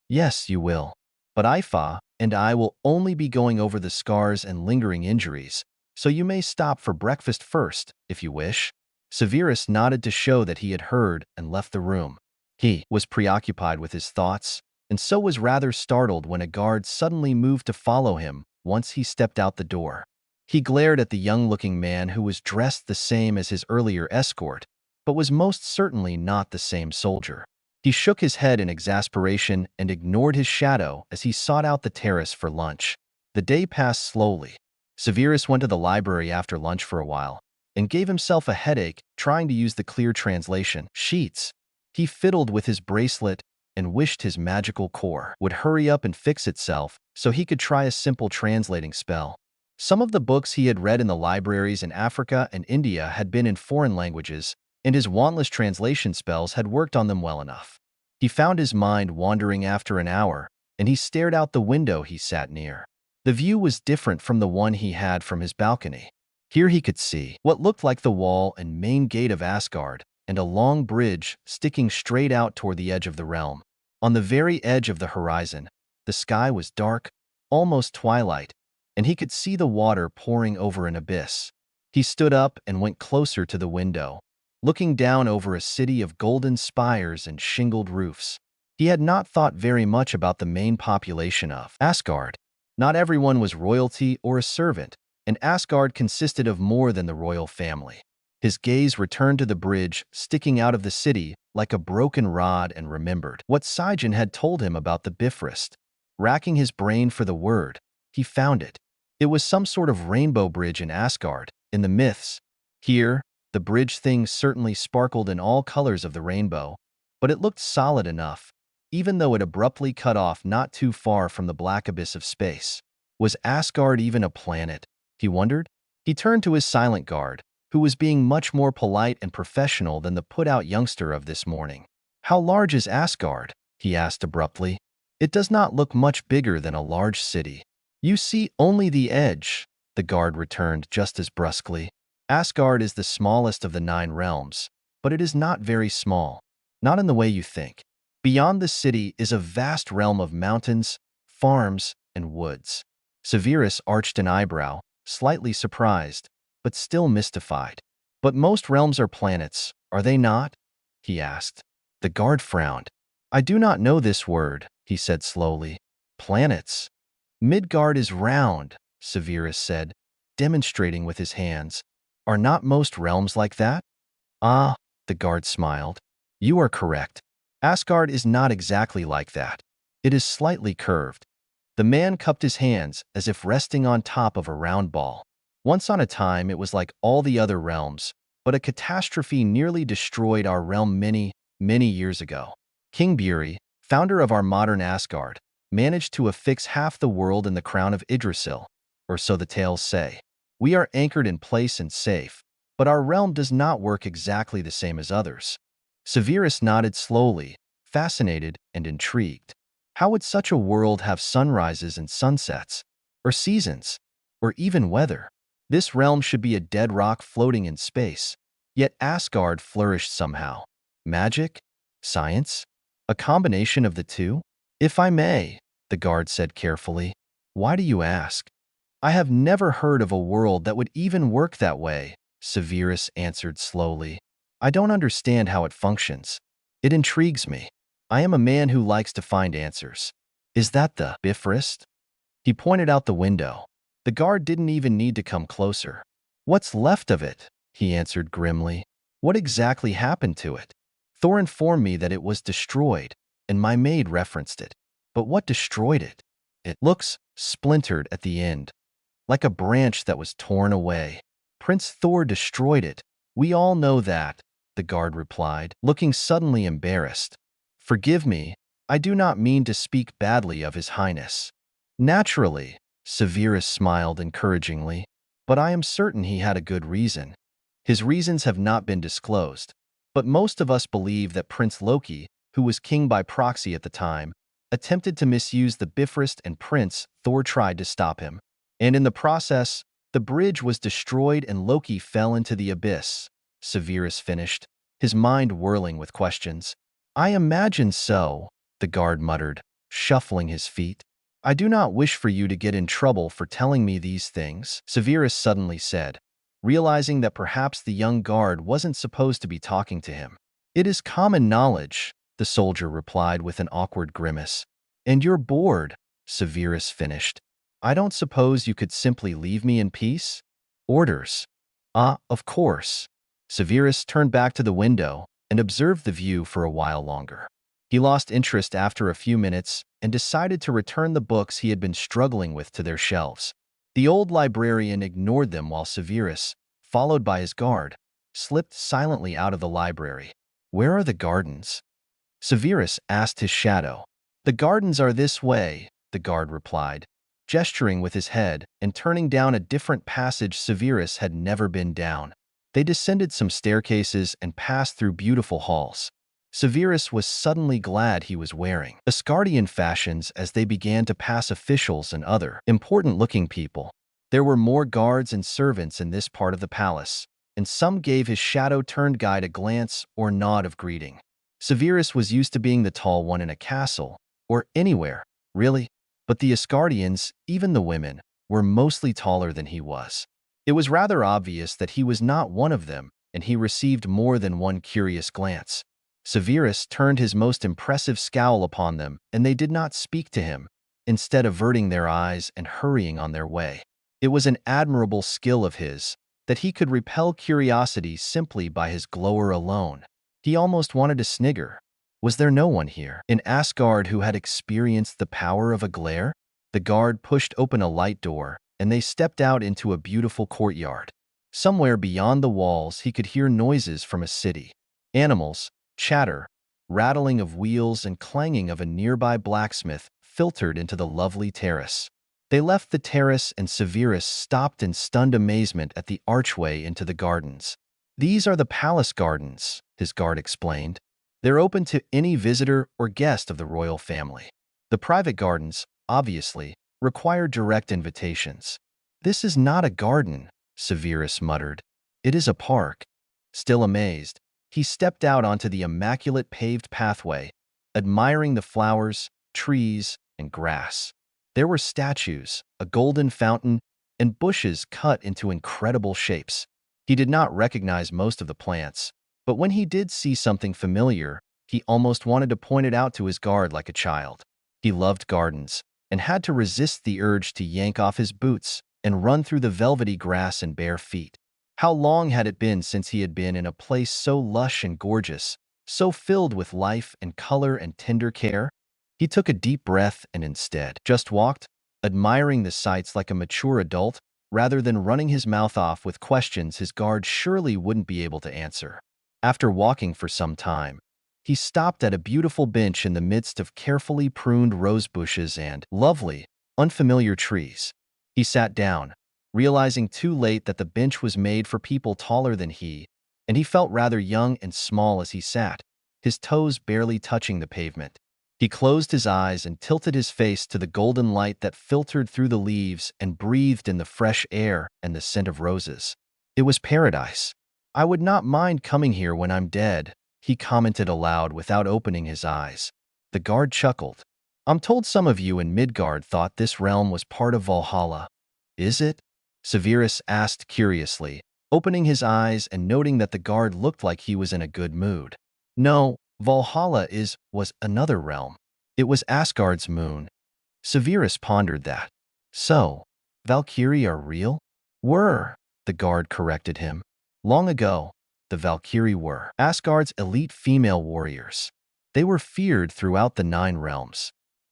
Yes, you will. But Ifa and I will only be going over the scars and lingering injuries, so you may stop for breakfast first, if you wish. Severus nodded to show that he had heard and left the room. He was preoccupied with his thoughts, and so was rather startled when a guard suddenly moved to follow him once he stepped out the door. He glared at the young-looking man who was dressed the same as his earlier escort, but was most certainly not the same soldier. He shook his head in exasperation and ignored his shadow as he sought out the terrace for lunch. The day passed slowly. Severus went to the library after lunch for a while and gave himself a headache trying to use the clear translation sheets. He fiddled with his bracelet and wished his magical core would hurry up and fix itself so he could try a simple translating spell. Some of the books he had read in the libraries in Africa and India had been in foreign languages, and his wantless translation spells had worked on them well enough. He found his mind wandering after an hour, and he stared out the window he sat near. The view was different from the one he had from his balcony. Here he could see what looked like the wall and main gate of Asgard, and a long bridge sticking straight out toward the edge of the realm. On the very edge of the horizon, the sky was dark, almost twilight, and he could see the water pouring over an abyss. He stood up and went closer to the window, looking down over a city of golden spires and shingled roofs. He had not thought very much about the main population of Asgard. Not everyone was royalty or a servant, and Asgard consisted of more than the royal family. His gaze returned to the bridge sticking out of the city like a broken rod and remembered what Saen had told him about the Bifrost. Racking his brain for the word, he found it. It was some sort of rainbow bridge in Asgard, in the myths. Here, the bridge thing certainly sparkled in all colors of the rainbow, but it looked solid enough, even though it abruptly cut off not too far from the black abyss of space. Was Asgard even a planet? He wondered. He turned to his silent guard, who was being much more polite and professional than the put-out youngster of this morning. How large is Asgard? He asked abruptly. It does not look much bigger than a large city. You see only the edge, the guard returned just as brusquely. Asgard is the smallest of the 9 realms, but it is not very small. Not in the way you think. Beyond the city is a vast realm of mountains, farms, and woods. Severus arched an eyebrow, slightly surprised, but still mystified. But most realms are planets, are they not? He asked. The guard frowned. I do not know this word, he said slowly. Planets. Midgard is round, Severus said, demonstrating with his hands. Are not most realms like that? Ah, the guard smiled. You are correct. Asgard is not exactly like that. It is slightly curved. The man cupped his hands as if resting on top of a round ball. Once on a time, it was like all the other realms, but a catastrophe nearly destroyed our realm many, many years ago. King Buri, founder of our modern Asgard, managed to affix half the world in the crown of Yggdrasil, or so the tales say. We are anchored in place and safe, but our realm does not work exactly the same as others. Severus nodded slowly, fascinated and intrigued. How would such a world have sunrises and sunsets, or seasons, or even weather? This realm should be a dead rock floating in space, yet Asgard flourished somehow. Magic? Science? A combination of the two? If I may, the guard said carefully. Why do you ask? I have never heard of a world that would even work that way, Severus answered slowly. I don't understand how it functions. It intrigues me. I am a man who likes to find answers. Is that the Bifrost? He pointed out the window. The guard didn't even need to come closer. What's left of it? He answered grimly. What exactly happened to it? Thor informed me that it was destroyed, and my maid referenced it. But what destroyed it? It looks splintered at the end, like a branch that was torn away. Prince Thor destroyed it. We all know that, the guard replied, looking suddenly embarrassed. Forgive me, I do not mean to speak badly of His Highness. Naturally, Severus smiled encouragingly, but I am certain he had a good reason. His reasons have not been disclosed, but most of us believe that Prince Loki, who was king by proxy at the time, attempted to misuse the Bifrost and Prince Thor tried to stop him. And in the process, the bridge was destroyed and Loki fell into the abyss, Severus finished, his mind whirling with questions. I imagine so, the guard muttered, shuffling his feet. I do not wish for you to get in trouble for telling me these things, Severus suddenly said, realizing that perhaps the young guard wasn't supposed to be talking to him. It is common knowledge, the soldier replied with an awkward grimace. And you're bored, Severus finished. I don't suppose you could simply leave me in peace? Orders. Ah, of course. Severus turned back to the window and observed the view for a while longer. He lost interest after a few minutes and decided to return the books he had been struggling with to their shelves. The old librarian ignored them while Severus, followed by his guard, slipped silently out of the library. Where are the gardens? Severus asked his shadow. The gardens are this way, the guard replied, gesturing with his head and turning down a different passage Severus had never been down. They descended some staircases and passed through beautiful halls. Severus was suddenly glad he was wearing Asgardian fashions as they began to pass officials and other important-looking people. There were more guards and servants in this part of the palace, and some gave his shadow-turned guide a glance or nod of greeting. Severus was used to being the tall one in a castle, or anywhere, really. But the Asgardians, even the women, were mostly taller than he was. It was rather obvious that he was not one of them, and he received more than one curious glance. Severus turned his most impressive scowl upon them, and they did not speak to him, instead averting their eyes and hurrying on their way. It was an admirable skill of his, that he could repel curiosity simply by his glower alone. He almost wanted to snigger. Was there no one here in Asgard who had experienced the power of a glare? The guard pushed open a light door, and they stepped out into a beautiful courtyard. Somewhere beyond the walls he could hear noises from a city. Animals, chatter, rattling of wheels and clanging of a nearby blacksmith filtered into the lovely terrace. They left the terrace and Severus stopped in stunned amazement at the archway into the gardens. These are the palace gardens, his guard explained. They're open to any visitor or guest of the royal family. The private gardens, obviously, require direct invitations. This is not a garden, Severus muttered. It is a park. Still amazed, he stepped out onto the immaculate paved pathway, admiring the flowers, trees, and grass. There were statues, a golden fountain, and bushes cut into incredible shapes. He did not recognize most of the plants, but when he did see something familiar, he almost wanted to point it out to his guard like a child. He loved gardens and had to resist the urge to yank off his boots and run through the velvety grass in bare feet. How long had it been since he had been in a place so lush and gorgeous, so filled with life and color and tender care? He took a deep breath and instead just walked, admiring the sights like a mature adult, rather than running his mouth off with questions his guard surely wouldn't be able to answer. After walking for some time, he stopped at a beautiful bench in the midst of carefully pruned rose bushes and lovely, unfamiliar trees. He sat down, realizing too late that the bench was made for people taller than he, and he felt rather young and small as he sat, his toes barely touching the pavement. He closed his eyes and tilted his face to the golden light that filtered through the leaves and breathed in the fresh air and the scent of roses. It was paradise. "I would not mind coming here when I'm dead," he commented aloud without opening his eyes. The guard chuckled. "I'm told some of you in Midgard thought this realm was part of Valhalla. Is it?" Severus asked curiously, opening his eyes and noting that the guard looked like he was in a good mood. "No, Valhalla was another realm. It was Asgard's moon." Severus pondered that. "So, Valkyrie are real?" "Were," the guard corrected him. "Long ago, the Valkyrie were Asgard's elite female warriors. They were feared throughout the 9 realms.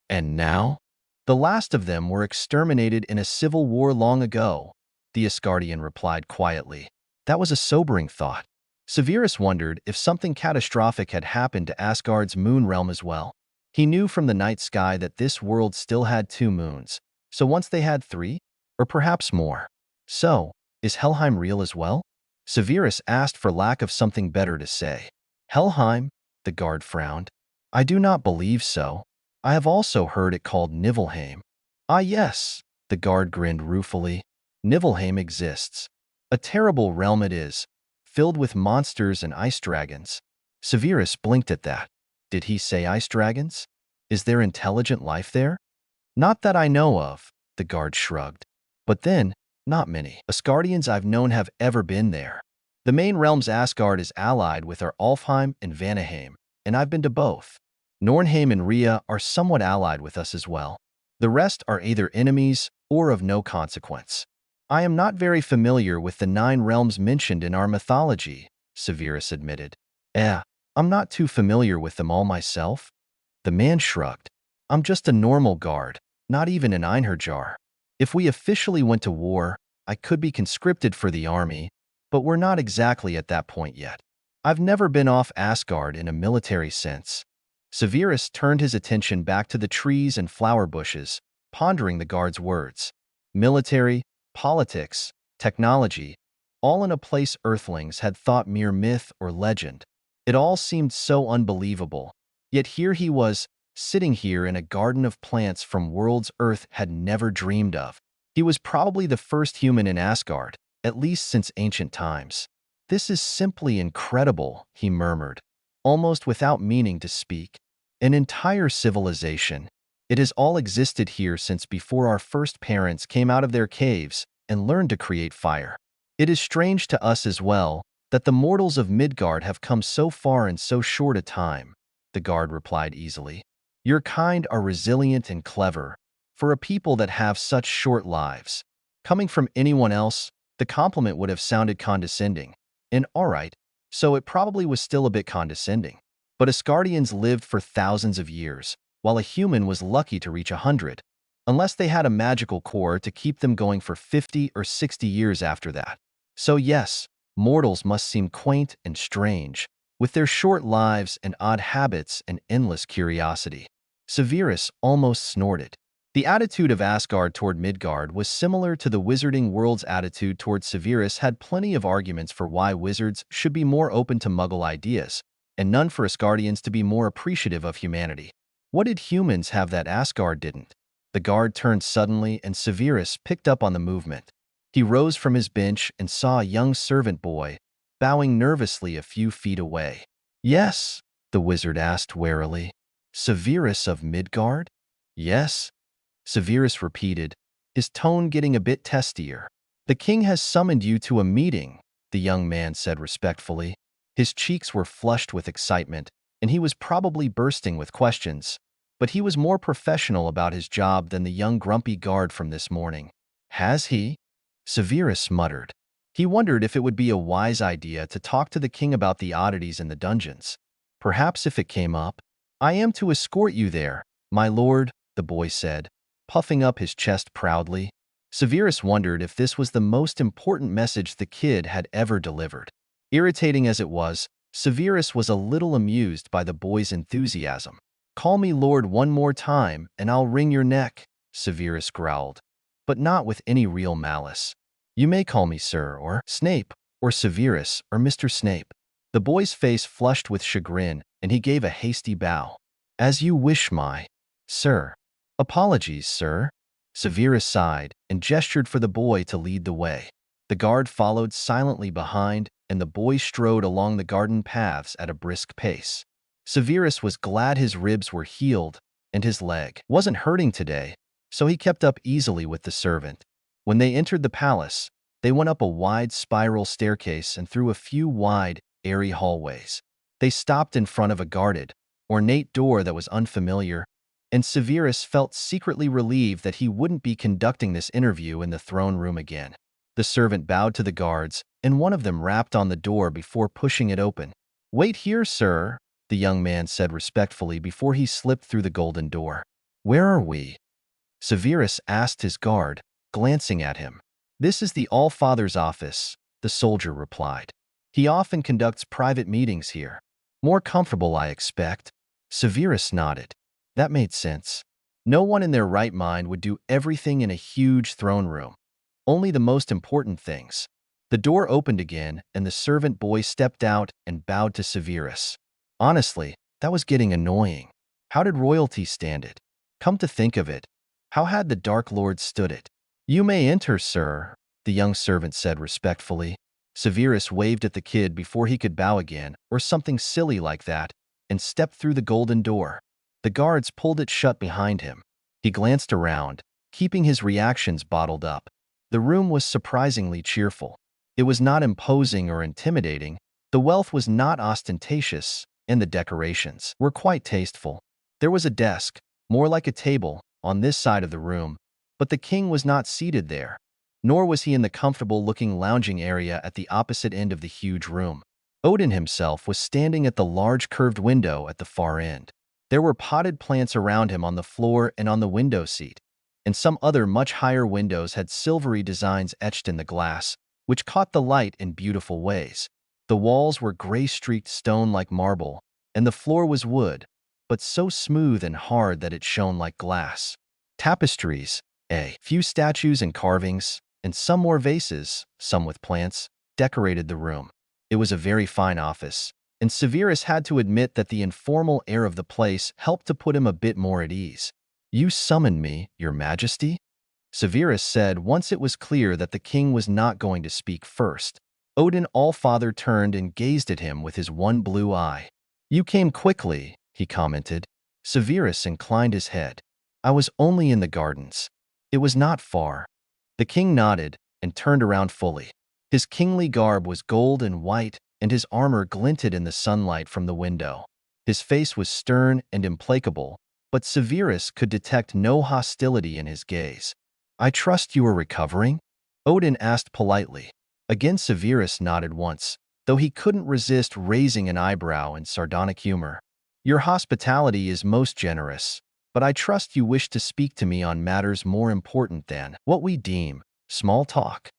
And now? The last of them were exterminated in a civil war long ago," the Asgardian replied quietly. That was a sobering thought. Severus wondered if something catastrophic had happened to Asgard's moon realm as well. He knew from the night sky that this world still had 2 moons, so once they had 3, or perhaps more. So, is Helheim real as well? Severus asked for lack of something better to say. "Helheim?" the guard frowned. "I do not believe so. I have also heard it called Niflheim." "Ah yes," the guard grinned ruefully. "Niflheim exists. A terrible realm it is, filled with monsters and ice dragons." Severus blinked at that. Did he say ice dragons? Is there intelligent life there? "Not that I know of," the guard shrugged. "But then, not many Asgardians I've known have ever been there. The main realms Asgard is allied with are Alfheim and Vanaheim, and I've been to both. Nornheim and Rhea are somewhat allied with us as well. The rest are either enemies or of no consequence." "I am not very familiar with the 9 realms mentioned in our mythology," Severus admitted. I'm not too familiar with them all myself." The man shrugged. "I'm just a normal guard, not even an Einherjar. If we officially went to war, I could be conscripted for the army, but we're not exactly at that point yet. I've never been off Asgard in a military sense." Severus turned his attention back to the trees and flower bushes, pondering the guard's words. Military, politics, technology, all in a place Earthlings had thought mere myth or legend. It all seemed so unbelievable, yet here he was, sitting here in a garden of plants from worlds Earth had never dreamed of. He was probably the first human in Asgard, at least since ancient times. "This is simply incredible," he murmured, almost without meaning to speak. "An entire civilization. It has all existed here since before our first parents came out of their caves and learned to create fire. It is strange to us as well that the mortals of Midgard have come so far in so short a time," the guard replied easily. "Your kind are resilient and clever, for a people that have such short lives." Coming from anyone else, the compliment would have sounded condescending. And alright, so it probably was still a bit condescending. But Asgardians lived for thousands of years, while a human was lucky to reach 100, unless they had a magical core to keep them going for 50 or 60 years after that. So yes, mortals must seem quaint and strange, with their short lives and odd habits and endless curiosity. Severus almost snorted. The attitude of Asgard toward Midgard was similar to the wizarding world's attitude toward Severus had plenty of arguments for why wizards should be more open to Muggle ideas, and none for Asgardians to be more appreciative of humanity. What did humans have that Asgard didn't? The guard turned suddenly and Severus picked up on the movement. He rose from his bench and saw a young servant boy, bowing nervously a few feet away. "Yes?" the wizard asked warily. "Severus of Midgard?" "Yes," Severus repeated, his tone getting a bit testier. "The king has summoned you to a meeting," the young man said respectfully. His cheeks were flushed with excitement, and he was probably bursting with questions, but he was more professional about his job than the young grumpy guard from this morning. "Has he?" Severus muttered. He wondered if it would be a wise idea to talk to the king about the oddities in the dungeons. Perhaps if it came up. "I am to escort you there, my lord," the boy said, puffing up his chest proudly. Severus wondered if this was the most important message the kid had ever delivered. Irritating as it was, Severus was a little amused by the boy's enthusiasm. "Call me lord one more time, and I'll wring your neck," Severus growled, but not with any real malice. "You may call me sir, or Snape, or Severus, or Mr. Snape." The boy's face flushed with chagrin, and he gave a hasty bow. "As you wish, my sir." "Apologies, sir." Severus sighed and gestured for the boy to lead the way. The guard followed silently behind, and the boy strode along the garden paths at a brisk pace. Severus was glad his ribs were healed and his leg wasn't hurting today, so he kept up easily with the servant. When they entered the palace, they went up a wide spiral staircase and through a few wide, airy hallways. They stopped in front of a guarded, ornate door that was unfamiliar, and Severus felt secretly relieved that he wouldn't be conducting this interview in the throne room again. The servant bowed to the guards, and one of them rapped on the door before pushing it open. "Wait here, sir," the young man said respectfully before he slipped through the golden door. "Where are we?" Severus asked his guard, glancing at him. "This is the All-Father's office," the soldier replied. "He often conducts private meetings here." "More comfortable, I expect." Severus nodded. That made sense. No one in their right mind would do everything in a huge throne room. Only the most important things. The door opened again, and the servant boy stepped out and bowed to Severus. Honestly, that was getting annoying. How did royalty stand it? Come to think of it, how had the Dark Lord stood it? "You may enter, sir," the young servant said respectfully. Severus waved at the kid before he could bow again, or something silly like that, and stepped through the golden door. The guards pulled it shut behind him. He glanced around, keeping his reactions bottled up. The room was surprisingly cheerful. It was not imposing or intimidating, the wealth was not ostentatious, and the decorations were quite tasteful. There was a desk, more like a table, on this side of the room, but the king was not seated there, nor was he in the comfortable-looking lounging area at the opposite end of the huge room. Odin himself was standing at the large curved window at the far end. There were potted plants around him on the floor and on the window seat, and some other much higher windows had silvery designs etched in the glass, which caught the light in beautiful ways. The walls were gray-streaked stone like marble, and the floor was wood, but so smooth and hard that it shone like glass. Tapestries, a few statues and carvings, and some more vases, some with plants, decorated the room. It was a very fine office, and Severus had to admit that the informal air of the place helped to put him a bit more at ease. "You summoned me, your majesty?" Severus said once it was clear that the king was not going to speak first. Odin Allfather turned and gazed at him with his one blue eye. "You came quickly," he commented. Severus inclined his head. "I was only in the gardens. It was not far." The king nodded and turned around fully. His kingly garb was gold and white, and his armor glinted in the sunlight from the window. His face was stern and implacable, but Severus could detect no hostility in his gaze. "I trust you are recovering?" Odin asked politely. Again Severus nodded once, though he couldn't resist raising an eyebrow in sardonic humor. "Your hospitality is most generous, but I trust you wish to speak to me on matters more important than what we deem small talk."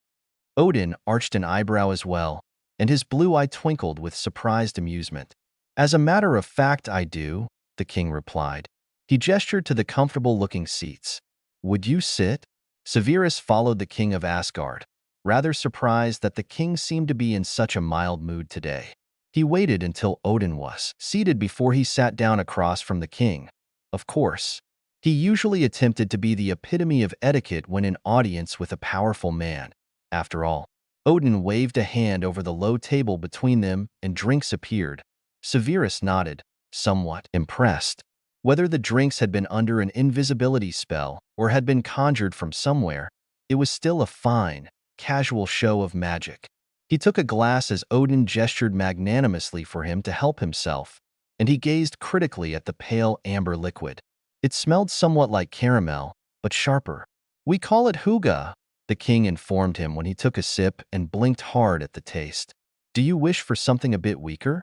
Odin arched an eyebrow as well, and his blue eye twinkled with surprised amusement. "As a matter of fact, I do," the king replied. He gestured to the comfortable-looking seats. "Would you sit?" Severus followed the king of Asgard, rather surprised that the king seemed to be in such a mild mood today. He waited until Odin was seated before he sat down across from the king. Of course, he usually attempted to be the epitome of etiquette when in audience with a powerful man, After all, Odin waved a hand over the low table between them and drinks appeared. Severus nodded, somewhat impressed. Whether the drinks had been under an invisibility spell or had been conjured from somewhere, it was still a fine, casual show of magic. He took a glass as Odin gestured magnanimously for him to help himself, and he gazed critically at the pale amber liquid. It smelled somewhat like caramel, but sharper. "We call it hygge," the king informed him when he took a sip and blinked hard at the taste. "Do you wish for something a bit weaker?"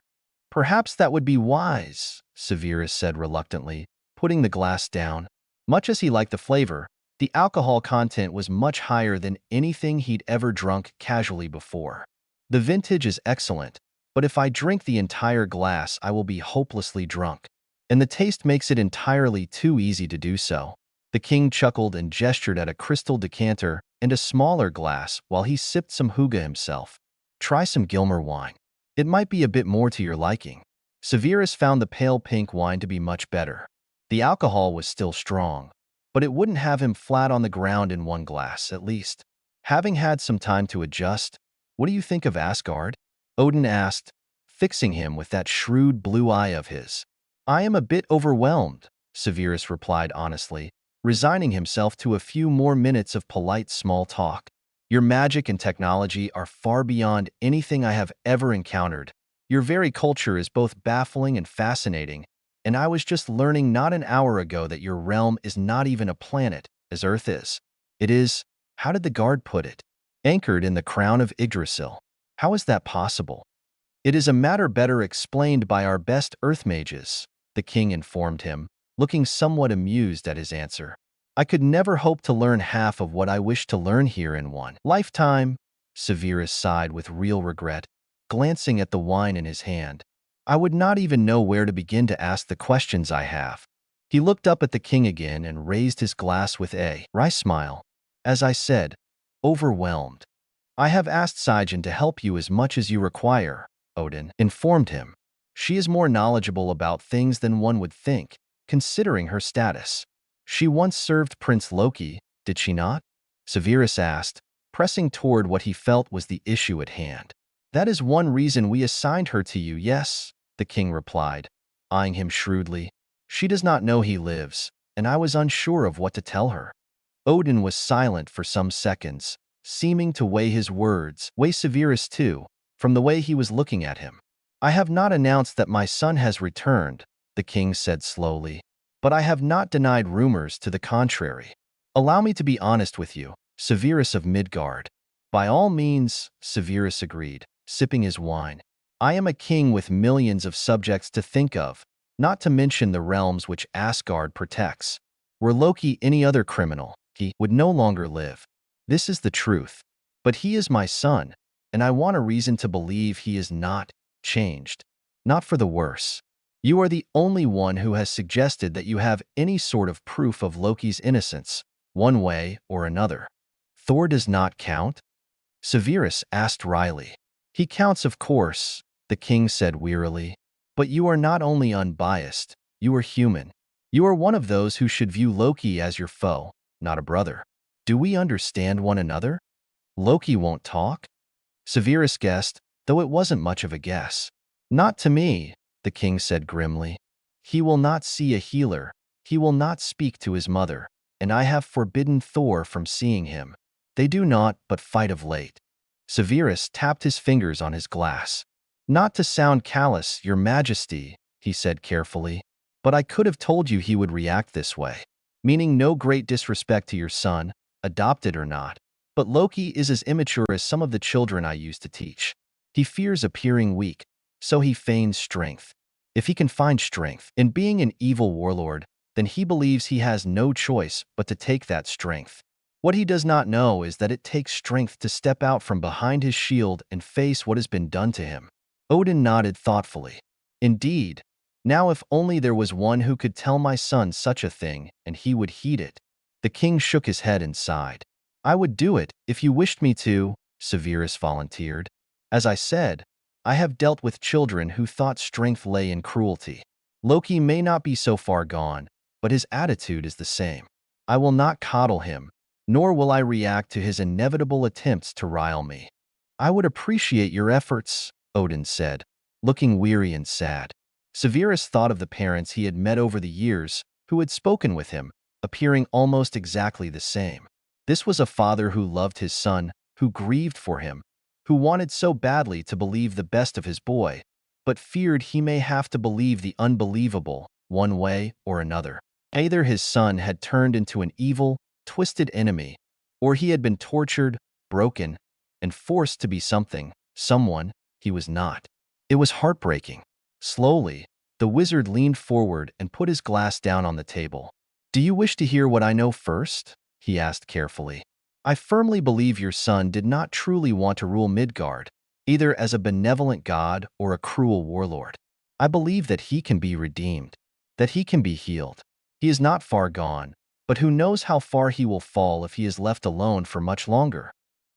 "Perhaps that would be wise," Severus said reluctantly, putting the glass down. Much as he liked the flavor, the alcohol content was much higher than anything he'd ever drunk casually before. "The vintage is excellent, but if I drink the entire glass, I will be hopelessly drunk. And the taste makes it entirely too easy to do so." The king chuckled and gestured at a crystal decanter and a smaller glass while he sipped some hygge himself. "Try some Gilmer wine. It might be a bit more to your liking." Severus found the pale pink wine to be much better. The alcohol was still strong, but it wouldn't have him flat on the ground in one glass, at least. Having had some time to adjust, "What do you think of Asgard?" Odin asked, fixing him with that shrewd blue eye of his. "I am a bit overwhelmed," Severus replied honestly, resigning himself to a few more minutes of polite small talk. "Your magic and technology are far beyond anything I have ever encountered. Your very culture is both baffling and fascinating, and I was just learning not an hour ago that your realm is not even a planet, as Earth is. It is, how did the guard put it, anchored in the crown of Yggdrasil. How is that possible?" "It is a matter better explained by our best Earth mages," the king informed him, looking somewhat amused at his answer. "I could never hope to learn half of what I wish to learn here in one lifetime." Severus sighed with real regret, glancing at the wine in his hand. "I would not even know where to begin to ask the questions I have." He looked up at the king again and raised his glass with a wry smile. "As I said, overwhelmed. I have asked Saen to help you as much as you require," Odin informed him. "She is more knowledgeable about things than one would think, considering her status." "She once served Prince Loki, did she not?" Severus asked, pressing toward what he felt was the issue at hand. "That is one reason we assigned her to you, yes," the king replied, eyeing him shrewdly. "She does not know he lives, and I was unsure of what to tell her." Odin was silent for some seconds, seeming to weigh his words, weigh Severus too, from the way he was looking at him. "I have not announced that my son has returned," the king said slowly, "but I have not denied rumors to the contrary. Allow me to be honest with you, Severus of Midgard." "By all means," Severus agreed, sipping his wine. "I am a king with millions of subjects to think of, not to mention the realms which Asgard protects. Were Loki any other criminal, he would no longer live. This is the truth. But he is my son, and I want a reason to believe he is not changed. Not for the worse. You are the only one who has suggested that you have any sort of proof of Loki's innocence, one way or another." "Thor does not count?" Severus asked wryly. "He counts, of course," the king said wearily. "But you are not only unbiased, you are human. You are one of those who should view Loki as your foe, not a brother. Do we understand one another?" "Loki won't talk?" Severus guessed, though it wasn't much of a guess. "Not to me," the king said grimly. "He will not see a healer, he will not speak to his mother, and I have forbidden Thor from seeing him. They do not but fight of late." Severus tapped his fingers on his glass. "Not to sound callous, your majesty," he said carefully, "but I could have told you he would react this way. Meaning no great disrespect to your son, adopted or not. But Loki is as immature as some of the children I used to teach. He fears appearing weak, so he feigns strength. If he can find strength in being an evil warlord, then he believes he has no choice but to take that strength. What he does not know is that it takes strength to step out from behind his shield and face what has been done to him." Odin nodded thoughtfully. "Indeed. Now if only there was one who could tell my son such a thing, and he would heed it." The king shook his head and sighed. "I would do it if you wished me to," Severus volunteered. "As I said, I have dealt with children who thought strength lay in cruelty. Loki may not be so far gone, but his attitude is the same. I will not coddle him, nor will I react to his inevitable attempts to rile me. I would appreciate your efforts, Odin said, looking weary and sad. Severus thought of the parents he had met over the years who had spoken with him, appearing almost exactly the same. This was a father who loved his son, who grieved for him, who wanted so badly to believe the best of his boy, but feared he may have to believe the unbelievable, one way or another. Either his son had turned into an evil, twisted enemy, or he had been tortured, broken, and forced to be something, someone, he was not. It was heartbreaking. Slowly, the wizard leaned forward and put his glass down on the table. "Do you wish to hear what I know first?" he asked carefully. "I firmly believe your son did not truly want to rule Midgard, either as a benevolent god or a cruel warlord. I believe that he can be redeemed, that he can be healed. He is not far gone, but who knows how far he will fall if he is left alone for much longer."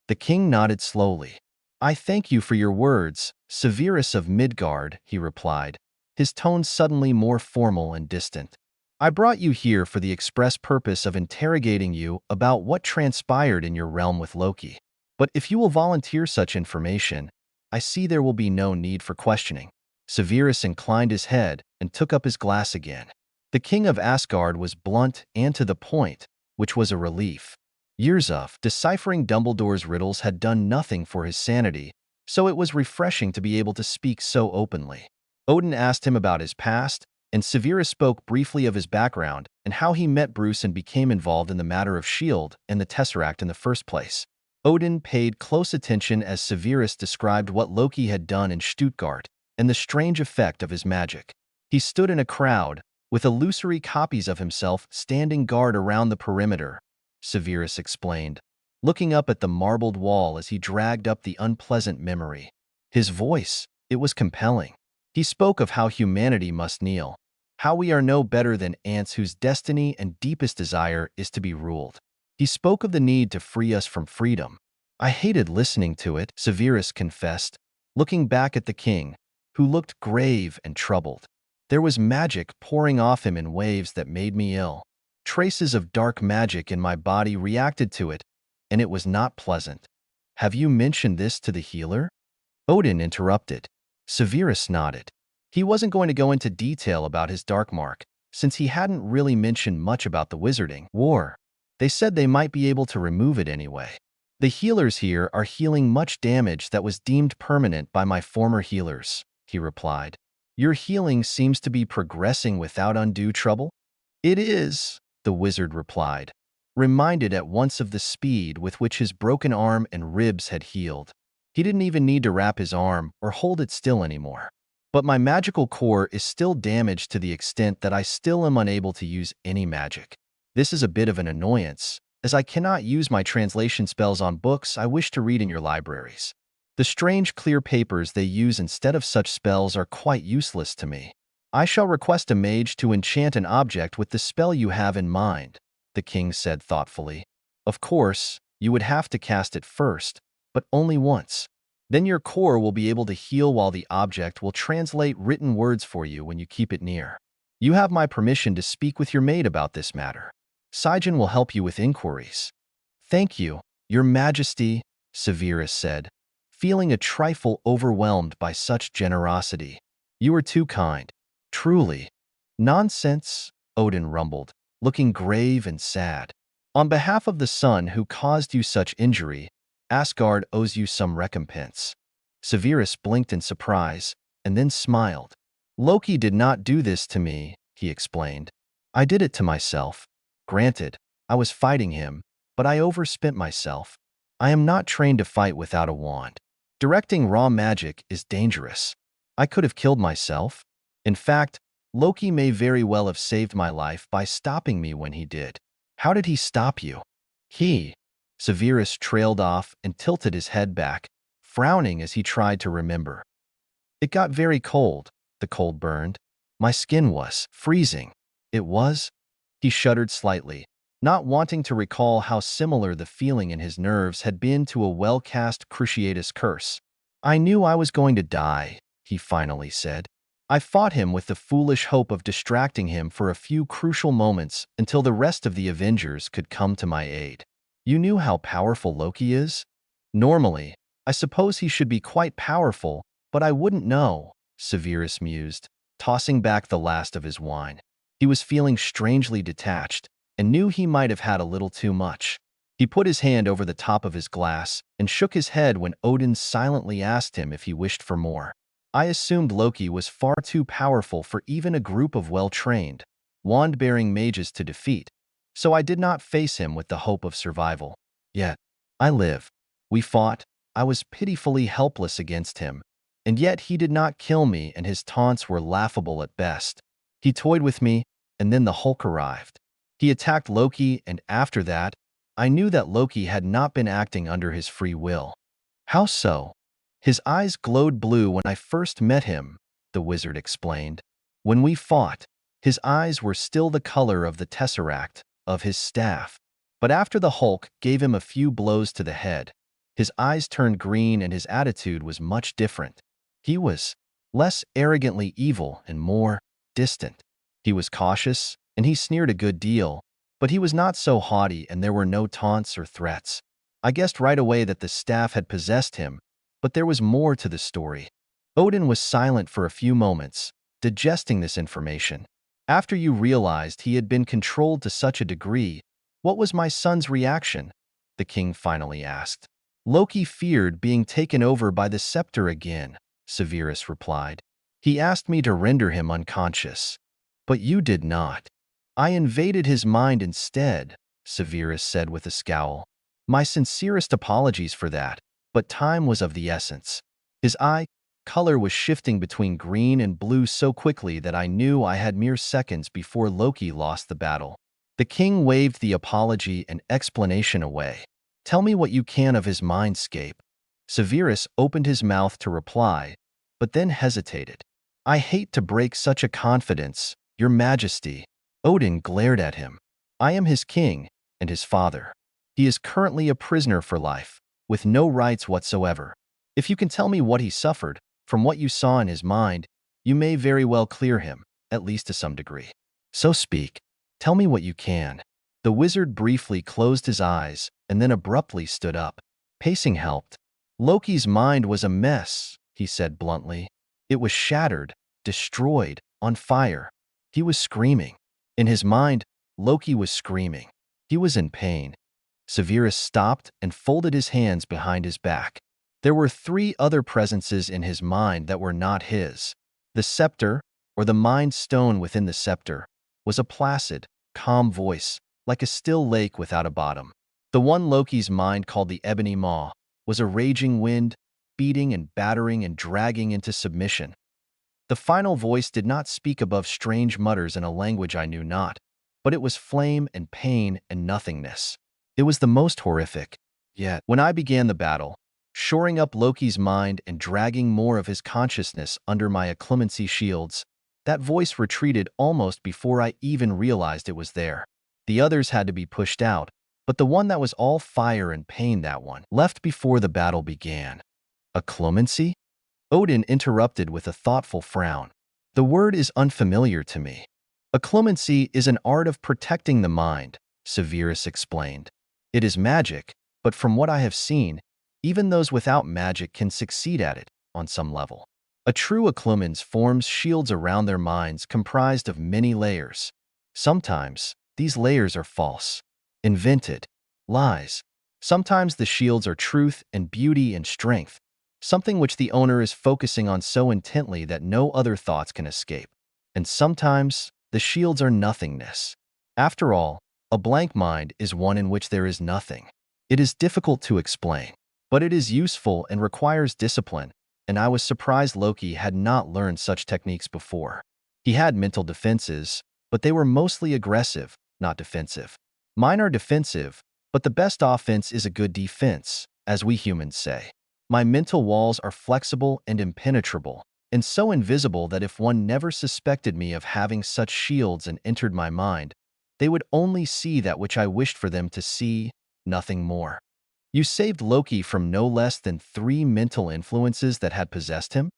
The king nodded slowly. "I thank you for your words, Severus of Midgard," he replied, his tone suddenly more formal and distant. "I brought you here for the express purpose of interrogating you about what transpired in your realm with Loki. But if you will volunteer such information, I see there will be no need for questioning." Severus inclined his head and took up his glass again. The king of Asgard was blunt and to the point, which was a relief. Years of deciphering Dumbledore's riddles had done nothing for his sanity, so it was refreshing to be able to speak so openly. Odin asked him about his past, and Severus spoke briefly of his background and how he met Bruce and became involved in the matter of S.H.I.E.L.D. and the Tesseract in the first place. Odin paid close attention as Severus described what Loki had done in Stuttgart and the strange effect of his magic. He stood in a crowd, with illusory copies of himself standing guard around the perimeter, Severus explained, looking up at the marbled wall as he dragged up the unpleasant memory. His voice, it was compelling. He spoke of how humanity must kneel, how we are no better than ants whose destiny and deepest desire is to be ruled. He spoke of the need to free us from freedom. "I hated listening to it," Severus confessed, looking back at the king, who looked grave and troubled. "There was magic pouring off him in waves that made me ill. Traces of dark magic in my body reacted to it, and it was not pleasant." "Have you mentioned this to the healer?" Odin interrupted. Severus nodded. He wasn't going to go into detail about his dark mark, since he hadn't really mentioned much about the wizarding war. They said they might be able to remove it anyway. "The healers here are healing much damage that was deemed permanent by my former healers," he replied. "Your healing seems to be progressing without undue trouble?" "It is," the wizard replied, reminded at once of the speed with which his broken arm and ribs had healed. He didn't even need to wrap his arm or hold it still anymore. "But my magical core is still damaged to the extent that I still am unable to use any magic. This is a bit of an annoyance, as I cannot use my translation spells on books I wish to read in your libraries. The strange clear papers they use instead of such spells are quite useless to me. I shall request a mage to enchant an object with the spell you have in mind," the king said thoughtfully. "Of course, you would have to cast it first, but only once. Then your core will be able to heal while the object will translate written words for you when you keep it near. You have my permission to speak with your maid about this matter. Saen will help you with inquiries." "Thank you, Your Majesty," Severus said, feeling a trifle overwhelmed by such generosity. "You are too kind. Truly." "Nonsense," Odin rumbled, looking grave and sad. "On behalf of the son who caused you such injury, Asgard owes you some recompense." Severus blinked in surprise, and then smiled. "Loki did not do this to me," he explained. "I did it to myself. Granted, I was fighting him, but I overspent myself. I am not trained to fight without a wand. Directing raw magic is dangerous. I could have killed myself. In fact, Loki may very well have saved my life by stopping me when he did." "How did he stop you?" Severus trailed off and tilted his head back, frowning as he tried to remember. "It got very cold. The cold burned. My skin was freezing. It was." He shuddered slightly, not wanting to recall how similar the feeling in his nerves had been to a well-cast cruciatus curse. "I knew I was going to die," he finally said. "I fought him with the foolish hope of distracting him for a few crucial moments until the rest of the Avengers could come to my aid. You knew how powerful Loki is? Normally, I suppose he should be quite powerful, but I wouldn't know, Severus mused, tossing back the last of his wine. He was feeling strangely detached and knew he might have had a little too much. He put his hand over the top of his glass and shook his head when Odin silently asked him if he wished for more. I assumed Loki was far too powerful for even a group of well-trained, wand-bearing mages to defeat, so I did not face him with the hope of survival. Yet, I live. We fought. I was pitifully helpless against him, and yet he did not kill me, and his taunts were laughable at best. He toyed with me, and then the Hulk arrived. He attacked Loki, and after that, I knew that Loki had not been acting under his free will. How so? His eyes glowed blue when I first met him, the wizard explained. When we fought, his eyes were still the color of the tesseract of his staff. But after the Hulk gave him a few blows to the head, his eyes turned green and his attitude was much different. He was less arrogantly evil and more distant. He was cautious, and he sneered a good deal, but he was not so haughty and there were no taunts or threats. I guessed right away that the staff had possessed him, but there was more to the story. Odin was silent for a few moments, digesting this information. After you realized he had been controlled to such a degree, what was my son's reaction? The king finally asked. Loki feared being taken over by the scepter again, Severus replied. He asked me to render him unconscious. But you did not. I invaded his mind instead, Severus said with a scowl. My sincerest apologies for that, but time was of the essence. His eye color was shifting between green and blue so quickly that I knew I had mere seconds before Loki lost the battle. The king waved the apology and explanation away. Tell me what you can of his mindscape. Severus opened his mouth to reply, but then hesitated. I hate to break such a confidence, Your Majesty. Odin glared at him. I am his king and his father. He is currently a prisoner for life, with no rights whatsoever. If you can tell me what he suffered, from what you saw in his mind, you may very well clear him, at least to some degree. So speak. Tell me what you can. The wizard briefly closed his eyes and then abruptly stood up. Pacing helped. Loki's mind was a mess, he said bluntly. It was shattered, destroyed, on fire. He was screaming. In his mind, Loki was screaming. He was in pain. Severus stopped and folded his hands behind his back. There were 3 other presences in his mind that were not his. The scepter, or the mind stone within the scepter, was a placid, calm voice, like a still lake without a bottom. The one Loki's mind called the Ebony Maw was a raging wind, beating and battering and dragging into submission. The final voice did not speak above strange mutters in a language I knew not, but it was flame and pain and nothingness. It was the most horrific. Yet, when I began the battle, shoring up Loki's mind and dragging more of his consciousness under my acclemency shields, that voice retreated almost before I even realized it was there. The others had to be pushed out, but the one that was all fire and pain, that one, left before the battle began. Acclemency? Odin interrupted with a thoughtful frown. The word is unfamiliar to me. Acclemency is an art of protecting the mind, Severus explained. It is magic, but from what I have seen, even those without magic can succeed at it, on some level. A true acclemens forms shields around their minds comprised of many layers. Sometimes, these layers are false, invented, lies. Sometimes the shields are truth and beauty and strength, something which the owner is focusing on so intently that no other thoughts can escape. And sometimes, the shields are nothingness. After all, a blank mind is one in which there is nothing. It is difficult to explain, but it is useful and requires discipline, and I was surprised Loki had not learned such techniques before. He had mental defenses, but they were mostly aggressive, not defensive. Mine are defensive, but the best offense is a good defense, as we humans say. My mental walls are flexible and impenetrable, and so invisible that if one never suspected me of having such shields and entered my mind, they would only see that which I wished for them to see, nothing more. You saved Loki from no less than 3 mental influences that had possessed him?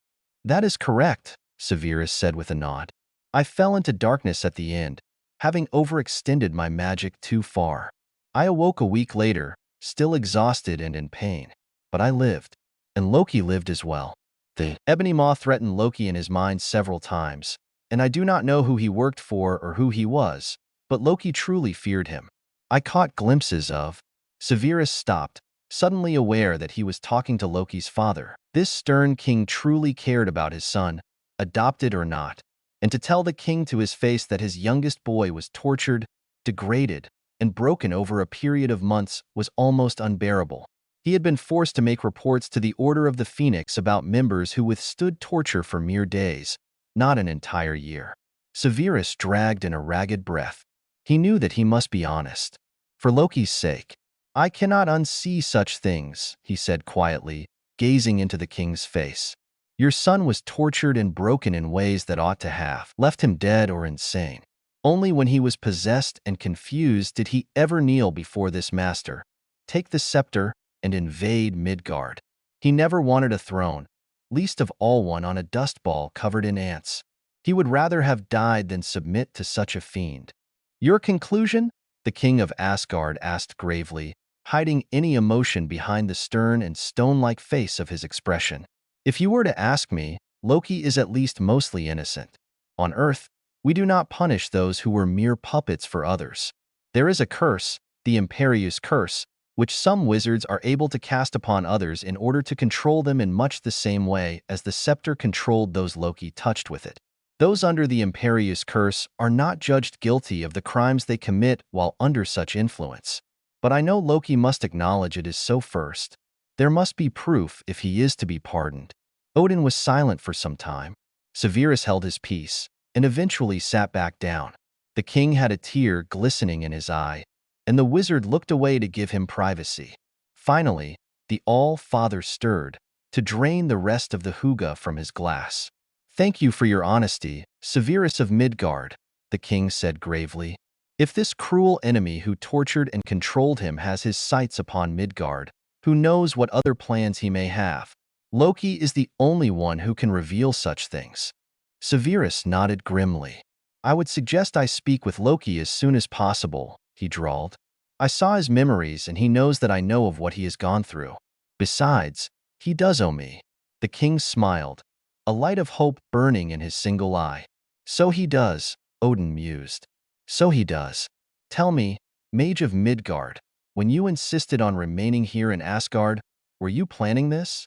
That is correct, Severus said with a nod. I fell into darkness at the end, having overextended my magic too far. I awoke a week later, still exhausted and in pain. But I lived. And Loki lived as well. The ebony maw threatened Loki in his mind several times, and I do not know who he worked for or who he was, but Loki truly feared him. I caught glimpses of. Severus stopped, suddenly aware that he was talking to Loki's father. This stern king truly cared about his son, adopted or not, and to tell the king to his face that his youngest boy was tortured, degraded, and broken over a period of months was almost unbearable. He had been forced to make reports to the Order of the Phoenix about members who withstood torture for mere days, not an entire year. Severus dragged in a ragged breath. He knew that he must be honest. For Loki's sake. I cannot unsee such things, he said quietly, gazing into the king's face. Your son was tortured and broken in ways that ought to have left him dead or insane. Only when he was possessed and confused did he ever kneel before this master, take the scepter, and invade Midgard. He never wanted a throne, least of all one on a dust ball covered in ants. He would rather have died than submit to such a fiend. Your conclusion? The king of Asgard asked gravely, hiding any emotion behind the stern and stone-like face of his expression. If you were to ask me, Loki is at least mostly innocent. On Earth, we do not punish those who were mere puppets for others. There is a curse, the Imperious Curse, which some wizards are able to cast upon others in order to control them in much the same way as the scepter controlled those Loki touched with it. Those under the Imperious Curse are not judged guilty of the crimes they commit while under such influence. But I know Loki must acknowledge it is so first. There must be proof if he is to be pardoned. Odin was silent for some time. Severus held his peace, and eventually sat back down. The king had a tear glistening in his eye, and the wizard looked away to give him privacy. Finally, the All-Father stirred, to drain the rest of the hygge from his glass. Thank you for your honesty, Severus of Midgard, the king said gravely. If this cruel enemy who tortured and controlled him has his sights upon Midgard, who knows what other plans he may have? Loki is the only one who can reveal such things. Severus nodded grimly. I would suggest I speak with Loki as soon as possible, he drawled. I saw his memories and he knows that I know of what he has gone through. Besides, he does owe me. The king smiled, a light of hope burning in his single eye. So he does, Odin mused. So he does. Tell me, Mage of Midgard, when you insisted on remaining here in Asgard, were you planning this?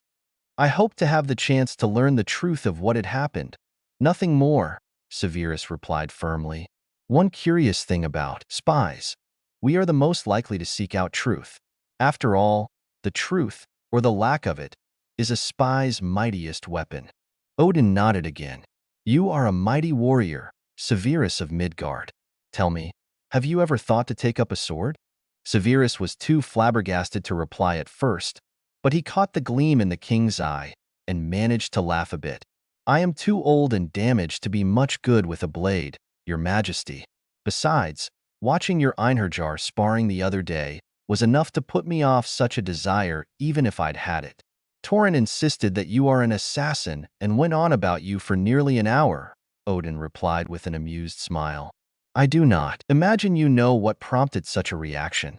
I hoped to have the chance to learn the truth of what had happened. Nothing more, Severus replied firmly. One curious thing about spies. We are the most likely to seek out truth. After all, the truth, or the lack of it, is a spy's mightiest weapon. Odin nodded again. You are a mighty warrior, Severus of Midgard. Tell me, have you ever thought to take up a sword? Severus was too flabbergasted to reply at first, but he caught the gleam in the king's eye and managed to laugh a bit. I am too old and damaged to be much good with a blade, your majesty. Besides, watching your Einherjar sparring the other day was enough to put me off such a desire even if I'd had it. Thorin insisted that you are an assassin and went on about you for nearly an hour, Odin replied with an amused smile. I do not imagine you know what prompted such a reaction.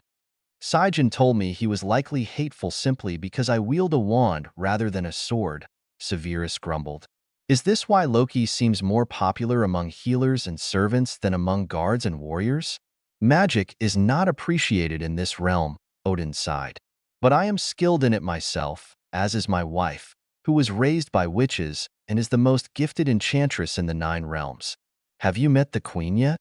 Saen told me he was likely hateful simply because I wield a wand rather than a sword, Severus grumbled. Is this why Loki seems more popular among healers and servants than among guards and warriors? Magic is not appreciated in this realm, Odin sighed. But I am skilled in it myself, as is my wife, who was raised by witches and is the most gifted enchantress in the 9 realms. Have you met the queen yet?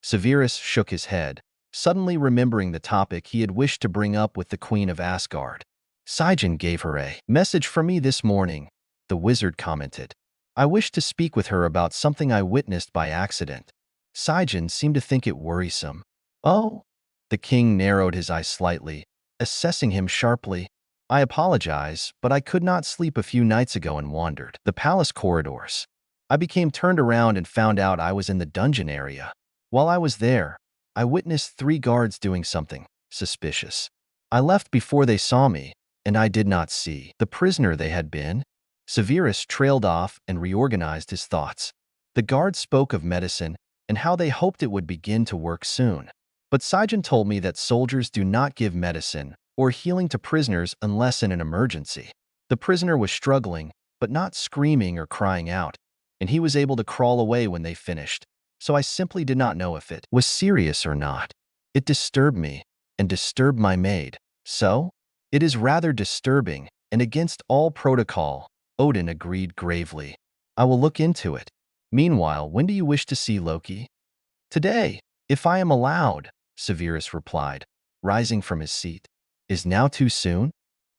Severus shook his head, suddenly remembering the topic he had wished to bring up with the Queen of Asgard. Saen gave her a message for me this morning, the wizard commented. I wish to speak with her about something I witnessed by accident. Saen seemed to think it worrisome. Oh? The king narrowed his eyes slightly, assessing him sharply. I apologize, but I could not sleep a few nights ago and wandered the palace corridors. I became turned around and found out I was in the dungeon area. While I was there, I witnessed 3 guards doing something suspicious. I left before they saw me, and I did not see the prisoner they had been. Severus trailed off and reorganized his thoughts. The guards spoke of medicine and how they hoped it would begin to work soon. But Sajan told me that soldiers do not give medicine or healing to prisoners unless in an emergency. The prisoner was struggling, but not screaming or crying out, and he was able to crawl away when they finished, so I simply did not know if it was serious or not. It disturbed me, and disturbed my maid. So? It is rather disturbing, and against all protocol, Odin agreed gravely. I will look into it. Meanwhile, when do you wish to see Loki? Today, if I am allowed, Severus replied, rising from his seat. Is now too soon?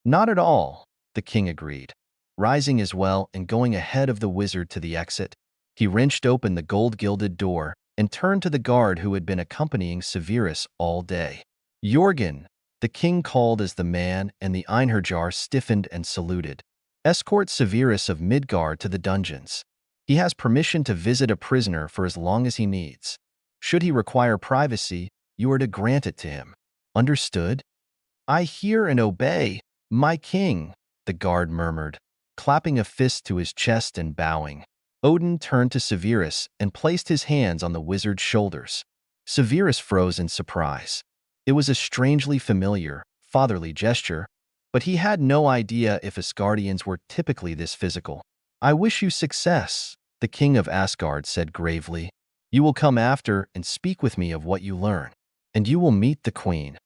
Not at all, the king agreed, rising as well and going ahead of the wizard to the exit. He wrenched open the gold-gilded door and turned to the guard who had been accompanying Severus all day. Jorgen, the king called as the man and the Einherjar stiffened and saluted. Escort Severus of Midgard to the dungeons. He has permission to visit a prisoner for as long as he needs. Should he require privacy, you are to grant it to him. Understood? I hear and obey, my king, the guard murmured, clapping a fist to his chest and bowing. Odin turned to Severus and placed his hands on the wizard's shoulders. Severus froze in surprise. It was a strangely familiar, fatherly gesture, but he had no idea if Asgardians were typically this physical. I wish you success, the king of Asgard said gravely. You will come after and speak with me of what you learn, and you will meet the queen.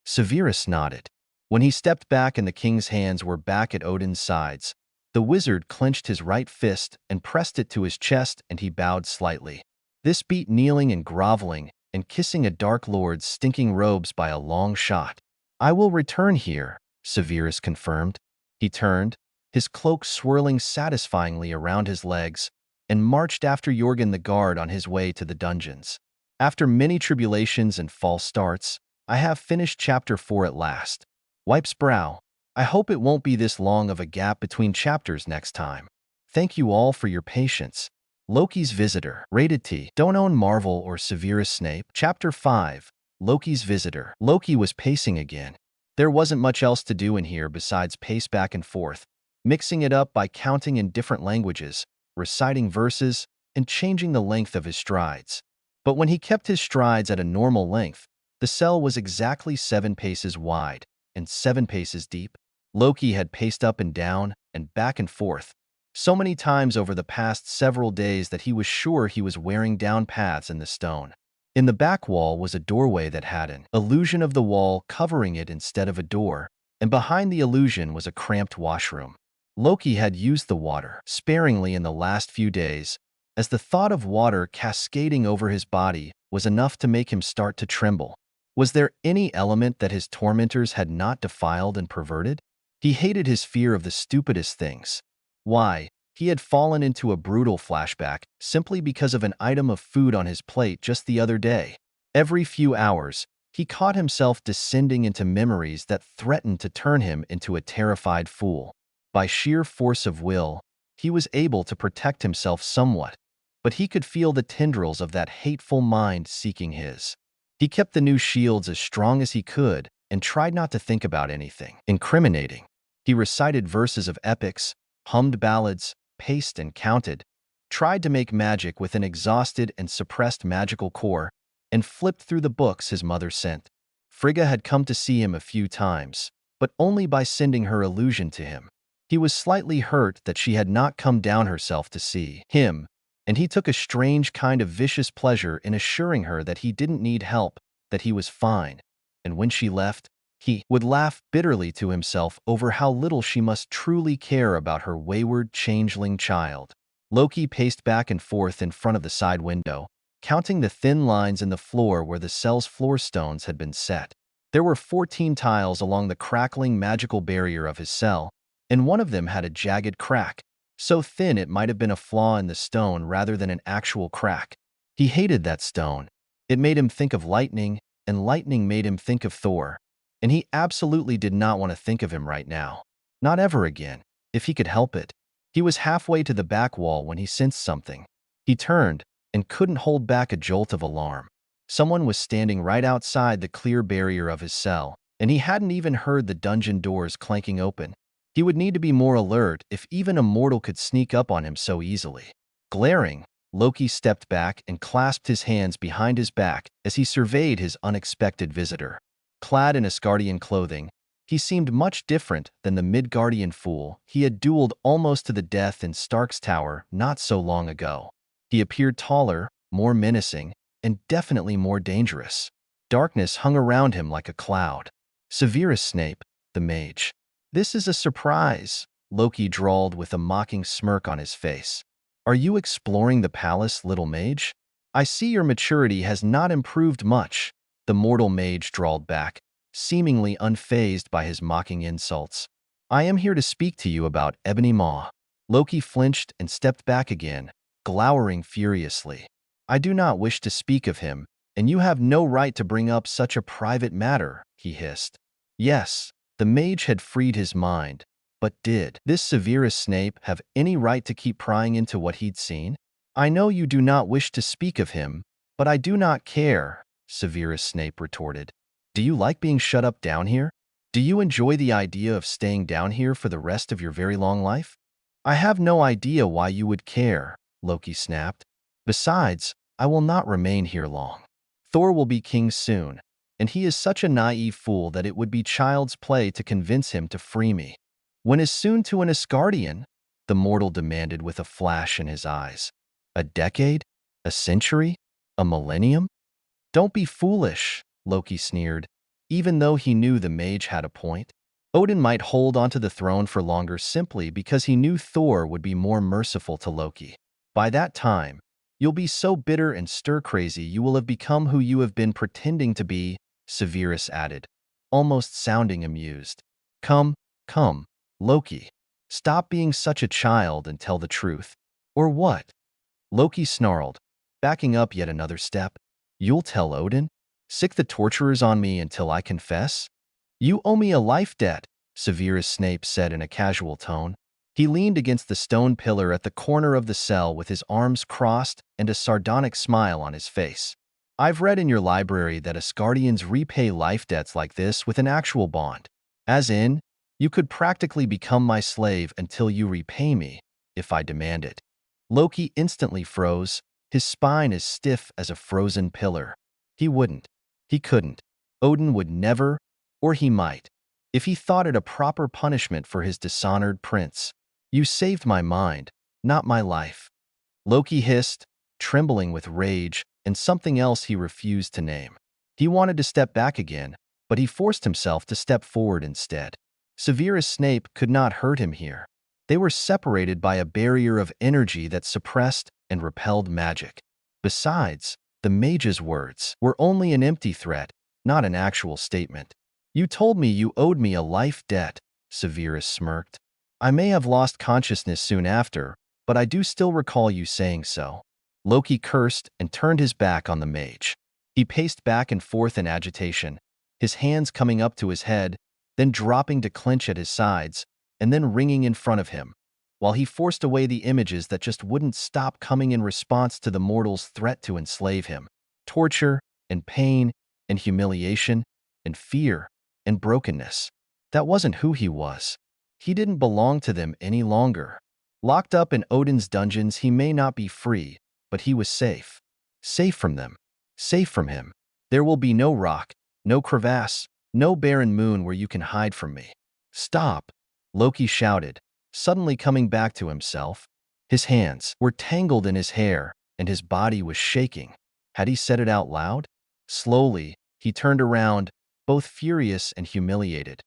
Severus nodded. When he stepped back and the king's hands were back at Odin's sides, the wizard clenched his right fist and pressed it to his chest, and he bowed slightly. This beat kneeling and groveling and kissing a dark lord's stinking robes by a long shot. I will return here, Severus confirmed. He turned, his cloak swirling satisfyingly around his legs, and marched after Jorgen the guard on his way to the dungeons. After many tribulations and false starts, I have finished chapter 4 at last. Wipes brow. I hope it won't be this long of a gap between chapters next time. Thank you all for your patience. Loki's Visitor. Rated T. Don't own Marvel or Severus Snape. Chapter 5. Loki's Visitor. Loki was pacing again. There wasn't much else to do in here besides pace back and forth, mixing it up by counting in different languages, reciting verses, and changing the length of his strides. But when he kept his strides at a normal length, the cell was exactly 7 paces wide and 7 paces deep. Loki had paced up and down and back and forth so many times over the past several days that he was sure he was wearing down paths in the stone. In the back wall was a doorway that had an illusion of the wall covering it instead of a door, and behind the illusion was a cramped washroom. Loki had used the water sparingly in the last few days, as the thought of water cascading over his body was enough to make him start to tremble. Was there any element that his tormentors had not defiled and perverted? He hated his fear of the stupidest things. Why, he had fallen into a brutal flashback simply because of an item of food on his plate just the other day. Every few hours, he caught himself descending into memories that threatened to turn him into a terrified fool. By sheer force of will, he was able to protect himself somewhat, but he could feel the tendrils of that hateful mind seeking his. He kept the new shields as strong as he could and tried not to think about anything incriminating. He recited verses of epics, hummed ballads, paced and counted, tried to make magic with an exhausted and suppressed magical core, and flipped through the books his mother sent. Frigga had come to see him a few times, but only by sending her illusion to him. He was slightly hurt that she had not come down herself to see him, and he took a strange kind of vicious pleasure in assuring her that he didn't need help, that he was fine, and when she left, he would laugh bitterly to himself over how little she must truly care about her wayward changeling child. Loki paced back and forth in front of the side window, counting the thin lines in the floor where the cell's floor stones had been set. There were 14 tiles along the crackling magical barrier of his cell, and one of them had a jagged crack, so thin it might have been a flaw in the stone rather than an actual crack. He hated that stone. It made him think of lightning, and lightning made him think of Thor. And he absolutely did not want to think of him right now. Not ever again, if he could help it. He was halfway to the back wall when he sensed something. He turned and couldn't hold back a jolt of alarm. Someone was standing right outside the clear barrier of his cell, and he hadn't even heard the dungeon doors clanking open. He would need to be more alert if even a mortal could sneak up on him so easily. Glaring, Loki stepped back and clasped his hands behind his back as he surveyed his unexpected visitor. Clad in Asgardian clothing, he seemed much different than the Midgardian fool he had dueled almost to the death in Stark's tower not so long ago. He appeared taller, more menacing, and definitely more dangerous. Darkness hung around him like a cloud. Severus Snape, the mage. "This is a surprise," Loki drawled with a mocking smirk on his face. "Are you exploring the palace, little mage? I see your maturity has not improved much," the mortal mage drawled back, seemingly unfazed by his mocking insults. "I am here to speak to you about Ebony Maw." Loki flinched and stepped back again, glowering furiously. "I do not wish to speak of him, and you have no right to bring up such a private matter," he hissed. Yes, the mage had freed his mind, but did this Severus Snape have any right to keep prying into what he'd seen? "I know you do not wish to speak of him, but I do not care," Severus Snape retorted. "Do you like being shut up down here? Do you enjoy the idea of staying down here for the rest of your very long life?" "I have no idea why you would care," Loki snapped. "Besides, I will not remain here long. Thor will be king soon, and he is such a naive fool that it would be child's play to convince him to free me." "When is soon to an Asgardian?" the mortal demanded with a flash in his eyes. "A decade? A century? A millennium?" "Don't be foolish," Loki sneered, even though he knew the mage had a point. Odin might hold onto the throne for longer simply because he knew Thor would be more merciful to Loki. "By that time, you'll be so bitter and stir-crazy you will have become who you have been pretending to be," Severus added, almost sounding amused. Come, Loki. Stop being such a child and tell the truth." "Or what?" Loki snarled, backing up yet another step. "You'll tell Odin? Sick the torturers on me until I confess?" "You owe me a life debt," Severus Snape said in a casual tone. He leaned against the stone pillar at the corner of the cell with his arms crossed and a sardonic smile on his face. "I've read in your library that Asgardians repay life debts like this with an actual bond. As in, you could practically become my slave until you repay me, if I demand it." Loki instantly froze, his spine as stiff as a frozen pillar. He wouldn't. He couldn't. Odin would never, or he might, if he thought it a proper punishment for his dishonored prince. "You saved my mind, not my life," Loki hissed, trembling with rage and something else he refused to name. He wanted to step back again, but he forced himself to step forward instead. Severus Snape could not hurt him here. They were separated by a barrier of energy that suppressed and repelled magic. Besides, the mage's words were only an empty threat, not an actual statement. "You told me you owed me a life debt," Severus smirked. "I may have lost consciousness soon after, but I do still recall you saying so." Loki cursed and turned his back on the mage. He paced back and forth in agitation, his hands coming up to his head, then dropping to clench at his sides, and then ringing in front of him, while he forced away the images that just wouldn't stop coming in response to the mortal's threat to enslave him. Torture, and pain, and humiliation, and fear, and brokenness. That wasn't who he was. He didn't belong to them any longer. Locked up in Odin's dungeons, he may not be free, but he was safe. Safe from them. Safe from him. "There will be no rock, no crevasse, no barren moon where you can hide from me." "Stop!" Loki shouted, suddenly coming back to himself. His hands were tangled in his hair, and his body was shaking. Had he said it out loud? Slowly, he turned around, both furious and humiliated,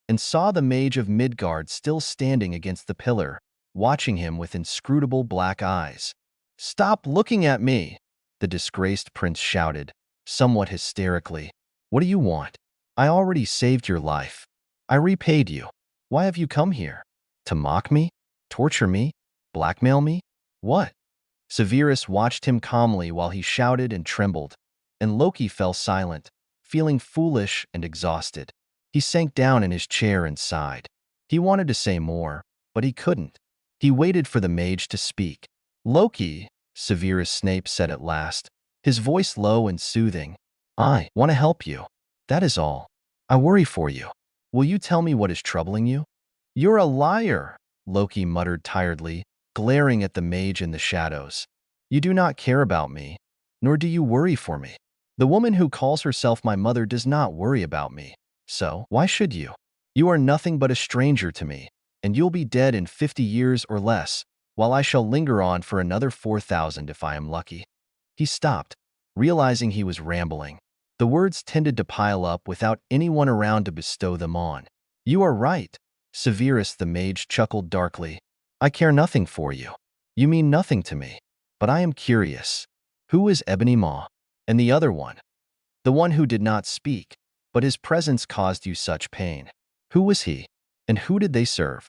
and saw the mage of Midgard still standing against the pillar, watching him with inscrutable black eyes. "Stop looking at me!" the disgraced prince shouted, somewhat hysterically. "What do you want? I already saved your life. I repaid you. Why have you come here? To mock me? Torture me? Blackmail me? What?" Severus watched him calmly while he shouted and trembled, and Loki fell silent, feeling foolish and exhausted. He sank down in his chair and sighed. He wanted to say more, but he couldn't. He waited for the mage to speak. "Loki," Severus Snape said at last, his voice low and soothing, "I want to help you. That is all. I worry for you. Will you tell me what is troubling you?" "You're a liar," Loki muttered tiredly, glaring at the mage in the shadows. You do not care about me, nor do you worry for me. The woman who calls herself my mother does not worry about me. So, why should you? You are nothing but a stranger to me, and you'll be dead in 50 years or less, while I shall linger on for another 4,000 if I am lucky." He stopped, realizing he was rambling. The words tended to pile up without anyone around to bestow them on. "You are right," Severus the mage chuckled darkly. "I care nothing for you. You mean nothing to me. But I am curious. Who is Ebony Maw? And the other one? The one who did not speak, but his presence caused you such pain. Who was he? And who did they serve?"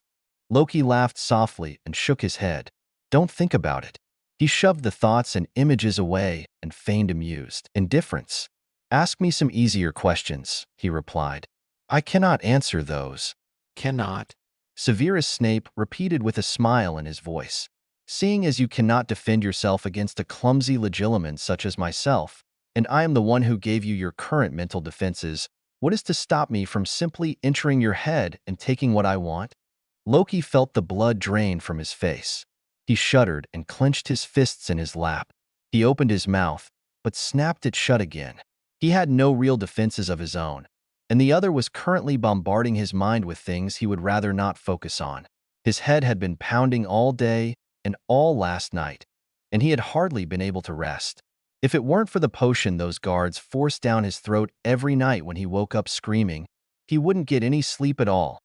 Loki laughed softly and shook his head. "Don't think about it." He shoved the thoughts and images away and feigned amused indifference. "Ask me some easier questions," he replied. "I cannot answer those." Cannot. Severus Snape repeated with a smile in his voice. "Seeing as you cannot defend yourself against a clumsy legilimens such as myself, and I am the one who gave you your current mental defenses, what is to stop me from simply entering your head and taking what I want?" Loki felt the blood drain from his face. He shuddered and clenched his fists in his lap. He opened his mouth, but snapped it shut again. He had no real defenses of his own, and the other was currently bombarding his mind with things he would rather not focus on. His head had been pounding all day and all last night, and he had hardly been able to rest. If it weren't for the potion those guards forced down his throat every night when he woke up screaming, he wouldn't get any sleep at all.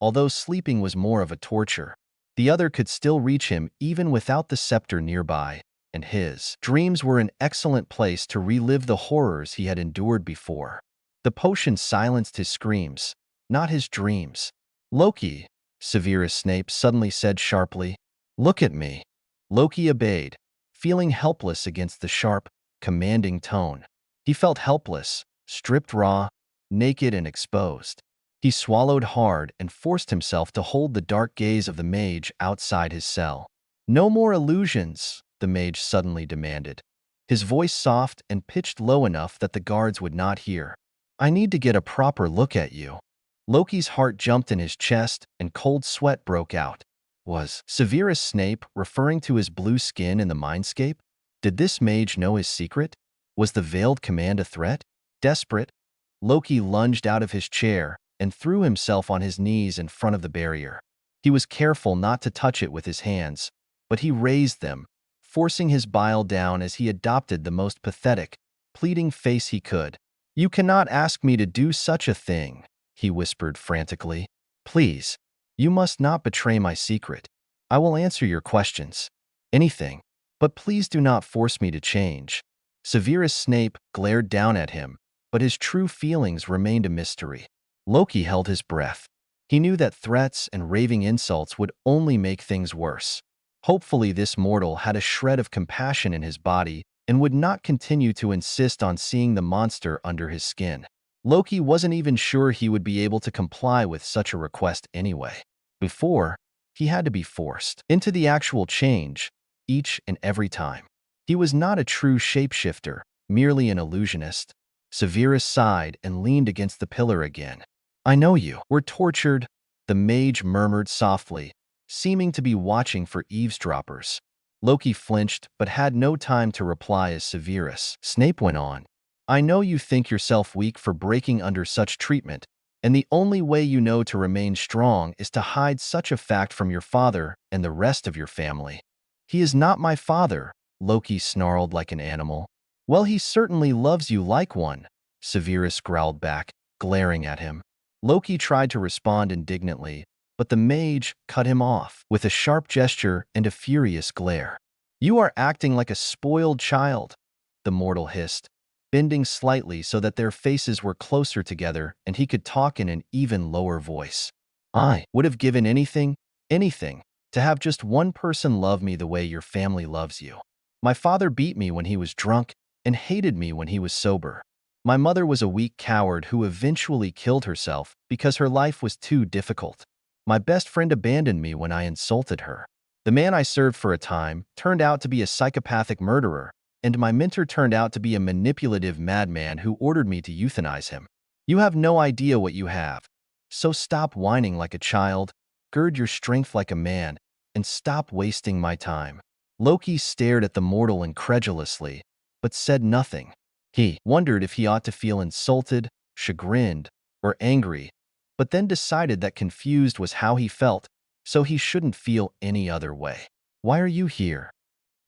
Although sleeping was more of a torture, the other could still reach him even without the scepter nearby, and his dreams were an excellent place to relive the horrors he had endured before. The potion silenced his screams, not his dreams. "Loki," Severus Snape suddenly said sharply, "look at me." Loki obeyed, feeling helpless against the sharp, commanding tone. He felt helpless, stripped raw, naked and exposed. He swallowed hard and forced himself to hold the dark gaze of the mage outside his cell. "No more illusions," the mage suddenly demanded, his voice soft and pitched low enough that the guards would not hear. "I need to get a proper look at you." Loki's heart jumped in his chest and cold sweat broke out. Was Severus Snape referring to his blue skin in the mindscape? Did this mage know his secret? Was the veiled command a threat? Desperate, Loki lunged out of his chair and threw himself on his knees in front of the barrier. He was careful not to touch it with his hands, but he raised them, forcing his bile down as he adopted the most pathetic, pleading face he could. "You cannot ask me to do such a thing," he whispered frantically. "Please, you must not betray my secret. I will answer your questions. Anything. But please do not force me to change." Severus Snape glared down at him, but his true feelings remained a mystery. Loki held his breath. He knew that threats and raving insults would only make things worse. Hopefully this mortal had a shred of compassion in his body and would not continue to insist on seeing the monster under his skin. Loki wasn't even sure he would be able to comply with such a request anyway. Before, he had to be forced into the actual change, each and every time. He was not a true shapeshifter, merely an illusionist. Severus sighed and leaned against the pillar again. "I know you were tortured," the mage murmured softly, seeming to be watching for eavesdroppers. Loki flinched but had no time to reply as Severus Snape went on. "I know you think yourself weak for breaking under such treatment, and the only way you know to remain strong is to hide such a fact from your father and the rest of your family." "He is not my father," Loki snarled like an animal. "Well, he certainly loves you like one," Severus growled back, glaring at him. Loki tried to respond indignantly, but the mage cut him off with a sharp gesture and a furious glare. "You are acting like a spoiled child," the mortal hissed, bending slightly so that their faces were closer together and he could talk in an even lower voice. "I would have given anything, to have just one person love me the way your family loves you. My father beat me when he was drunk and hated me when he was sober. My mother was a weak coward who eventually killed herself because her life was too difficult. My best friend abandoned me when I insulted her. The man I served for a time turned out to be a psychopathic murderer, and my mentor turned out to be a manipulative madman who ordered me to euthanize him. You have no idea what you have. So stop whining like a child, gird your strength like a man, and stop wasting my time." Loki stared at the mortal incredulously, but said nothing. He wondered if he ought to feel insulted, chagrined, or angry, but then decided that confused was how he felt, so he shouldn't feel any other way. "Why are you here?"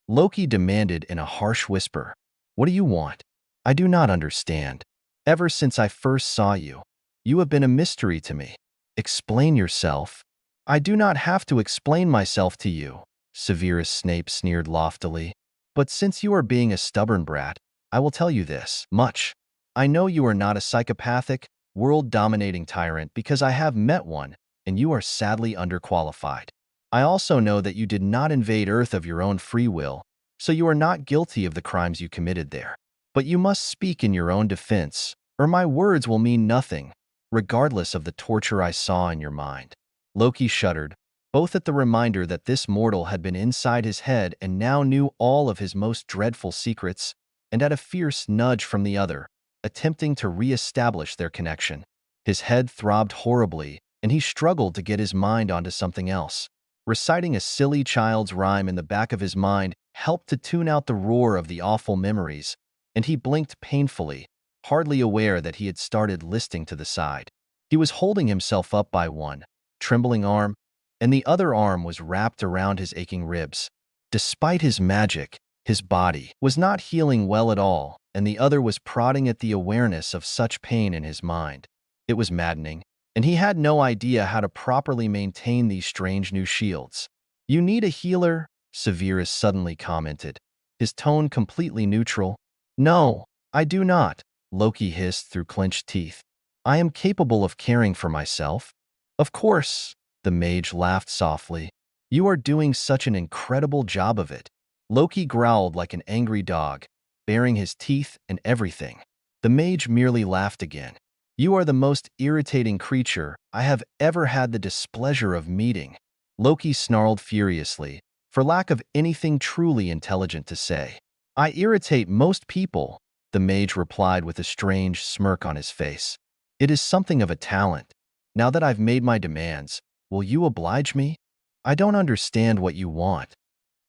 Loki demanded in a harsh whisper. "What do you want? I do not understand. Ever since I first saw you, you have been a mystery to me. Explain yourself." "I do not have to explain myself to you," Severus Snape sneered loftily. "But since you are being a stubborn brat, I will tell you this much. I know you are not a psychopathic, world-dominating tyrant because I have met one, and you are sadly underqualified. I also know that you did not invade Earth of your own free will, so you are not guilty of the crimes you committed there. But you must speak in your own defense, or my words will mean nothing, regardless of the torture I saw in your mind." Loki shuddered, both at the reminder that this mortal had been inside his head and now knew all of his most dreadful secrets, and at a fierce nudge from the other, attempting to re-establish their connection. His head throbbed horribly, and he struggled to get his mind onto something else. Reciting a silly child's rhyme in the back of his mind helped to tune out the roar of the awful memories, and he blinked painfully, hardly aware that he had started listing to the side. He was holding himself up by one trembling arm, and the other arm was wrapped around his aching ribs. Despite his magic, his body was not healing well at all, and the other was prodding at the awareness of such pain in his mind. It was maddening, and he had no idea how to properly maintain these strange new shields. "You need a healer," Severus suddenly commented, his tone completely neutral. "No, I do not," Loki hissed through clenched teeth. "I am capable of caring for myself." "Of course," the mage laughed softly. "You are doing such an incredible job of it." Loki growled like an angry dog, baring his teeth and everything. The mage merely laughed again. "You are the most irritating creature I have ever had the displeasure of meeting." Loki snarled furiously, for lack of anything truly intelligent to say. "I irritate most people," the mage replied with a strange smirk on his face. "It is something of a talent. Now that I've made my demands, will you oblige me?" "I don't understand what you want,"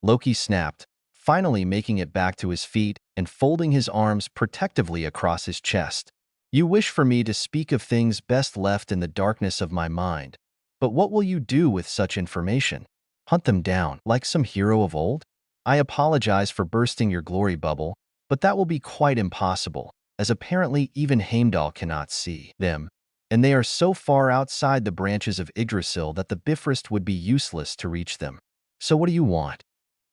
Loki snapped, finally making it back to his feet and folding his arms protectively across his chest. "You wish for me to speak of things best left in the darkness of my mind. But what will you do with such information? Hunt them down, like some hero of old? I apologize for bursting your glory bubble, but that will be quite impossible, as apparently even Heimdall cannot see them, and they are so far outside the branches of Yggdrasil that the Bifrost would be useless to reach them. So what do you want?"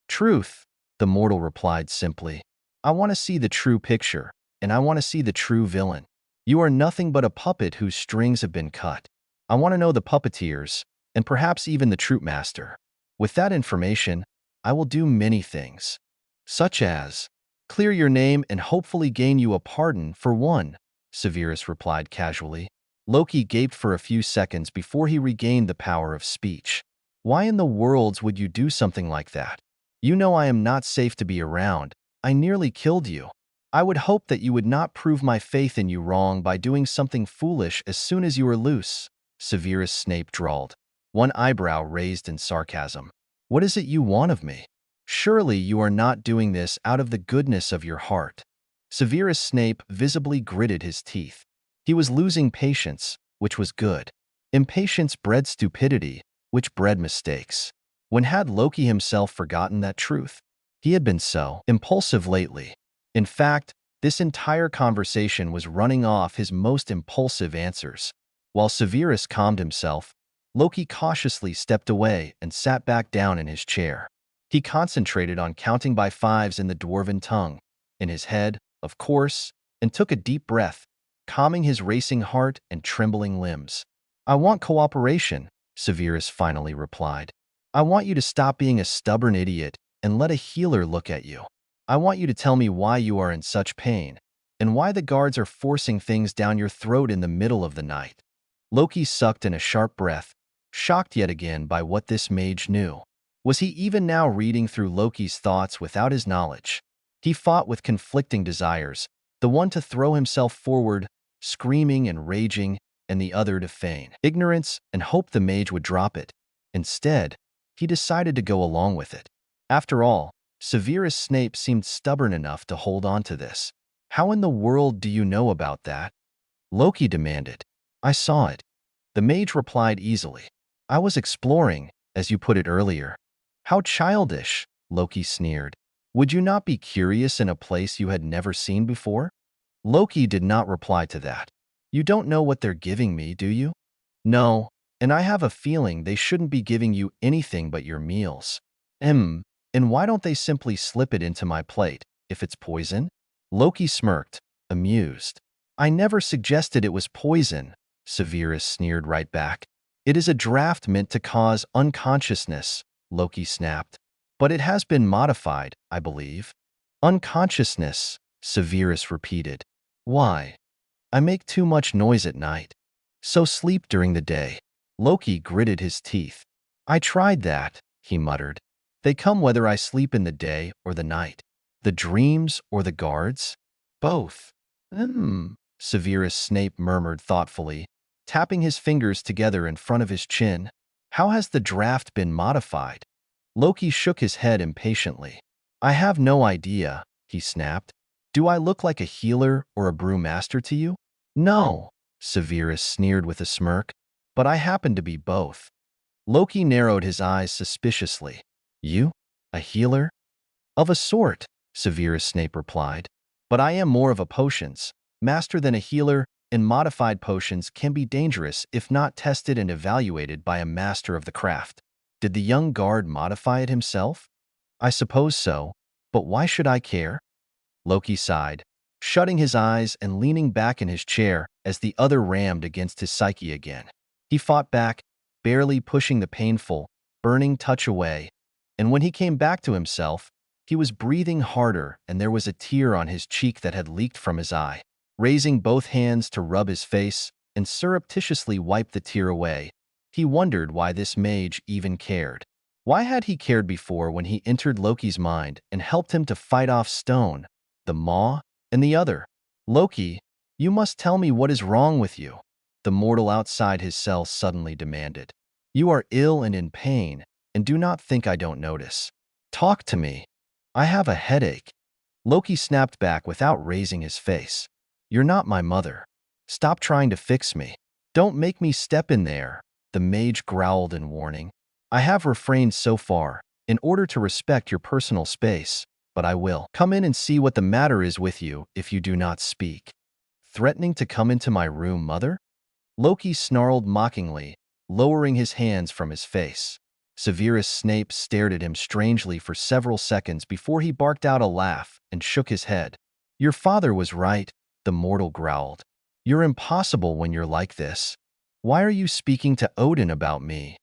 "Truth," the mortal replied simply. "I want to see the true picture, and I want to see the true villain. You are nothing but a puppet whose strings have been cut. I want to know the puppeteers, and perhaps even the troop master. With that information, I will do many things, such as clear your name and hopefully gain you a pardon for one," Severus replied casually. Loki gaped for a few seconds before he regained the power of speech. "Why in the worlds would you do something like that? You know I am not safe to be around. I nearly killed you. I would hope that you would not prove my faith in you wrong by doing something foolish as soon as you are loose," Severus Snape drawled, one eyebrow raised in sarcasm. "What is it you want of me? Surely you are not doing this out of the goodness of your heart." Severus Snape visibly gritted his teeth. He was losing patience, which was good. Impatience bred stupidity, which bred mistakes. When had Loki himself forgotten that truth? He had been so impulsive lately. In fact, this entire conversation was running off his most impulsive answers. While Severus calmed himself, Loki cautiously stepped away and sat back down in his chair. He concentrated on counting by fives in the dwarven tongue, in his head, of course, and took a deep breath, calming his racing heart and trembling limbs. "I want cooperation," Severus finally replied. "I want you to stop being a stubborn idiot and let a healer look at you. I want you to tell me why you are in such pain, and why the guards are forcing things down your throat in the middle of the night." Loki sucked in a sharp breath, shocked yet again by what this mage knew. Was he even now reading through Loki's thoughts without his knowledge? He fought with conflicting desires, the one to throw himself forward, screaming and raging, and the other to feign ignorance and hope the mage would drop it. Instead, he decided to go along with it. After all, Severus Snape seemed stubborn enough to hold on to this. How in the world do you know about that? Loki demanded. I saw it. The mage replied easily. I was exploring, as you put it earlier. How childish, Loki sneered. Would you not be curious in a place you had never seen before? Loki did not reply to that. You don't know what they're giving me, do you? No, and I have a feeling they shouldn't be giving you anything but your meals. And why don't they simply slip it into my plate, if it's poison? Loki smirked, amused. I never suggested it was poison, Severus sneered right back. It is a draft meant to cause unconsciousness, Loki snapped. But it has been modified, I believe. Unconsciousness, Severus repeated. Why? I make too much noise at night. So sleep during the day. Loki gritted his teeth. I tried that, he muttered. They come whether I sleep in the day or the night. The dreams or the guards? Both. Severus Snape murmured thoughtfully, tapping his fingers together in front of his chin. How has the draft been modified? Loki shook his head impatiently. I have no idea, he snapped. Do I look like a healer or a brewmaster to you? No, Severus sneered with a smirk, but I happen to be both. Loki narrowed his eyes suspiciously. You? A healer? Of a sort, Severus Snape replied. But I am more of a potions master than a healer, and modified potions can be dangerous if not tested and evaluated by a master of the craft. Did the young guard modify it himself? I suppose so, but why should I care? Loki sighed, shutting his eyes and leaning back in his chair as the other rammed against his psyche again. He fought back, barely pushing the painful, burning touch away, and when he came back to himself, he was breathing harder and there was a tear on his cheek that had leaked from his eye. Raising both hands to rub his face and surreptitiously wipe the tear away, he wondered why this mage even cared. Why had he cared before when he entered Loki's mind and helped him to fight off Stone, the Maw, and the other? Loki, you must tell me what is wrong with you, the mortal outside his cell suddenly demanded. You are ill and in pain, and do not think I don't notice. Talk to me. I have a headache. Loki snapped back without raising his face. You're not my mother. Stop trying to fix me. Don't make me step in there, the mage growled in warning. I have refrained so far, in order to respect your personal space, but I will. Come in and see what the matter is with you if you do not speak. Threatening to come into my room, mother? Loki snarled mockingly, lowering his hands from his face. Severus Snape stared at him strangely for several seconds before he barked out a laugh and shook his head. Your father was right, the mortal growled. You're impossible when you're like this. Why are you speaking to Odin about me?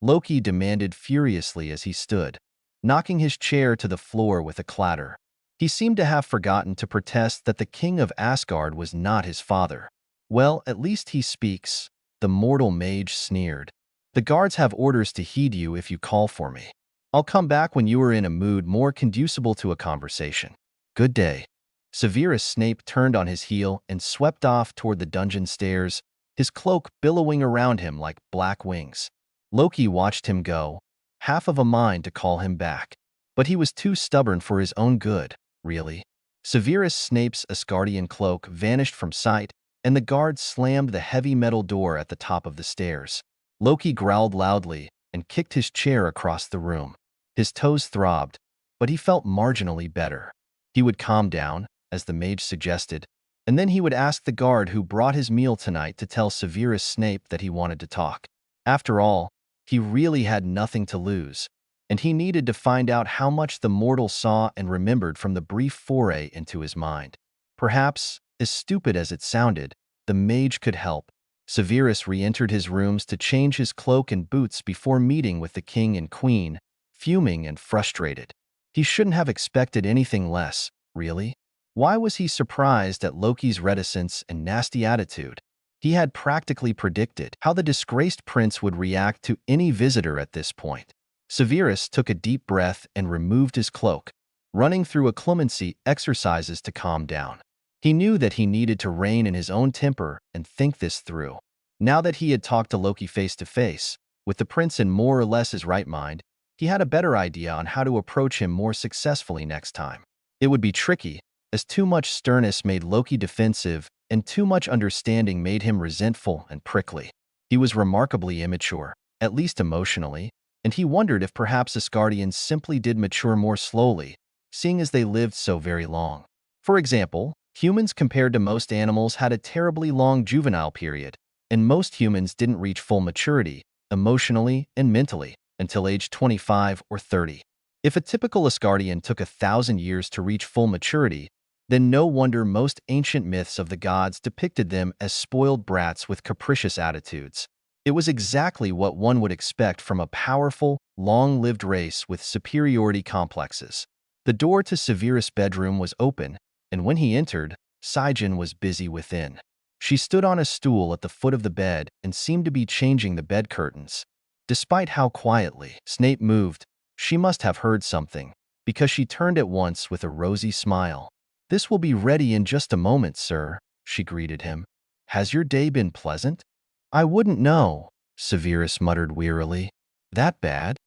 Loki demanded furiously as he stood, knocking his chair to the floor with a clatter. He seemed to have forgotten to protest that the king of Asgard was not his father. Well, at least he speaks, the mortal mage sneered. The guards have orders to heed you if you call for me. I'll come back when you are in a mood more conducible to a conversation. Good day. Severus Snape turned on his heel and swept off toward the dungeon stairs, his cloak billowing around him like black wings. Loki watched him go, half of a mind to call him back. But he was too stubborn for his own good, really. Severus Snape's Asgardian cloak vanished from sight, and the guard slammed the heavy metal door at the top of the stairs. Loki growled loudly and kicked his chair across the room. His toes throbbed, but he felt marginally better. He would calm down, as the mage suggested, and then he would ask the guard who brought his meal tonight to tell Severus Snape that he wanted to talk. After all, he really had nothing to lose, and he needed to find out how much the mortal saw and remembered from the brief foray into his mind. Perhaps, as stupid as it sounded, the mage could help. Severus re-entered his rooms to change his cloak and boots before meeting with the king and queen, fuming and frustrated. He shouldn't have expected anything less, really. Why was he surprised at Loki's reticence and nasty attitude? He had practically predicted how the disgraced prince would react to any visitor at this point. Severus took a deep breath and removed his cloak, running through a clemency exercises to calm down. He knew that he needed to rein in his own temper and think this through. Now that he had talked to Loki face to face, with the prince in more or less his right mind, he had a better idea on how to approach him more successfully next time. It would be tricky, as too much sternness made Loki defensive and too much understanding made him resentful and prickly. He was remarkably immature, at least emotionally, and he wondered if perhaps Asgardians simply did mature more slowly, seeing as they lived so very long. For example, humans compared to most animals had a terribly long juvenile period, and most humans didn't reach full maturity, emotionally and mentally, until age 25 or 30. If a typical Asgardian took 1,000 years to reach full maturity, then no wonder most ancient myths of the gods depicted them as spoiled brats with capricious attitudes. It was exactly what one would expect from a powerful, long-lived race with superiority complexes. The door to Severus' bedroom was open, and when he entered, Saen was busy within. She stood on a stool at the foot of the bed and seemed to be changing the bed curtains. Despite how quietly Snape moved, she must have heard something, because she turned at once with a rosy smile. "This will be ready in just a moment, sir," she greeted him. "Has your day been pleasant?" "I wouldn't know," Severus muttered wearily. "That bad?"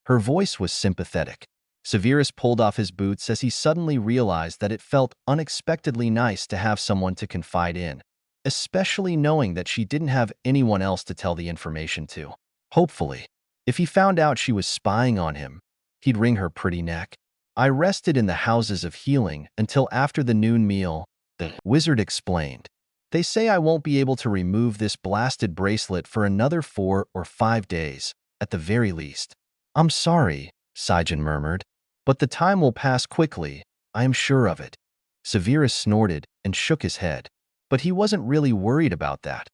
Her voice was sympathetic. Severus pulled off his boots as he suddenly realized that it felt unexpectedly nice to have someone to confide in, especially knowing that she didn't have anyone else to tell the information to. Hopefully, if he found out she was spying on him, he'd wring her pretty neck. "I rested in the houses of healing until after the noon meal," the wizard explained. "They say I won't be able to remove this blasted bracelet for another 4 or 5 days, at the very least." "I'm sorry," Saen murmured, "but the time will pass quickly, I am sure of it." Severus snorted and shook his head. But he wasn't really worried about that.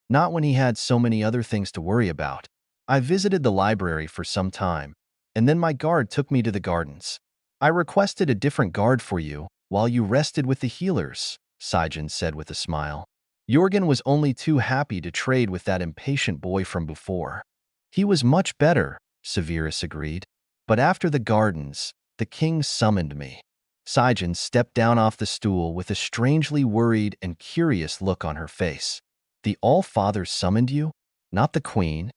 Not when he had so many other things to worry about. "I visited the library for some time, and then my guard took me to the gardens. I requested a different guard for you while you rested with the healers," Saen said with a smile. Jorgen was only too happy to trade with that impatient boy from before. "He was much better," Severus agreed. "But after the gardens, the king summoned me." Saen stepped down off the stool with a strangely worried and curious look on her face. "The All-Father summoned you? Not the Queen?"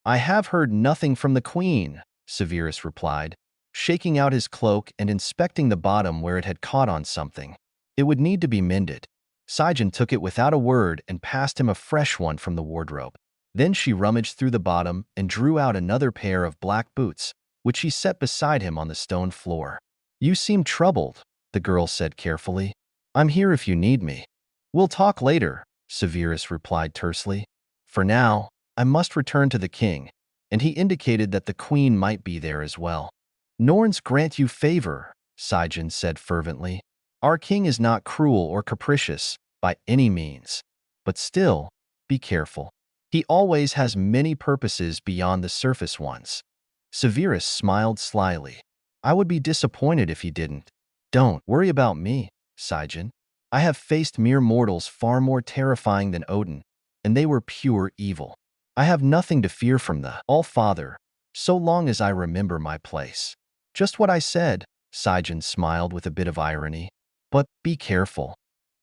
"I have heard nothing from the Queen," Severus replied, shaking out his cloak and inspecting the bottom where it had caught on something. "It would need to be mended." Saen took it without a word and passed him a fresh one from the wardrobe. Then she rummaged through the bottom and drew out another pair of black boots, which she set beside him on the stone floor. "You seem troubled," the girl said carefully. "I'm here if you need me." "We'll talk later," Severus replied tersely. "For now, I must return to the king," and he indicated that the queen might be there as well. "Norns grant you favor," Saen said fervently. "Our king is not cruel or capricious, by any means. But still, be careful. He always has many purposes beyond the surface ones." Severus smiled slyly. "I would be disappointed if he didn't." "Don't worry about me, Saen. I have faced mere mortals far more terrifying than Odin, and they were pure evil. I have nothing to fear from the All-Father, so long as I remember my place." "Just what I said," Saen smiled with a bit of irony. "But be careful."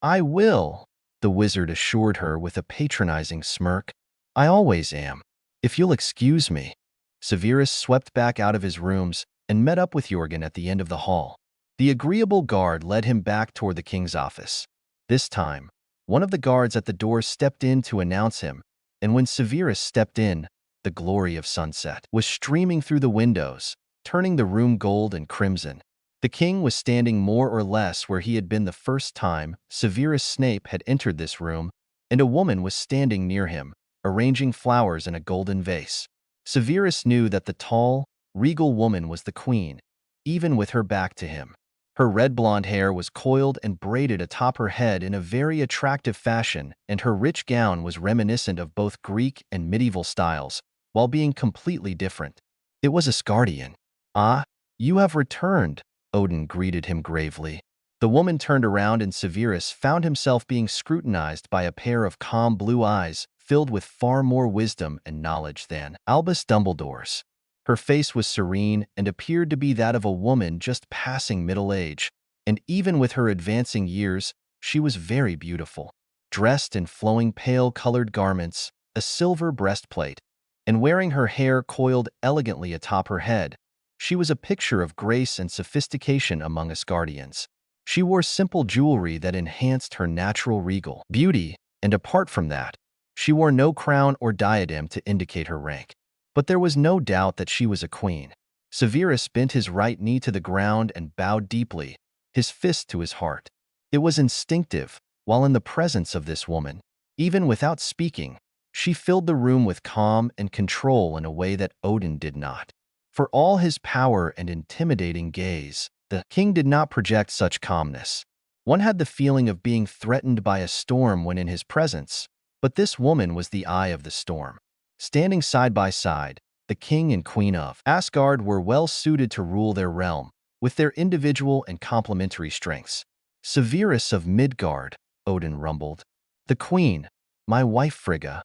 "I will," the wizard assured her with a patronizing smirk. "I always am. If you'll excuse me." Severus swept back out of his rooms and met up with Jorgen at the end of the hall. The agreeable guard led him back toward the king's office. This time, one of the guards at the door stepped in to announce him, and when Severus stepped in, the glory of sunset was streaming through the windows, turning the room gold and crimson. The king was standing more or less where he had been the first time Severus Snape had entered this room, and a woman was standing near him, arranging flowers in a golden vase. Severus knew that the tall, regal woman was the queen, even with her back to him. Her red blonde hair was coiled and braided atop her head in a very attractive fashion, and her rich gown was reminiscent of both Greek and medieval styles, while being completely different. It was Asgardian. "Ah, you have returned," Odin greeted him gravely. The woman turned around and Severus found himself being scrutinized by a pair of calm blue eyes filled with far more wisdom and knowledge than Albus Dumbledore's. Her face was serene and appeared to be that of a woman just passing middle age, and even with her advancing years, she was very beautiful. Dressed in flowing pale-colored garments, a silver breastplate, and wearing her hair coiled elegantly atop her head, She was a picture of grace and sophistication among Asgardians. She wore simple jewelry that enhanced her natural regal beauty, and apart from that, she wore no crown or diadem to indicate her rank. But there was no doubt that she was a queen. Severus bent his right knee to the ground and bowed deeply, his fist to his heart. It was instinctive, while in the presence of this woman, even without speaking, she filled the room with calm and control in a way that Odin did not. For all his power and intimidating gaze, the king did not project such calmness. One had the feeling of being threatened by a storm when in his presence, but this woman was the eye of the storm. Standing side by side, the king and queen of Asgard were well suited to rule their realm, with their individual and complementary strengths. Severus of Midgard, Odin rumbled. The queen, my wife Frigga.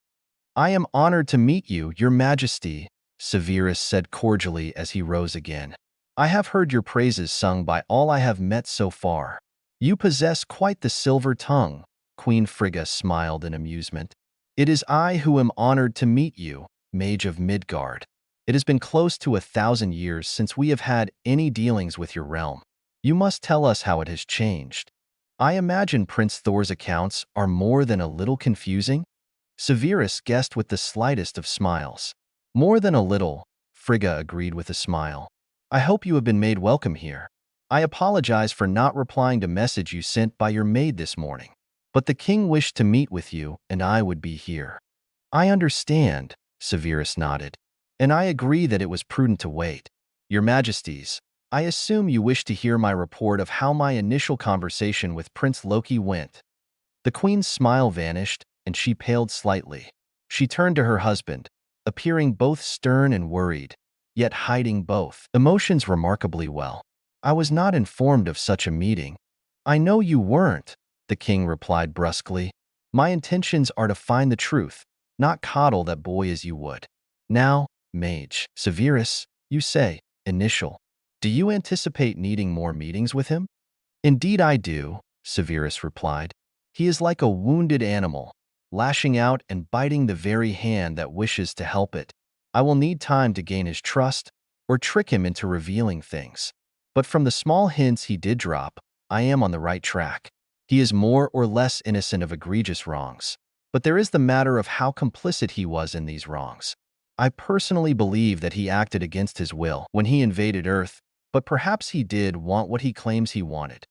I am honored to meet you, your majesty, Severus said cordially as he rose again. I have heard your praises sung by all I have met so far. You possess quite the silver tongue, Queen Frigga smiled in amusement. It is I who am honored to meet you, Mage of Midgard. It has been close to 1,000 years since we have had any dealings with your realm. You must tell us how it has changed. I imagine Prince Thor's accounts are more than a little confusing? Severus guessed with the slightest of smiles. More than a little, Frigga agreed with a smile. I hope you have been made welcome here. I apologize for not replying to message you sent by your maid this morning. But the king wished to meet with you, and I would be here. I understand, Severus nodded, and I agree that it was prudent to wait. Your majesties, I assume you wish to hear my report of how my initial conversation with Prince Loki went. The queen's smile vanished, and she paled slightly. She turned to her husband, appearing both stern and worried, yet hiding both emotions remarkably well. I was not informed of such a meeting. I know you weren't, the king replied brusquely. My intentions are to find the truth, not coddle that boy as you would. Now, Mage, Severus, you say, initial. Do you anticipate needing more meetings with him? Indeed I do, Severus replied. He is like a wounded animal, lashing out and biting the very hand that wishes to help it. I will need time to gain his trust or trick him into revealing things. But from the small hints he did drop, I am on the right track. He is more or less innocent of egregious wrongs. But there is the matter of how complicit he was in these wrongs. I personally believe that he acted against his will when he invaded Earth, but perhaps he did want what he claims he wanted.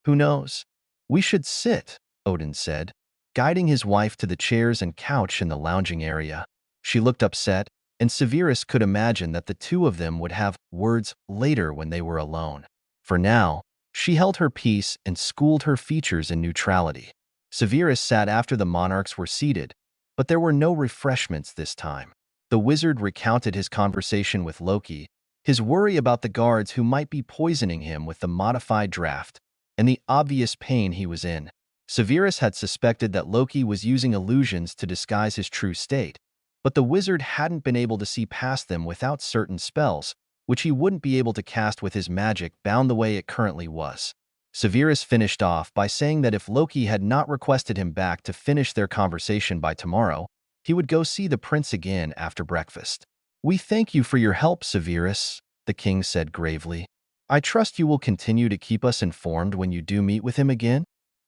Who knows? We should sit, Odin said, guiding his wife to the chairs and couch in the lounging area. She looked upset, and Severus could imagine that the two of them would have words later when they were alone. For now, she held her peace and schooled her features in neutrality. Severus sat after the monarchs were seated, but there were no refreshments this time. The wizard recounted his conversation with Loki, his worry about the guards who might be poisoning him with the modified draft, and the obvious pain he was in. Severus had suspected that Loki was using illusions to disguise his true state, but the wizard hadn't been able to see past them without certain spells, which he wouldn't be able to cast with his magic bound the way it currently was. Severus finished off by saying that if Loki had not requested him back to finish their conversation by tomorrow, he would go see the prince again after breakfast. We thank you for your help, Severus, the king said gravely. I trust you will continue to keep us informed when you do meet with him again?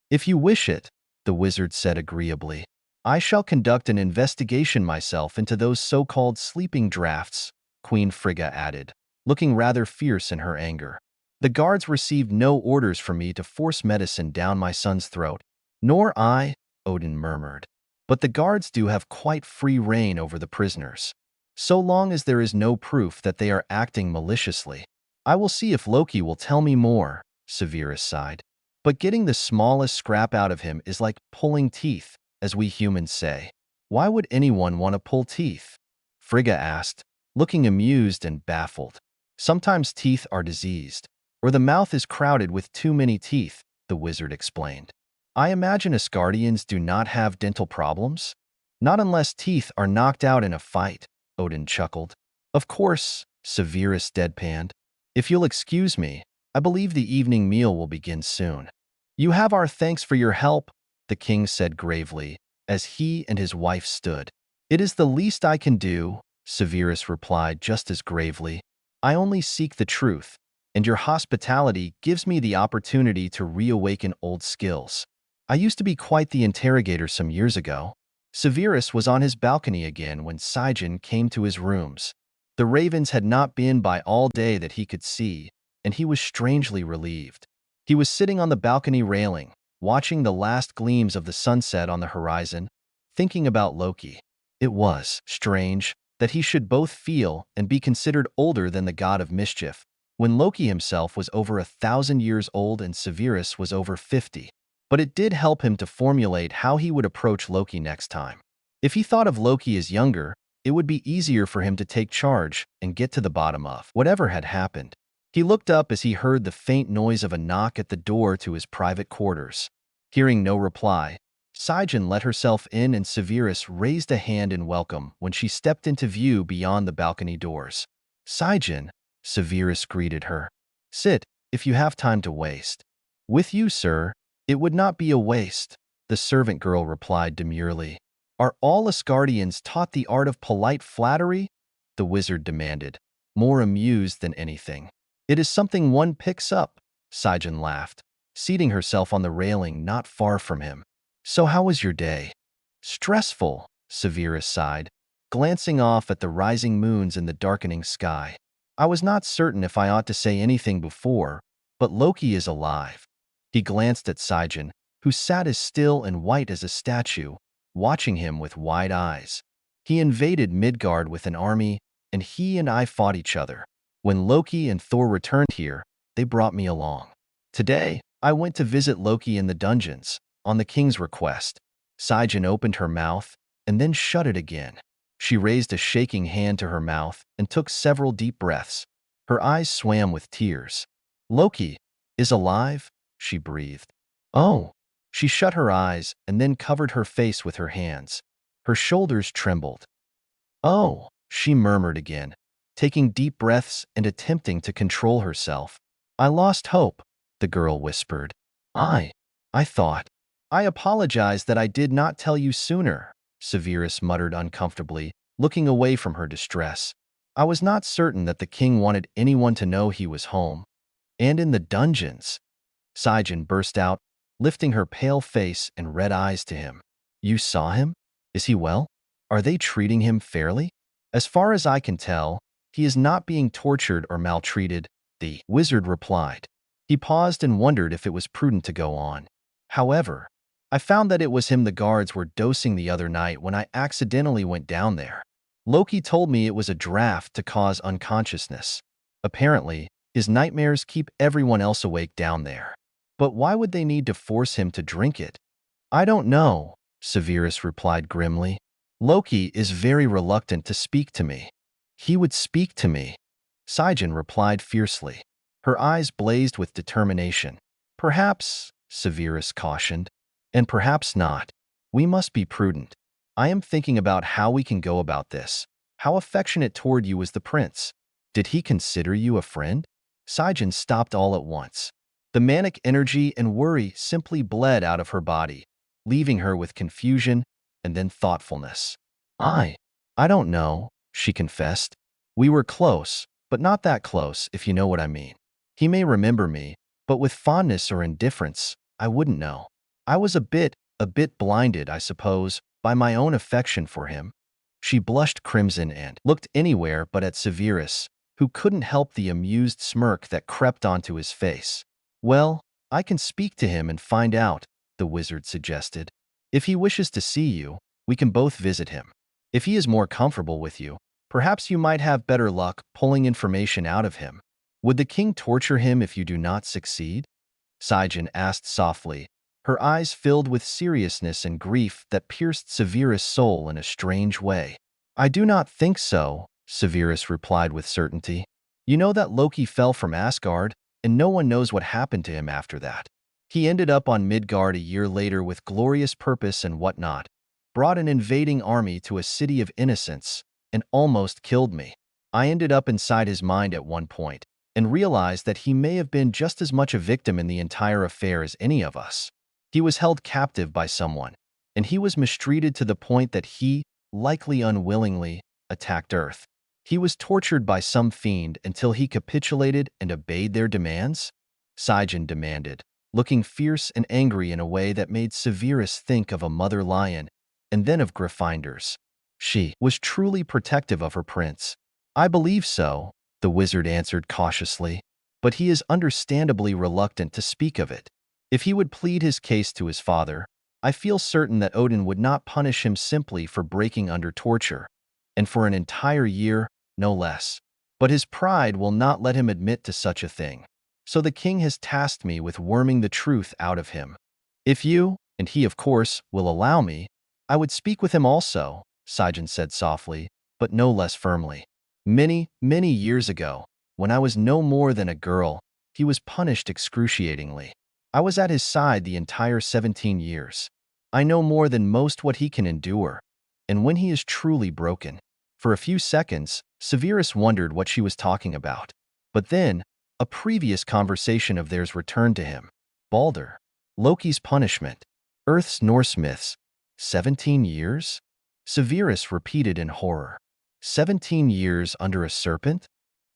If you wish it, the wizard said agreeably. I shall conduct an investigation myself into those so-called sleeping drafts, Queen Frigga added, looking rather fierce in her anger. The guards received no orders from me to force medicine down my son's throat. Nor I, Odin murmured. But the guards do have quite free rein over the prisoners. So long as there is no proof that they are acting maliciously. I will see if Loki will tell me more, Severus sighed. But getting the smallest scrap out of him is like pulling teeth, as we humans say. Why would anyone want to pull teeth? Frigga asked, looking amused and baffled. Sometimes teeth are diseased, or the mouth is crowded with too many teeth, the wizard explained. I imagine Asgardians do not have dental problems? Not unless teeth are knocked out in a fight, Odin chuckled. Of course, Severus deadpanned. If you'll excuse me, I believe the evening meal will begin soon. You have our thanks for your help, the king said gravely, as he and his wife stood. It is the least I can do, Severus replied just as gravely. I only seek the truth, and your hospitality gives me the opportunity to reawaken old skills. I used to be quite the interrogator some years ago. Severus was on his balcony again when Saen came to his rooms. The ravens had not been by all day that he could see, and he was strangely relieved. He was sitting on the balcony railing, watching the last gleams of the sunset on the horizon, thinking about Loki. It was strange that he should both feel and be considered older than the god of mischief, when Loki himself was over 1,000 years old and Severus was over 50. But it did help him to formulate how he would approach Loki next time. If he thought of Loki as younger, it would be easier for him to take charge and get to the bottom of whatever had happened. He looked up as he heard the faint noise of a knock at the door to his private quarters. Hearing no reply, Saen let herself in and Severus raised a hand in welcome when she stepped into view beyond the balcony doors. "Saen," Severus greeted her. "Sit, if you have time to waste." "With you, sir, it would not be a waste," the servant girl replied demurely. "Are all Asgardians taught the art of polite flattery?" the wizard demanded, more amused than anything. "It is something one picks up," Saen laughed, seating herself on the railing not far from him. "So how was your day?" "Stressful," Severus sighed, glancing off at the rising moons in the darkening sky. "I was not certain if I ought to say anything before, but Loki is alive." He glanced at Saen, who sat as still and white as a statue, watching him with wide eyes. "He invaded Midgard with an army, and he and I fought each other. When Loki and Thor returned here, they brought me along. Today, I went to visit Loki in the dungeons, on the king's request." Saen opened her mouth and then shut it again. She raised a shaking hand to her mouth and took several deep breaths. Her eyes swam with tears. "Loki is alive?" she breathed. "Oh." She shut her eyes and then covered her face with her hands. Her shoulders trembled. "Oh," she murmured again, taking deep breaths and attempting to control herself. "I lost hope," the girl whispered. I thought. "I apologize that I did not tell you sooner," Severus muttered uncomfortably, looking away from her distress. "I was not certain that the king wanted anyone to know he was home. And in the dungeons." Saen burst out, lifting her pale face and red eyes to him. "You saw him? Is he well? Are they treating him fairly?" "As far as I can tell, he is not being tortured or maltreated," the wizard replied. He paused and wondered if it was prudent to go on. "However, I found that it was him the guards were dosing the other night when I accidentally went down there. Loki told me it was a draft to cause unconsciousness. Apparently, his nightmares keep everyone else awake down there. But why would they need to force him to drink it?" "I don't know," Severus replied grimly. "Loki is very reluctant to speak to me." "He would speak to me," Saen replied fiercely. Her eyes blazed with determination. "Perhaps," Severus cautioned, "and perhaps not. We must be prudent. I am thinking about how we can go about this. How affectionate toward you was the prince? Did he consider you a friend?" Saen stopped all at once. The manic energy and worry simply bled out of her body, leaving her with confusion and then thoughtfulness. I don't know," she confessed. "We were close, but not that close, if you know what I mean. He may remember me, but with fondness or indifference, I wouldn't know. I was a bit blinded, I suppose, by my own affection for him." She blushed crimson and looked anywhere but at Severus, who couldn't help the amused smirk that crept onto his face. "Well, I can speak to him and find out," the wizard suggested. "If he wishes to see you, we can both visit him. If he is more comfortable with you, perhaps you might have better luck pulling information out of him. Would the king torture him if you do not succeed?" Saen asked softly, her eyes filled with seriousness and grief that pierced Severus' soul in a strange way. "I do not think so," Severus replied with certainty. "You know that Loki fell from Asgard, and no one knows what happened to him after that. He ended up on Midgard a year later with glorious purpose and whatnot, brought an invading army to a city of innocents, and almost killed me. I ended up inside his mind at one point, and realized that he may have been just as much a victim in the entire affair as any of us. He was held captive by someone, and he was mistreated to the point that he, likely unwillingly, attacked Earth. He was tortured by some fiend until he capitulated and obeyed their demands? Saen demanded, looking fierce and angry in a way that made Severus think of a mother lion and then of Gryffindors. She was truly protective of her prince. I believe so, the wizard answered cautiously, but he is understandably reluctant to speak of it. If he would plead his case to his father, I feel certain that Odin would not punish him simply for breaking under torture, and for an entire year, no less. But his pride will not let him admit to such a thing. So the king has tasked me with worming the truth out of him. If you, and he of course, will allow me, I would speak with him also, Saen said softly, but no less firmly. Many, many years ago, when I was no more than a girl, he was punished excruciatingly. I was at his side the entire 17 years. I know more than most what he can endure, and when he is truly broken. For a few seconds, Severus wondered what she was talking about. But then, a previous conversation of theirs returned to him. Balder, Loki's punishment, Earth's Norse myths. 17 years? Severus repeated in horror. 17 years under a serpent?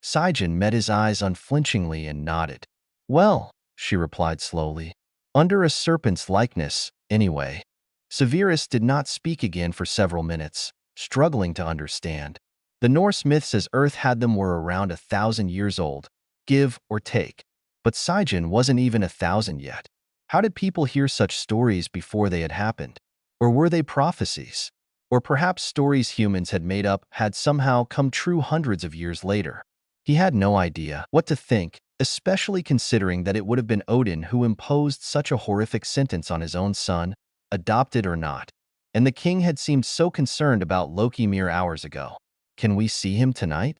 Saen met his eyes unflinchingly and nodded. Well, she replied slowly, under a serpent's likeness, anyway. Severus did not speak again for several minutes, struggling to understand. The Norse myths as Earth had them were around 1,000 years old, give or take. But Saen wasn't even 1,000 yet. How did people hear such stories before they had happened? Or were they prophecies? Or perhaps stories humans had made up had somehow come true hundreds of years later. He had no idea what to think, especially considering that it would have been Odin who imposed such a horrific sentence on his own son, adopted or not. And the king had seemed so concerned about Loki mere hours ago. Can we see him tonight?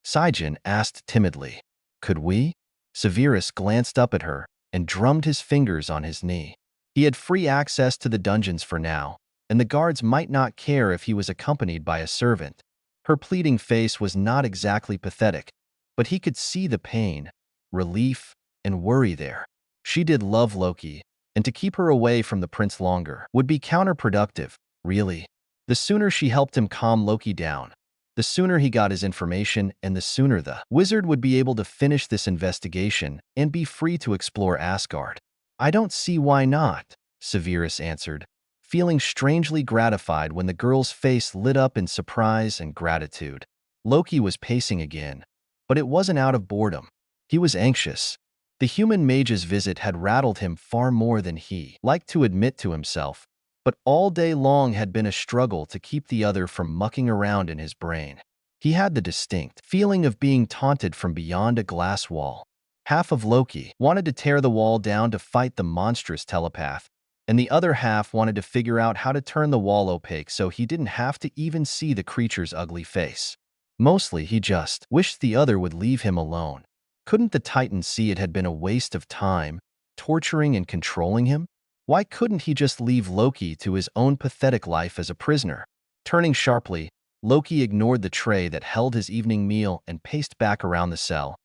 Saen asked timidly. Could we? Severus glanced up at her and drummed his fingers on his knee. He had free access to the dungeons for now, and the guards might not care if he was accompanied by a servant. Her pleading face was not exactly pathetic, but he could see the pain, relief, and worry there. She did love Loki, and to keep her away from the prince longer would be counterproductive, really. The sooner she helped him calm Loki down, the sooner he got his information and the sooner the wizard would be able to finish this investigation and be free to explore Asgard. I don't see why not, Severus answered, feeling strangely gratified when the girl's face lit up in surprise and gratitude. Loki was pacing again, but it wasn't out of boredom. He was anxious. The human mage's visit had rattled him far more than he liked to admit to himself, but all day long had been a struggle to keep the other from mucking around in his brain. He had the distinct feeling of being taunted from beyond a glass wall. Half of Loki wanted to tear the wall down to fight the monstrous telepath, and the other half wanted to figure out how to turn the wall opaque so he didn't have to even see the creature's ugly face. Mostly, he just wished the other would leave him alone. Couldn't the Titan see it had been a waste of time, torturing and controlling him? Why couldn't he just leave Loki to his own pathetic life as a prisoner? Turning sharply, Loki ignored the tray that held his evening meal and paced back around the cell,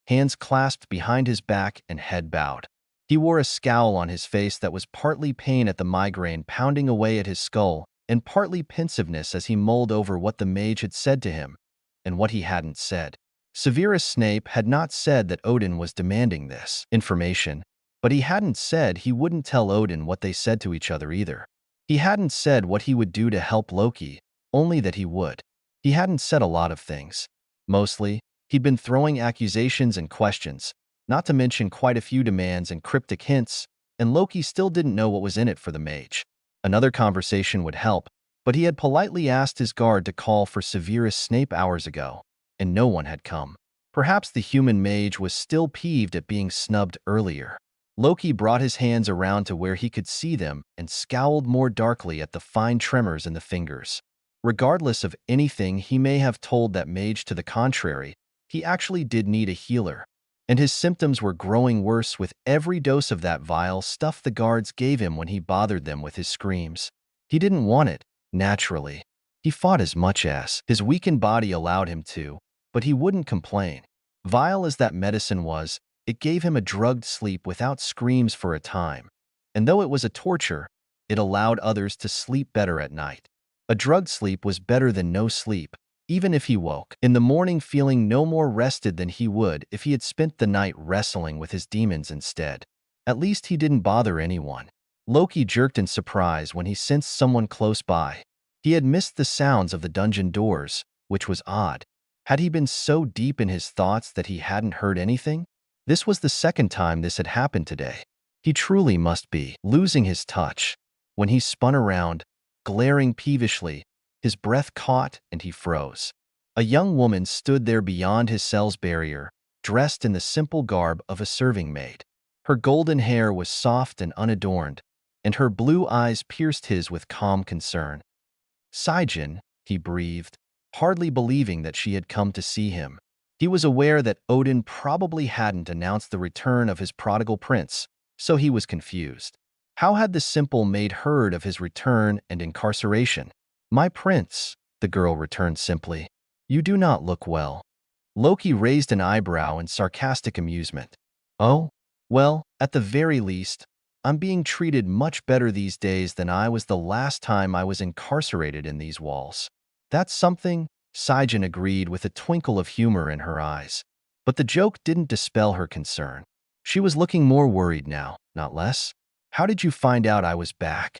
hands clasped behind his back and head bowed. He wore a scowl on his face that was partly pain at the migraine pounding away at his skull and partly pensiveness as he mulled over what the mage had said to him and what he hadn't said. Severus Snape had not said that Odin was demanding this information, but he hadn't said he wouldn't tell Odin what they said to each other either. He hadn't said what he would do to help Loki, only that he would. He hadn't said a lot of things. Mostly, he'd been throwing accusations and questions, not to mention quite a few demands and cryptic hints, and Loki still didn't know what was in it for the mage. Another conversation would help, but he had politely asked his guard to call for Severus Snape hours ago, and no one had come. Perhaps the human mage was still peeved at being snubbed earlier. Loki brought his hands around to where he could see them and scowled more darkly at the fine tremors in the fingers. Regardless of anything he may have told that mage to the contrary, he actually did need a healer, and his symptoms were growing worse with every dose of that vile stuff the guards gave him when he bothered them with his screams. He didn't want it, naturally. He fought as much as his weakened body allowed him to, but he wouldn't complain. Vile as that medicine was, it gave him a drugged sleep without screams for a time, and though it was a torture, it allowed others to sleep better at night. A drugged sleep was better than no sleep, even if he woke in the morning feeling no more rested than he would if he had spent the night wrestling with his demons instead. At least he didn't bother anyone. Loki jerked in surprise when he sensed someone close by. He had missed the sounds of the dungeon doors, which was odd. Had he been so deep in his thoughts that he hadn't heard anything? This was the second time this had happened today. He truly must be losing his touch. When he spun around, glaring peevishly, his breath caught and he froze. A young woman stood there beyond his cell's barrier, dressed in the simple garb of a serving maid. Her golden hair was soft and unadorned, and her blue eyes pierced his with calm concern. "Saen," he breathed, hardly believing that she had come to see him. He was aware that Odin probably hadn't announced the return of his prodigal prince, so he was confused. How had the simple maid heard of his return and incarceration? "My prince," the girl returned simply. "You do not look well." Loki raised an eyebrow in sarcastic amusement. "Oh? Well, at the very least, I'm being treated much better these days than I was the last time I was incarcerated in these walls." "That's something," Saen agreed with a twinkle of humor in her eyes. But the joke didn't dispel her concern. She was looking more worried now, not less. "How did you find out I was back?"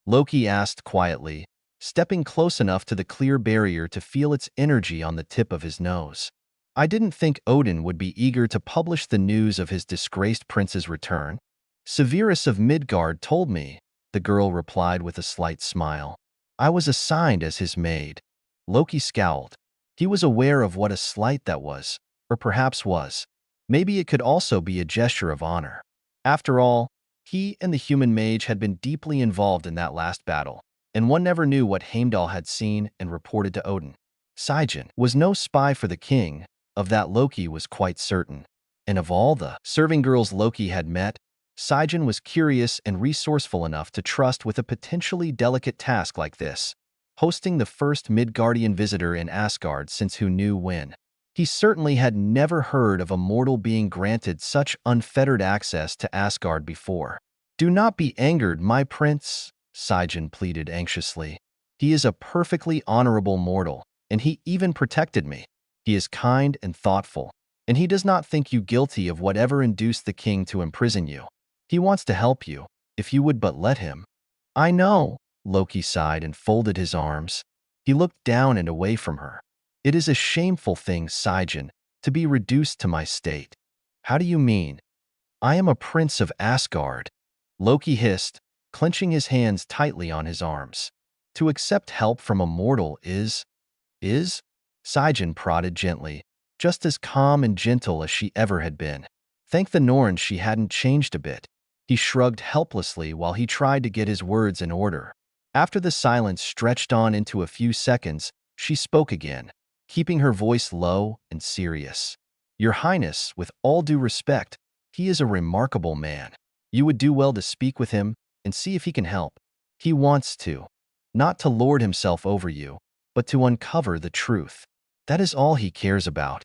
Loki asked quietly, stepping close enough to the clear barrier to feel its energy on the tip of his nose. "I didn't think Odin would be eager to publish the news of his disgraced prince's return. Severus of Midgard told me," the girl replied with a slight smile. "I was assigned as his maid." Loki scowled. He was aware of what a slight that was, or perhaps was. Maybe it could also be a gesture of honor. After all, he and the human mage had been deeply involved in that last battle, and one never knew what Heimdall had seen and reported to Odin. Saen was no spy for the king, of that Loki was quite certain. And of all the serving girls Loki had met, Saen was curious and resourceful enough to trust with a potentially delicate task like this, hosting the first Midgardian visitor in Asgard since who knew when. He certainly had never heard of a mortal being granted such unfettered access to Asgard before. "Do not be angered, my prince," Saen pleaded anxiously. "He is a perfectly honorable mortal, and he even protected me. He is kind and thoughtful, and he does not think you guilty of whatever induced the king to imprison you. He wants to help you, if you would but let him." "I know," Loki sighed and folded his arms. He looked down and away from her. "It is a shameful thing, Saen, to be reduced to my state." "How do you mean?" "I am a prince of Asgard," Loki hissed, clenching his hands tightly on his arms. "To accept help from a mortal is..." Saen prodded gently, just as calm and gentle as she ever had been. Thank the Norns she hadn't changed a bit. He shrugged helplessly while he tried to get his words in order. After the silence stretched on into a few seconds, she spoke again, keeping her voice low and serious. "Your Highness, with all due respect, he is a remarkable man. You would do well to speak with him and see if he can help. He wants to, not to lord himself over you, but to uncover the truth. That is all he cares about."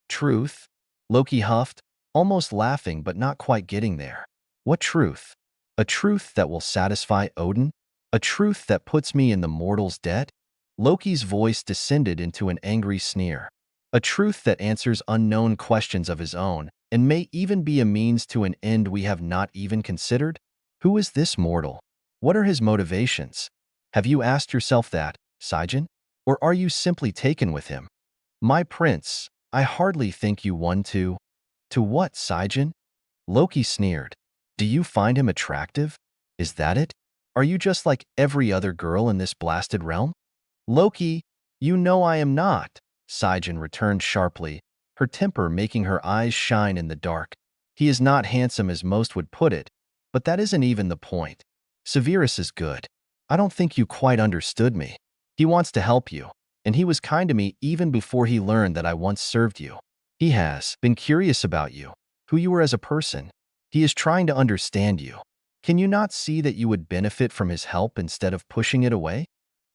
"Truth?" Loki huffed, almost laughing but not quite getting there. "What truth? A truth that will satisfy Odin? A truth that puts me in the mortal's debt?" Loki's voice descended into an angry sneer. "A truth that answers unknown questions of his own and may even be a means to an end we have not even considered? Who is this mortal? What are his motivations? Have you asked yourself that, Saen? Or are you simply taken with him?" "My prince, I hardly think you won to..." "To what, Saen?" Loki sneered. "Do you find him attractive? Is that it? Are you just like every other girl in this blasted realm?" "Loki, you know I am not," Saen returned sharply, her temper making her eyes shine in the dark. "He is not handsome as most would put it, but that isn't even the point. Severus is good. I don't think you quite understood me. He wants to help you, and he was kind to me even before he learned that I once served you. He has been curious about you, who you were as a person. He is trying to understand you. Can you not see that you would benefit from his help instead of pushing it away?"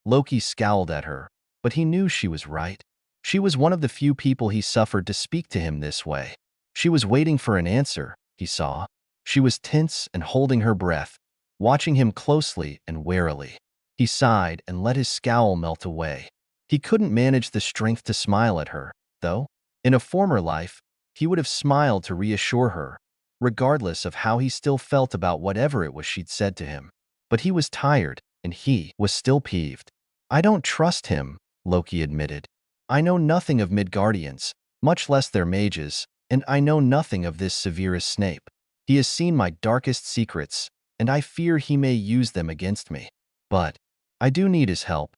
Loki scowled at her, but he knew she was right. She was one of the few people he suffered to speak to him this way. She was waiting for an answer, he saw. She was tense and holding her breath, watching him closely and warily. He sighed and let his scowl melt away. He couldn't manage the strength to smile at her, though. In a former life, he would have smiled to reassure her, regardless of how he still felt about whatever it was she'd said to him. But he was tired, and he was still peeved. I don't trust him, Loki admitted. I know nothing of Midgardians, much less their mages, and I know nothing of this Severus Snape. He has seen my darkest secrets, and I fear he may use them against me. But I do need his help.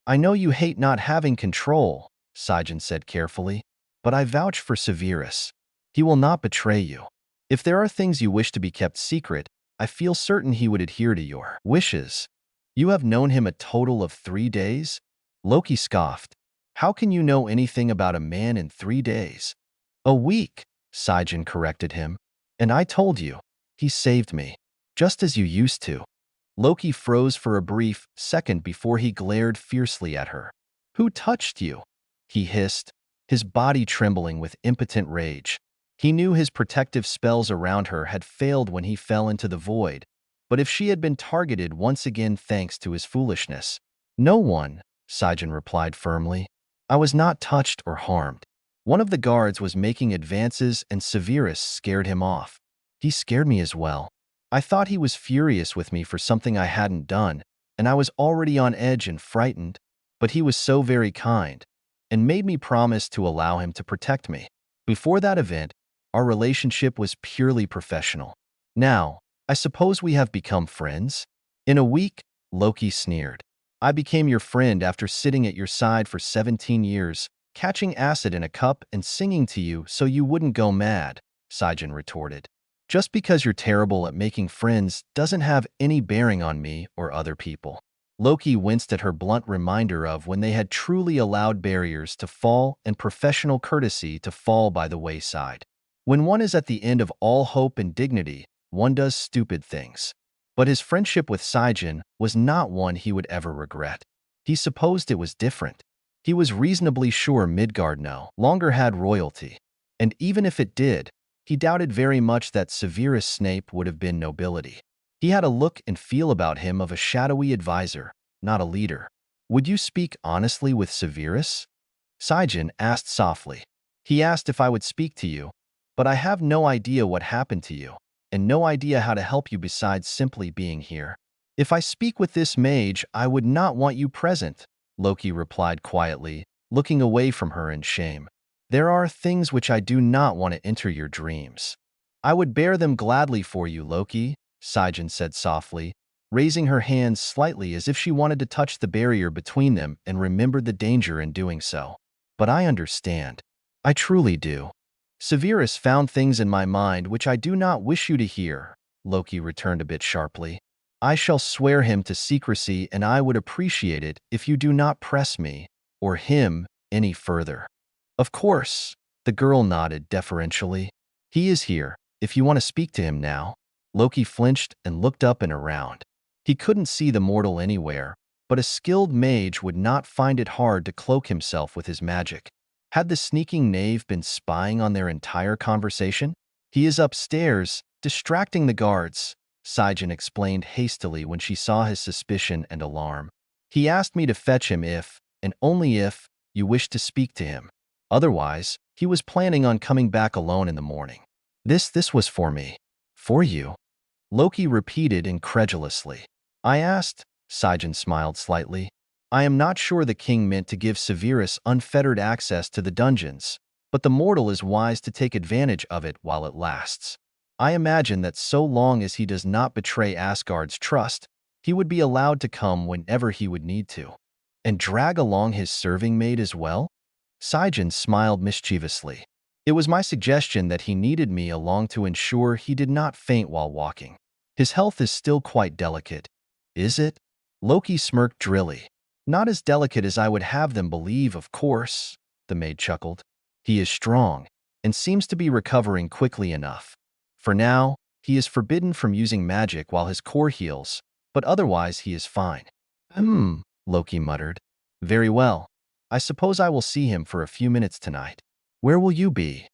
I know you hate not having control, Saen said carefully, but I vouch for Severus. He will not betray you. If there are things you wish to be kept secret, I feel certain he would adhere to your wishes. You have known him a total of 3 days? Loki scoffed. How can you know anything about a man in 3 days? A week, Saen corrected him. And I told you, he saved me, just as you used to. Loki froze for a brief second before he glared fiercely at her. Who touched you? He hissed, his body trembling with impotent rage. He knew his protective spells around her had failed when he fell into the void, but if she had been targeted once again thanks to his foolishness. No one, Saen replied firmly. I was not touched or harmed. One of the guards was making advances and Severus scared him off. He scared me as well. I thought he was furious with me for something I hadn't done, and I was already on edge and frightened, but he was so very kind, and made me promise to allow him to protect me. Before that event, our relationship was purely professional. Now, I suppose we have become friends? In a week, Loki sneered. I became your friend after sitting at your side for 17 years, catching acid in a cup and singing to you so you wouldn't go mad, Saen retorted. Just because you're terrible at making friends doesn't have any bearing on me or other people. Loki winced at her blunt reminder of when they had truly allowed barriers to fall and professional courtesy to fall by the wayside. When one is at the end of all hope and dignity, one does stupid things. But his friendship with Saen was not one he would ever regret. He supposed it was different. He was reasonably sure Midgard no longer had royalty. And even if it did, he doubted very much that Severus Snape would have been nobility. He had a look and feel about him of a shadowy advisor, not a leader. Would you speak honestly with Severus? Saen asked softly. He asked if I would speak to you, but I have no idea what happened to you, and no idea how to help you besides simply being here. If I speak with this mage, I would not want you present, Loki replied quietly, looking away from her in shame. There are things which I do not want to enter your dreams. I would bear them gladly for you, Loki, Saen said softly, raising her hands slightly as if she wanted to touch the barrier between them and remembered the danger in doing so. But I understand. I truly do. Severus found things in my mind which I do not wish you to hear, Loki returned a bit sharply. I shall swear him to secrecy, and I would appreciate it if you do not press me, or him, any further. Of course, the girl nodded deferentially. He is here, if you want to speak to him now. Loki flinched and looked up and around. He couldn't see the mortal anywhere, but a skilled mage would not find it hard to cloak himself with his magic. Had the sneaking knave been spying on their entire conversation? He is upstairs, distracting the guards, Saen explained hastily when she saw his suspicion and alarm. He asked me to fetch him if, and only if, you wish to speak to him. Otherwise, he was planning on coming back alone in the morning. This was for me. For you? Loki repeated incredulously. I asked, Saen smiled slightly. I am not sure the king meant to give Severus unfettered access to the dungeons, but the mortal is wise to take advantage of it while it lasts. I imagine that so long as he does not betray Asgard's trust, he would be allowed to come whenever he would need to. And drag along his serving maid as well? Saen smiled mischievously. It was my suggestion that he needed me along to ensure he did not faint while walking. His health is still quite delicate. Is it? Loki smirked drily. Not as delicate as I would have them believe, of course, the maid chuckled. He is strong, and seems to be recovering quickly enough. For now, he is forbidden from using magic while his core heals, but otherwise he is fine. Loki muttered. Very well. I suppose I will see him for a few minutes tonight. Where will you be?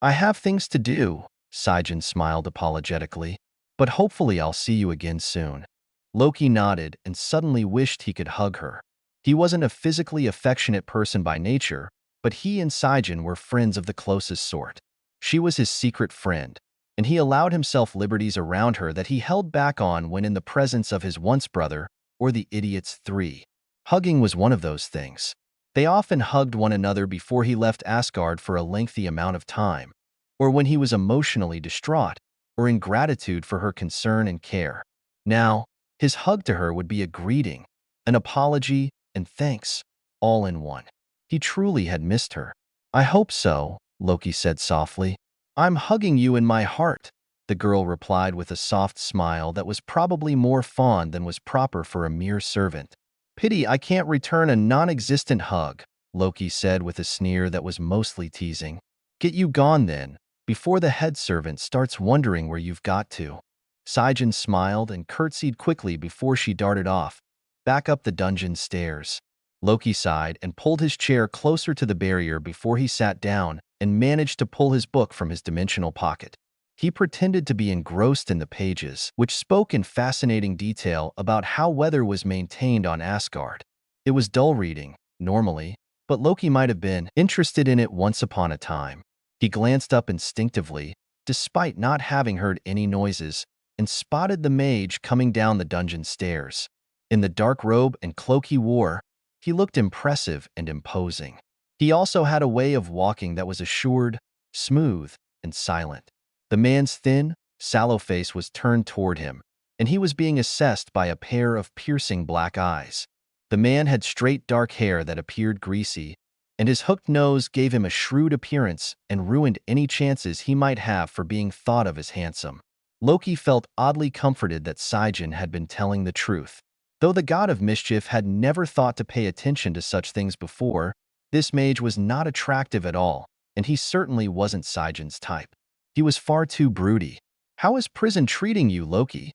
I have things to do, Saen smiled apologetically, but hopefully I'll see you again soon. Loki nodded and suddenly wished he could hug her. He wasn't a physically affectionate person by nature, but he and Saen were friends of the closest sort. She was his secret friend, and he allowed himself liberties around her that he held back on when in the presence of his once brother or the idiots three. Hugging was one of those things. They often hugged one another before he left Asgard for a lengthy amount of time, or when he was emotionally distraught, or in gratitude for her concern and care. Now, his hug to her would be a greeting, an apology, and thanks, all in one. He truly had missed her. "I hope so," Loki said softly. "I'm hugging you in my heart," the girl replied with a soft smile that was probably more fond than was proper for a mere servant. "Pity I can't return a non-existent hug," Loki said with a sneer that was mostly teasing. "Get you gone then, before the head servant starts wondering where you've got to." Saen smiled and curtsied quickly before she darted off, back up the dungeon stairs. Loki sighed and pulled his chair closer to the barrier before he sat down and managed to pull his book from his dimensional pocket. He pretended to be engrossed in the pages, which spoke in fascinating detail about how weather was maintained on Asgard. It was dull reading, normally, but Loki might have been interested in it once upon a time. He glanced up instinctively, despite not having heard any noises, and spotted the mage coming down the dungeon stairs. In the dark robe and cloak he wore, he looked impressive and imposing. He also had a way of walking that was assured, smooth, and silent. The man's thin, sallow face was turned toward him, and he was being assessed by a pair of piercing black eyes. The man had straight dark hair that appeared greasy, and his hooked nose gave him a shrewd appearance and ruined any chances he might have for being thought of as handsome. Loki felt oddly comforted that Saen had been telling the truth. Though the god of mischief had never thought to pay attention to such things before, this mage was not attractive at all, and he certainly wasn't Saen's type. He was far too broody. "How is prison treating you, Loki?"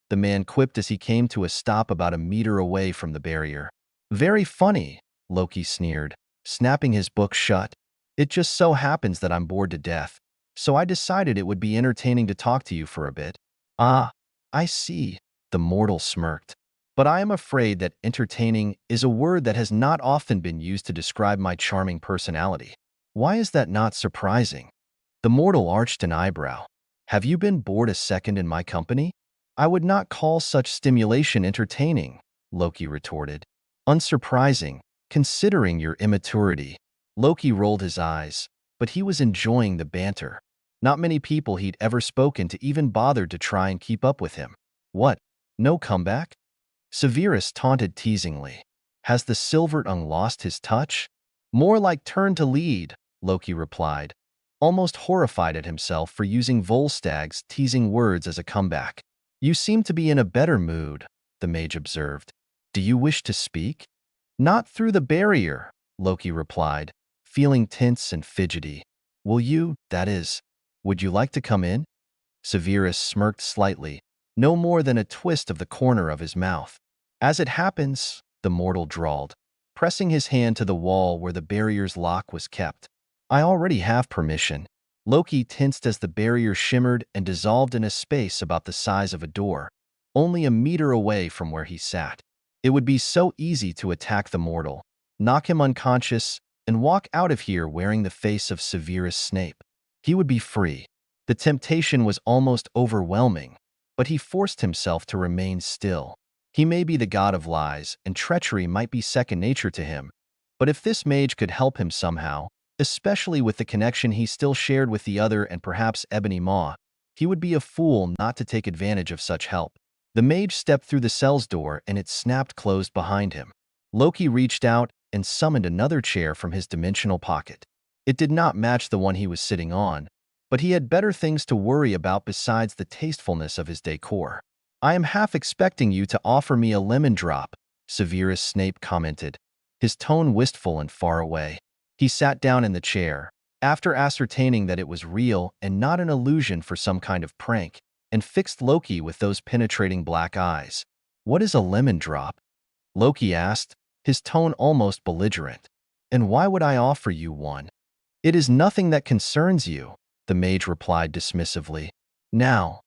the man quipped as he came to a stop about a meter away from the barrier. "Very funny," Loki sneered, snapping his book shut. "It just so happens that I'm bored to death, so I decided it would be entertaining to talk to you for a bit." "Ah, I see," the mortal smirked. "But I am afraid that entertaining is a word that has not often been used to describe my charming personality." "Why is that not surprising?" The mortal arched an eyebrow. "Have you been bored a second in my company?" "I would not call such stimulation entertaining," Loki retorted. "Unsurprising, considering your immaturity." Loki rolled his eyes, but he was enjoying the banter. Not many people he'd ever spoken to even bothered to try and keep up with him. "What? No comeback?" Severus taunted teasingly. "Has the silver tongue lost his touch?" "More like turn to lead," Loki replied, almost horrified at himself for using Volstag's teasing words as a comeback. "You seem to be in a better mood," the mage observed. "Do you wish to speak?" "Not through the barrier," Loki replied, feeling tense and fidgety. "Will you, that is, would you like to come in?" Severus smirked slightly, no more than a twist of the corner of his mouth. "As it happens," the mortal drawled, pressing his hand to the wall where the barrier's lock was kept. "I already have permission." Loki tensed as the barrier shimmered and dissolved in a space about the size of a door, only a meter away from where he sat. It would be so easy to attack the mortal, knock him unconscious, and walk out of here wearing the face of Severus Snape. He would be free. The temptation was almost overwhelming, but he forced himself to remain still. He may be the god of lies, and treachery might be second nature to him, but if this mage could help him somehow, especially with the connection he still shared with the other and perhaps Ebony Maw, he would be a fool not to take advantage of such help. The mage stepped through the cell's door and it snapped closed behind him. Loki reached out and summoned another chair from his dimensional pocket. It did not match the one he was sitting on, but he had better things to worry about besides the tastefulness of his decor. "I am half expecting you to offer me a lemon drop," Severus Snape commented, his tone wistful and far away. He sat down in the chair, after ascertaining that it was real and not an illusion for some kind of prank, and fixed Loki with those penetrating black eyes. "What is a lemon drop?" Loki asked, his tone almost belligerent. "And why would I offer you one?" "It is nothing that concerns you," the mage replied dismissively. "Now,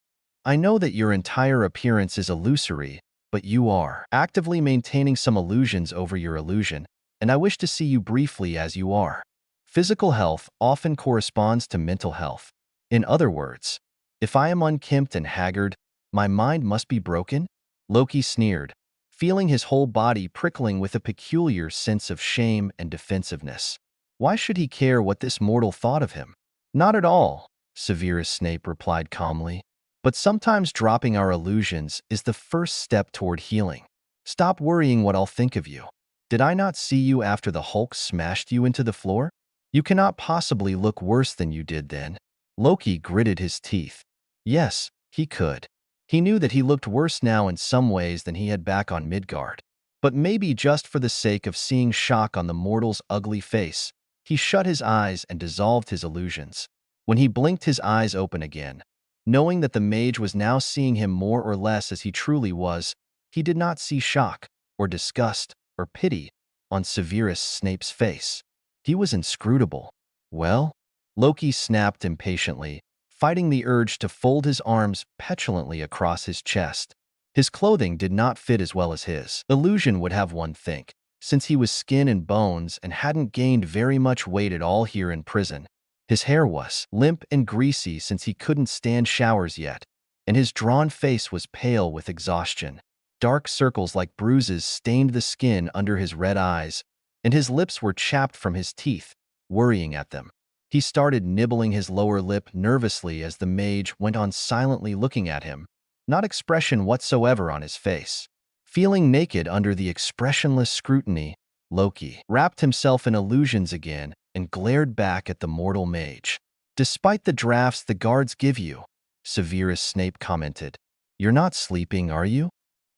I know that your entire appearance is illusory, but you are actively maintaining some illusions over your illusion, and I wish to see you briefly as you are. Physical health often corresponds to mental health. In other words, if I am unkempt and haggard, my mind must be broken? Loki sneered, feeling his whole body prickling with a peculiar sense of shame and defensiveness. Why should he care what this mortal thought of him? Not at all, Severus Snape replied calmly. But sometimes dropping our illusions is the first step toward healing. Stop worrying what I'll think of you. Did I not see you after the Hulk smashed you into the floor? You cannot possibly look worse than you did then. Loki gritted his teeth. Yes, he could. He knew that he looked worse now in some ways than he had back on Midgard. But maybe just for the sake of seeing shock on the mortal's ugly face, he shut his eyes and dissolved his illusions. When he blinked his eyes open again, knowing that the mage was now seeing him more or less as he truly was, he did not see shock, or disgust, or pity on Severus Snape's face. He was inscrutable. Well? Loki snapped impatiently, fighting the urge to fold his arms petulantly across his chest. His clothing did not fit as well as his illusion would have one think, since he was skin and bones and hadn't gained very much weight at all here in prison. His hair was limp and greasy since he couldn't stand showers yet, and his drawn face was pale with exhaustion. Dark circles like bruises stained the skin under his red eyes, and his lips were chapped from his teeth, worrying at them. He started nibbling his lower lip nervously as the mage went on silently looking at him, not expression whatsoever on his face. Feeling naked under the expressionless scrutiny, Loki wrapped himself in illusions again and glared back at the mortal mage. Despite the drafts the guards give you, Severus Snape commented. You're not sleeping, are you?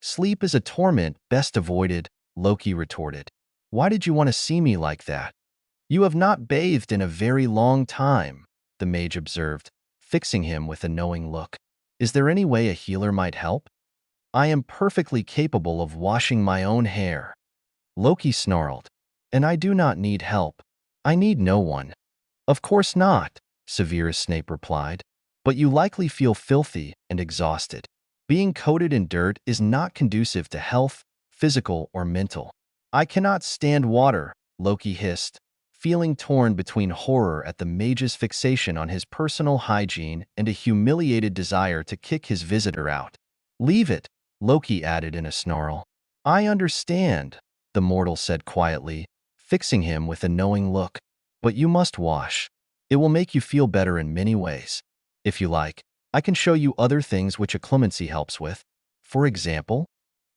Sleep is a torment best avoided, Loki retorted. Why did you want to see me like that? You have not bathed in a very long time, the mage observed, fixing him with a knowing look. Is there any way a healer might help? I am perfectly capable of washing my own hair. Loki snarled. And I do not need help. I need no one. Of course not, Severus Snape replied. But you likely feel filthy and exhausted. Being coated in dirt is not conducive to health, physical or mental. I cannot stand water, Loki hissed, feeling torn between horror at the mage's fixation on his personal hygiene and a humiliated desire to kick his visitor out. Leave it, Loki added in a snarl. I understand, the mortal said quietly, fixing him with a knowing look. But you must wash. It will make you feel better in many ways. If you like, I can show you other things which a clemency helps with. For example,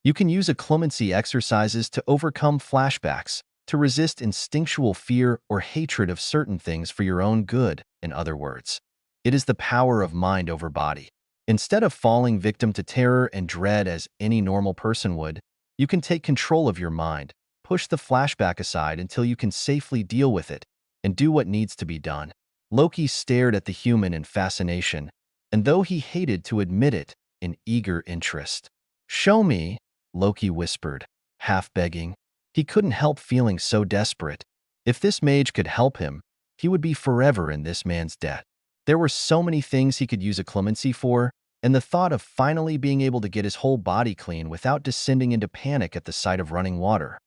you can use a clemency exercises to overcome flashbacks, to resist instinctual fear or hatred of certain things for your own good, in other words. It is the power of mind over body. Instead of falling victim to terror and dread as any normal person would, you can take control of your mind, push the flashback aside until you can safely deal with it, and do what needs to be done. Loki stared at the human in fascination, and though he hated to admit it, in eager interest. Show me, Loki whispered, half begging. He couldn't help feeling so desperate. If this mage could help him, he would be forever in this man's debt. There were so many things he could use a clemency for, and the thought of finally being able to get his whole body clean without descending into panic at the sight of running water.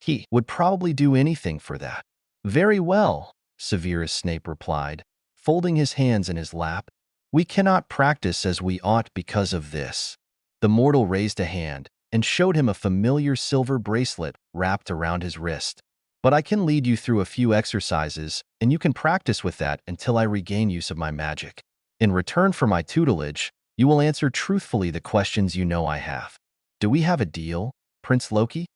He would probably do anything for that. Very well, Severus Snape replied, folding his hands in his lap. We cannot practice as we ought because of this. The mortal raised a hand and showed him a familiar silver bracelet wrapped around his wrist. But I can lead you through a few exercises, and you can practice with that until I regain use of my magic. In return for my tutelage, you will answer truthfully the questions you know I have. Do we have a deal, Prince Loki?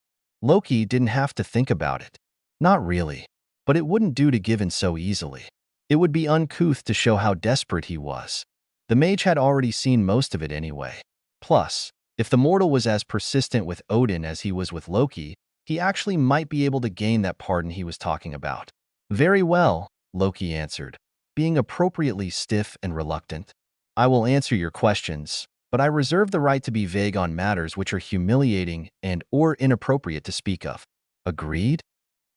Loki didn't have to think about it. Not really. But it wouldn't do to give in so easily. It would be uncouth to show how desperate he was. The mage had already seen most of it anyway. Plus, if the mortal was as persistent with Odin as he was with Loki, he actually might be able to gain that pardon he was talking about. Very well, Loki answered, being appropriately stiff and reluctant. I will answer your questions, but I reserve the right to be vague on matters which are humiliating and/or inappropriate to speak of. Agreed?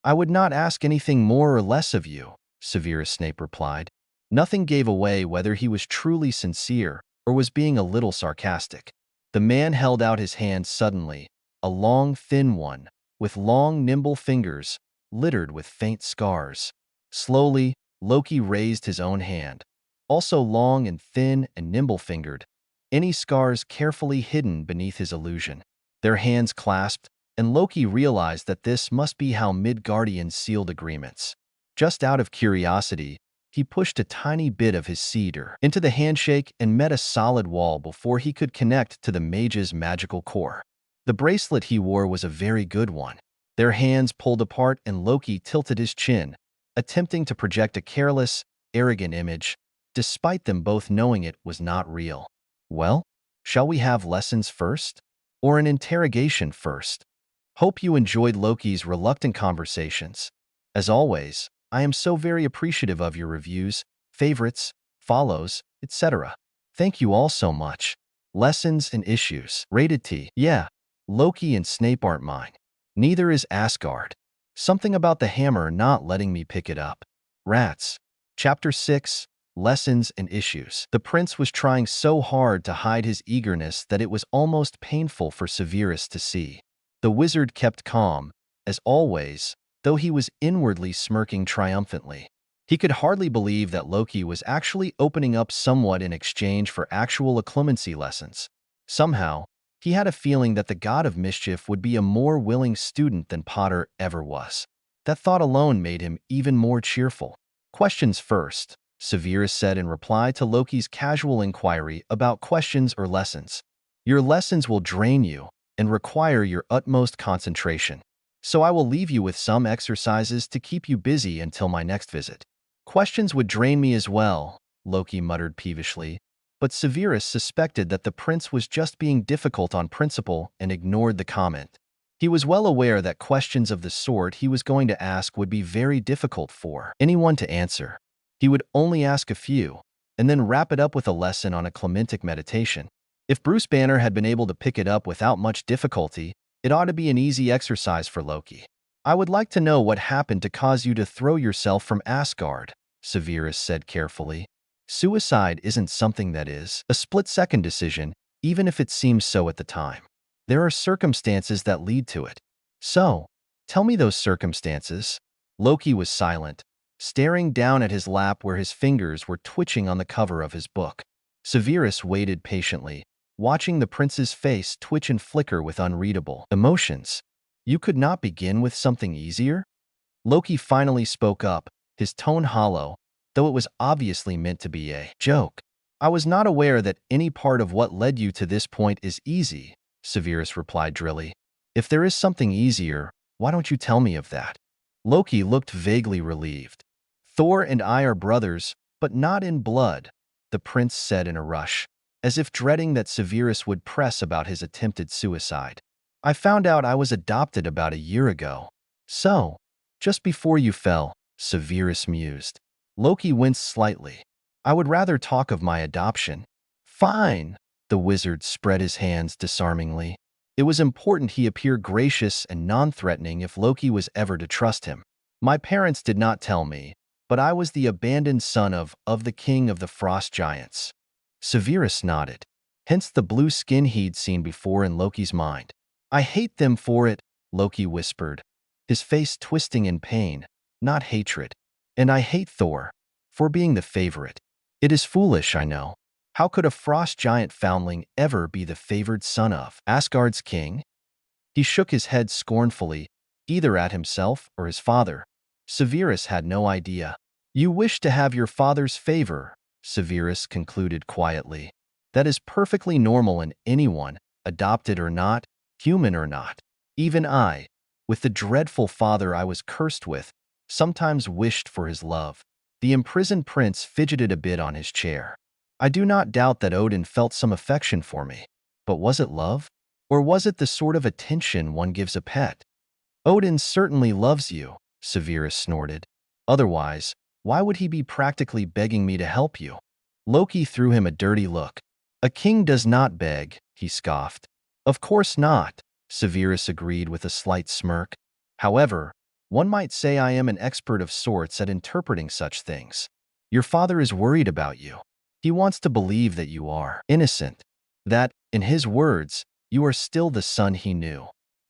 I would not ask anything more or less of you, Severus Snape replied. Nothing gave away whether he was truly sincere or was being a little sarcastic. The man held out his hand suddenly, a long, thin one, with long, nimble fingers, littered with faint scars. Slowly, Loki raised his own hand, also long and thin and nimble-fingered, any scars carefully hidden beneath his illusion. Their hands clasped, and Loki realized that this must be how Midgardians sealed agreements. Just out of curiosity, he pushed a tiny bit of his cedar into the handshake and met a solid wall before he could connect to the mage's magical core. The bracelet he wore was a very good one. Their hands pulled apart and Loki tilted his chin, attempting to project a careless, arrogant image, despite them both knowing it was not real. Well, shall we have lessons first? Or an interrogation first? Hope you enjoyed Loki's reluctant conversations. As always, I am so very appreciative of your reviews, favorites, follows, etc. Thank you all so much. Lessons and issues. Rated T. Yeah, Loki and Snape aren't mine. Neither is Asgard. Something about the hammer not letting me pick it up. Rats. Chapter 6. Lessons and issues. The prince was trying so hard to hide his eagerness that it was almost painful for Severus to see. The wizard kept calm, as always, though he was inwardly smirking triumphantly. He could hardly believe that Loki was actually opening up somewhat in exchange for actual occlumency lessons. Somehow, he had a feeling that the god of mischief would be a more willing student than Potter ever was. That thought alone made him even more cheerful. Questions first, Severus said in reply to Loki's casual inquiry about questions or lessons. Your lessons will drain you and require your utmost concentration. So I will leave you with some exercises to keep you busy until my next visit. Questions would drain me as well, Loki muttered peevishly, but Severus suspected that the prince was just being difficult on principle and ignored the comment. He was well aware that questions of the sort he was going to ask would be very difficult for anyone to answer. He would only ask a few, and then wrap it up with a lesson on a clementic meditation. If Bruce Banner had been able to pick it up without much difficulty, it ought to be an easy exercise for Loki. I would like to know what happened to cause you to throw yourself from Asgard, Severus said carefully. Suicide isn't something that is a split-second decision, even if it seems so at the time. There are circumstances that lead to it. So, tell me those circumstances. Loki was silent, staring down at his lap where his fingers were twitching on the cover of his book. Severus waited patiently, watching the prince's face twitch and flicker with unreadable emotions. You could not begin with something easier? Loki finally spoke up, his tone hollow, though it was obviously meant to be a joke. I was not aware that any part of what led you to this point is easy, Severus replied drily. If there is something easier, why don't you tell me of that? Loki looked vaguely relieved. Thor and I are brothers, but not in blood, the prince said in a rush, as if dreading that Severus would press about his attempted suicide. I found out I was adopted about a year ago. So, just before you fell, Severus mused. Loki winced slightly. I would rather talk of my adoption. Fine, the wizard spread his hands disarmingly. It was important he appear gracious and non-threatening if Loki was ever to trust him. My parents did not tell me, but I was the abandoned son of the king of the frost giants. Severus nodded, hence the blue skin he'd seen before in Loki's mind. I hate them for it, Loki whispered, his face twisting in pain, not hatred. And I hate Thor for being the favorite. It is foolish, I know. How could a frost giant foundling ever be the favored son of Asgard's king? He shook his head scornfully, either at himself or his father. Severus had no idea. You wish to have your father's favor, Severus concluded quietly. That is perfectly normal in anyone, adopted or not, human or not. Even I, with the dreadful father I was cursed with, sometimes wished for his love. The imprisoned prince fidgeted a bit on his chair. I do not doubt that Odin felt some affection for me. But was it love? Or was it the sort of attention one gives a pet? Odin certainly loves you, Severus snorted. Otherwise, why would he be practically begging me to help you? Loki threw him a dirty look. A king does not beg, he scoffed. Of course not, Severus agreed with a slight smirk. However, one might say I am an expert of sorts at interpreting such things. Your father is worried about you. He wants to believe that you are innocent. That, in his words, you are still the son he knew.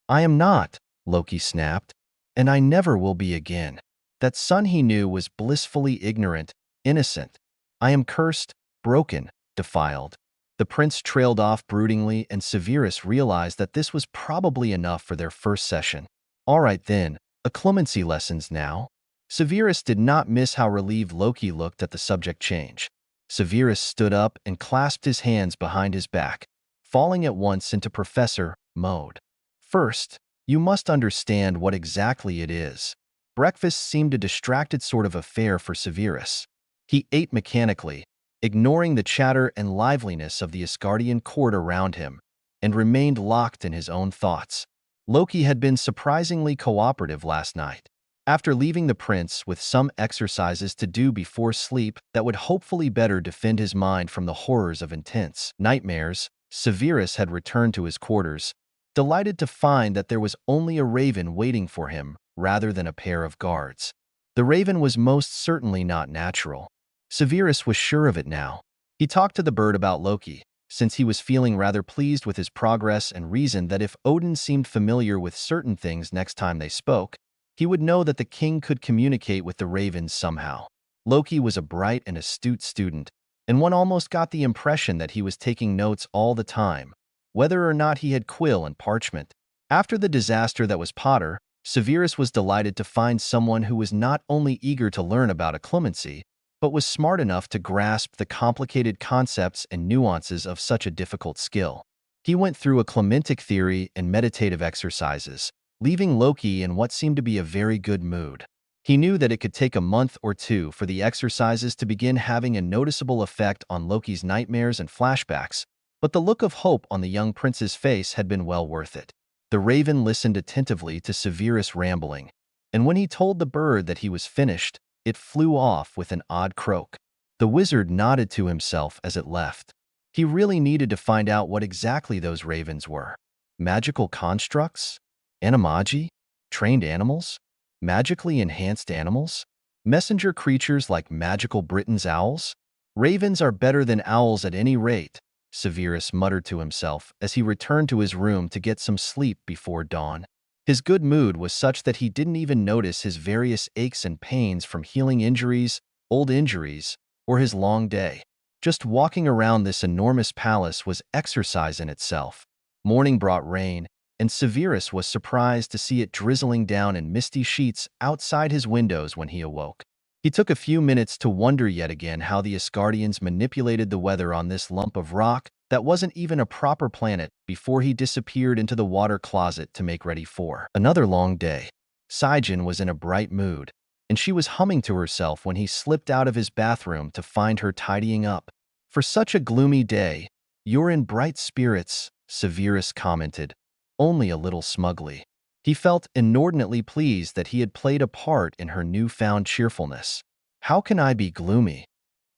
I am not, Loki snapped, and I never will be again. That son he knew was blissfully ignorant, innocent. I am cursed, broken, defiled. The prince trailed off broodingly, and Severus realized that this was probably enough for their first session. All right then, a clemency lessons now. Severus did not miss how relieved Loki looked at the subject change. Severus stood up and clasped his hands behind his back, falling at once into professor mode. First, you must understand what exactly it is. Breakfast seemed a distracted sort of affair for Severus. He ate mechanically, ignoring the chatter and liveliness of the Asgardian court around him, and remained locked in his own thoughts. Loki had been surprisingly cooperative last night. After leaving the prince with some exercises to do before sleep that would hopefully better defend his mind from the horrors of intense nightmares, Severus had returned to his quarters, delighted to find that there was only a raven waiting for him rather than a pair of guards. The raven was most certainly not natural. Severus was sure of it now. He talked to the bird about Loki, since he was feeling rather pleased with his progress, and reasoned that if Odin seemed familiar with certain things next time they spoke, he would know that the king could communicate with the ravens somehow. Loki was a bright and astute student, and one almost got the impression that he was taking notes all the time, whether or not he had quill and parchment. After the disaster that was Potter, Severus was delighted to find someone who was not only eager to learn about a clemency, but was smart enough to grasp the complicated concepts and nuances of such a difficult skill. He went through a clementic theory and meditative exercises, leaving Loki in what seemed to be a very good mood. He knew that it could take a month or two for the exercises to begin having a noticeable effect on Loki's nightmares and flashbacks, but the look of hope on the young prince's face had been well worth it. The raven listened attentively to Severus' rambling, and when he told the bird that he was finished, it flew off with an odd croak. The wizard nodded to himself as it left. He really needed to find out what exactly those ravens were. Magical constructs? Animagi? Trained animals? Magically enhanced animals? Messenger creatures like magical Britain's owls? Ravens are better than owls at any rate, Severus muttered to himself as he returned to his room to get some sleep before dawn. His good mood was such that he didn't even notice his various aches and pains from healing injuries, old injuries, or his long day. Just walking around this enormous palace was exercise in itself. Morning brought rain, and Severus was surprised to see it drizzling down in misty sheets outside his windows when he awoke. He took a few minutes to wonder yet again how the Asgardians manipulated the weather on this lump of rock that wasn't even a proper planet before he disappeared into the water closet to make ready for another long day. Saen was in a bright mood, and she was humming to herself when he slipped out of his bathroom to find her tidying up. For such a gloomy day, you're in bright spirits, Severus commented, only a little smugly. He felt inordinately pleased that he had played a part in her newfound cheerfulness. How can I be gloomy?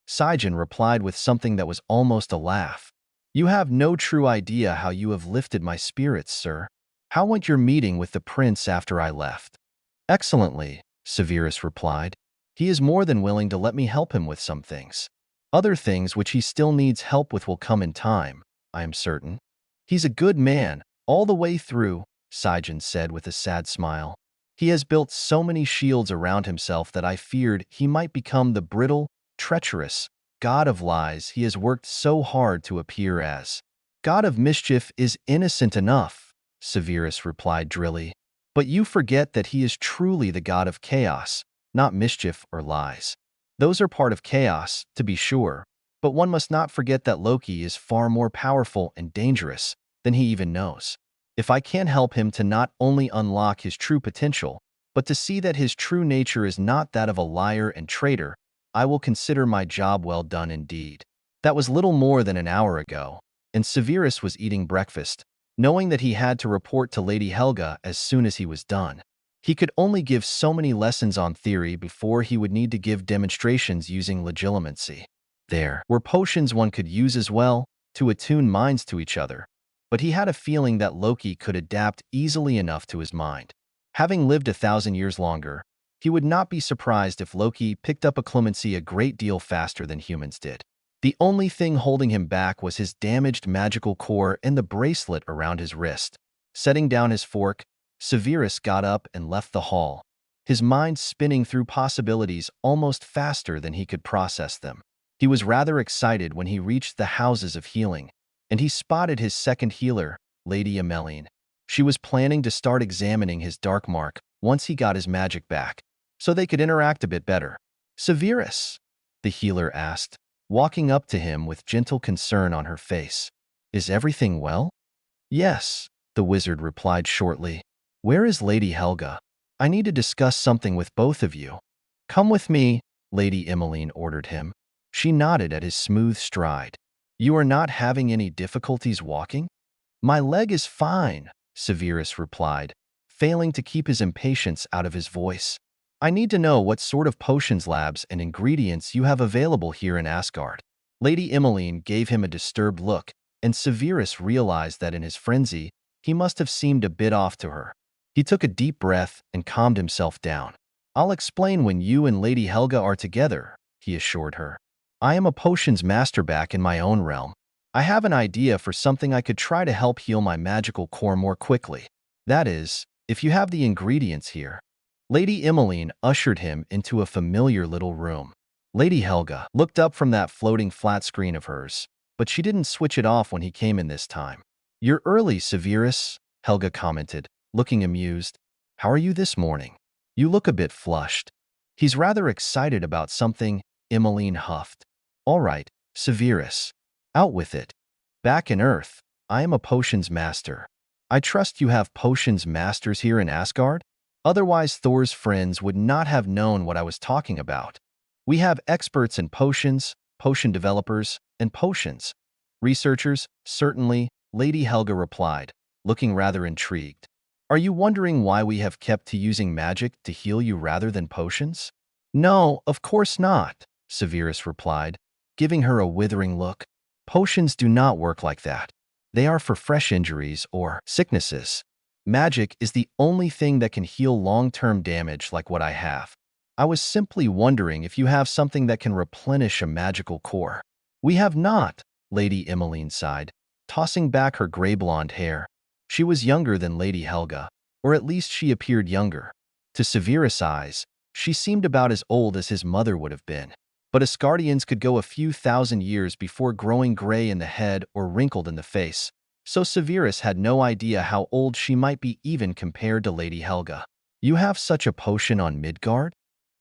Saen replied with something that was almost a laugh. You have no true idea how you have lifted my spirits, sir. How went your meeting with the prince after I left? Excellently, Severus replied. He is more than willing to let me help him with some things. Other things which he still needs help with will come in time, I am certain. He's a good man, all the way through, Saen said with a sad smile. He has built so many shields around himself that I feared he might become the brittle, treacherous god of lies he has worked so hard to appear as. God of mischief is innocent enough, Severus replied drily. But you forget that he is truly the god of chaos, not mischief or lies. Those are part of chaos, to be sure, but one must not forget that Loki is far more powerful and dangerous than he even knows. If I can help him to not only unlock his true potential, but to see that his true nature is not that of a liar and traitor, I will consider my job well done indeed. That was little more than an hour ago, and Severus was eating breakfast, knowing that he had to report to Lady Helga as soon as he was done. He could only give so many lessons on theory before he would need to give demonstrations using legilimency. There were potions one could use as well, to attune minds to each other, but he had a feeling that Loki could adapt easily enough to his mind. Having lived 1,000 years longer, he would not be surprised if Loki picked up a clemency a great deal faster than humans did. The only thing holding him back was his damaged magical core and the bracelet around his wrist. Setting down his fork, Severus got up and left the hall, his mind spinning through possibilities almost faster than he could process them. He was rather excited when he reached the houses of healing, and he spotted his second healer, Lady Emmeline. She was planning to start examining his dark mark once he got his magic back, so they could interact a bit better. "Severus?" the healer asked, walking up to him with gentle concern on her face. "Is everything well?" "Yes," the wizard replied shortly. "Where is Lady Helga? I need to discuss something with both of you." "Come with me," Lady Emmeline ordered him. She nodded at his smooth stride. "You are not having any difficulties walking?" "My leg is fine," Severus replied, failing to keep his impatience out of his voice. "I need to know what sort of potions labs and ingredients you have available here in Asgard." Lady Emmeline gave him a disturbed look, and Severus realized that in his frenzy, he must have seemed a bit off to her. He took a deep breath and calmed himself down. "I'll explain when you and Lady Helga are together," he assured her. "I am a potions master back in my own realm. I have an idea for something I could try to help heal my magical core more quickly. That is, if you have the ingredients here." Lady Emmeline ushered him into a familiar little room. Lady Helga looked up from that floating flat screen of hers, but she didn't switch it off when he came in this time. "You're early, Severus," Helga commented, looking amused. "How are you this morning? You look a bit flushed." "He's rather excited about something," Emmeline huffed. "All right, Severus. Out with it. Back in Earth, I am a potions master. I trust you have potions masters here in Asgard? Otherwise Thor's friends would not have known what I was talking about. We have experts in potions, potion developers, and potions. Researchers, certainly," Lady Helga replied, looking rather intrigued. "Are you wondering why we have kept to using magic to heal you rather than potions?" "No, of course not," Severus replied, giving her a withering look. "Potions do not work like that. They are for fresh injuries or sicknesses. Magic is the only thing that can heal long-term damage like what I have. I was simply wondering if you have something that can replenish a magical core." "We have not," Lady Emmeline sighed, tossing back her gray blonde hair. She was younger than Lady Helga, or at least she appeared younger. To Severus' eyes, she seemed about as old as his mother would have been. But Asgardians could go a few thousand years before growing gray in the head or wrinkled in the face, so Severus had no idea how old she might be even compared to Lady Helga. "You have such a potion on Midgard?"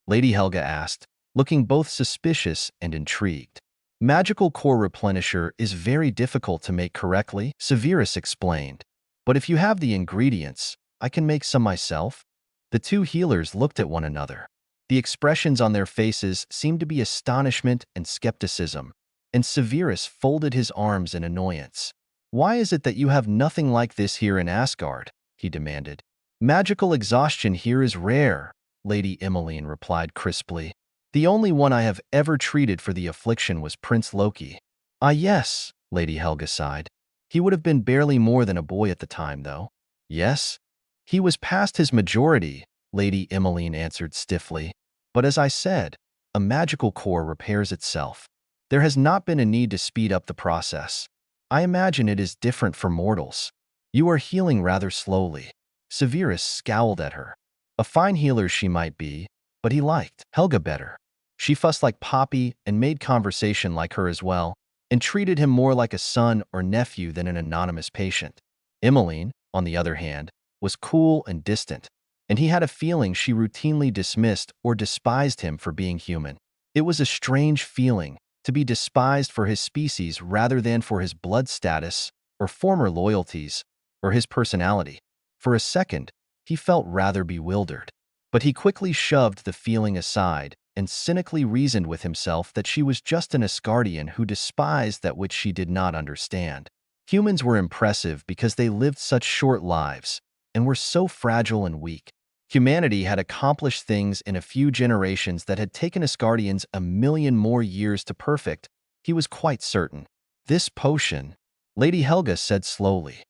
Lady Helga asked, looking both suspicious and intrigued. "Magical core replenisher is very difficult to make correctly," Severus explained. "But if you have the ingredients, I can make some myself." The two healers looked at one another. The expressions on their faces seemed to be astonishment and skepticism, and Severus folded his arms in annoyance. "Why is it that you have nothing like this here in Asgard?" he demanded. "Magical exhaustion here is rare," Lady Emmeline replied crisply. "The only one I have ever treated for the affliction was Prince Loki." "Ah yes," Lady Helga sighed. "He would have been barely more than a boy at the time, though." "Yes? He was past his majority," Lady Emmeline answered stiffly. "But as I said, a magical core repairs itself. There has not been a need to speed up the process. I imagine it is different for mortals. You are healing rather slowly." Severus scowled at her. A fine healer she might be, but he liked Helga better. She fussed like Poppy and made conversation like her as well, and treated him more like a son or nephew than an anonymous patient. Emmeline, on the other hand, was cool and distant, and he had a feeling she routinely dismissed or despised him for being human. It was a strange feeling to be despised for his species rather than for his blood status or former loyalties or his personality. For a second, he felt rather bewildered, but he quickly shoved the feeling aside and cynically reasoned with himself that she was just an Asgardian who despised that which she did not understand. Humans were impressive because they lived such short lives and were so fragile and weak. Humanity had accomplished things in a few generations that had taken Asgardians a million more years to perfect, he was quite certain. "This potion," Lady Helga said slowly.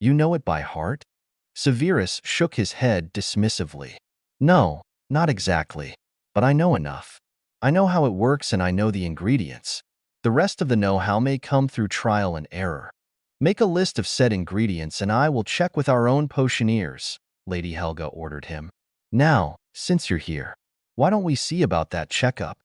"You know it by heart?" Severus shook his head dismissively. "No, not exactly, but I know enough. I know how it works and I know the ingredients." The rest of the know-how may come through trial and error. Make a list of said ingredients and I will check with our own potioneers, Lady Helga ordered him. Now, since you're here, why don't we see about that checkup?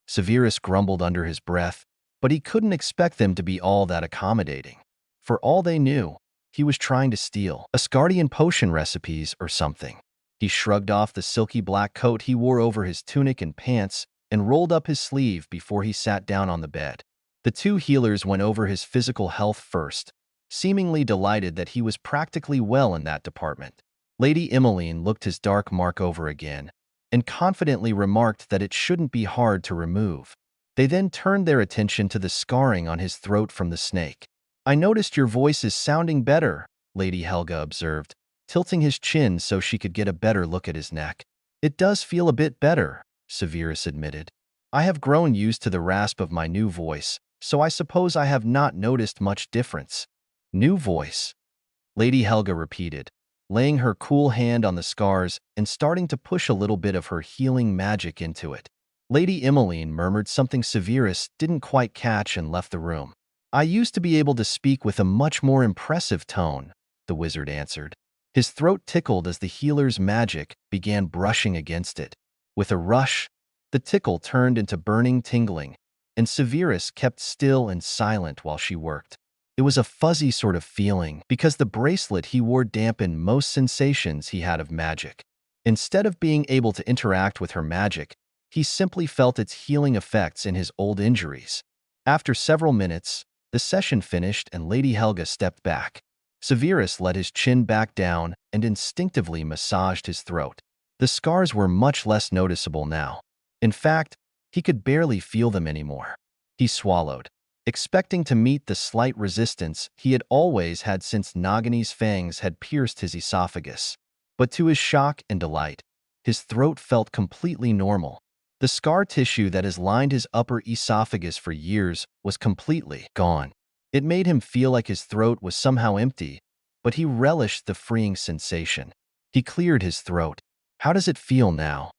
Severus grumbled under his breath, but he couldn't expect them to be all that accommodating. For all they knew, he was trying to steal Asgardian potion recipes or something. He shrugged off the silky black coat he wore over his tunic and pants and rolled up his sleeve before he sat down on the bed. The two healers went over his physical health first, seemingly delighted that he was practically well in that department. Lady Emmeline looked his dark mark over again and confidently remarked that it shouldn't be hard to remove. They then turned their attention to the scarring on his throat from the snake. I noticed your voice is sounding better, Lady Helga observed, tilting his chin so she could get a better look at his neck. It does feel a bit better, Severus admitted. I have grown used to the rasp of my new voice, so I suppose I have not noticed much difference. New voice, Lady Helga repeated, laying her cool hand on the scars and starting to push a little bit of her healing magic into it. Lady Emmeline murmured something Severus didn't quite catch and left the room. I used to be able to speak with a much more impressive tone, the wizard answered. His throat tickled as the healer's magic began brushing against it. With a rush, the tickle turned into burning tingling, and Severus kept still and silent while she worked. It was a fuzzy sort of feeling because the bracelet he wore dampened most sensations he had of magic. Instead of being able to interact with her magic, he simply felt its healing effects in his old injuries. After several minutes, the session finished and Lady Helga stepped back. Severus let his chin back down and instinctively massaged his throat. The scars were much less noticeable now. In fact, he could barely feel them anymore. He swallowed, expecting to meet the slight resistance he had always had since Nagini's fangs had pierced his esophagus. But to his shock and delight, his throat felt completely normal. The scar tissue that has lined his upper esophagus for years was completely gone. It made him feel like his throat was somehow empty, but he relished the freeing sensation. He cleared his throat. How does it feel now?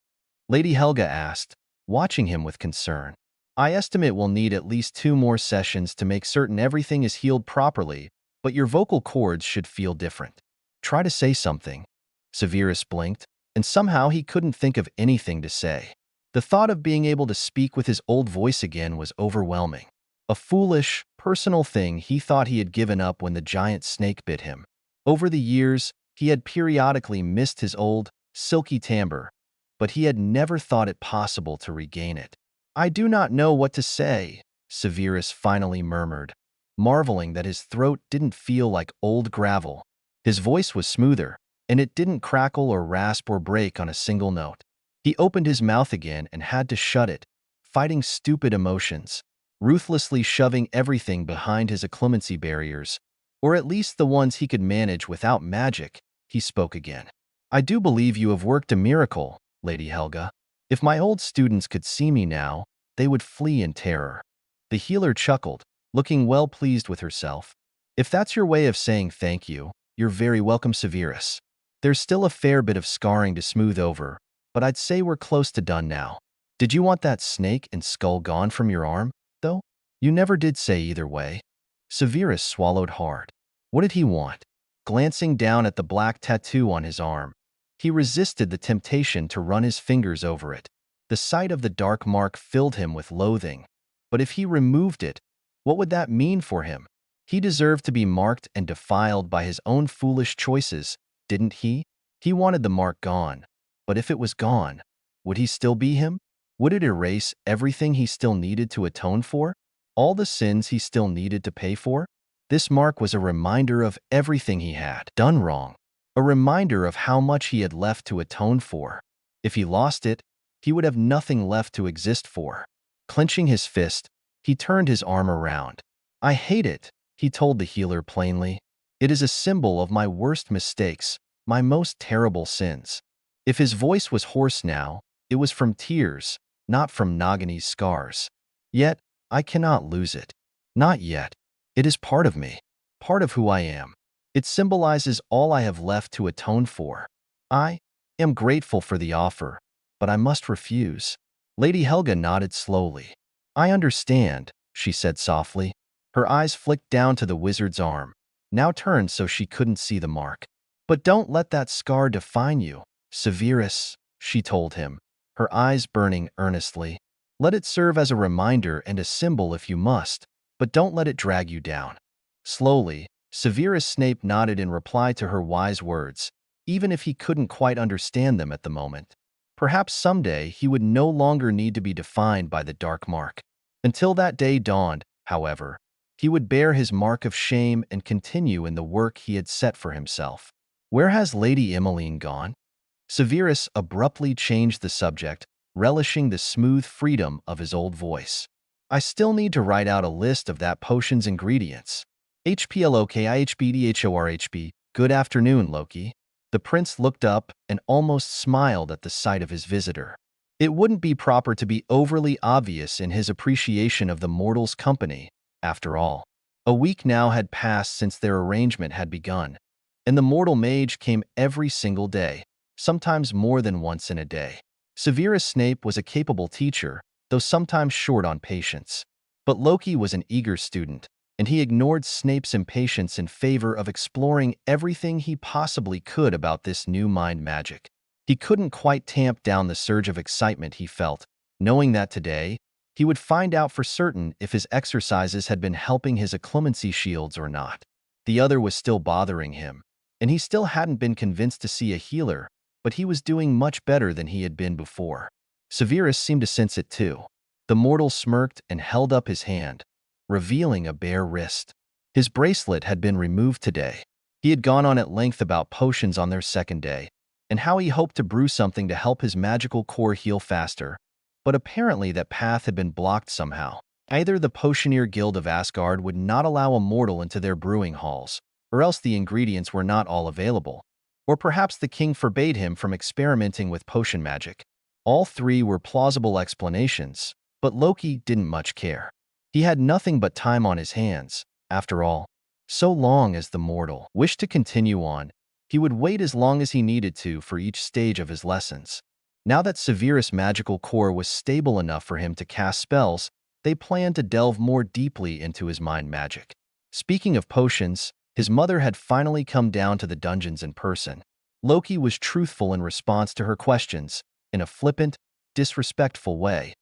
Lady Helga asked, watching him with concern. I estimate we'll need at least 2 more sessions to make certain everything is healed properly, but your vocal cords should feel different. Try to say something. Severus blinked, and somehow he couldn't think of anything to say. The thought of being able to speak with his old voice again was overwhelming. A foolish, personal thing he thought he had given up when the giant snake bit him. Over the years, he had periodically missed his old, silky timbre, but he had never thought it possible to regain it. I do not know what to say, Severus finally murmured, marveling that his throat didn't feel like old gravel. His voice was smoother, and it didn't crackle or rasp or break on a single note. He opened his mouth again and had to shut it, fighting stupid emotions, ruthlessly shoving everything behind his acclimacy barriers, or at least the ones he could manage without magic. He spoke again. I do believe you have worked a miracle, Lady Helga. If my old students could see me now, they would flee in terror. The healer chuckled, looking well pleased with herself. If that's your way of saying thank you, you're very welcome, Severus. There's still a fair bit of scarring to smooth over, but I'd say we're close to done now. Did you want that snake and skull gone from your arm, though? You never did say either way. Severus swallowed hard. What did he want? Glancing down at the black tattoo on his arm, he resisted the temptation to run his fingers over it. The sight of the dark mark filled him with loathing. But if he removed it, what would that mean for him? He deserved to be marked and defiled by his own foolish choices, didn't he? He wanted the mark gone. But if it was gone, would he still be him? Would it erase everything he still needed to atone for? All the sins he still needed to pay for? This mark was a reminder of everything he had done wrong. A reminder of how much he had left to atone for. If he lost it, he would have nothing left to exist for. Clenching his fist, he turned his arm around. I hate it, he told the healer plainly. It is a symbol of my worst mistakes, my most terrible sins. If his voice was hoarse now, it was from tears, not from Nagini's scars. Yet, I cannot lose it. Not yet. It is part of me, part of who I am. It symbolizes all I have left to atone for. I am grateful for the offer, but I must refuse. Lady Helga nodded slowly. I understand, she said softly. Her eyes flicked down to the wizard's arm, now turned so she couldn't see the mark. But don't let that scar define you, Severus, she told him, her eyes burning earnestly. Let it serve as a reminder and a symbol if you must, but don't let it drag you down. Slowly, Severus Snape nodded in reply to her wise words, even if he couldn't quite understand them at the moment. Perhaps someday he would no longer need to be defined by the dark mark. Until that day dawned, however, he would bear his mark of shame and continue in the work he had set for himself. Where has Lady Emmeline gone? Severus abruptly changed the subject, relishing the smooth freedom of his old voice. I still need to write out a list of that potion's ingredients. HPLOKIHBDHORHB, good afternoon, Loki. The prince looked up and almost smiled at the sight of his visitor. It wouldn't be proper to be overly obvious in his appreciation of the mortal's company, after all. A week now had passed since their arrangement had begun, and the mortal mage came every single day, sometimes more than once in a day. Severus Snape was a capable teacher, though sometimes short on patience. But Loki was an eager student, and he ignored Snape's impatience in favor of exploring everything he possibly could about this new mind magic. He couldn't quite tamp down the surge of excitement he felt, knowing that today, he would find out for certain if his exercises had been helping his occlumency shields or not. The other was still bothering him, and he still hadn't been convinced to see a healer, but he was doing much better than he had been before. Severus seemed to sense it too. The mortal smirked and held up his hand, revealing a bare wrist. His bracelet had been removed today. He had gone on at length about potions on their second day, and how he hoped to brew something to help his magical core heal faster, but apparently that path had been blocked somehow. Either the Potioneer Guild of Asgard would not allow a mortal into their brewing halls, or else the ingredients were not all available, or perhaps the king forbade him from experimenting with potion magic. All three were plausible explanations, but Loki didn't much care. He had nothing but time on his hands, after all. So long as the mortal wished to continue on, he would wait as long as he needed to for each stage of his lessons. Now that Severus' magical core was stable enough for him to cast spells, they planned to delve more deeply into his mind magic. Speaking of potions, his mother had finally come down to the dungeons in person. Loki was truthful in response to her questions, in a flippant, disrespectful way,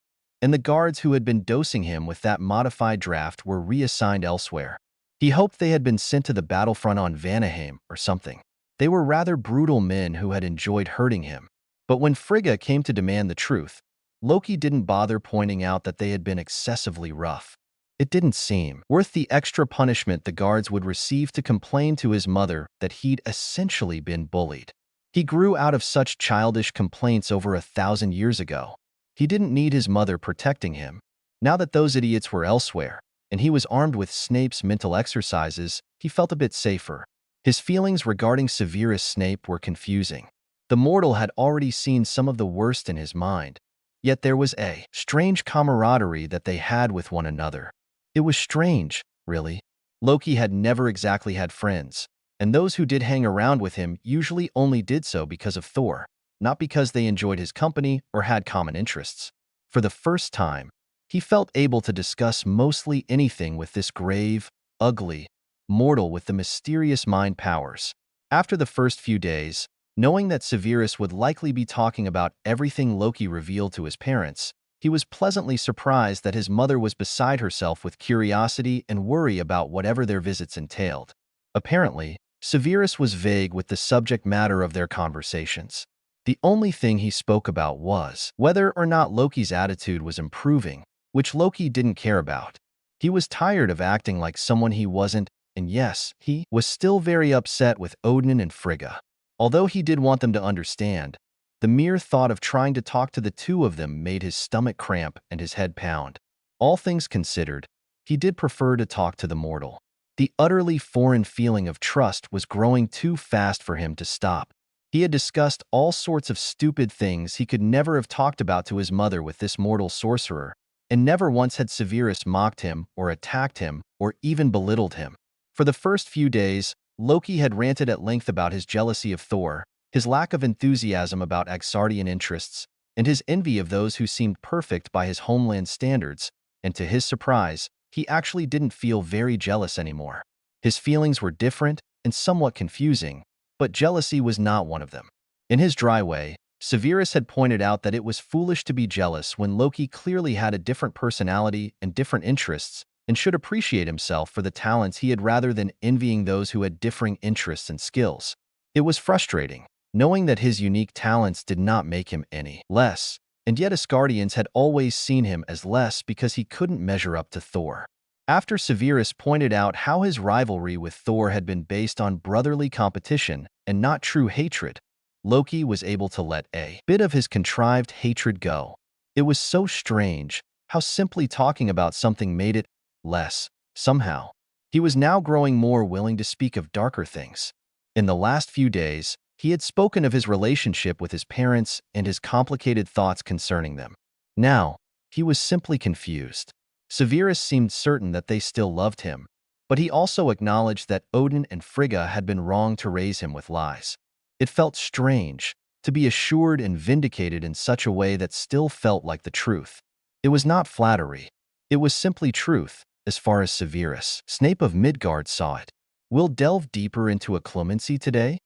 and the guards who had been dosing him with that modified draft were reassigned elsewhere. He hoped they had been sent to the battlefront on Vanaheim or something. They were rather brutal men who had enjoyed hurting him. But when Frigga came to demand the truth, Loki didn't bother pointing out that they had been excessively rough. It didn't seem worth the extra punishment the guards would receive to complain to his mother that he'd essentially been bullied. He grew out of such childish complaints over 1,000 years ago. He didn't need his mother protecting him. Now that those idiots were elsewhere, and he was armed with Snape's mental exercises, he felt a bit safer. His feelings regarding Severus Snape were confusing. The mortal had already seen some of the worst in his mind, yet there was a strange camaraderie that they had with one another. It was strange, really. Loki had never exactly had friends, and those who did hang around with him usually only did so because of Thor, not because they enjoyed his company or had common interests. For the first time, he felt able to discuss mostly anything with this grave, ugly mortal with the mysterious mind powers. After the first few days, knowing that Severus would likely be talking about everything Loki revealed to his parents, he was pleasantly surprised that his mother was beside herself with curiosity and worry about whatever their visits entailed. Apparently, Severus was vague with the subject matter of their conversations. The only thing he spoke about was whether or not Loki's attitude was improving, which Loki didn't care about. He was tired of acting like someone he wasn't, and yes, he was still very upset with Odin and Frigga. Although he did want them to understand, the mere thought of trying to talk to the two of them made his stomach cramp and his head pound. All things considered, he did prefer to talk to the mortal. The utterly foreign feeling of trust was growing too fast for him to stop. He had discussed all sorts of stupid things he could never have talked about to his mother with this mortal sorcerer, and never once had Severus mocked him or attacked him or even belittled him. For the first few days, Loki had ranted at length about his jealousy of Thor, his lack of enthusiasm about Asgardian interests, and his envy of those who seemed perfect by his homeland standards, and to his surprise, he actually didn't feel very jealous anymore. His feelings were different and somewhat confusing, but jealousy was not one of them. In his dry way, Severus had pointed out that it was foolish to be jealous when Loki clearly had a different personality and different interests and should appreciate himself for the talents he had rather than envying those who had differing interests and skills. It was frustrating, knowing that his unique talents did not make him any less, and yet Asgardians had always seen him as less because he couldn't measure up to Thor. After Severus pointed out how his rivalry with Thor had been based on brotherly competition and not true hatred, Loki was able to let a bit of his contrived hatred go. It was so strange how simply talking about something made it less, somehow. He was now growing more willing to speak of darker things. In the last few days, he had spoken of his relationship with his parents and his complicated thoughts concerning them. Now, he was simply confused. Severus seemed certain that they still loved him, but he also acknowledged that Odin and Frigga had been wrong to raise him with lies. It felt strange to be assured and vindicated in such a way that still felt like the truth. It was not flattery. It was simply truth, as far as Severus, Snape of Midgard, saw it. "We'll delve deeper into a clemency today?"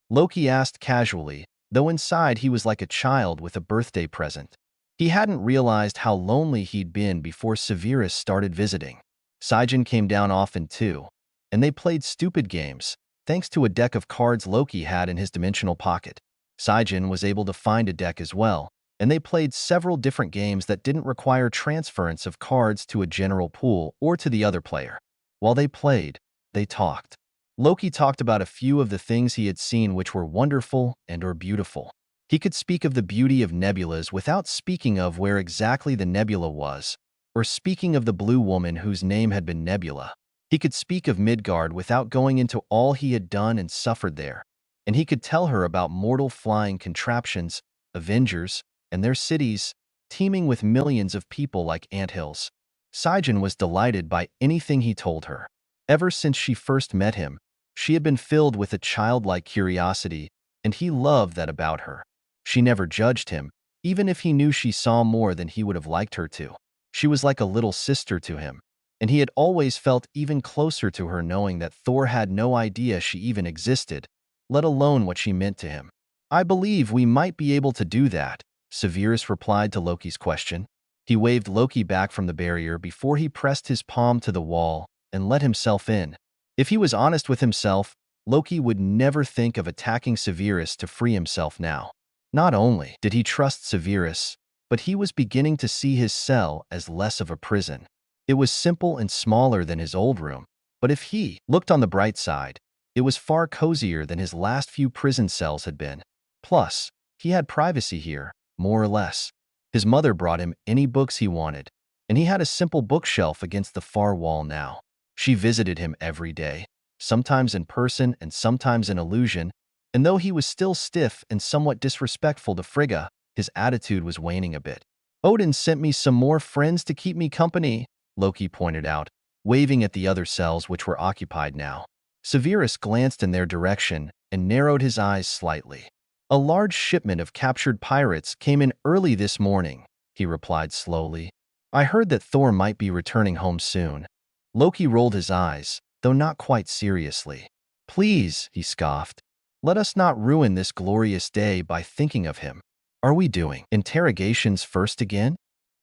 Loki asked casually, though inside he was like a child with a birthday present. He hadn't realized how lonely he'd been before Severus started visiting. Saen came down often too, and they played stupid games, thanks to a deck of cards Loki had in his dimensional pocket. Saen was able to find a deck as well, and they played several different games that didn't require transference of cards to a general pool or to the other player. While they played, they talked. Loki talked about a few of the things he had seen which were wonderful and/or beautiful. He could speak of the beauty of nebulas without speaking of where exactly the nebula was, or speaking of the blue woman whose name had been Nebula. He could speak of Midgard without going into all he had done and suffered there, and he could tell her about mortal flying contraptions, Avengers, and their cities, teeming with millions of people like anthills. Saen was delighted by anything he told her. Ever since she first met him, she had been filled with a childlike curiosity, and he loved that about her. She never judged him, even if he knew she saw more than he would have liked her to. She was like a little sister to him, and he had always felt even closer to her knowing that Thor had no idea she even existed, let alone what she meant to him. "I believe we might be able to do that," Severus replied to Loki's question. He waved Loki back from the barrier before he pressed his palm to the wall and let himself in. If he was honest with himself, Loki would never think of attacking Severus to free himself now. Not only did he trust Severus, but he was beginning to see his cell as less of a prison. It was simple and smaller than his old room, but if he looked on the bright side, it was far cozier than his last few prison cells had been. Plus, he had privacy here, more or less. His mother brought him any books he wanted, and he had a simple bookshelf against the far wall now. She visited him every day, sometimes in person and sometimes in illusion, and though he was still stiff and somewhat disrespectful to Frigga, his attitude was waning a bit. "Odin sent me some more friends to keep me company," Loki pointed out, waving at the other cells which were occupied now. Severus glanced in their direction and narrowed his eyes slightly. "A large shipment of captured pirates came in early this morning," he replied slowly. "I heard that Thor might be returning home soon." Loki rolled his eyes, though not quite seriously. "Please," he scoffed, "let us not ruin this glorious day by thinking of him. Are we doing interrogations first again?"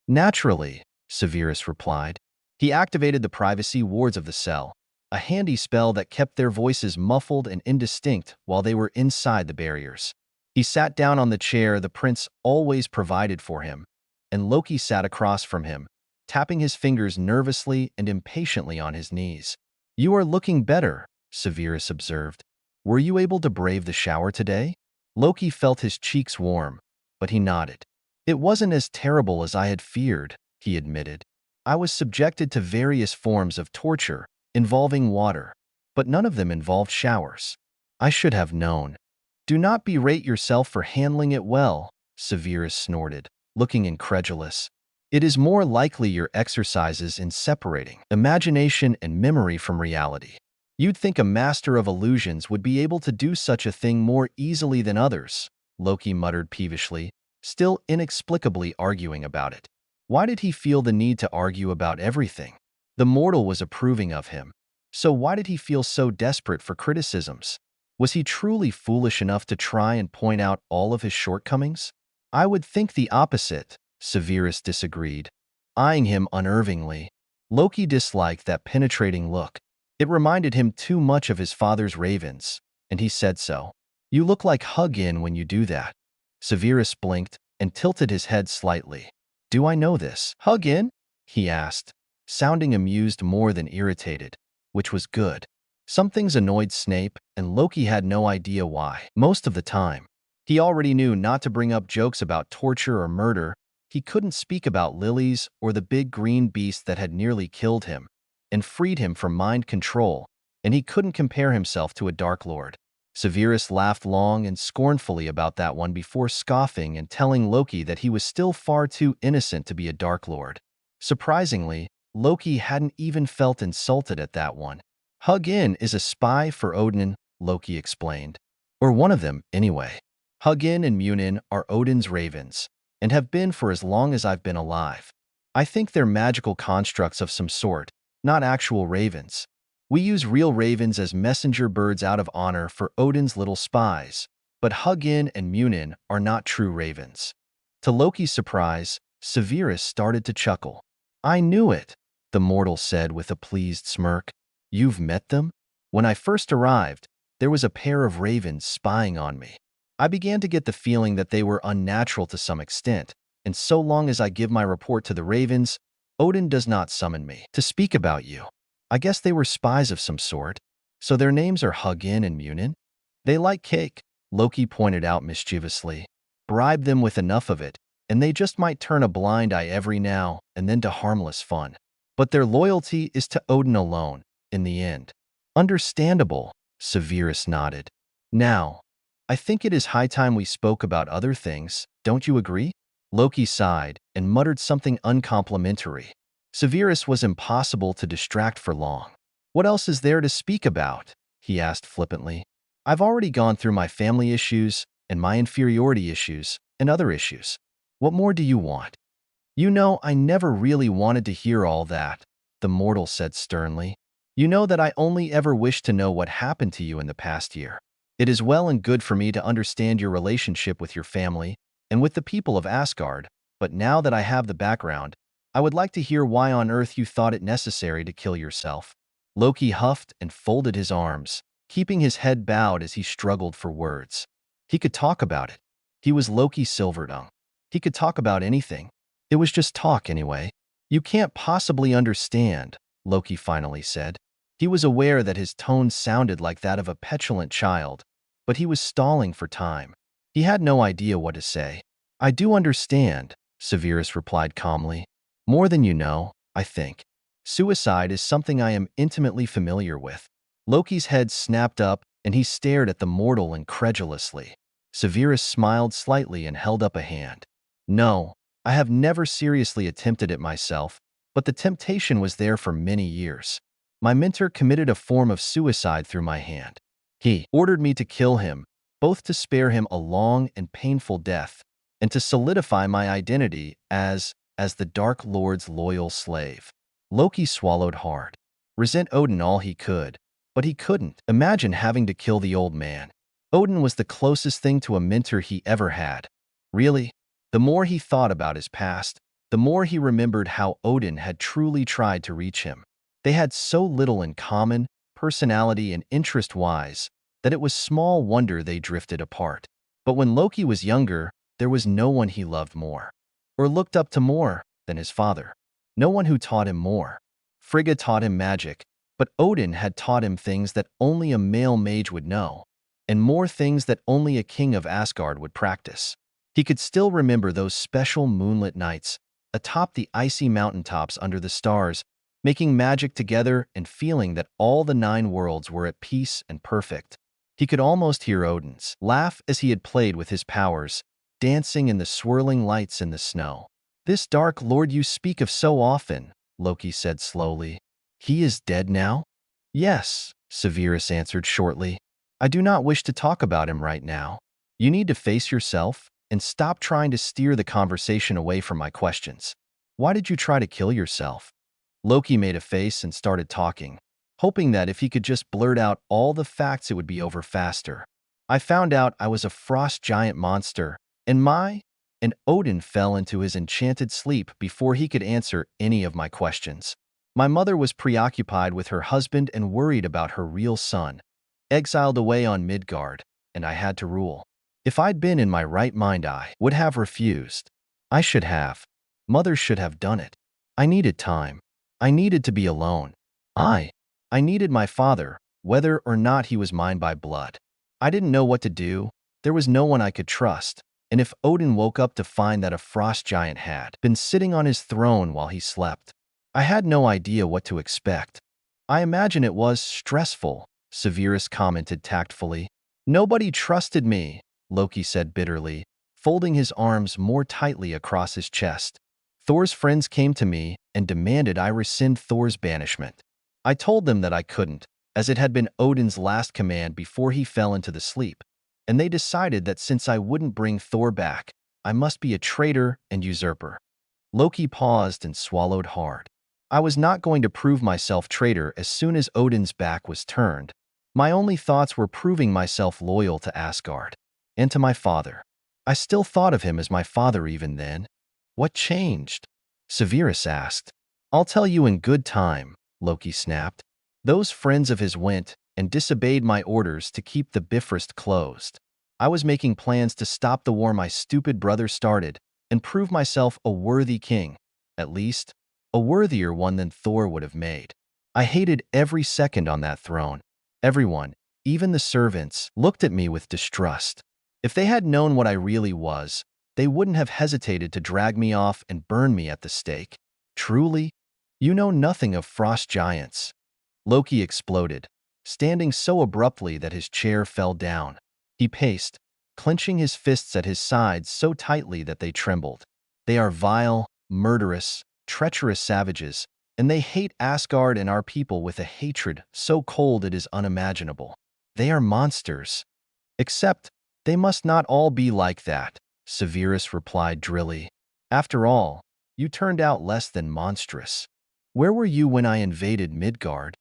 "Naturally," Severus replied. He activated the privacy wards of the cell, a handy spell that kept their voices muffled and indistinct while they were inside the barriers. He sat down on the chair the prince always provided for him, and Loki sat across from him, tapping his fingers nervously and impatiently on his knees. "You are looking better," Severus observed. "Were you able to brave the shower today?" Loki felt his cheeks warm, but he nodded. "It wasn't as terrible as I had feared," he admitted. "I was subjected to various forms of torture involving water, but none of them involved showers. I should have known." "Do not berate yourself for handling it well," Severus snorted, looking incredulous. "It is more likely your exercises in separating imagination and memory from reality. You'd think a master of illusions would be able to do such a thing more easily than others," Loki muttered peevishly, still inexplicably arguing about it. Why did he feel the need to argue about everything? The mortal was approving of him. So why did he feel so desperate for criticisms? Was he truly foolish enough to try and point out all of his shortcomings? I would think the opposite, Severus disagreed, eyeing him unnervingly. Loki disliked that penetrating look. It reminded him too much of his father's ravens, and he said so. You look like Hugin when you do that. Severus blinked and tilted his head slightly. Do I know this? Hugin? He asked, sounding amused more than irritated, which was good. Some things annoyed Snape, and Loki had no idea why. Most of the time, he already knew not to bring up jokes about torture or murder. He couldn't speak about lilies or the big green beast that had nearly killed him and freed him from mind control, and he couldn't compare himself to a Dark Lord. Severus laughed long and scornfully about that one before scoffing and telling Loki that he was still far too innocent to be a Dark Lord. Surprisingly, Loki hadn't even felt insulted at that one. Hugin is a spy for Odin, Loki explained. Or one of them, anyway. Hugin and Munin are Odin's ravens, and have been for as long as I've been alive. I think they're magical constructs of some sort, not actual ravens. We use real ravens as messenger birds out of honor for Odin's little spies, but Hugin and Munin are not true ravens. To Loki's surprise, Severus started to chuckle. I knew it, the mortal said with a pleased smirk. You've met them? When I first arrived, there was a pair of ravens spying on me. I began to get the feeling that they were unnatural to some extent, and so long as I give my report to the ravens, Odin does not summon me to speak about you. I guess they were spies of some sort. So their names are Hugin and Munin? They like cake, Loki pointed out mischievously. Bribe them with enough of it, and they just might turn a blind eye every now and then to harmless fun. But their loyalty is to Odin alone, in the end. Understandable, Severus nodded. Now, I think it is high time we spoke about other things, don't you agree? Loki sighed and muttered something uncomplimentary. Severus was impossible to distract for long. What else is there to speak about? He asked flippantly. I've already gone through my family issues and my inferiority issues and other issues. What more do you want? You know, I never really wanted to hear all that, the mortal said sternly. You know that I only ever wished to know what happened to you in the past year. It is well and good for me to understand your relationship with your family and with the people of Asgard, but now that I have the background, I would like to hear why on earth you thought it necessary to kill yourself. Loki huffed and folded his arms, keeping his head bowed as he struggled for words. He could talk about it. He was Loki Silvertongue. He could talk about anything. It was just talk anyway. You can't possibly understand, Loki finally said. He was aware that his tone sounded like that of a petulant child, but he was stalling for time. He had no idea what to say. I do understand, Severus replied calmly. More than you know, I think. Suicide is something I am intimately familiar with. Loki's head snapped up, and he stared at the mortal incredulously. Severus smiled slightly and held up a hand. No, I have never seriously attempted it myself, but the temptation was there for many years. My mentor committed a form of suicide through my hand. He ordered me to kill him, both to spare him a long and painful death, and to solidify my identity as the Dark Lord's loyal slave. Loki swallowed hard. Resent Odin all he could, but he couldn't imagine having to kill the old man. Odin was the closest thing to a mentor he ever had. Really, the more he thought about his past, the more he remembered how Odin had truly tried to reach him. They had so little in common, personality and interest-wise, that it was small wonder they drifted apart. But when Loki was younger, there was no one he loved more, or looked up to more, than his father. No one who taught him more. Frigga taught him magic, but Odin had taught him things that only a male mage would know, and more things that only a king of Asgard would practice. He could still remember those special moonlit nights, atop the icy mountaintops under the stars, making magic together and feeling that all the 9 worlds were at peace and perfect. He could almost hear Odin's laugh as he had played with his powers, dancing in the swirling lights in the snow. This Dark Lord you speak of so often, Loki said slowly. He is dead now? Yes, Severus answered shortly. I do not wish to talk about him right now. You need to face yourself and stop trying to steer the conversation away from my questions. Why did you try to kill yourself? Loki made a face and started talking, hoping that if he could just blurt out all the facts it would be over faster. I found out I was a frost giant monster, and Odin fell into his enchanted sleep before he could answer any of my questions. My mother was preoccupied with her husband and worried about her real son, exiled away on Midgard, and I had to rule. If I'd been in my right mind, I would have refused. I should have. Mother should have done it. I needed time. I needed to be alone. I needed my father, whether or not he was mine by blood. I didn't know what to do. There was no one I could trust. And if Odin woke up to find that a frost giant had been sitting on his throne while he slept, I had no idea what to expect. I imagine it was stressful, Severus commented tactfully. Nobody trusted me, Loki said bitterly, folding his arms more tightly across his chest. Thor's friends came to me and demanded I rescind Thor's banishment. I told them that I couldn't, as it had been Odin's last command before he fell into the sleep, and they decided that since I wouldn't bring Thor back, I must be a traitor and usurper. Loki paused and swallowed hard. I was not going to prove myself traitor as soon as Odin's back was turned. My only thoughts were proving myself loyal to Asgard and to my father. I still thought of him as my father even then. What changed? Severus asked. I'll tell you in good time, Loki snapped. Those friends of his went and disobeyed my orders to keep the Bifrost closed. I was making plans to stop the war my stupid brother started and prove myself a worthy king, at least, a worthier one than Thor would have made. I hated every second on that throne. Everyone, even the servants, looked at me with distrust. If they had known what I really was, they wouldn't have hesitated to drag me off and burn me at the stake. Truly, you know nothing of frost giants. Loki exploded, standing so abruptly that his chair fell down. He paced, clenching his fists at his sides so tightly that they trembled. They are vile, murderous, treacherous savages, and they hate Asgard and our people with a hatred so cold it is unimaginable. They are monsters. Except, they must not all be like that, Severus replied drily. After all, you turned out less than monstrous. Where were you when I invaded Midgard?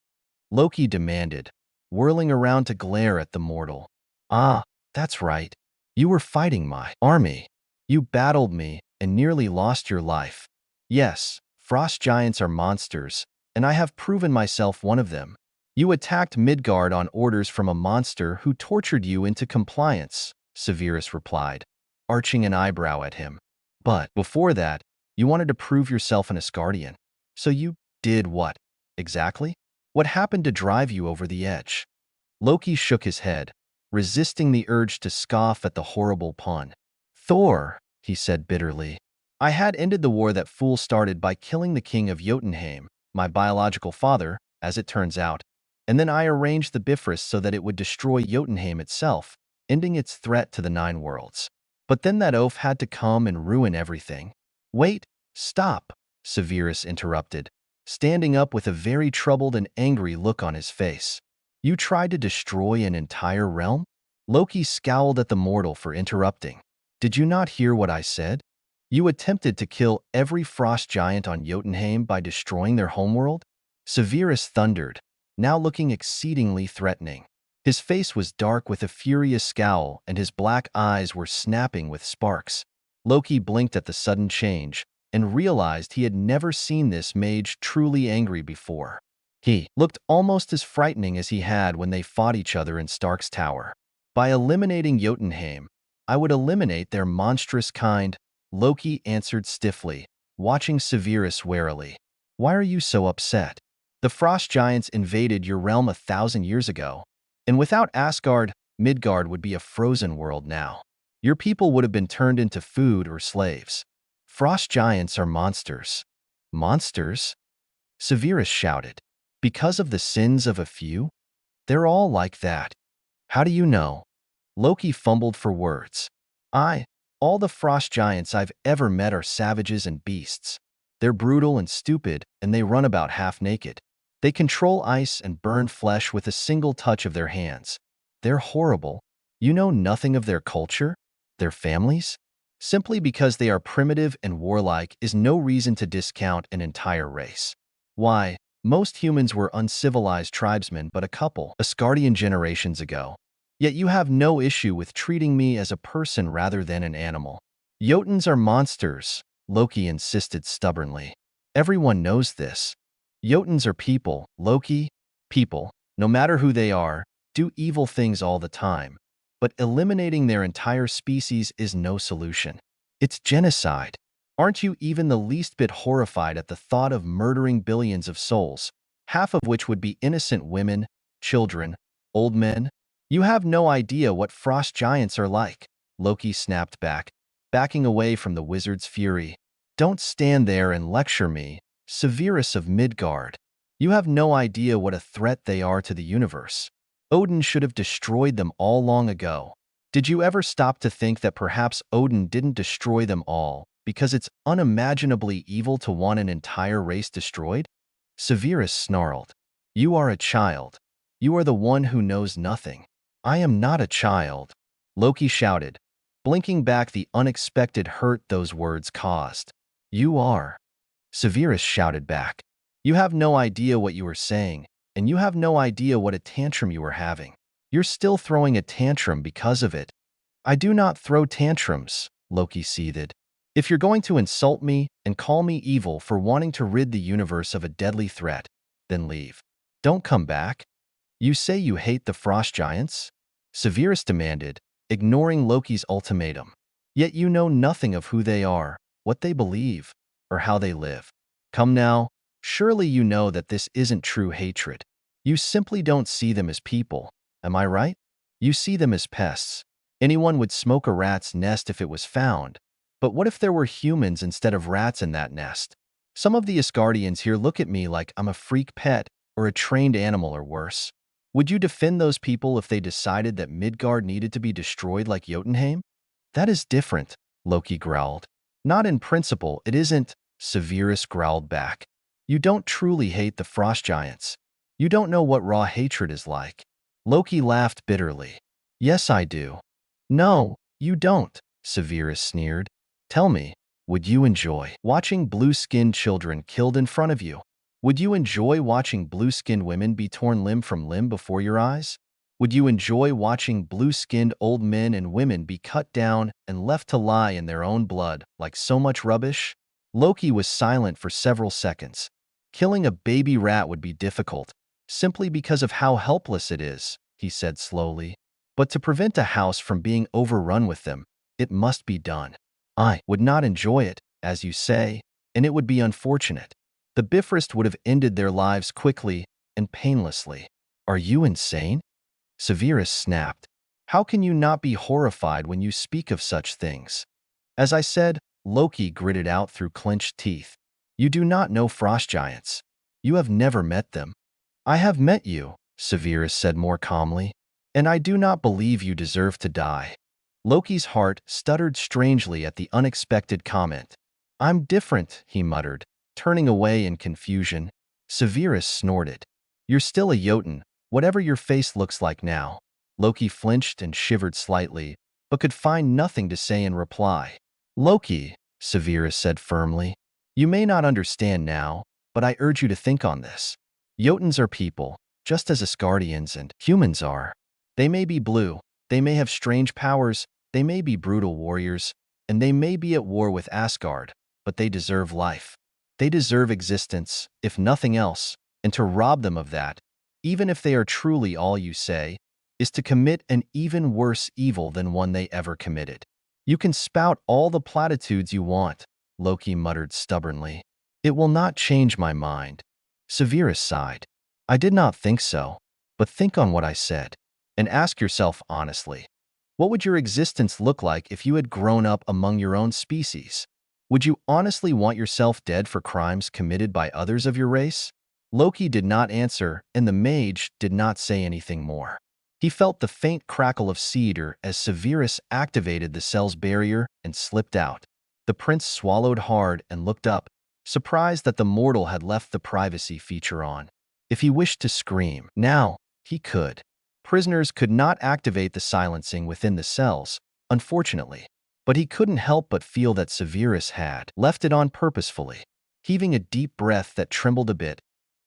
Loki demanded, whirling around to glare at the mortal. Ah, that's right. You were fighting my army. You battled me and nearly lost your life. Yes, frost giants are monsters, and I have proven myself one of them. You attacked Midgard on orders from a monster who tortured you into compliance, Severus replied, arching an eyebrow at him. But before that, you wanted to prove yourself an Asgardian. So you did what? Exactly? What happened to drive you over the edge? Loki shook his head, resisting the urge to scoff at the horrible pun. Thor, he said bitterly. I had ended the war that fool started by killing the king of Jotunheim, my biological father, as it turns out, and then I arranged the Bifrost so that it would destroy Jotunheim itself, ending its threat to the Nine Worlds. But then that oaf had to come and ruin everything. Wait, stop, Severus interrupted, standing up with a very troubled and angry look on his face. You tried to destroy an entire realm? Loki scowled at the mortal for interrupting. Did you not hear what I said? You attempted to kill every frost giant on Jotunheim by destroying their homeworld? Severus thundered, now looking exceedingly threatening. His face was dark with a furious scowl, and his black eyes were snapping with sparks. Loki blinked at the sudden change and realized he had never seen this mage truly angry before. He looked almost as frightening as he had when they fought each other in Stark's tower. By eliminating Jotunheim, I would eliminate their monstrous kind, Loki answered stiffly, watching Severus warily. Why are you so upset? The frost giants invaded your realm 1,000 years ago, and without Asgard, Midgard would be a frozen world now. Your people would have been turned into food or slaves. Frost giants are monsters. Monsters? Severus shouted. Because of the sins of a few? They're all like that. How do you know? Loki fumbled for words. All the frost giants I've ever met are savages and beasts. They're brutal and stupid, and they run about half naked. They control ice and burn flesh with a single touch of their hands. They're horrible. You know nothing of their culture? Their families? Simply because they are primitive and warlike is no reason to discount an entire race. Why, most humans were uncivilized tribesmen but a couple Asgardian generations ago. Yet you have no issue with treating me as a person rather than an animal. Jotuns are monsters, Loki insisted stubbornly. Everyone knows this. Jotuns are people, Loki. People, no matter who they are, do evil things all the time. But eliminating their entire species is no solution. It's genocide. Aren't you even the least bit horrified at the thought of murdering billions of souls, half of which would be innocent women, children, old men? You have no idea what frost giants are like, Loki snapped back, backing away from the wizard's fury. Don't stand there and lecture me, Severus of Midgard. You have no idea what a threat they are to the universe. Odin should have destroyed them all long ago. Did you ever stop to think that perhaps Odin didn't destroy them all because it's unimaginably evil to want an entire race destroyed? Severus snarled. You are a child. You are the one who knows nothing. I am not a child, Loki shouted, blinking back the unexpected hurt those words caused. You are. Severus shouted back. You have no idea what you are saying, and you have no idea what a tantrum you are having. You're still throwing a tantrum because of it. I do not throw tantrums, Loki seethed. If you're going to insult me and call me evil for wanting to rid the universe of a deadly threat, then leave. Don't come back. You say you hate the frost giants? Severus demanded, ignoring Loki's ultimatum. Yet you know nothing of who they are, what they believe, or how they live. Come now, surely you know that this isn't true hatred. You simply don't see them as people, am I right? You see them as pests. Anyone would smoke a rat's nest if it was found. But what if there were humans instead of rats in that nest? Some of the Asgardians here look at me like I'm a freak pet or a trained animal or worse. Would you defend those people if they decided that Midgard needed to be destroyed like Jotunheim? That is different, Loki growled. Not in principle, it isn't, Severus growled back. You don't truly hate the frost giants. You don't know what raw hatred is like. Loki laughed bitterly. Yes, I do. No, you don't, Severus sneered. Tell me, would you enjoy watching blue-skinned children killed in front of you? Would you enjoy watching blue-skinned women be torn limb from limb before your eyes? Would you enjoy watching blue-skinned old men and women be cut down and left to lie in their own blood like so much rubbish? Loki was silent for several seconds. Killing a baby rat would be difficult, simply because of how helpless it is, he said slowly. But to prevent a house from being overrun with them, it must be done. I would not enjoy it, as you say, and it would be unfortunate. The Bifrost would have ended their lives quickly and painlessly. Are you insane? Severus snapped. How can you not be horrified when you speak of such things? As I said, Loki gritted out through clenched teeth. You do not know frost giants. You have never met them. I have met you, Severus said more calmly, and I do not believe you deserve to die. Loki's heart stuttered strangely at the unexpected comment. I'm different, he muttered, turning away in confusion. Severus snorted. You're still a Jotun, whatever your face looks like now. Loki flinched and shivered slightly, but could find nothing to say in reply. Loki, Severus said firmly, you may not understand now, but I urge you to think on this. Jotuns are people, just as Asgardians and humans are. They may be blue, they may have strange powers, they may be brutal warriors, and they may be at war with Asgard, but they deserve life. They deserve existence, if nothing else, and to rob them of that, even if they are truly all you say, is to commit an even worse evil than one they ever committed. You can spout all the platitudes you want, Loki muttered stubbornly. It will not change my mind. Severus sighed. I did not think so, but think on what I said, and ask yourself honestly. What would your existence look like if you had grown up among your own species? Would you honestly want yourself dead for crimes committed by others of your race? Loki did not answer, and the mage did not say anything more. He felt the faint crackle of cedar as Severus activated the cell's barrier and slipped out. The prince swallowed hard and looked up, surprised that the mortal had left the privacy feature on. If he wished to scream, now, he could. Prisoners could not activate the silencing within the cells, unfortunately, but he couldn't help but feel that Severus had left it on purposefully. Heaving a deep breath that trembled a bit,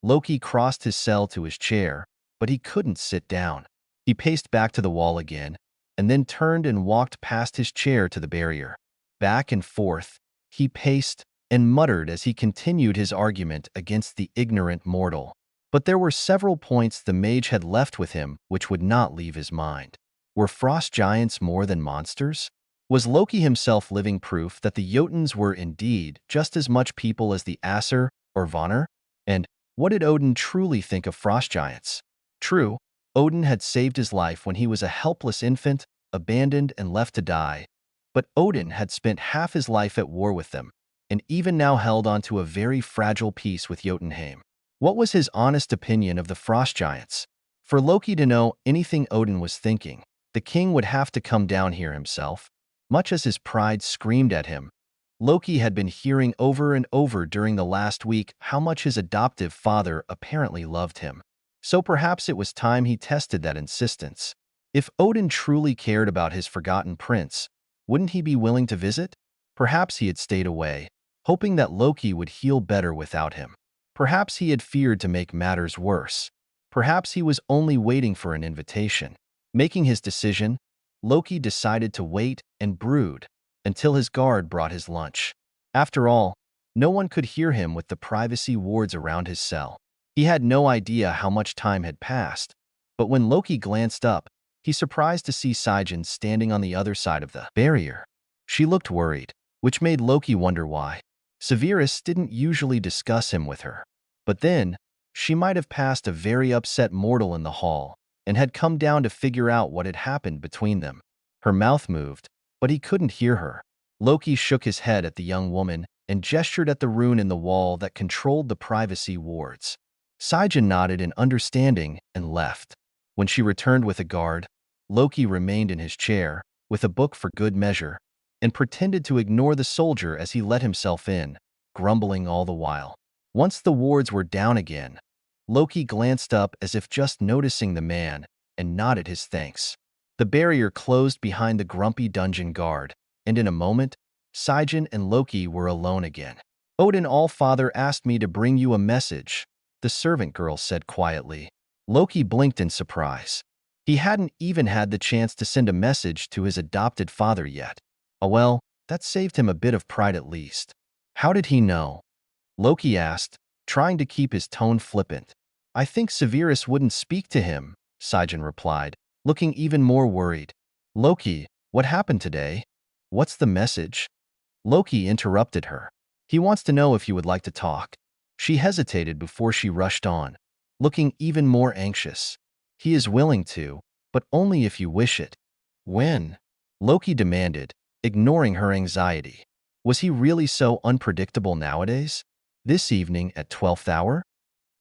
Loki crossed his cell to his chair, but he couldn't sit down. He paced back to the wall again, and then turned and walked past his chair to the barrier. Back and forth, he paced and muttered as he continued his argument against the ignorant mortal. But there were several points the mage had left with him which would not leave his mind. Were frost giants more than monsters? Was Loki himself living proof that the Jotuns were indeed just as much people as the Aesir or Vanir? And what did Odin truly think of frost giants? True, Odin had saved his life when he was a helpless infant, abandoned and left to die. But Odin had spent half his life at war with them, and even now held on to a very fragile peace with Jotunheim. What was his honest opinion of the frost giants? For Loki to know anything Odin was thinking, the king would have to come down here himself. Much as his pride screamed at him, Loki had been hearing over and over during the last week how much his adoptive father apparently loved him. So perhaps it was time he tested that insistence. If Odin truly cared about his forgotten prince, wouldn't he be willing to visit? Perhaps he had stayed away, hoping that Loki would heal better without him. Perhaps he had feared to make matters worse. Perhaps he was only waiting for an invitation. Making his decision, Loki decided to wait and brood until his guard brought his lunch. After all, no one could hear him with the privacy wards around his cell. He had no idea how much time had passed, but when Loki glanced up, he surprised to see Saen standing on the other side of the barrier. She looked worried, which made Loki wonder why. Severus didn't usually discuss him with her. But then, she might have passed a very upset mortal in the hall and had come down to figure out what had happened between them. Her mouth moved, but he couldn't hear her. Loki shook his head at the young woman and gestured at the rune in the wall that controlled the privacy wards. Saen nodded in understanding and left. When she returned with a guard, Loki remained in his chair, with a book for good measure, and pretended to ignore the soldier as he let himself in, grumbling all the while. Once the wards were down again, Loki glanced up as if just noticing the man and nodded his thanks. The barrier closed behind the grumpy dungeon guard, and in a moment, Saen and Loki were alone again. "Odin Allfather asked me to bring you a message," the servant girl said quietly. Loki blinked in surprise. He hadn't even had the chance to send a message to his adopted father yet. Oh well, that saved him a bit of pride at least. How did he know? Loki asked, trying to keep his tone flippant. "I think Severus wouldn't speak to him," Saen replied, looking even more worried. "Loki, what happened today? What's the message?" Loki interrupted her. "He wants to know if you would like to talk." She hesitated before she rushed on, looking even more anxious. "He is willing to, but only if you wish it." "When?" Loki demanded, ignoring her anxiety. Was he really so unpredictable nowadays? This evening at 12th hour?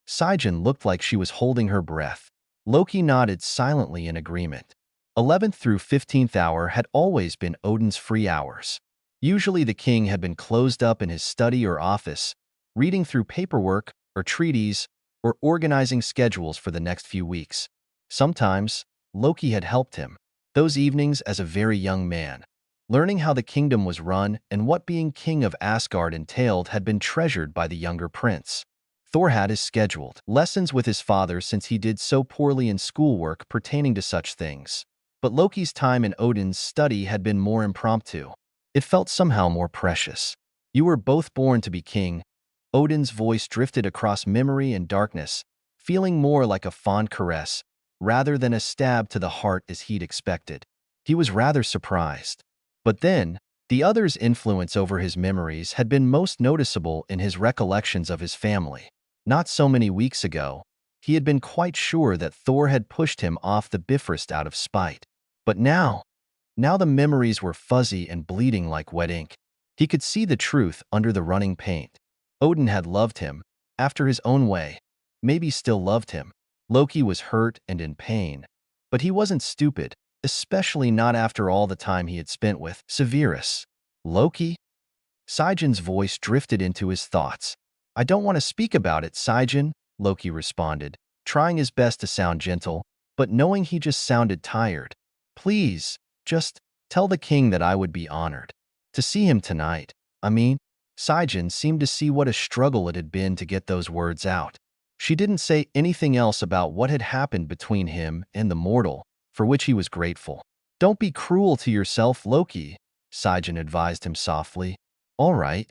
Saen looked like she was holding her breath. Loki nodded silently in agreement. 11th through 15th hour had always been Odin's free hours. Usually the king had been closed up in his study or office, reading through paperwork or treaties or organizing schedules for the next few weeks. Sometimes, Loki had helped him, those evenings as a very young man. Learning how the kingdom was run and what being king of Asgard entailed had been treasured by the younger prince. Thor had his scheduled lessons with his father since he did so poorly in schoolwork pertaining to such things. But Loki's time in Odin's study had been more impromptu. It felt somehow more precious. "You were both born to be king." Odin's voice drifted across memory and darkness, feeling more like a fond caress, rather than a stab to the heart as he'd expected. He was rather surprised. But then, the other's influence over his memories had been most noticeable in his recollections of his family. Not so many weeks ago, he had been quite sure that Thor had pushed him off the Bifrost out of spite. But now the memories were fuzzy and bleeding like wet ink. He could see the truth under the running paint. Odin had loved him, after his own way, maybe still loved him. Loki was hurt and in pain, but he wasn't stupid, especially not after all the time he had spent with Severus. "Loki?" Saen's voice drifted into his thoughts. "I don't want to speak about it, Saen," Loki responded, trying his best to sound gentle, but knowing he just sounded tired. "Please, just tell the king that I would be honored to see him tonight. Saen seemed to see what a struggle it had been to get those words out. She didn't say anything else about what had happened between him and the mortal, for which he was grateful. "Don't be cruel to yourself, Loki," Saen advised him softly. "All right.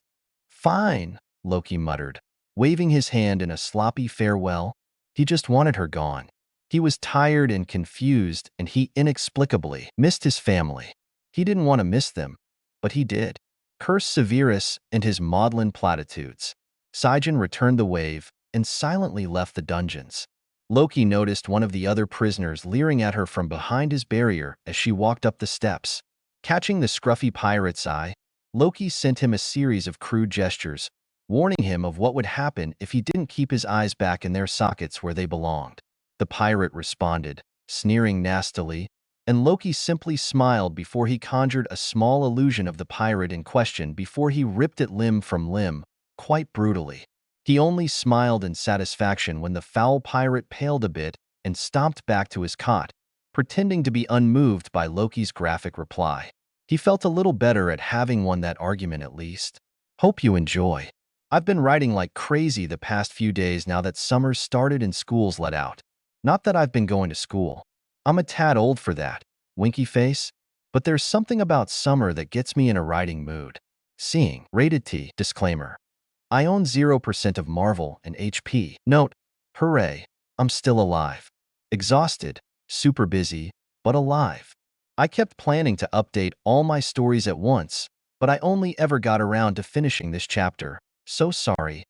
Fine," Loki muttered, waving his hand in a sloppy farewell. He just wanted her gone. He was tired and confused, and he inexplicably missed his family. He didn't want to miss them, but he did. Curse Severus and his maudlin platitudes. Saen returned the wave and silently left the dungeons. Loki noticed one of the other prisoners leering at her from behind his barrier as she walked up the steps. Catching the scruffy pirate's eye, Loki sent him a series of crude gestures, warning him of what would happen if he didn't keep his eyes back in their sockets where they belonged. The pirate responded, sneering nastily, and Loki simply smiled before he conjured a small illusion of the pirate in question before he ripped it limb from limb, quite brutally. He only smiled in satisfaction when the foul pirate paled a bit and stomped back to his cot, pretending to be unmoved by Loki's graphic reply. He felt a little better at having won that argument at least. Hope you enjoy. I've been writing like crazy the past few days now that summer's started and school's let out. Not that I've been going to school. I'm a tad old for that, winky face, but there's something about summer that gets me in a writing mood. Seeing, rated T, disclaimer. I own 0% of Marvel and HP. Note, hooray, I'm still alive. Exhausted, super busy, but alive. I kept planning to update all my stories at once, but I only ever got around to finishing this chapter. So sorry.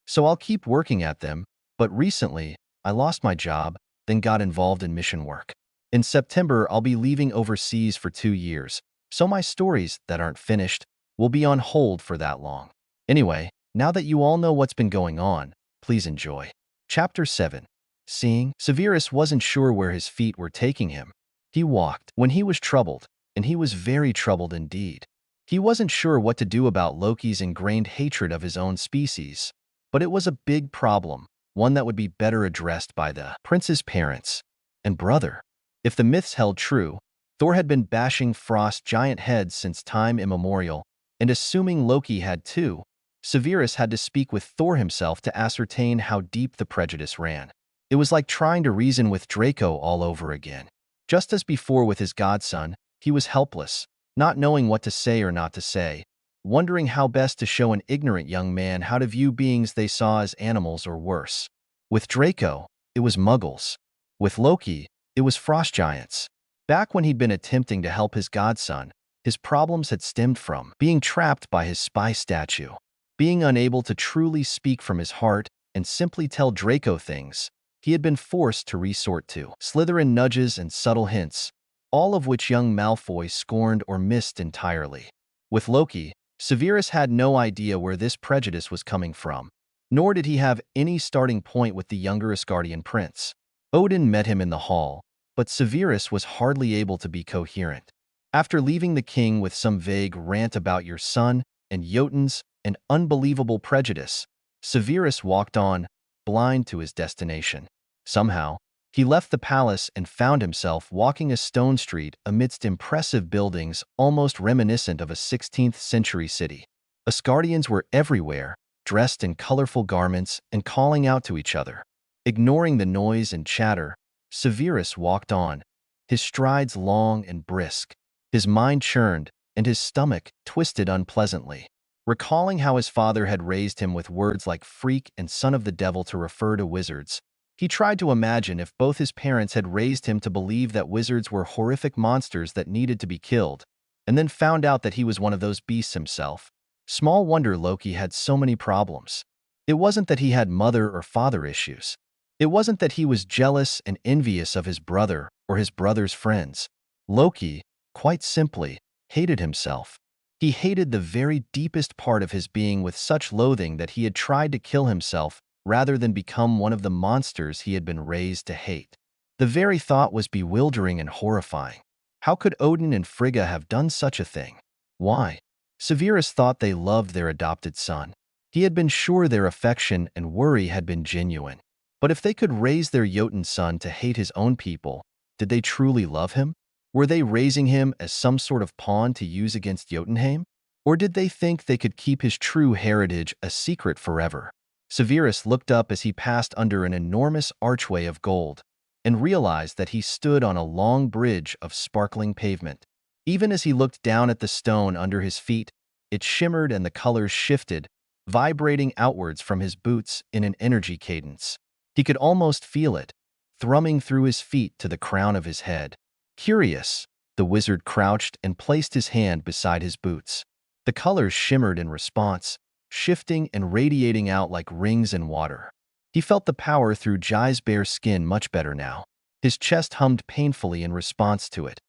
So I'll keep working at them, but recently, I lost my job, then got involved in mission work. In September, I'll be leaving overseas for 2 years, so my stories that aren't finished will be on hold for that long. Anyway, now that you all know what's been going on, please enjoy. Chapter 7. Seeing, Severus wasn't sure where his feet were taking him. He walked when he was troubled, and he was very troubled indeed. He wasn't sure what to do about Loki's ingrained hatred of his own species, but it was a big problem, one that would be better addressed by the prince's parents and brother. If the myths held true, Thor had been bashing Frost giant heads since time immemorial, and assuming Loki had too, Severus had to speak with Thor himself to ascertain how deep the prejudice ran. It was like trying to reason with Draco all over again. Just as before with his godson, he was helpless, not knowing what to say or not to say, wondering how best to show an ignorant young man how to view beings they saw as animals or worse. With Draco, it was muggles. With Loki, it was frost giants. Back when he'd been attempting to help his godson, his problems had stemmed from being trapped by his spy statue. Being unable to truly speak from his heart and simply tell Draco things, he had been forced to resort to Slytherin nudges and subtle hints, all of which young Malfoy scorned or missed entirely. With Loki, Severus had no idea where this prejudice was coming from, nor did he have any starting point with the younger Asgardian prince. Odin met him in the hall, but Severus was hardly able to be coherent. After leaving the king with some vague rant about your son and Jotun's an unbelievable prejudice, Severus walked on, blind to his destination. Somehow, he left the palace and found himself walking a stone street amidst impressive buildings almost reminiscent of a 16th-century city. Asgardians were everywhere, dressed in colorful garments and calling out to each other. Ignoring the noise and chatter, Severus walked on, his strides long and brisk. His mind churned, and his stomach twisted unpleasantly. Recalling how his father had raised him with words like freak and son of the devil to refer to wizards, he tried to imagine if both his parents had raised him to believe that wizards were horrific monsters that needed to be killed, and then found out that he was one of those beasts himself. Small wonder Loki had so many problems. It wasn't that he had mother or father issues. It wasn't that he was jealous and envious of his brother or his brother's friends. Loki, quite simply, hated himself. He hated the very deepest part of his being with such loathing that he had tried to kill himself rather than become one of the monsters he had been raised to hate. The very thought was bewildering and horrifying. How could Odin and Frigga have done such a thing? Why? Severus thought they loved their adopted son. He had been sure their affection and worry had been genuine. But if they could raise their Jotun son to hate his own people, did they truly love him? Were they raising him as some sort of pawn to use against Jotunheim? Or did they think they could keep his true heritage a secret forever? Severus looked up as he passed under an enormous archway of gold and realized that he stood on a long bridge of sparkling pavement. Even as he looked down at the stone under his feet, it shimmered and the colors shifted, vibrating outwards from his boots in an energy cadence. He could almost feel it, thrumming through his feet to the crown of his head. Curious, the wizard crouched and placed his hand beside his boots. The colors shimmered in response, shifting and radiating out like rings in water. He felt the power through Jai's bare skin much better now. His chest hummed painfully in response to it.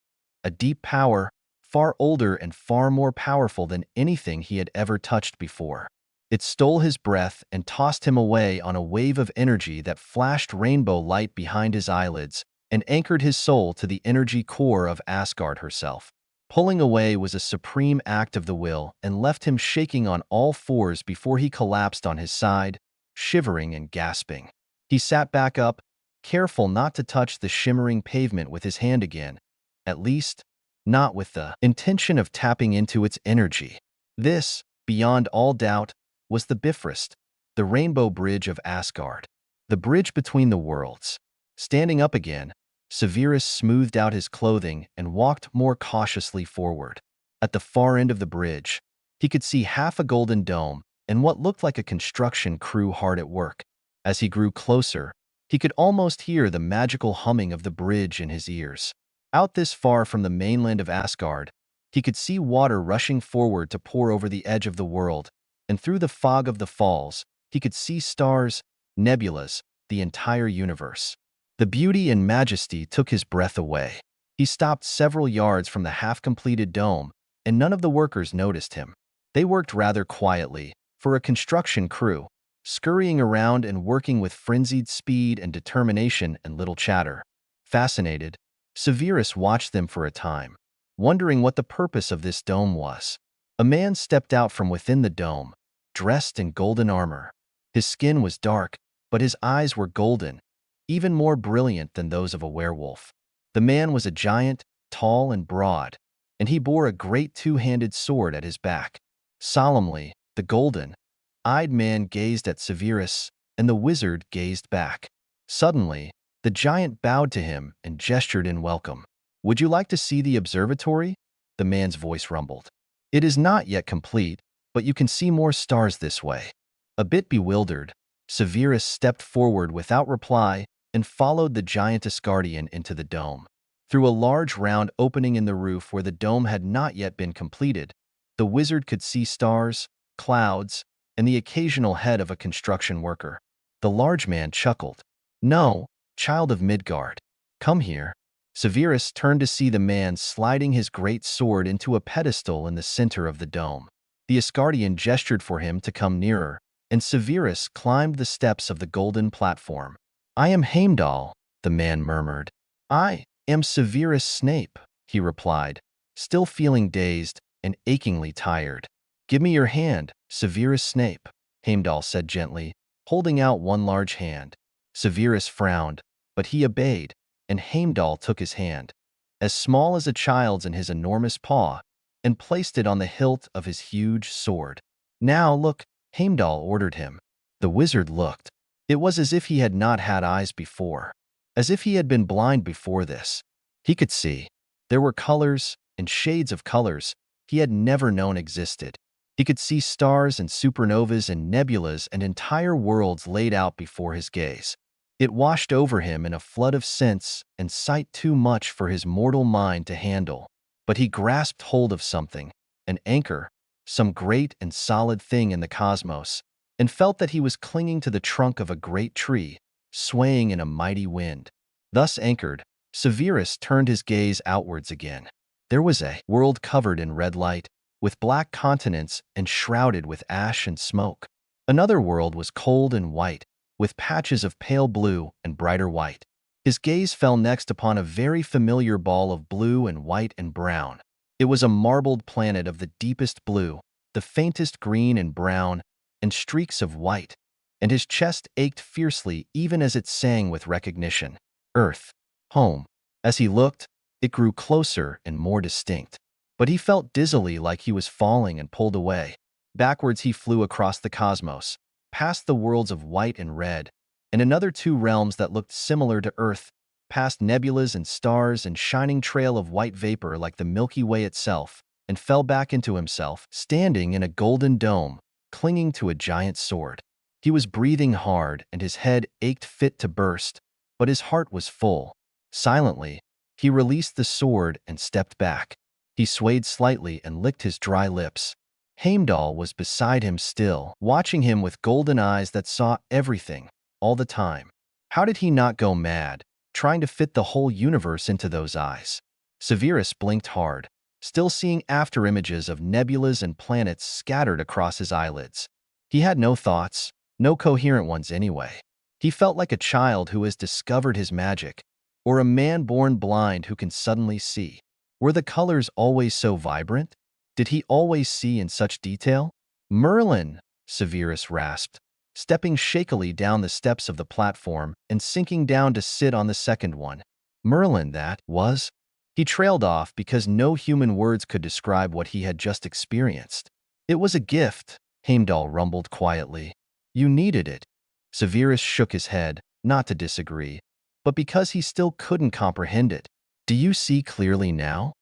A deep power, far older and far more powerful than anything he had ever touched before. It stole his breath and tossed him away on a wave of energy that flashed rainbow light behind his eyelids and anchored his soul to the energy core of Asgard herself. Pulling away was a supreme act of the will and left him shaking on all fours before he collapsed on his side, shivering and gasping. He sat back up, careful not to touch the shimmering pavement with his hand again, at least, not with the intention of tapping into its energy. This, beyond all doubt, was the Bifrost, the rainbow bridge of Asgard, the bridge between the worlds. Standing up again, Severus smoothed out his clothing and walked more cautiously forward. At the far end of the bridge, he could see half a golden dome and what looked like a construction crew hard at work. As he grew closer, he could almost hear the magical humming of the bridge in his ears. Out this far from the mainland of Asgard, he could see water rushing forward to pour over the edge of the world, and through the fog of the falls, he could see stars, nebulas, the entire universe. The beauty and majesty took his breath away. He stopped several yards from the half-completed dome, and none of the workers noticed him. They worked rather quietly, for a construction crew, scurrying around and working with frenzied speed and determination and little chatter. Fascinated, Severus watched them for a time, wondering what the purpose of this dome was. A man stepped out from within the dome, dressed in golden armor. His skin was dark, but his eyes were golden, even more brilliant than those of a werewolf. The man was a giant, tall and broad, and he bore a great two-handed sword at his back. Solemnly, the golden-eyed man gazed at Severus, and the wizard gazed back. Suddenly, the giant bowed to him and gestured in welcome. "Would you like to see the observatory?" The man's voice rumbled. "It is not yet complete, but you can see more stars this way." A bit bewildered, Severus stepped forward without reply and followed the giant Asgardian into the dome. Through a large round opening in the roof where the dome had not yet been completed, the wizard could see stars, clouds, and the occasional head of a construction worker. The large man chuckled. "No, child of Midgard. Come here." Severus turned to see the man sliding his great sword into a pedestal in the center of the dome. The Asgardian gestured for him to come nearer, and Severus climbed the steps of the golden platform. "I am Heimdall," the man murmured. "I am Severus Snape," he replied, still feeling dazed and achingly tired. "Give me your hand, Severus Snape," Heimdall said gently, holding out one large hand. Severus frowned, but he obeyed, and Heimdall took his hand, as small as a child's in his enormous paw, and placed it on the hilt of his huge sword. "Now look," Heimdall ordered him. The wizard looked. It was as if he had not had eyes before, as if he had been blind before this. He could see. There were colors and shades of colors he had never known existed. He could see stars and supernovas and nebulas and entire worlds laid out before his gaze. It washed over him in a flood of sense and sight too much for his mortal mind to handle. But he grasped hold of something, an anchor, some great and solid thing in the cosmos, and felt that he was clinging to the trunk of a great tree, swaying in a mighty wind. Thus anchored, Severus turned his gaze outwards again. There was a world covered in red light, with black continents and shrouded with ash and smoke. Another world was cold and white, with patches of pale blue and brighter white. His gaze fell next upon a very familiar ball of blue and white and brown. It was a marbled planet of the deepest blue, the faintest green and brown, and streaks of white, and his chest ached fiercely even as it sang with recognition. Earth. Home. As he looked, it grew closer and more distinct. But he felt dizzily like he was falling and pulled away. Backwards he flew across the cosmos, past the worlds of white and red, and another two realms that looked similar to Earth, past nebulas and stars and shining trail of white vapor like the Milky Way itself, and fell back into himself, standing in a golden dome, clinging to a giant sword. He was breathing hard and his head ached fit to burst, but his heart was full. Silently, he released the sword and stepped back. He swayed slightly and licked his dry lips. Heimdall was beside him still, watching him with golden eyes that saw everything, all the time. How did he not go mad, trying to fit the whole universe into those eyes? Severus blinked hard, still seeing afterimages of nebulas and planets scattered across his eyelids. He had no thoughts, no coherent ones anyway. He felt like a child who has discovered his magic, or a man born blind who can suddenly see. Were the colors always so vibrant? Did he always see in such detail? Merlin, Severus rasped, stepping shakily down the steps of the platform and sinking down to sit on the second one. Merlin, that was? He trailed off because no human words could describe what he had just experienced. It was a gift, Heimdall rumbled quietly. You needed it. Severus shook his head, not to disagree, but because he still couldn't comprehend it. Do you see clearly now?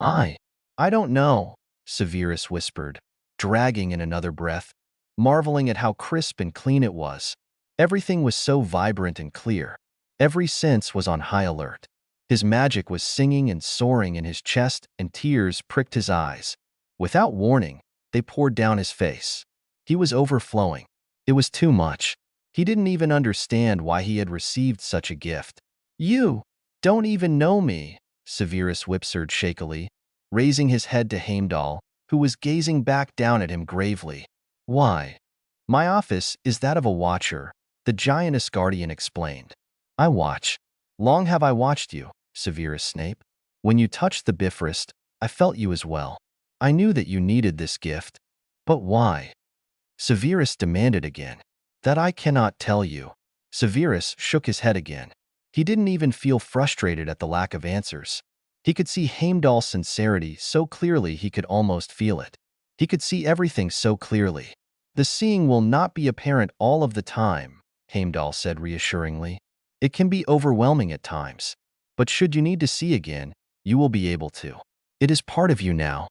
I don't know, Severus whispered, dragging in another breath, marveling at how crisp and clean it was. Everything was so vibrant and clear. Every sense was on high alert. His magic was singing and soaring in his chest, and tears pricked his eyes. Without warning, they poured down his face. He was overflowing. It was too much. He didn't even understand why he had received such a gift. You don't even know me, Severus whispered shakily, raising his head to Heimdall, who was gazing back down at him gravely. Why? My office is that of a watcher, the giant Asgardian explained. I watch. Long have I watched you, Severus Snape. When you touched the Bifrost, I felt you as well. I knew that you needed this gift. But why? Severus demanded again. That I cannot tell you. Severus shook his head again. He didn't even feel frustrated at the lack of answers. He could see Heimdall's sincerity so clearly he could almost feel it. He could see everything so clearly. The seeing will not be apparent all of the time, Heimdall said reassuringly. It can be overwhelming at times. But should you need to see again, you will be able to. It is part of you now.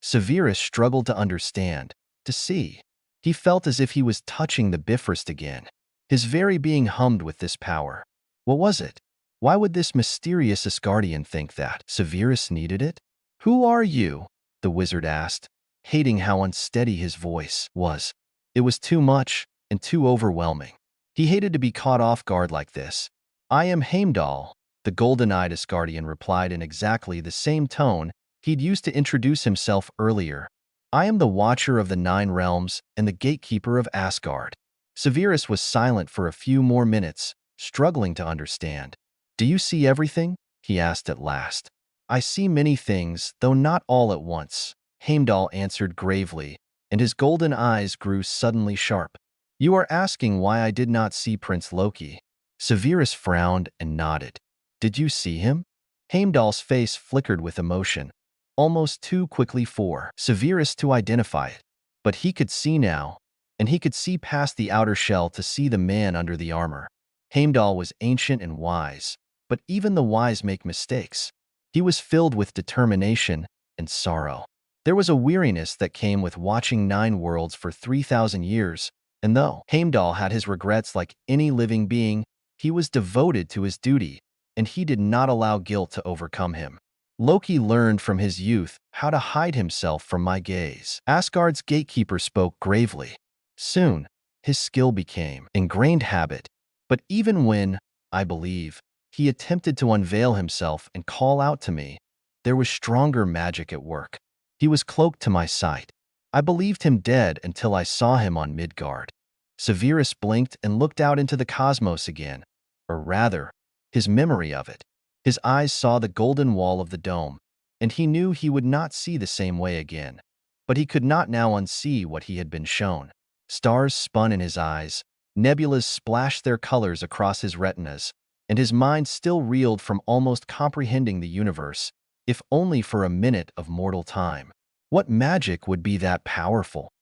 Severus struggled to understand, to see. He felt as if he was touching the Bifrost again. His very being hummed with this power. What was it? Why would this mysterious Asgardian think that Severus needed it? Who are you? The wizard asked, hating how unsteady his voice was. It was too much and too overwhelming. He hated to be caught off guard like this. I am Heimdall, the golden-eyed Asgardian replied in exactly the same tone he'd used to introduce himself earlier. I am the Watcher of the Nine Realms and the Gatekeeper of Asgard. Severus was silent for a few more minutes, struggling to understand. Do you see everything? He asked at last. I see many things, though not all at once, Heimdall answered gravely, and his golden eyes grew suddenly sharp. You are asking why I did not see Prince Loki. Severus frowned and nodded. Did you see him? Heimdall's face flickered with emotion, almost too quickly for Severus to identify it. But he could see now, and he could see past the outer shell to see the man under the armor. Heimdall was ancient and wise, but even the wise make mistakes. He was filled with determination and sorrow. There was a weariness that came with watching 9 worlds for 3,000 years, and though Heimdall had his regrets like any living being, he was devoted to his duty, and he did not allow guilt to overcome him. Loki learned from his youth how to hide himself from my gaze. Asgard's gatekeeper spoke gravely. Soon, his skill became ingrained habit, but even when, I believe, he attempted to unveil himself and call out to me, there was stronger magic at work. He was cloaked to my sight. I believed him dead until I saw him on Midgard. Severus blinked and looked out into the cosmos again, or rather, his memory of it. His eyes saw the golden wall of the dome, and he knew he would not see the same way again. But he could not now unsee what he had been shown. Stars spun in his eyes, nebulas splashed their colors across his retinas, and his mind still reeled from almost comprehending the universe, if only for a minute of mortal time. What magic would be that powerful?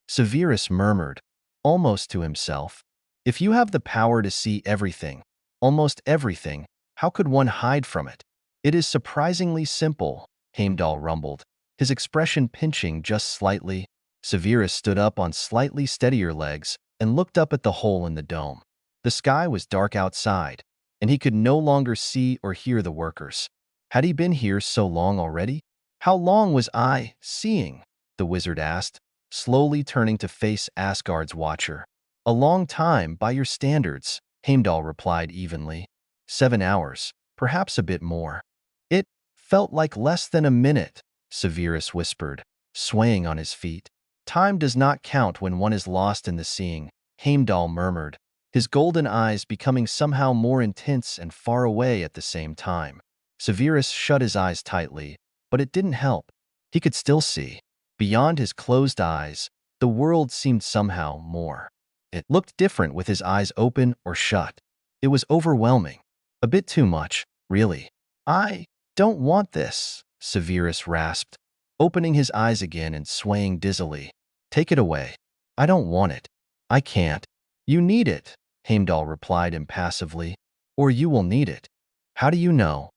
Severus murmured, almost to himself. If you have the power to see everything, almost everything, how could one hide from it? It is surprisingly simple, Heimdall rumbled, his expression pinching just slightly. Severus stood up on slightly steadier legs and looked up at the hole in the dome. The sky was dark outside, and he could no longer see or hear the workers. Had he been here so long already? How long was I seeing? The wizard asked, slowly turning to face Asgard's watcher. A long time by your standards, Heimdall replied evenly. 7 hours, perhaps a bit more. It felt like less than a minute, Severus whispered, swaying on his feet. Time does not count when one is lost in the seeing, Heimdall murmured, his golden eyes becoming somehow more intense and far away at the same time. Severus shut his eyes tightly, but it didn't help. He could still see. Beyond his closed eyes, the world seemed somehow more. It looked different with his eyes open or shut. It was overwhelming. A bit too much, really. I don't want this, Severus rasped, opening his eyes again and swaying dizzily. Take it away. I don't want it. I can't. You need it, Heimdall replied impassively. Or you will need it. How do you know?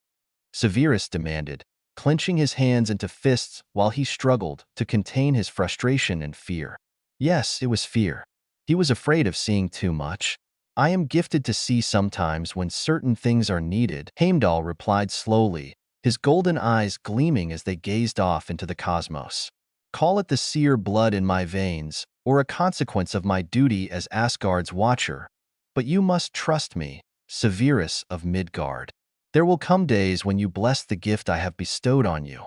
Severus demanded, clenching his hands into fists while he struggled to contain his frustration and fear. Yes, it was fear. He was afraid of seeing too much. I am gifted to see sometimes when certain things are needed, Heimdall replied slowly, his golden eyes gleaming as they gazed off into the cosmos. Call it the seer blood in my veins, or a consequence of my duty as Asgard's watcher. But you must trust me, Severus of Midgard. There will come days when you bless the gift I have bestowed on you.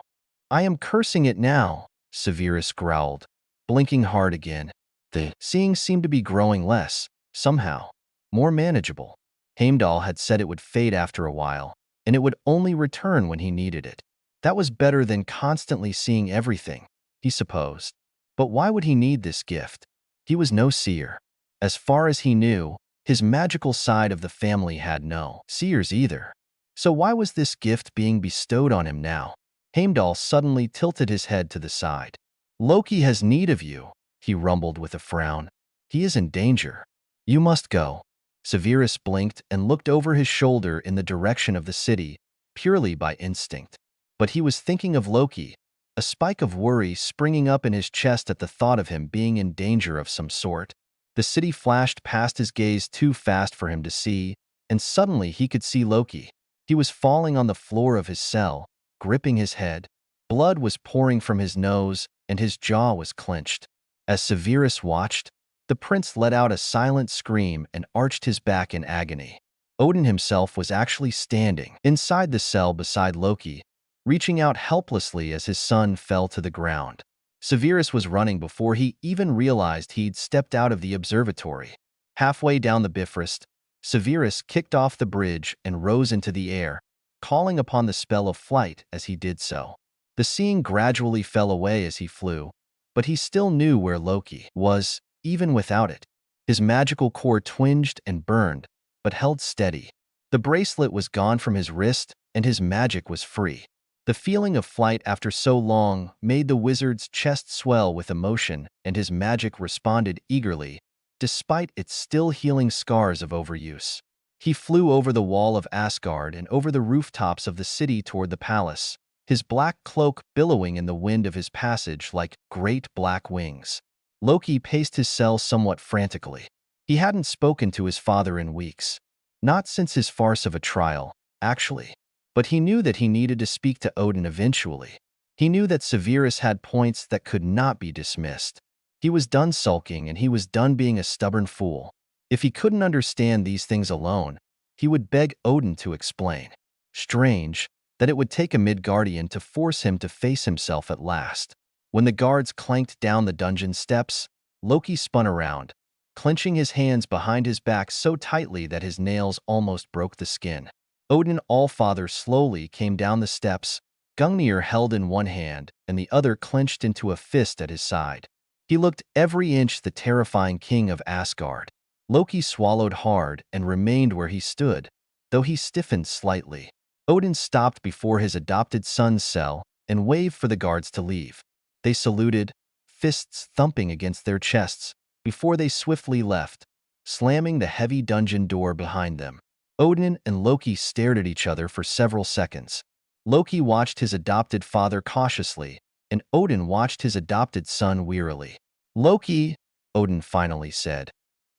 I am cursing it now, Severus growled, blinking hard again. The seeing seemed to be growing less, somehow, more manageable. Heimdall had said it would fade after a while, and it would only return when he needed it. That was better than constantly seeing everything, he supposed. But why would he need this gift? He was no seer. As far as he knew, his magical side of the family had no seers either. So why was this gift being bestowed on him now? Heimdall suddenly tilted his head to the side. Loki has need of you, he rumbled with a frown. He is in danger. You must go. Severus blinked and looked over his shoulder in the direction of the city, purely by instinct. But he was thinking of Loki, a spike of worry springing up in his chest at the thought of him being in danger of some sort. The city flashed past his gaze too fast for him to see, and suddenly he could see Loki. He was falling on the floor of his cell, gripping his head. Blood was pouring from his nose, and his jaw was clenched. As Severus watched, the prince let out a silent scream and arched his back in agony. Odin himself was actually standing inside the cell beside Loki, reaching out helplessly as his son fell to the ground. Severus was running before he even realized he'd stepped out of the observatory. Halfway down the Bifrost, Severus kicked off the bridge and rose into the air, calling upon the spell of flight as he did so. The seeing gradually fell away as he flew, but he still knew where Loki was, even without it. His magical core twinged and burned, but held steady. The bracelet was gone from his wrist, and his magic was free. The feeling of flight after so long made the wizard's chest swell with emotion, and his magic responded eagerly, despite its still healing scars of overuse. He flew over the wall of Asgard and over the rooftops of the city toward the palace, his black cloak billowing in the wind of his passage like great black wings. Loki paced his cell somewhat frantically. He hadn't spoken to his father in weeks. Not since his farce of a trial, actually. But he knew that he needed to speak to Odin eventually. He knew that Severus had points that could not be dismissed. He was done sulking and he was done being a stubborn fool. If he couldn't understand these things alone, he would beg Odin to explain. Strange that it would take a Midgardian to force him to face himself at last. When the guards clanked down the dungeon steps, Loki spun around, clenching his hands behind his back so tightly that his nails almost broke the skin. Odin Allfather slowly came down the steps, Gungnir held in one hand and the other clenched into a fist at his side. He looked every inch the terrifying king of Asgard. Loki swallowed hard and remained where he stood, though he stiffened slightly. Odin stopped before his adopted son's cell and waved for the guards to leave. They saluted, fists thumping against their chests, before they swiftly left, slamming the heavy dungeon door behind them. Odin and Loki stared at each other for several seconds. Loki watched his adopted father cautiously, and Odin watched his adopted son wearily. "Loki," Odin finally said,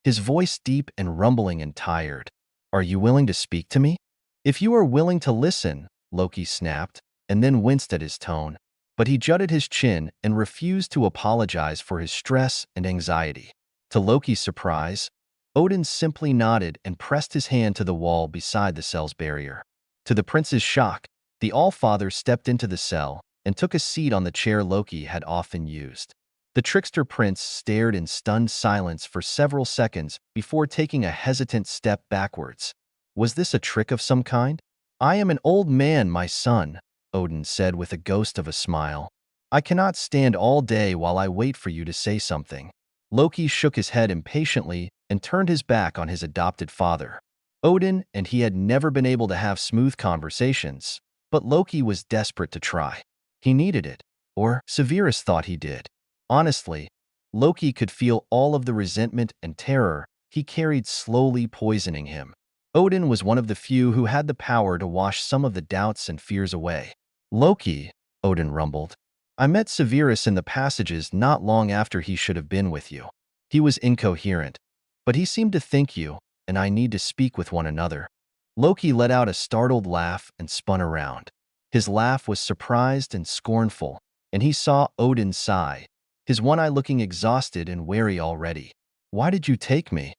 his voice deep and rumbling and tired. "Are you willing to speak to me?" "If you are willing to listen," Loki snapped, and then winced at his tone. But he jutted his chin and refused to apologize for his stress and anxiety. To Loki's surprise, Odin simply nodded and pressed his hand to the wall beside the cell's barrier. To the prince's shock, the All-Father stepped into the cell and took a seat on the chair Loki had often used. The trickster prince stared in stunned silence for several seconds before taking a hesitant step backwards. Was this a trick of some kind? "I am an old man, my son," Odin said with a ghost of a smile. "I cannot stand all day while I wait for you to say something." Loki shook his head impatiently and turned his back on his adopted father. Odin and he had never been able to have smooth conversations, but Loki was desperate to try. He needed it, or Severus thought he did. Honestly, Loki could feel all of the resentment and terror he carried slowly poisoning him. Odin was one of the few who had the power to wash some of the doubts and fears away. "Loki," Odin rumbled, "I met Severus in the passages not long after he should have been with you. He was incoherent, but he seemed to think you and I need to speak with one another." Loki let out a startled laugh and spun around. His laugh was surprised and scornful, and he saw Odin sigh, his one eye looking exhausted and weary already. "Why did you take me?"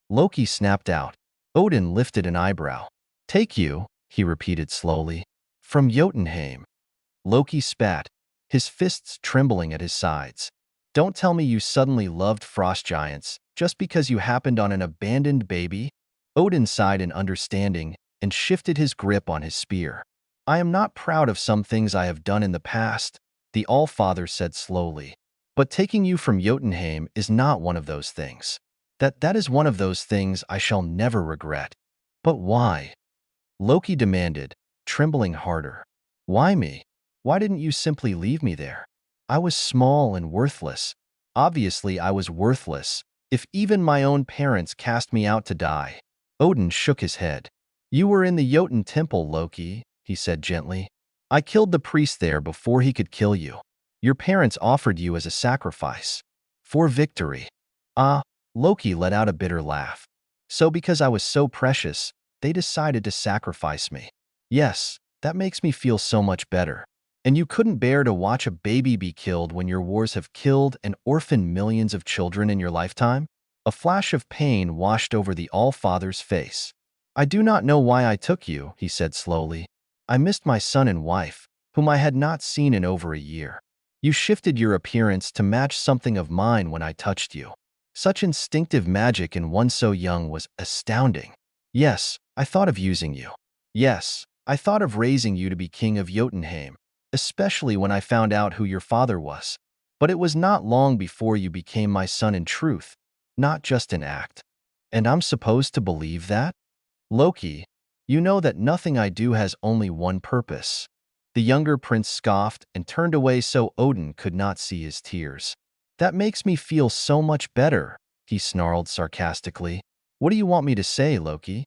Loki snapped out. Odin lifted an eyebrow. "Take you," he repeated slowly. "From Jotunheim." Loki spat, his fists trembling at his sides. "Don't tell me you suddenly loved frost giants just because you happened on an abandoned baby?" Odin sighed in understanding and shifted his grip on his spear. "I am not proud of some things I have done in the past," the All-Father said slowly. "But taking you from Jotunheim is not one of those things. That is one of those things I shall never regret." "But why?" Loki demanded, trembling harder. "Why me? Why didn't you simply leave me there? I was small and worthless. Obviously, I was worthless, if even my own parents cast me out to die." Odin shook his head. "You were in the Jotun temple, Loki," he said gently. "I killed the priest there before he could kill you. Your parents offered you as a sacrifice. For victory." "Ah," Loki let out a bitter laugh. "So because I was so precious, they decided to sacrifice me. Yes, that makes me feel so much better. And you couldn't bear to watch a baby be killed when your wars have killed and orphaned millions of children in your lifetime?" A flash of pain washed over the All-Father's face. "I do not know why I took you," he said slowly. "I missed my son and wife, whom I had not seen in over a year. You shifted your appearance to match something of mine when I touched you. Such instinctive magic in one so young was astounding. Yes, I thought of using you. Yes, I thought of raising you to be king of Jotunheim, especially when I found out who your father was. But it was not long before you became my son in truth, not just in act. And I'm supposed to believe that? Loki, you know that nothing I do has only one purpose." The younger prince scoffed and turned away so Odin could not see his tears. "That makes me feel so much better," he snarled sarcastically. "What do you want me to say, Loki?"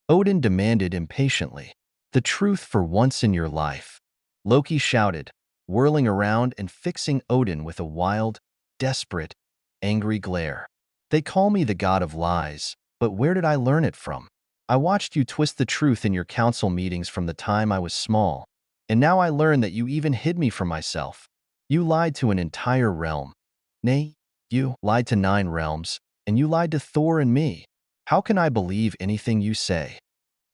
Odin demanded impatiently. "The truth for once in your life," Loki shouted, whirling around and fixing Odin with a wild, desperate, angry glare. "They call me the god of lies, but where did I learn it from? I watched you twist the truth in your council meetings from the time I was small, and now I learn that you even hid me from myself. You lied to an entire realm. Nay, you lied to 9 realms, and you lied to Thor and me. How can I believe anything you say?"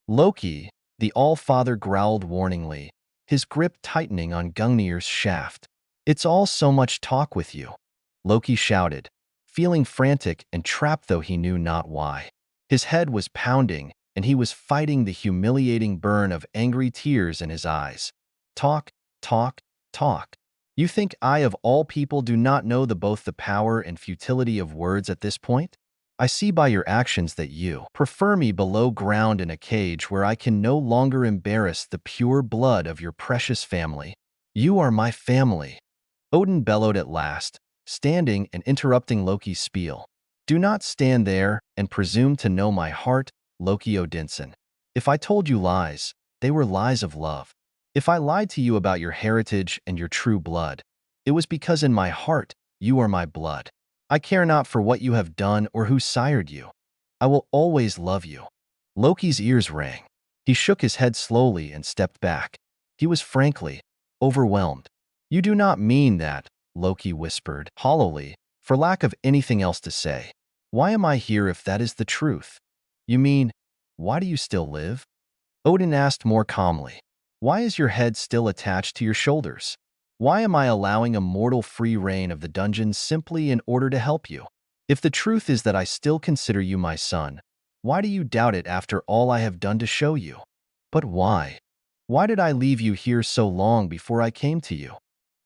"Loki," the All-Father growled warningly, his grip tightening on Gungnir's shaft. "It's all so much talk with you," Loki shouted, feeling frantic and trapped though he knew not why. His head was pounding, and he was fighting the humiliating burn of angry tears in his eyes. "Talk, talk, talk. You think I of all people do not know both the power and futility of words at this point? I see by your actions that you prefer me below ground in a cage where I can no longer embarrass the pure blood of your precious family. You are my family," Odin bellowed at last, standing and interrupting Loki's spiel. Do not stand there and presume to know my heart, Loki Odinson. If I told you lies, they were lies of love. If I lied to you about your heritage and your true blood, it was because in my heart you are my blood. I care not for what you have done or who sired you. I will always love you. Loki's ears rang. He shook his head slowly and stepped back. He was frankly overwhelmed. You do not mean that, Loki whispered, hollowly, for lack of anything else to say. Why am I here if that is the truth? You mean, why do you still live? Odin asked more calmly. Why is your head still attached to your shoulders? Why am I allowing a mortal free reign of the dungeons simply in order to help you? If the truth is that I still consider you my son, why do you doubt it after all I have done to show you? But why? Why did I leave you here so long before I came to you?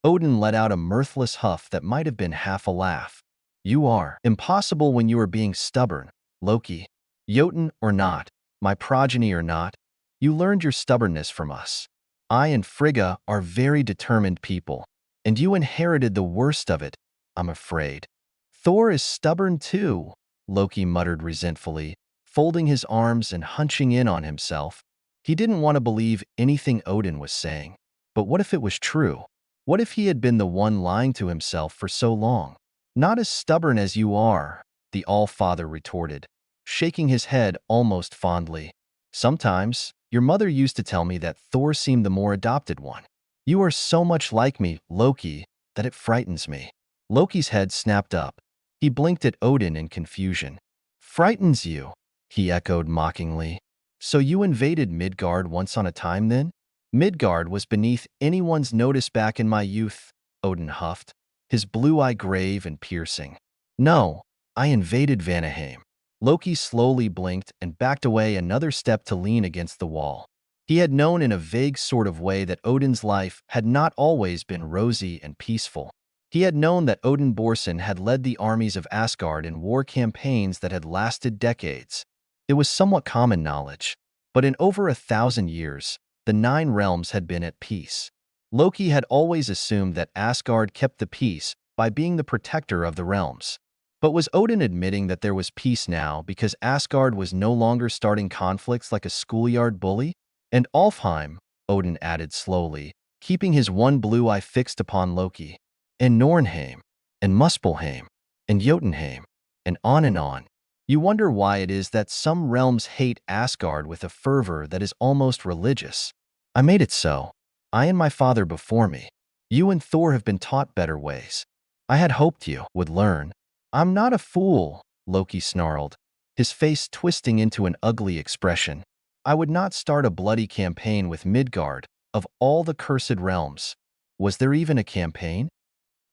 Odin let out a mirthless huff that might have been half a laugh. You are impossible when you are being stubborn, Loki. Jotun or not, my progeny or not, you learned your stubbornness from us. I and Frigga are very determined people, and you inherited the worst of it, I'm afraid. Thor is stubborn too, Loki muttered resentfully, folding his arms and hunching in on himself. He didn't want to believe anything Odin was saying. But what if it was true? What if he had been the one lying to himself for so long? Not as stubborn as you are, the All-Father retorted, shaking his head almost fondly. Sometimes, your mother used to tell me that Thor seemed the more adopted one. You are so much like me, Loki, that it frightens me. Loki's head snapped up. He blinked at Odin in confusion. Frightens you, he echoed mockingly. So you invaded Midgard once on a time then? Midgard was beneath anyone's notice back in my youth, Odin huffed, his blue eye grave and piercing. No, I invaded Vanaheim. Loki slowly blinked and backed away another step to lean against the wall. He had known in a vague sort of way that Odin's life had not always been rosy and peaceful. He had known that Odin Borson had led the armies of Asgard in war campaigns that had lasted decades. It was somewhat common knowledge, but in over 1,000 years, the 9 realms had been at peace. Loki had always assumed that Asgard kept the peace by being the protector of the realms. But was Odin admitting that there was peace now because Asgard was no longer starting conflicts like a schoolyard bully? And Alfheim, Odin added slowly, keeping his one blue eye fixed upon Loki. And Nornheim, and Muspelheim, and Jotunheim, and on and on. You wonder why it is that some realms hate Asgard with a fervor that is almost religious. I made it so. I and my father before me. You and Thor have been taught better ways. I had hoped you would learn. I'm not a fool, Loki snarled, his face twisting into an ugly expression. I would not start a bloody campaign with Midgard, of all the cursed realms. Was there even a campaign?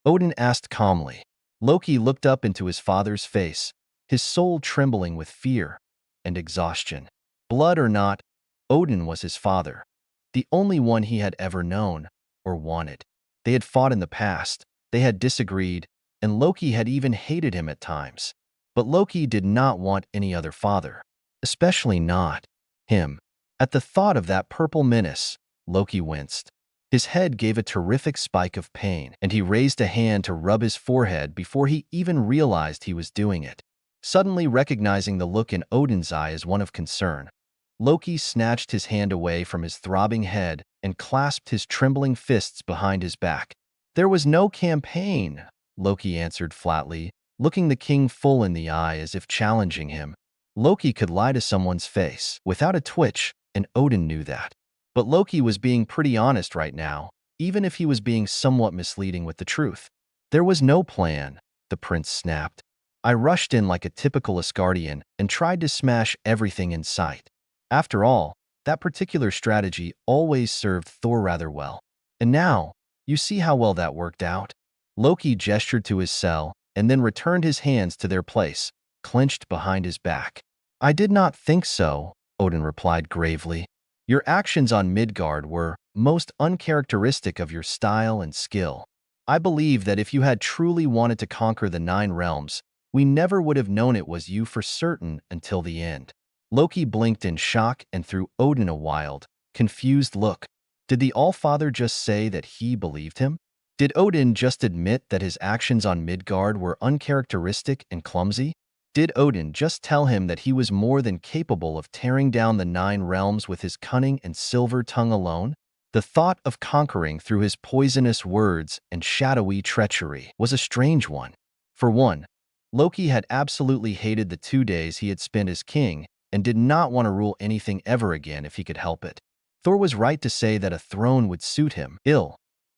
Odin asked calmly. Loki looked up into his father's face, his soul trembling with fear and exhaustion. Blood or not, Odin was his father, the only one he had ever known or wanted. They had fought in the past, they had disagreed, and Loki had even hated him at times. But Loki did not want any other father, especially not him. At the thought of that purple menace, Loki winced. His head gave a terrific spike of pain, and he raised a hand to rub his forehead before he even realized he was doing it. Suddenly recognizing the look in Odin's eye as one of concern, Loki snatched his hand away from his throbbing head and clasped his trembling fists behind his back. There was no campaign, Loki answered flatly, looking the king full in the eye as if challenging him. Loki could lie to someone's face without a twitch, and Odin knew that. But Loki was being pretty honest right now, even if he was being somewhat misleading with the truth. There was no plan, the prince snapped. I rushed in like a typical Asgardian and tried to smash everything in sight. After all, that particular strategy always served Thor rather well. And now, you see how well that worked out? Loki gestured to his cell and then returned his hands to their place, clenched behind his back. I did not think so, Odin replied gravely. Your actions on Midgard were most uncharacteristic of your style and skill. I believe that if you had truly wanted to conquer the 9 realms, we never would have known it was you for certain until the end. Loki blinked in shock and threw Odin a wild, confused look. Did the All-Father just say that he believed him? Did Odin just admit that his actions on Midgard were uncharacteristic and clumsy? Did Odin just tell him that he was more than capable of tearing down the 9 realms with his cunning and silver tongue alone? The thought of conquering through his poisonous words and shadowy treachery was a strange one. For one, Loki had absolutely hated the 2 days he had spent as king and did not want to rule anything ever again if he could help it. Thor was right to say that a throne would suit him ill.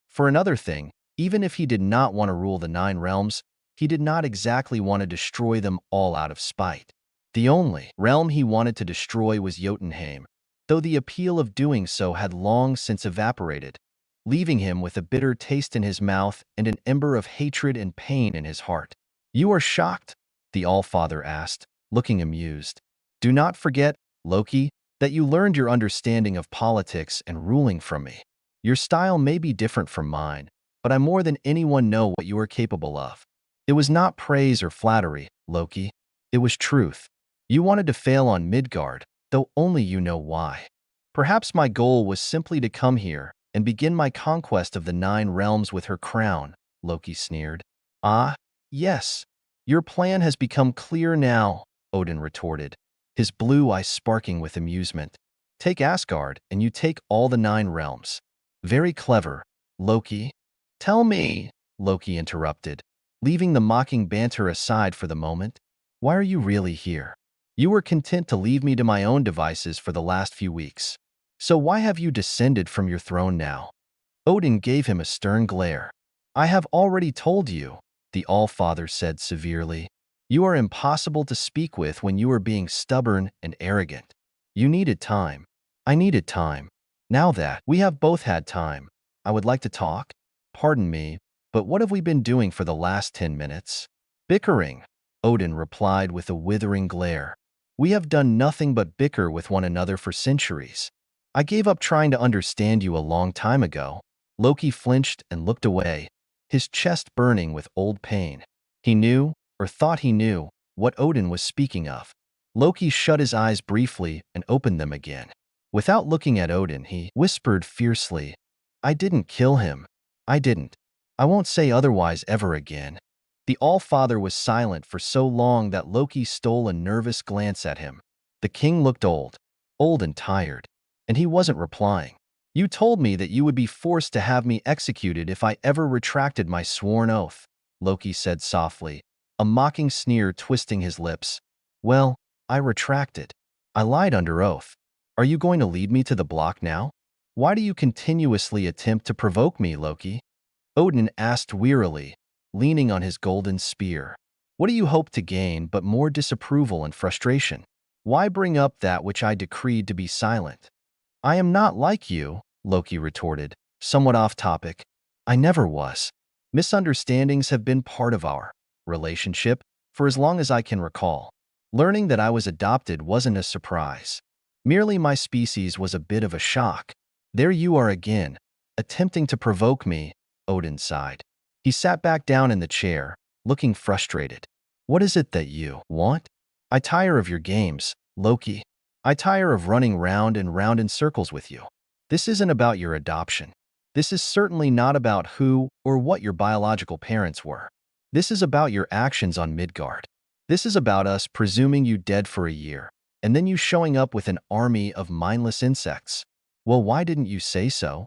For another thing, even if he did not want to rule the 9 realms, he did not exactly want to destroy them all out of spite. The only realm he wanted to destroy was Jotunheim, though the appeal of doing so had long since evaporated, leaving him with a bitter taste in his mouth and an ember of hatred and pain in his heart. "You are shocked?" the All-Father asked, looking amused. "Do not forget, Loki, that you learned your understanding of politics and ruling from me. Your style may be different from mine, but I more than anyone know what you are capable of." It was not praise or flattery, Loki. It was truth. You wanted to fail on Midgard, though only you know why. Perhaps my goal was simply to come here and begin my conquest of the 9 realms with her crown, Loki sneered. "Ah, yes. Your plan has become clear now," Odin retorted, his blue eyes sparking with amusement. "Take Asgard, and you take all the 9 realms. Very clever, Loki." "Tell me," Loki interrupted, leaving the mocking banter aside for the moment. "Why are you really here? You were content to leave me to my own devices for the last few weeks. So why have you descended from your throne now?" Odin gave him a stern glare. "I have already told you," the All-Father said severely. "You are impossible to speak with when you are being stubborn and arrogant. You needed time. I needed time. Now that we have both had time, I would like to talk. Pardon me, but what have we been doing for the last 10 minutes? Bickering," Odin replied with a withering glare. "We have done nothing but bicker with one another for centuries. I gave up trying to understand you a long time ago." Loki flinched and looked away, his chest burning with old pain. He knew, or thought he knew, what Odin was speaking of. Loki shut his eyes briefly and opened them again. Without looking at Odin, he whispered fiercely, "I didn't kill him. I didn't. I won't say otherwise ever again." The All-Father was silent for so long that Loki stole a nervous glance at him. The king looked old and tired, and he wasn't replying. "You told me that you would be forced to have me executed if I ever retracted my sworn oath," Loki said softly, a mocking sneer twisting his lips. "Well, I retracted. I lied under oath. Are you going to lead me to the block now? Why do you continuously attempt to provoke me, Loki?" Odin asked wearily, leaning on his golden spear. "What do you hope to gain but more disapproval and frustration? Why bring up that which I decreed to be silent?" "I am not like you," Loki retorted, somewhat off topic. "I never was. Misunderstandings have been part of our relationship for as long as I can recall. Learning that I was adopted wasn't a surprise. Merely my species was a bit of a shock. There you are again, attempting to provoke me," Odin sighed. He sat back down in the chair, looking frustrated. "What is it that you want? I tire of your games, Loki. I tire of running round and round in circles with you. This isn't about your adoption. This is certainly not about who or what your biological parents were. This is about your actions on Midgard. This is about us presuming you dead for a year, and then you showing up with an army of mindless insects. Well, why didn't you say so?"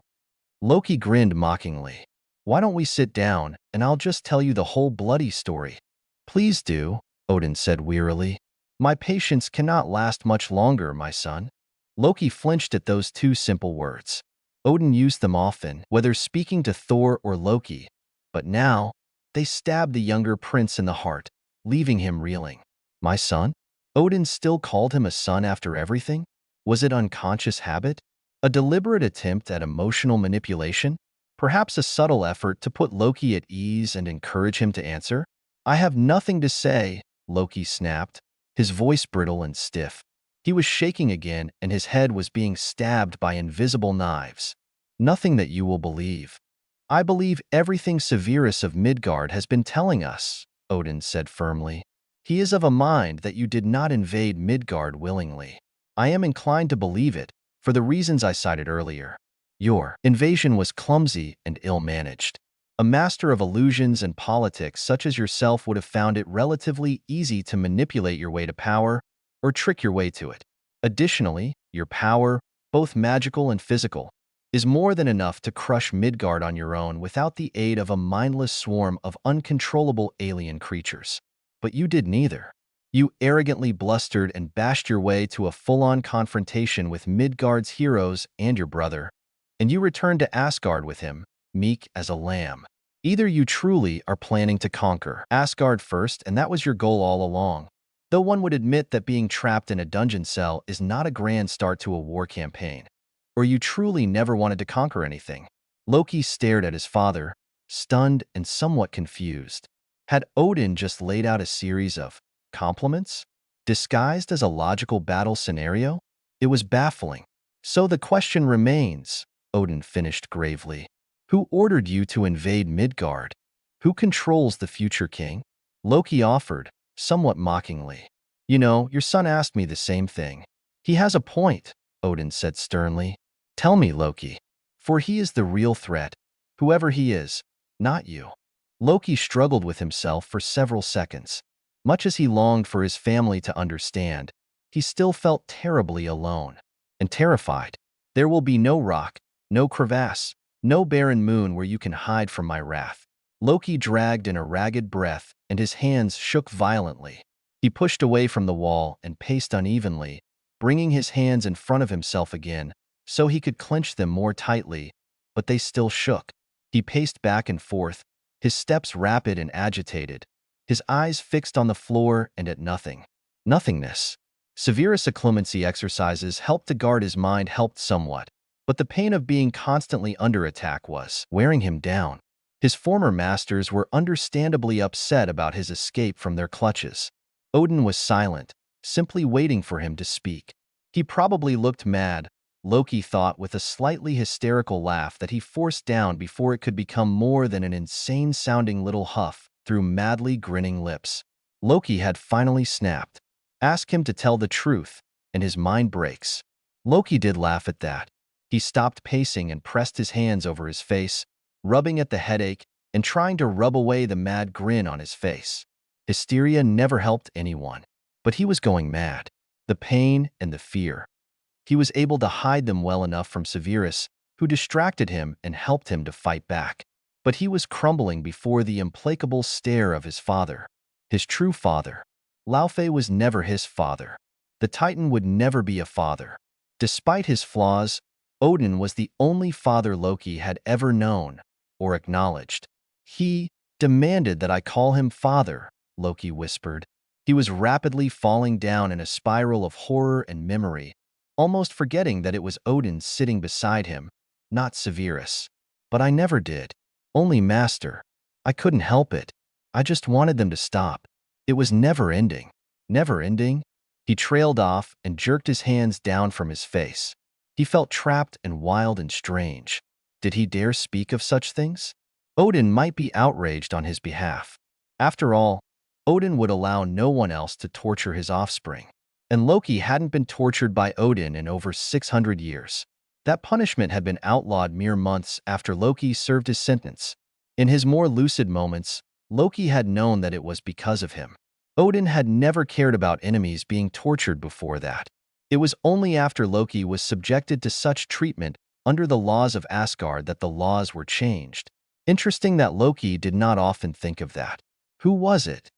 Loki grinned mockingly. "Why don't we sit down, and I'll just tell you the whole bloody story?" "Please do," Odin said wearily. "My patience cannot last much longer, my son." Loki flinched at those 2 simple words. Odin used them often, whether speaking to Thor or Loki, but now they stabbed the younger prince in the heart, leaving him reeling. "My son?" Odin still called him a son after everything? Was it unconscious habit? A deliberate attempt at emotional manipulation? Perhaps a subtle effort to put Loki at ease and encourage him to answer? "I have nothing to say," Loki snapped, his voice brittle and stiff. He was shaking again, and his head was being stabbed by invisible knives. "Nothing that you will believe. I believe everything Severus of Midgard has been telling us," Odin said firmly. "He is of a mind that you did not invade Midgard willingly. I am inclined to believe it, for the reasons I cited earlier. Your invasion was clumsy and ill-managed. A master of illusions and politics such as yourself would have found it relatively easy to manipulate your way to power or trick your way to it. Additionally, your power, both magical and physical, is more than enough to crush Midgard on your own without the aid of a mindless swarm of uncontrollable alien creatures. But you did neither. You arrogantly blustered and bashed your way to a full-on confrontation with Midgard's heroes and your brother, and you returned to Asgard with him, meek as a lamb. Either you truly are planning to conquer Asgard first, and that was your goal all along, though one would admit that being trapped in a dungeon cell is not a grand start to a war campaign, or you truly never wanted to conquer anything. Loki stared at his father, stunned and somewhat confused. Had Odin just laid out a series of compliments, disguised as a logical battle scenario? It was baffling. So the question remains, Odin finished gravely. Who ordered you to invade Midgard? Who controls the future king? Loki offered, somewhat mockingly. You know, your son asked me the same thing. He has a point, Odin said sternly. Tell me, Loki. For he is the real threat, whoever he is, not you. Loki struggled with himself for several seconds. Much as he longed for his family to understand, he still felt terribly alone and terrified. There will be no rock, no crevasse, no barren moon where you can hide from my wrath. Loki dragged in a ragged breath, and his hands shook violently. He pushed away from the wall and paced unevenly, bringing his hands in front of himself again so he could clench them more tightly, but they still shook. He paced back and forth, his steps rapid and agitated, his eyes fixed on the floor and at nothing. Nothingness. Severus occlumency exercises helped to guard his mind helped somewhat, but the pain of being constantly under attack was wearing him down. His former masters were understandably upset about his escape from their clutches. Odin was silent, simply waiting for him to speak. He probably looked mad, Loki thought with a slightly hysterical laugh that he forced down before it could become more than an insane-sounding little huff through madly grinning lips. Loki had finally snapped. Ask him to tell the truth, and his mind breaks. Loki did laugh at that. He stopped pacing and pressed his hands over his face, rubbing at the headache and trying to rub away the mad grin on his face. Hysteria never helped anyone, but he was going mad. The pain and the fear. He was able to hide them well enough from Severus, who distracted him and helped him to fight back. But he was crumbling before the implacable stare of his father. His true father. Laufey was never his father. The Titan would never be a father. Despite his flaws, Odin was the only father Loki had ever known or acknowledged. He demanded that I call him father, Loki whispered. He was rapidly falling down in a spiral of horror and memory, almost forgetting that it was Odin sitting beside him, not Severus. But I never did. Only master. I couldn't help it. I just wanted them to stop. It was never ending. Never ending? He trailed off and jerked his hands down from his face. He felt trapped and wild and strange. Did he dare speak of such things? Odin might be outraged on his behalf. After all, Odin would allow no one else to torture his offspring. And Loki hadn't been tortured by Odin in over 600 years. That punishment had been outlawed mere months after Loki served his sentence. In his more lucid moments, Loki had known that it was because of him. Odin had never cared about enemies being tortured before that. It was only after Loki was subjected to such treatment under the laws of Asgard that the laws were changed. Interesting that Loki did not often think of that. Who was it?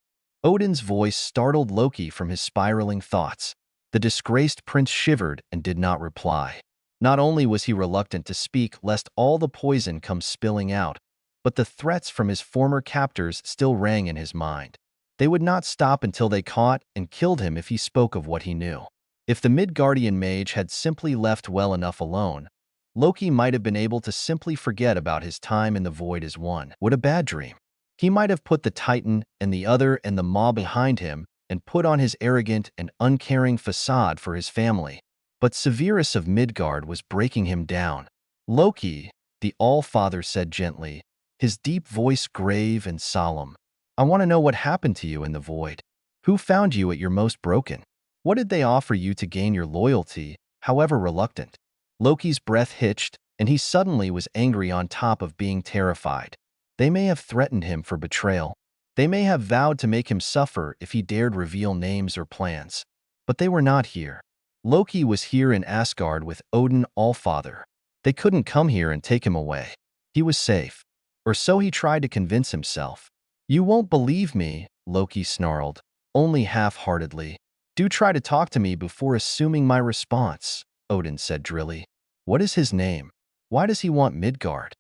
Odin's voice startled Loki from his spiraling thoughts. The disgraced prince shivered and did not reply. Not only was he reluctant to speak lest all the poison come spilling out, but the threats from his former captors still rang in his mind. They would not stop until they caught and killed him if he spoke of what he knew. If the Midgardian mage had simply left well enough alone, Loki might have been able to simply forget about his time in the void as one. What a bad dream. He might have put the Titan and the other and the Maw behind him and put on his arrogant and uncaring facade for his family. But Severus of Midgard was breaking him down. Loki, the All-Father said gently, his deep voice grave and solemn. I want to know what happened to you in the void. Who found you at your most broken? What did they offer you to gain your loyalty, however reluctant? Loki's breath hitched, and he suddenly was angry on top of being terrified. They may have threatened him for betrayal. They may have vowed to make him suffer if he dared reveal names or plans. But they were not here. Loki was here in Asgard with Odin Allfather. They couldn't come here and take him away. He was safe. Or so he tried to convince himself. "You won't believe me," Loki snarled, only half-heartedly. "Do try to talk to me before assuming my response," Odin said drily. "What is his name? Why does he want Midgard?"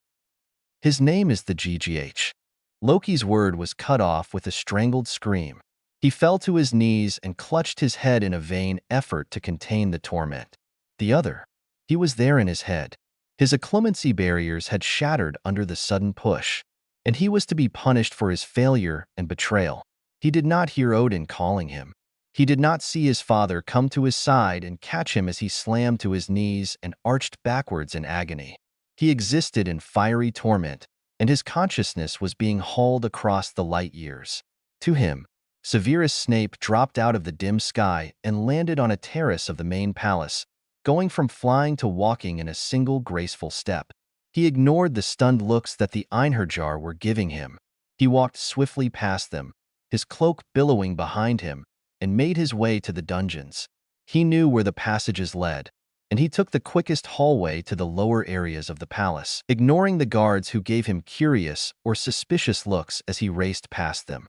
"His name is the GGH." Loki's word was cut off with a strangled scream. He fell to his knees and clutched his head in a vain effort to contain the torment. The other. He was there in his head. His acclimacy barriers had shattered under the sudden push, and he was to be punished for his failure and betrayal. He did not hear Odin calling him. He did not see his father come to his side and catch him as he slammed to his knees and arched backwards in agony. He existed in fiery torment, and his consciousness was being hauled across the light years. To him, Severus Snape dropped out of the dim sky and landed on a terrace of the main palace, going from flying to walking in a single graceful step. He ignored the stunned looks that the Einherjar were giving him. He walked swiftly past them, his cloak billowing behind him, and made his way to the dungeons. He knew where the passages led, and he took the quickest hallway to the lower areas of the palace, ignoring the guards who gave him curious or suspicious looks as he raced past them.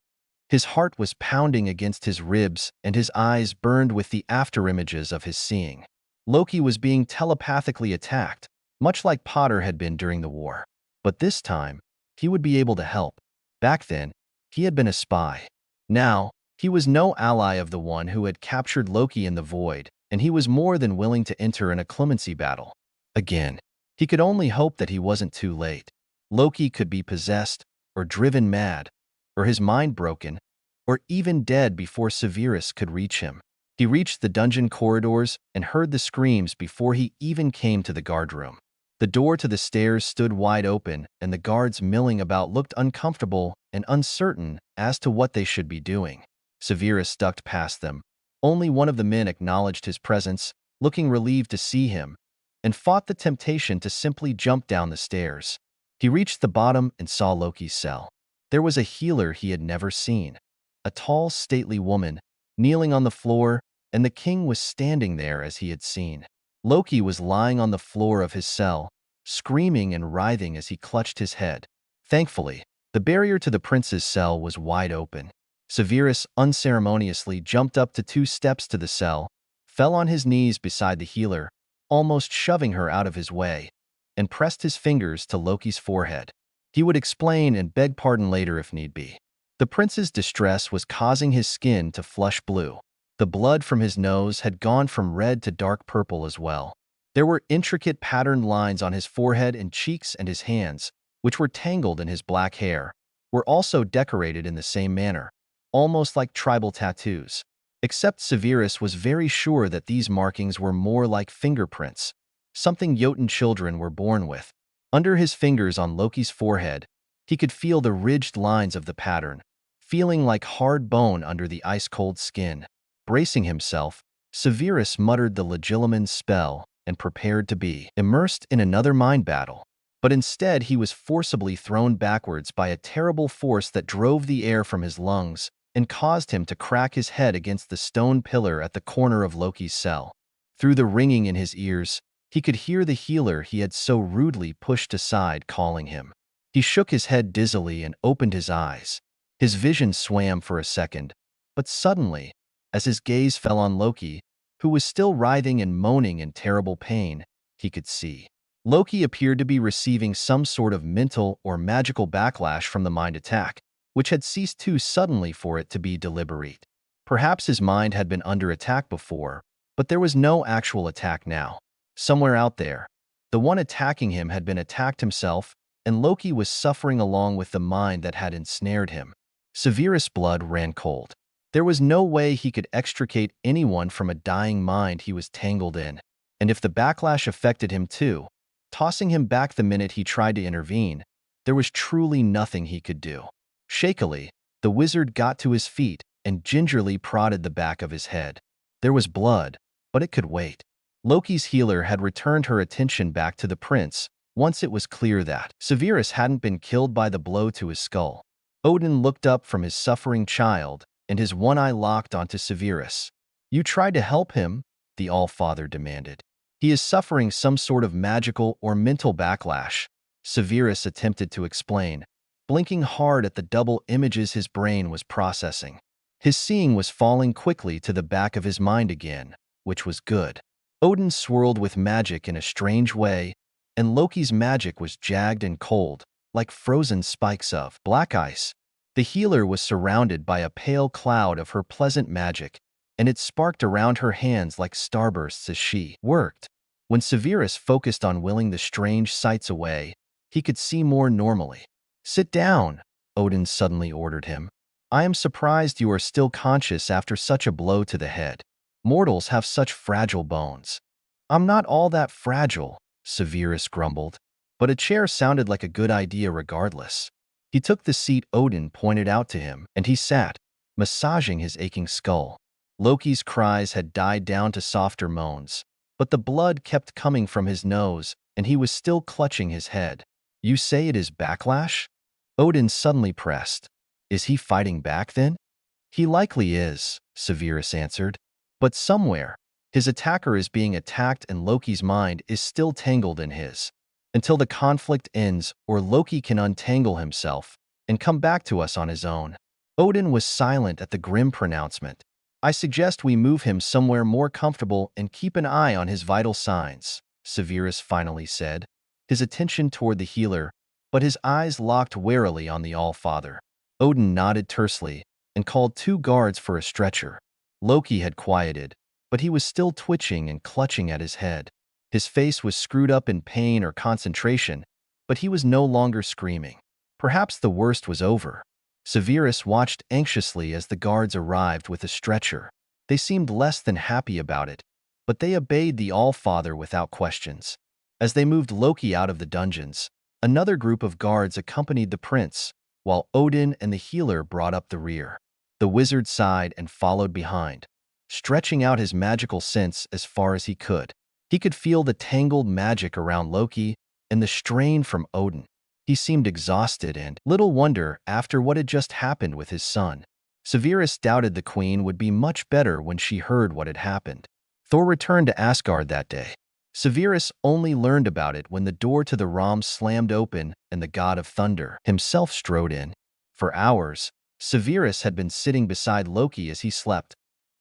His heart was pounding against his ribs and his eyes burned with the afterimages of his seeing. Loki was being telepathically attacked, much like Potter had been during the war. But this time, he would be able to help. Back then, he had been a spy. Now, he was no ally of the one who had captured Loki in the void, and he was more than willing to enter an acclimacy battle. Again, he could only hope that he wasn't too late. Loki could be possessed, or driven mad, or his mind broken, or even dead before Severus could reach him. He reached the dungeon corridors and heard the screams before he even came to the guardroom. The door to the stairs stood wide open, and the guards milling about looked uncomfortable and uncertain as to what they should be doing. Severus ducked past them. Only one of the men acknowledged his presence, looking relieved to see him, and fought the temptation to simply jump down the stairs. He reached the bottom and saw Loki's cell. There was a healer he had never seen, a tall, stately woman, kneeling on the floor, and the king was standing there as he had seen. Loki was lying on the floor of his cell, screaming and writhing as he clutched his head. Thankfully, the barrier to the prince's cell was wide open. Severus unceremoniously jumped up to 2 steps to the cell, fell on his knees beside the healer, almost shoving her out of his way, and pressed his fingers to Loki's forehead. He would explain and beg pardon later if need be. The prince's distress was causing his skin to flush blue. The blood from his nose had gone from red to dark purple as well. There were intricate patterned lines on his forehead and cheeks, and his hands, which were tangled in his black hair, were also decorated in the same manner, almost like tribal tattoos. Except Severus was very sure that these markings were more like fingerprints, something Jotun children were born with. Under his fingers on Loki's forehead, he could feel the ridged lines of the pattern, feeling like hard bone under the ice-cold skin. Bracing himself, Severus muttered the Legilimens spell and prepared to be immersed in another mind battle. But instead he was forcibly thrown backwards by a terrible force that drove the air from his lungs and caused him to crack his head against the stone pillar at the corner of Loki's cell. Through the ringing in his ears, he could hear the healer he had so rudely pushed aside calling him. He shook his head dizzily and opened his eyes. His vision swam for a second, but suddenly, as his gaze fell on Loki, who was still writhing and moaning in terrible pain, he could see. Loki appeared to be receiving some sort of mental or magical backlash from the mind attack, which had ceased too suddenly for it to be deliberate. Perhaps his mind had been under attack before, but there was no actual attack now. Somewhere out there, the one attacking him had been attacked himself, and Loki was suffering along with the mind that had ensnared him. Severus' blood ran cold. There was no way he could extricate anyone from a dying mind he was tangled in, and if the backlash affected him too, tossing him back the minute he tried to intervene, there was truly nothing he could do. Shakily, the wizard got to his feet and gingerly prodded the back of his head. There was blood, but it could wait. Loki's healer had returned her attention back to the prince, Once it was clear that Severus hadn't been killed by the blow to his skull, Odin looked up from his suffering child, and his one eye locked onto Severus. "You tried to help him?" the All-Father demanded. "He is suffering some sort of magical or mental backlash," Severus attempted to explain, blinking hard at the double images his brain was processing. His seeing was falling quickly to the back of his mind again, which was good. Odin swirled with magic in a strange way, and Loki's magic was jagged and cold, like frozen spikes of black ice. The healer was surrounded by a pale cloud of her pleasant magic, and it sparked around her hands like starbursts as she worked. When Severus focused on willing the strange sights away, he could see more normally. "Sit down," Odin suddenly ordered him. "I am surprised you are still conscious after such a blow to the head. Mortals have such fragile bones." "I'm not all that fragile," Severus grumbled, but a chair sounded like a good idea regardless. He took the seat Odin pointed out to him, and he sat, massaging his aching skull. Loki's cries had died down to softer moans, but the blood kept coming from his nose, and he was still clutching his head. "You say it is backlash?" Odin suddenly pressed. "Is he fighting back then?" "He likely is," Severus answered. "But somewhere, his attacker is being attacked and Loki's mind is still tangled in his. Until the conflict ends or Loki can untangle himself and come back to us on his own." Odin was silent at the grim pronouncement. "I suggest we move him somewhere more comfortable and keep an eye on his vital signs," Severus finally said, his attention toward the healer, but his eyes locked warily on the All-Father. Odin nodded tersely and called 2 guards for a stretcher. Loki had quieted, but he was still twitching and clutching at his head. His face was screwed up in pain or concentration, but he was no longer screaming. Perhaps the worst was over. Severus watched anxiously as the guards arrived with a stretcher. They seemed less than happy about it, but they obeyed the All-Father without questions. As they moved Loki out of the dungeons, another group of guards accompanied the prince, while Odin and the healer brought up the rear. The wizard sighed and followed behind, stretching out his magical sense as far as he could. He could feel the tangled magic around Loki and the strain from Odin. He seemed exhausted, and little wonder after what had just happened with his son. Severus doubted the queen would be much better when she heard what had happened. Thor returned to Asgard that day. Severus only learned about it when the door to the realm slammed open and the god of thunder himself strode in. For hours, Severus had been sitting beside Loki as he slept,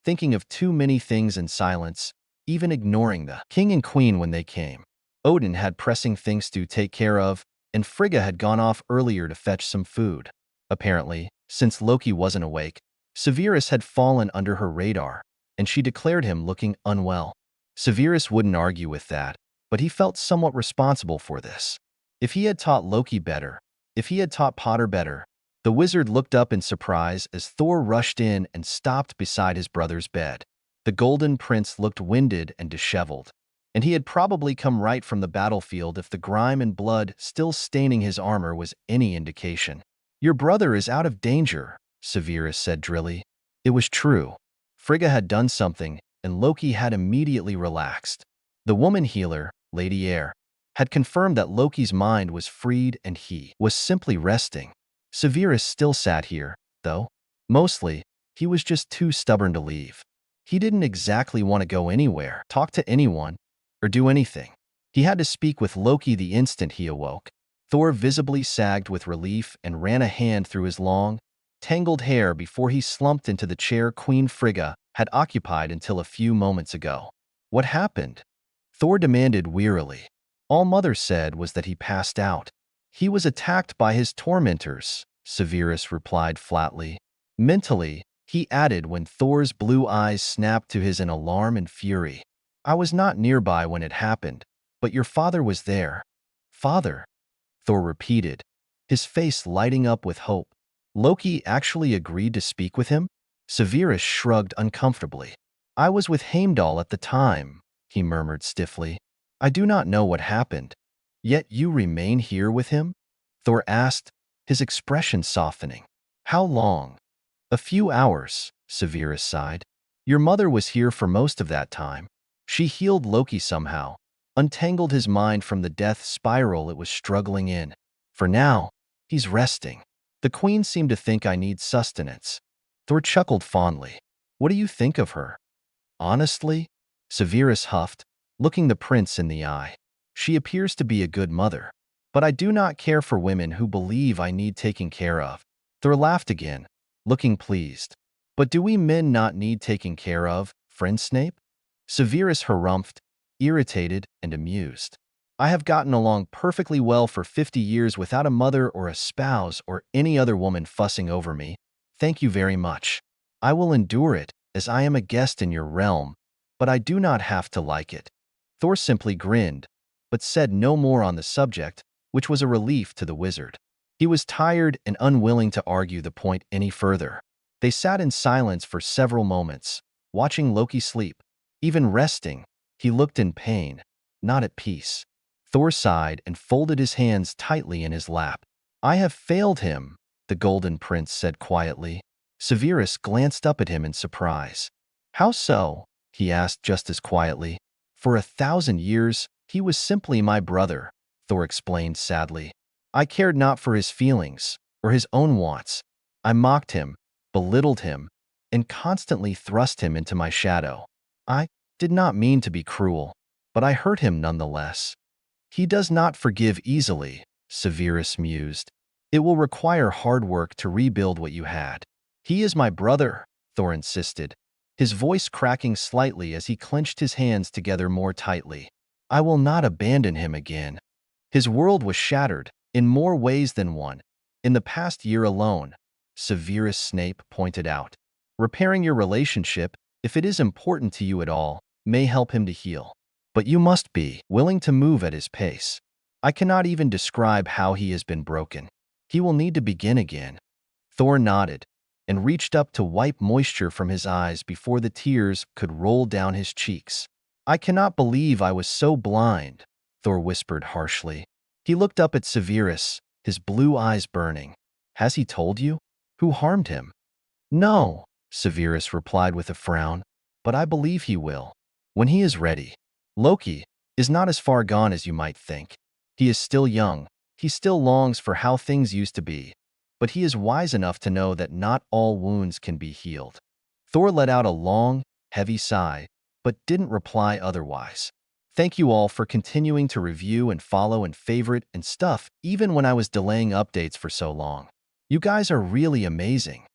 thinking of too many things in silence, even ignoring the king and queen when they came. Odin had pressing things to take care of, and Frigga had gone off earlier to fetch some food. Apparently, since Loki wasn't awake, Severus had fallen under her radar, and she declared him looking unwell. Severus wouldn't argue with that, but he felt somewhat responsible for this. If he had taught Loki better, if he had taught Potter better. The wizard looked up in surprise as Thor rushed in and stopped beside his brother's bed. The Golden Prince looked winded and disheveled, and he had probably come right from the battlefield if the grime and blood still staining his armor was any indication. "Your brother is out of danger," Severus said drily. It was true. Frigga had done something, and Loki had immediately relaxed. The woman healer, Lady Air, had confirmed that Loki's mind was freed and he was simply resting. Severus still sat here, though. Mostly, he was just too stubborn to leave. He didn't exactly want to go anywhere, talk to anyone, or do anything. He had to speak with Loki the instant he awoke. Thor visibly sagged with relief and ran a hand through his long, tangled hair before he slumped into the chair Queen Frigga had occupied until a few moments ago. "What happened?" Thor demanded wearily. "All Mother said was that he passed out." "He was attacked by his tormentors," Severus replied flatly. Mentally, he added when Thor's blue eyes snapped to his in alarm and fury. "I was not nearby when it happened, but your father was there." "Father?" Thor repeated, his face lighting up with hope. "Loki actually agreed to speak with him?" Severus shrugged uncomfortably. "I was with Heimdall at the time," he murmured stiffly. "I do not know what happened." "Yet you remain here with him?" Thor asked, his expression softening. "How long?" "A few hours," Severus sighed. "Your mother was here for most of that time. She healed Loki somehow, untangled his mind from the death spiral it was struggling in. For now, he's resting. The queen seemed to think I need sustenance. Thor chuckled fondly. What do you think of her? Honestly? Severus huffed, looking the prince in the eye. She appears to be a good mother. But I do not care for women who believe I need taking care of. Thor laughed again, looking pleased. But do we men not need taking care of, friend Snape? Severus harumphed, irritated and amused. I have gotten along perfectly well for 50 years without a mother or a spouse or any other woman fussing over me. Thank you very much. I will endure it, as I am a guest in your realm, but I do not have to like it. Thor simply grinned, but said no more on the subject, which was a relief to the wizard. He was tired and unwilling to argue the point any further. They sat in silence for several moments, watching Loki sleep. Even resting, he looked in pain, not at peace. Thor sighed and folded his hands tightly in his lap. I have failed him, the Golden Prince said quietly. Severus glanced up at him in surprise. How so? He asked just as quietly. For 1,000 years, he was simply my brother, Thor explained sadly. I cared not for his feelings or his own wants. I mocked him, belittled him, and constantly thrust him into my shadow. I did not mean to be cruel, but I hurt him nonetheless. He does not forgive easily, Severus mused. It will require hard work to rebuild what you had. He is my brother, Thor insisted, his voice cracking slightly as he clenched his hands together more tightly. I will not abandon him again. His world was shattered, in more ways than one, in the past year alone, Severus Snape pointed out. Repairing your relationship, if it is important to you at all, may help him to heal. But you must be willing to move at his pace. I cannot even describe how he has been broken. He will need to begin again. Thor nodded and reached up to wipe moisture from his eyes before the tears could roll down his cheeks. I cannot believe I was so blind, Thor whispered harshly. He looked up at Severus, his blue eyes burning. Has he told you? Who harmed him? No, Severus replied with a frown, but I believe he will, when he is ready. Loki is not as far gone as you might think. He is still young. He still longs for how things used to be, but he is wise enough to know that not all wounds can be healed. Thor let out a long, heavy sigh, but didn't reply otherwise. Thank you all for continuing to review and follow and favorite and stuff, even when I was delaying updates for so long. You guys are really amazing.